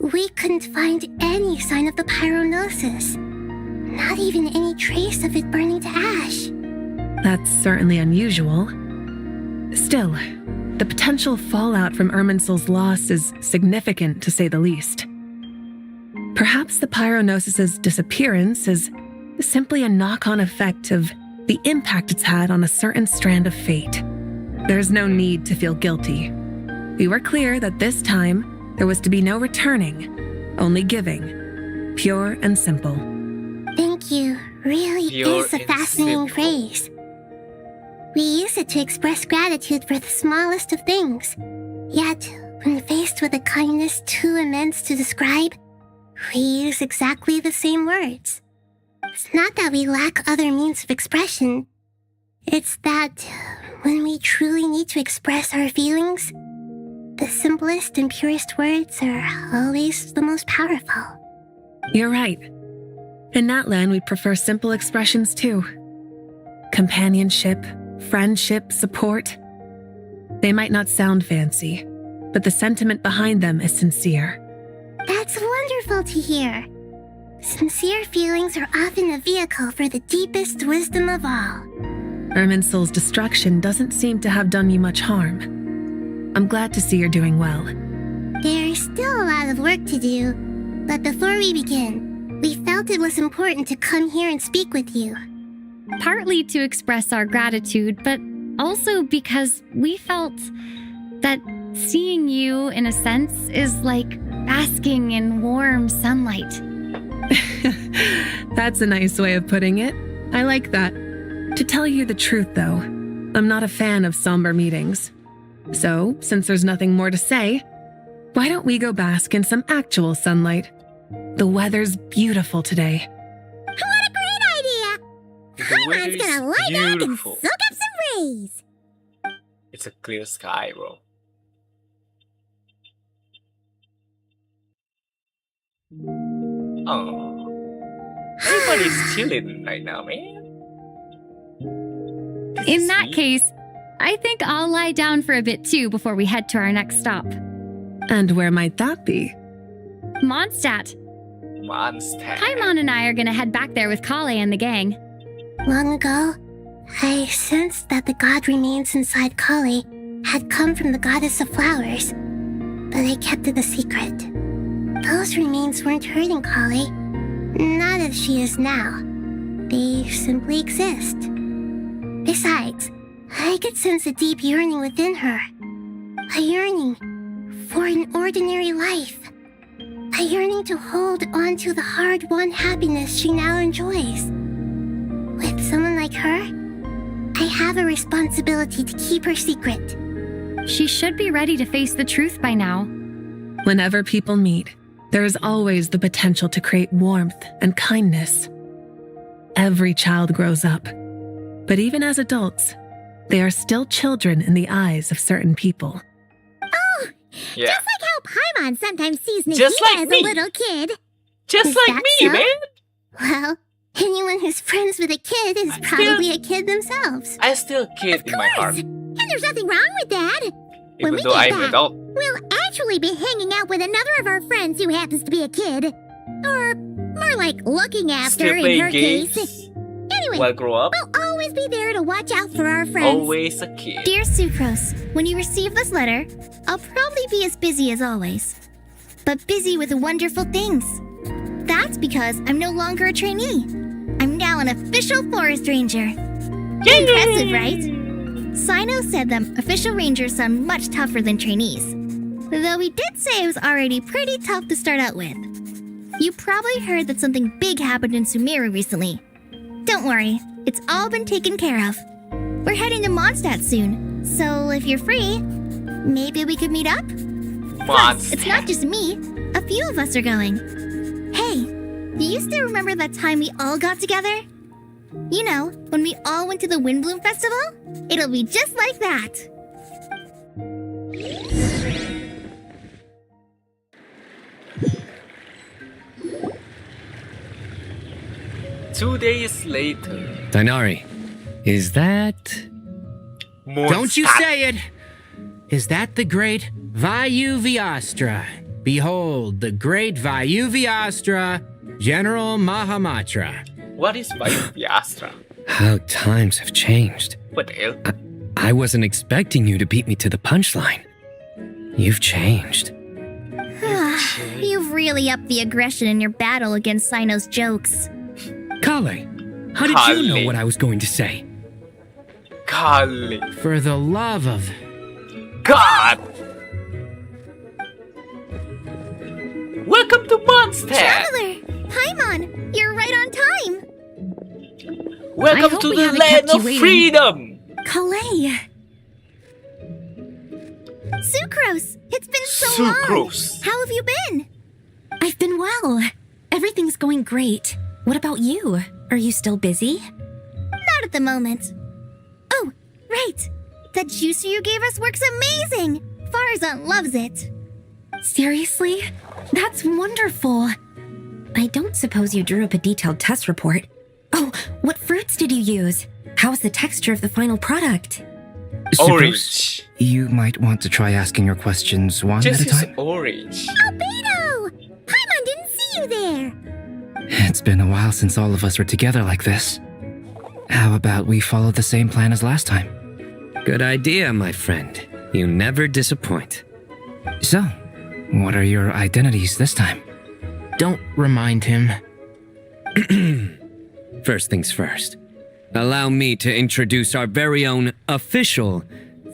we couldn't find any sign of the pyronosis. Not even any trace of it burning to ash. That's certainly unusual. Still, the potential fallout from Irminsul's loss is significant to say the least. Perhaps the pyronosis's disappearance is simply a knock-on effect of the impact it's had on a certain strand of fate. There's no need to feel guilty. We were clear that this time there was to be no returning, only giving, pure and simple. Thank you really Pure is a and fascinating simple. phrase. We use it to express gratitude for the smallest of things. Yet, when faced with a kindness too immense to describe, we use exactly the same words. It's not that we lack other means of expression. It's that when we truly need to express our feelings, the simplest and purest words are always the most powerful. You're right. In Natlan, we prefer simple expressions too. Companionship, friendship, support. They might not sound fancy, but the sentiment behind them is sincere. That's wonderful to hear. Sincere feelings are often a vehicle for the deepest wisdom of all. Irminsul's destruction doesn't seem to have done you much harm. I'm glad to see you're doing well. There's still a lot of work to do, but before we begin, we felt it was important to come here and speak with you. Partly to express our gratitude, but also because we felt that seeing you, in a sense, is like basking in warm sunlight. That's a nice way of putting it. I like that. To tell you the truth, though, I'm not a fan of somber meetings. So, since there's nothing more to say, why don't we go bask in some actual sunlight? The weather's beautiful today. What a great idea! Paimon's gonna lie back and soak up some rays. It's a clear sky, bro. Oh, everybody's chilling right now, man. In that case, I think I'll lie down for a bit too before we head to our next stop. And where might that be? Mondstadt. Mondstadt. Paimon and I are gonna head back there with Kale and the gang. Long ago, I sensed that the god remains inside Kali had come from the goddess of flowers, but I kept it a secret. Those remains weren't hurting Kali, not as she is now. They simply exist. Besides, I could sense a deep yearning within her. A yearning for an ordinary life. A yearning to hold on to the hard-won happiness she now enjoys. With someone like her, I have a responsibility to keep her secret. She should be ready to face the truth by now. Whenever people meet, there is always the potential to create warmth and kindness. Every child grows up, but even as adults, they are still children in the eyes of certain people. Oh, yeah. Just like how Paimon sometimes sees Nikita Just like as me. a little kid. Just Is like that me, so? man. Well, anyone who's friends with a kid is probably a kid themselves. I still kid in my heart. And there's nothing wrong with that. When Even we though get I'm an back, adult. we'll actually be hanging out with another of our friends who happens to be a kid. Or more like looking after Still in playing her games case. Anyway, while grow up. we'll always be there to watch out for our friends. Always a kid. Dear Sucrose, when you receive this letter, I'll probably be as busy as always. But busy with wonderful things. That's because I'm no longer a trainee. I'm now an official forest ranger. Impressive, right? Sino said them official rangers sound much tougher than trainees. Though he did say it was already pretty tough to start out with. You probably heard that something big happened in Sumeru recently. Don't worry, it's all been taken care of. We're heading to Mondstadt soon, so if you're free, maybe we could meet up? Plus, it's not just me. A few of us are going. Hey, do you still remember that time we all got together? You know, when we all went to the Windbloom Festival? It'll be just like that. 2 days later. Dainari, is that... Don't you say it! Is that the great Vayuvyastra? Behold, the great Vayuvyastra, General Mahamatra. What is Vayuvyastra? How times have changed. What the hell? I wasn't expecting you to beat me to the punchline. You've changed. You've really upped the aggression in your battle against Sino's jokes. Kale, how did you know what I was going to say? Kale. For the love of... God! Welcome to Mondstadt! Traveler! Paimon, you're right on time! Welcome to the land of freedom! Kale! Sucrose! It's been so long! Sucrose! How have you been? I've been well. Everything's going great. What about you? Are you still busy? Not at the moment. Oh, right! That juicer you gave us works amazing! Farzan loves it! Seriously? That's wonderful. I don't suppose you drew up a detailed test report. Oh, what fruits did you use? How's the texture of the final product? Orange. You might want to try asking your questions one Just at a time. orange. Albedo! Paimon didn't see you there! It's been a while since all of us were together like this. How about we follow the same plan as last time? Good idea, my friend. You never disappoint. So, what are your identities this time? Don't remind him. First things first. Allow me to introduce our very own official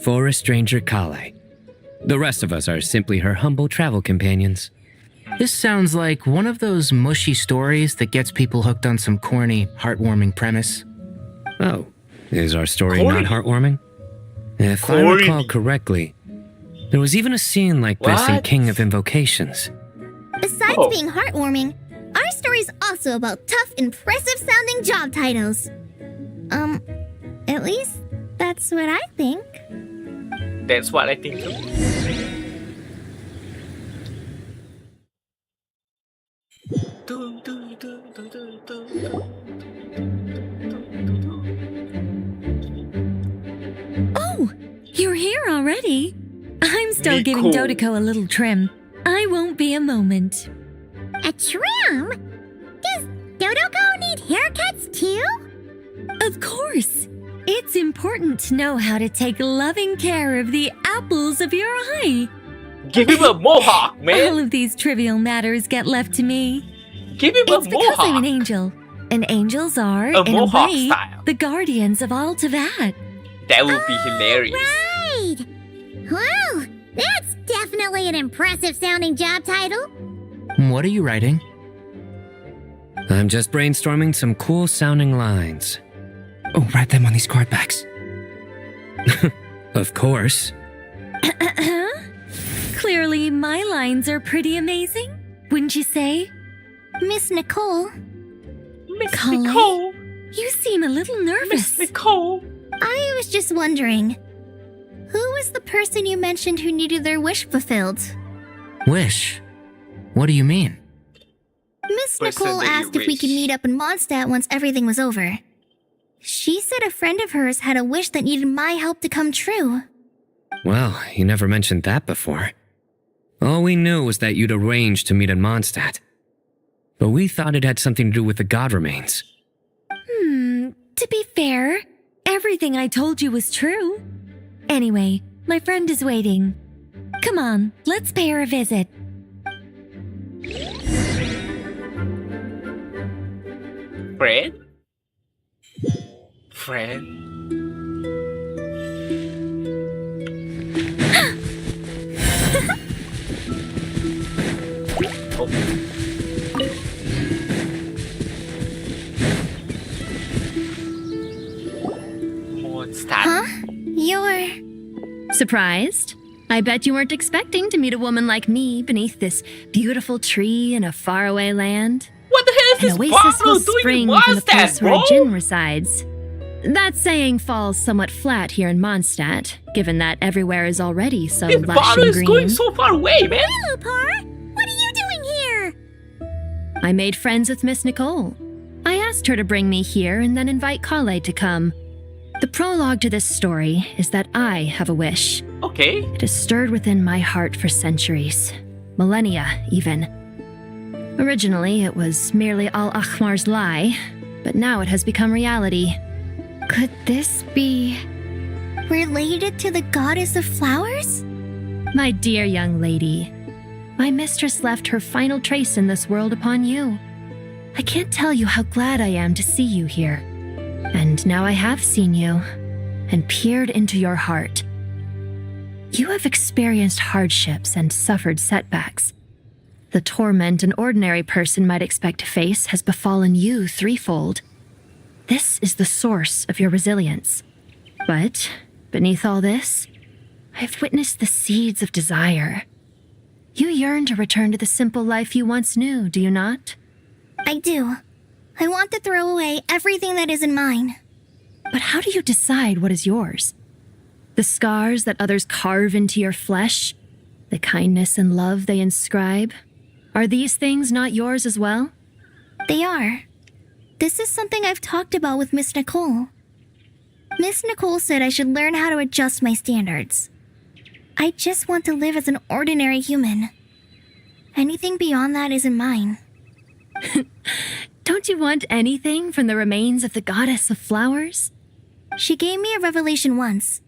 Forest Ranger Kale. The rest of us are simply her humble travel companions. This sounds like one of those mushy stories that gets people hooked on some corny, heartwarming premise. Oh, is our story not heartwarming? If I Corny. recall correctly, There was even a scene like this in What? King of Invocations. Besides Oh. being heartwarming, our story's also about tough, impressive-sounding job titles. At least that's what I think. That's what I think too. Oh, you're here already. I'm still Be giving cool. Dodiko a little trim. I won't be a moment. A trim? Does Dodoko need haircuts too? Of course. It's important to know how to take loving care of the apples of your eye. Give him a mohawk, All man. of these trivial matters get left to me. Give him It's a because I'm an mohawk. angel. And angels are, A in a mohawk way, style. the guardians of all Teyvat. That would be hilarious. Right! Wow, that's definitely an impressive-sounding job title. What are you writing? I'm just brainstorming some cool sounding lines. Oh, write them on these card backs. Of course. Clearly, my lines are pretty amazing, wouldn't you say? Miss Nicole, Miss Colleen? Nicole. You seem a little nervous. Miss Nicole. I was just wondering, who was the person you mentioned who needed their wish fulfilled? Wish? What do you mean? Miss Person Nicole that you asked if we could wish. meet up in Mondstadt once everything was over. She said a friend of hers had a wish that needed my help to come true. Well, you never mentioned that before. All we knew was that you'd arranged to meet in Mondstadt. But we thought it had something to do with the god remains. To be fair, everything I told you was true. Anyway, my friend is waiting. Come on, let's pay her a visit. Fred? Fred? Mondstadt. Huh? You're... Surprised? I bet you weren't expecting to meet a woman like me beneath this beautiful tree in a faraway land. What the hell is An this oasis bottle will doing in spring from the Mondstadt, place where bro? a Jinn resides. That saying falls somewhat flat here in Mondstadt, given that everywhere is already so This lush bottle and is green. going so far away, man. Lupar, what are you doing here? I made friends with Miss Nicole. I asked her to bring me here and then invite Kale to come. The prologue to this story is that I have a wish. Okay. It has stirred within my heart for centuries, millennia even. Originally, it was merely Al-Akhmar's lie, but now it has become reality. Could this be... related to the goddess of flowers? My dear young lady, my mistress left her final trace in this world upon you. I can't tell you how glad I am to see you here. And now I have seen you, and peered into your heart. You have experienced hardships and suffered setbacks. The torment an ordinary person might expect to face has befallen you threefold. This is the source of your resilience. But beneath all this, I have witnessed the seeds of desire. You yearn to return to the simple life you once knew, do you not? I do. I want to throw away everything that isn't mine. But how do you decide what is yours? The scars that others carve into your flesh? The kindness and love they inscribe? Are these things not yours as well? They are. This is something I've talked about with Miss Nicole. Miss Nicole said I should learn how to adjust my standards. I just want to live as an ordinary human. Anything beyond that isn't mine. Don't you want anything from the remains of the goddess of flowers? She gave me a revelation once.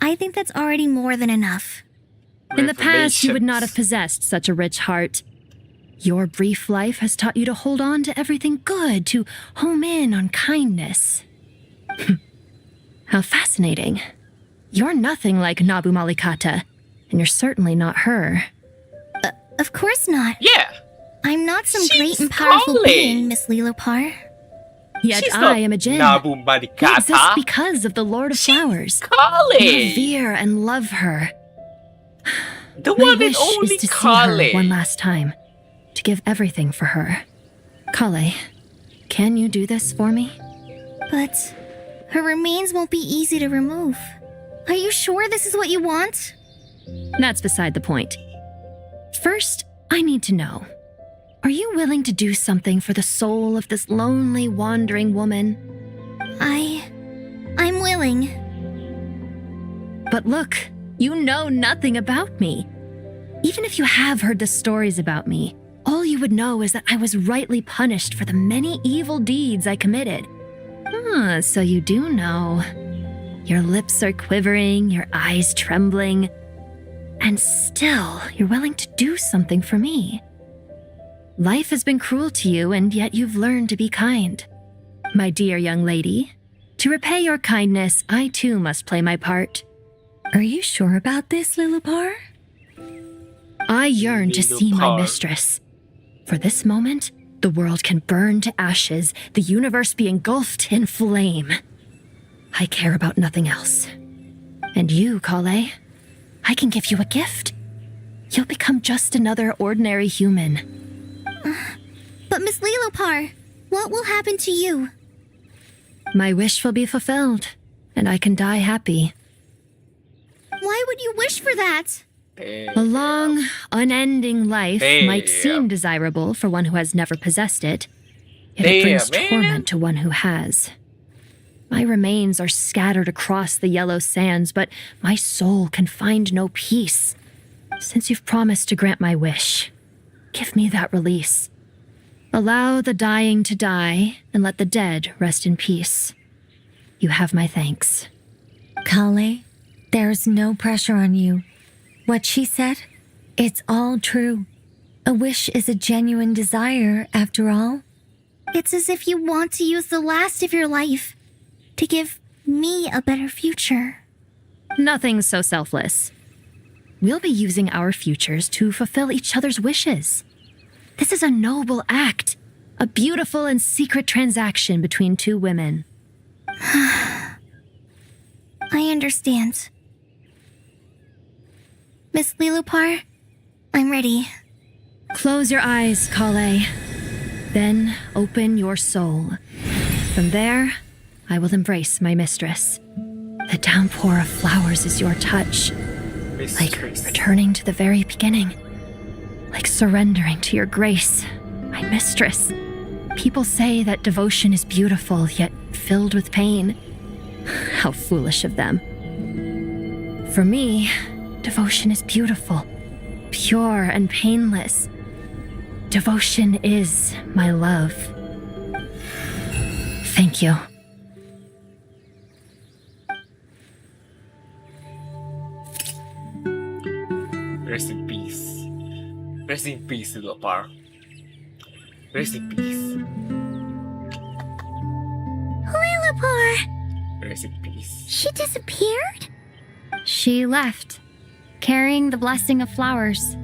I think that's already more than enough. In the past, you would not have possessed such a rich heart. Your brief life has taught you to hold on to everything good, to home in on kindness. How fascinating. You're nothing like Nabu Malikata, and you're certainly not her. Of course not. Yeah. I'm not some great and powerful being, Miss Lilopar. Yet She's I not am a Jinn. Nabu Who Malikata. exists because of the Lord of Flowers. Kale. You revere and love her. The My one wish and only is to see her Kale. one last time, to give everything for her. Kale, can you do this for me? But her remains won't be easy to remove. Are you sure this is what you want? That's beside the point. First, I need to know, are you willing to do something for the soul of this lonely, wandering woman? I'm willing. But look, you know nothing about me. Even if you have heard the stories about me, all you would know is that I was rightly punished for the many evil deeds I committed. So you do know. Your lips are quivering, your eyes trembling, and still you're willing to do something for me. Life has been cruel to you, and yet you've learned to be kind. My dear young lady, to repay your kindness, I too must play my part. Are you sure about this, Lilupar? I yearn to see my mistress. For this moment, the world can burn to ashes, the universe be engulfed in flame. I care about nothing else. And you, Kale, I can give you a gift. You'll become just another ordinary human. But Miss Lilopar, what will happen to you? My wish will be fulfilled, and I can die happy. Why would you wish for that? A long, unending life might seem desirable for one who has never possessed it, yet it brings torment to one who has. My remains are scattered across the yellow sands, but my soul can find no peace. Since you've promised to grant my wish, give me that release. Allow the dying to die, and let the dead rest in peace. You have my thanks. Kale, there's no pressure on you. What she said, it's all true. A wish is a genuine desire, after all. It's as if you want to use the last of your life to give me a better future. Nothing so selfless. We'll be using our futures to fulfill each other's wishes. This is a noble act, a beautiful and secret transaction between two women. I understand. Miss Lilupar, I'm ready. Close your eyes, Kale. Then open your soul. From there, I will embrace my mistress. The downpour of flowers is your touch. Like returning to the very beginning. Like surrendering to your grace, my mistress. People say that devotion is beautiful, yet filled with pain. How foolish of them. For me, devotion is beautiful, pure and painless. Devotion is my love. Thank you. Rest in peace. Rest in peace, Lilopar. Rest in peace. Lilupar! Rest in peace. She disappeared? She left, carrying the blessing of flowers.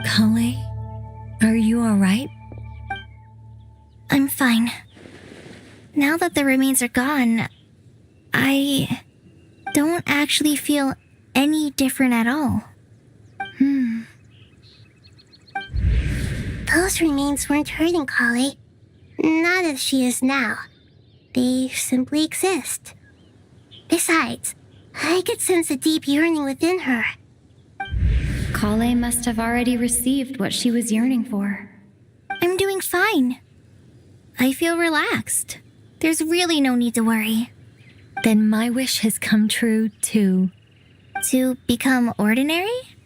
Kale, are you alright? I'm fine. Now that the remains are gone, I don't actually feel any different at all. Those remains weren't hurting Kale. Not as she is now. They simply exist. Besides, I could sense a deep yearning within her. Kale must have already received what she was yearning for. I'm doing fine. I feel relaxed. There's really no need to worry. Then my wish has come true, too. To become ordinary?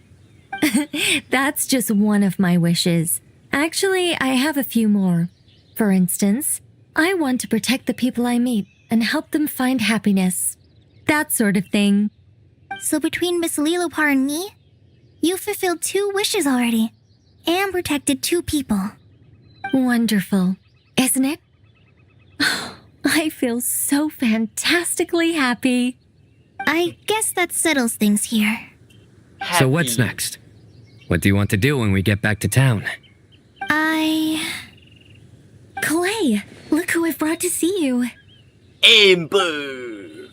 That's just one of my wishes. Actually, I have a few more. For instance, I want to protect the people I meet and help them find happiness. That sort of thing. So between Miss Lilopar and me, you fulfilled 2 wishes already, and protected 2 people. Wonderful, isn't it? I feel so fantastically happy. I guess that settles things here. So what's next? What do you want to do when we get back to town? Clay, look who I've brought to see you. Amber!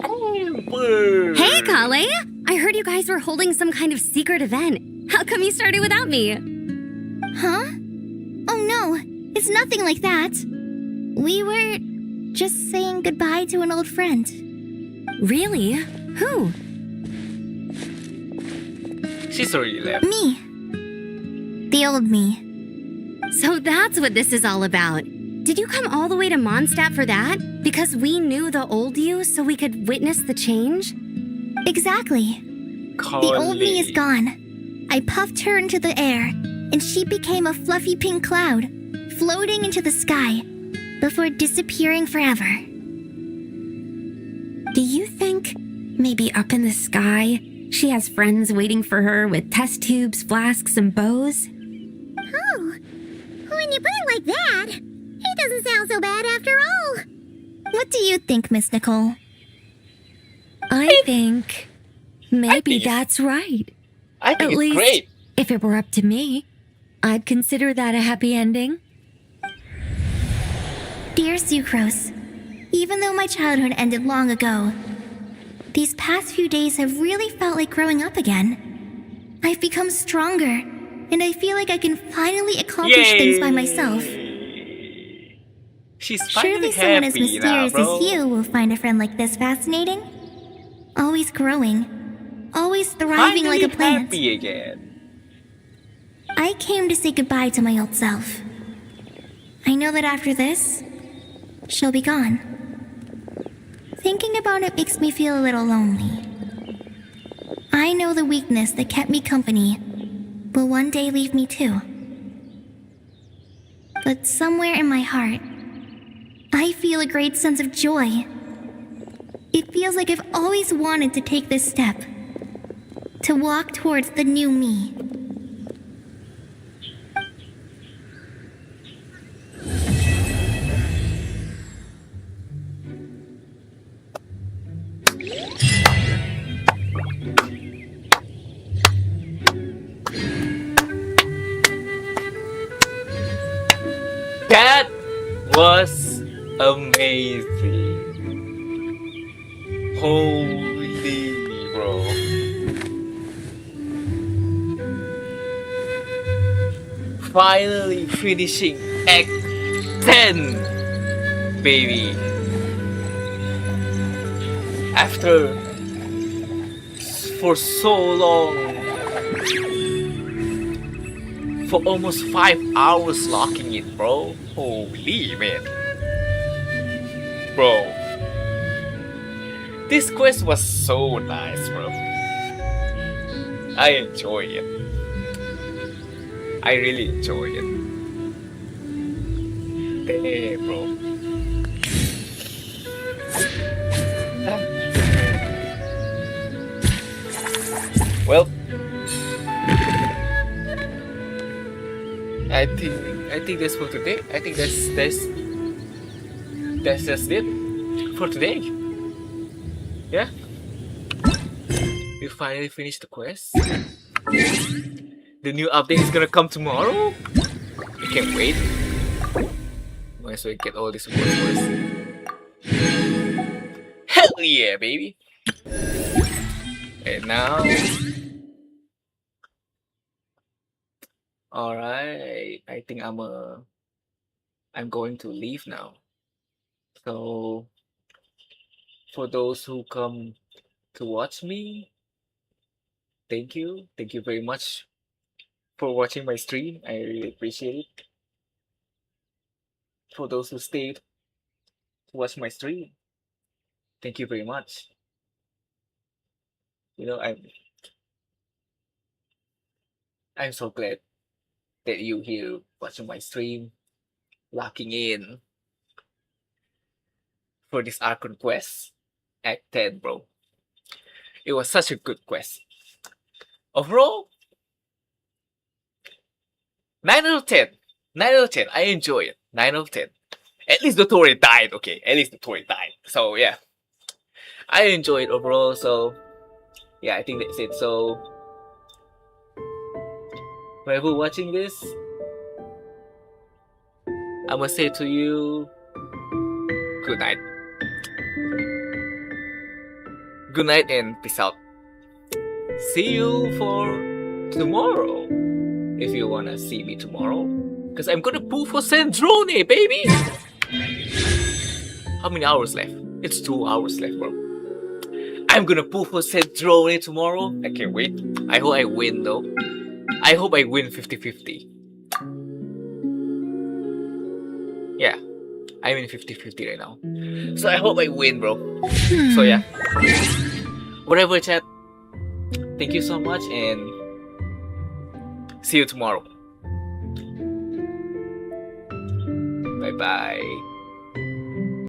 Amber! Hey, Kale! I I heard you guys were holding some kind of secret event. How come you started without me? Huh? Oh no, it's nothing like that. We were just saying goodbye to an old friend. Really? Who? She's already left. Me. The old me. So that's what this is all about. Did you come all the way to Mondstadt for that? Because we knew the old you so we could witness the change? Exactly. The old me is gone. I puffed her into the air, and she became a fluffy pink cloud, floating into the sky, before disappearing forever. Do you think maybe up in the sky, she has friends waiting for her with test tubes, flasks, and bows? Oh, when you put it like that, it doesn't sound so bad after all. What do you think, Miss Nicole? I think maybe that's right. I think At it's least, great. if it were up to me, I'd consider that a happy ending. Dear Sucrose, even though my childhood ended long ago, these past few days have really felt like growing up again. I've become stronger, and I feel like I can finally accomplish things by myself. She's Surely finally someone as happy mysterious now, bro. as you will find a friend like this fascinating. Always growing, always thriving Finally like a plant. happy again. I came to say goodbye to my old self. I know that after this, she'll be gone. Thinking about it makes me feel a little lonely. I know the weakness that kept me company will one day leave me too. But somewhere in my heart, I feel a great sense of joy. It feels like I've always wanted to take this step, to walk towards the new me. That was amazing. Holy bro. Finally finishing Act 10, baby. After for so long, for almost 5 hours locking it, bro. Holy man. Bro. This quest was so nice, bro. I enjoy it. I really enjoy it. Damn, bro. Well, I think that's for today. I think that's just it for today. Yeah. We finally finished the quest. The new update is gonna come tomorrow. I can't wait. Might as well get all this work first. Hell yeah, baby! And now, all right. I think I'm going to leave now. So, for those who come to watch me, thank you very much for watching my stream. I really appreciate it. For those who stayed to watch my stream, thank you very much. You know, I'm so glad that you here watching my stream, locking in for this Archon quest, Act 10, bro. It was such a good quest. Overall, 9 out of 10. 9 out of 10. I enjoy it. 9 out of 10. At least the Tory died, okay? At least the Tory died. So, yeah. I enjoy it overall, so... yeah, I think that's it. So... whoever watching this, I must say to you... good night. Good night and peace out. see you for tomorrow. If you wanna see me tomorrow. Because I'm gonna pull for Sandrone, baby! How many hours left? It's 2 hours left, bro. I'm gonna pull for Sandrone tomorrow. I can't wait. I hope I win, though. I hope I win 50-50. Yeah. I'm in 50-50 right now. So I hope I win, bro. So yeah. Whatever, chat. Thank you so much and see you tomorrow. Bye bye.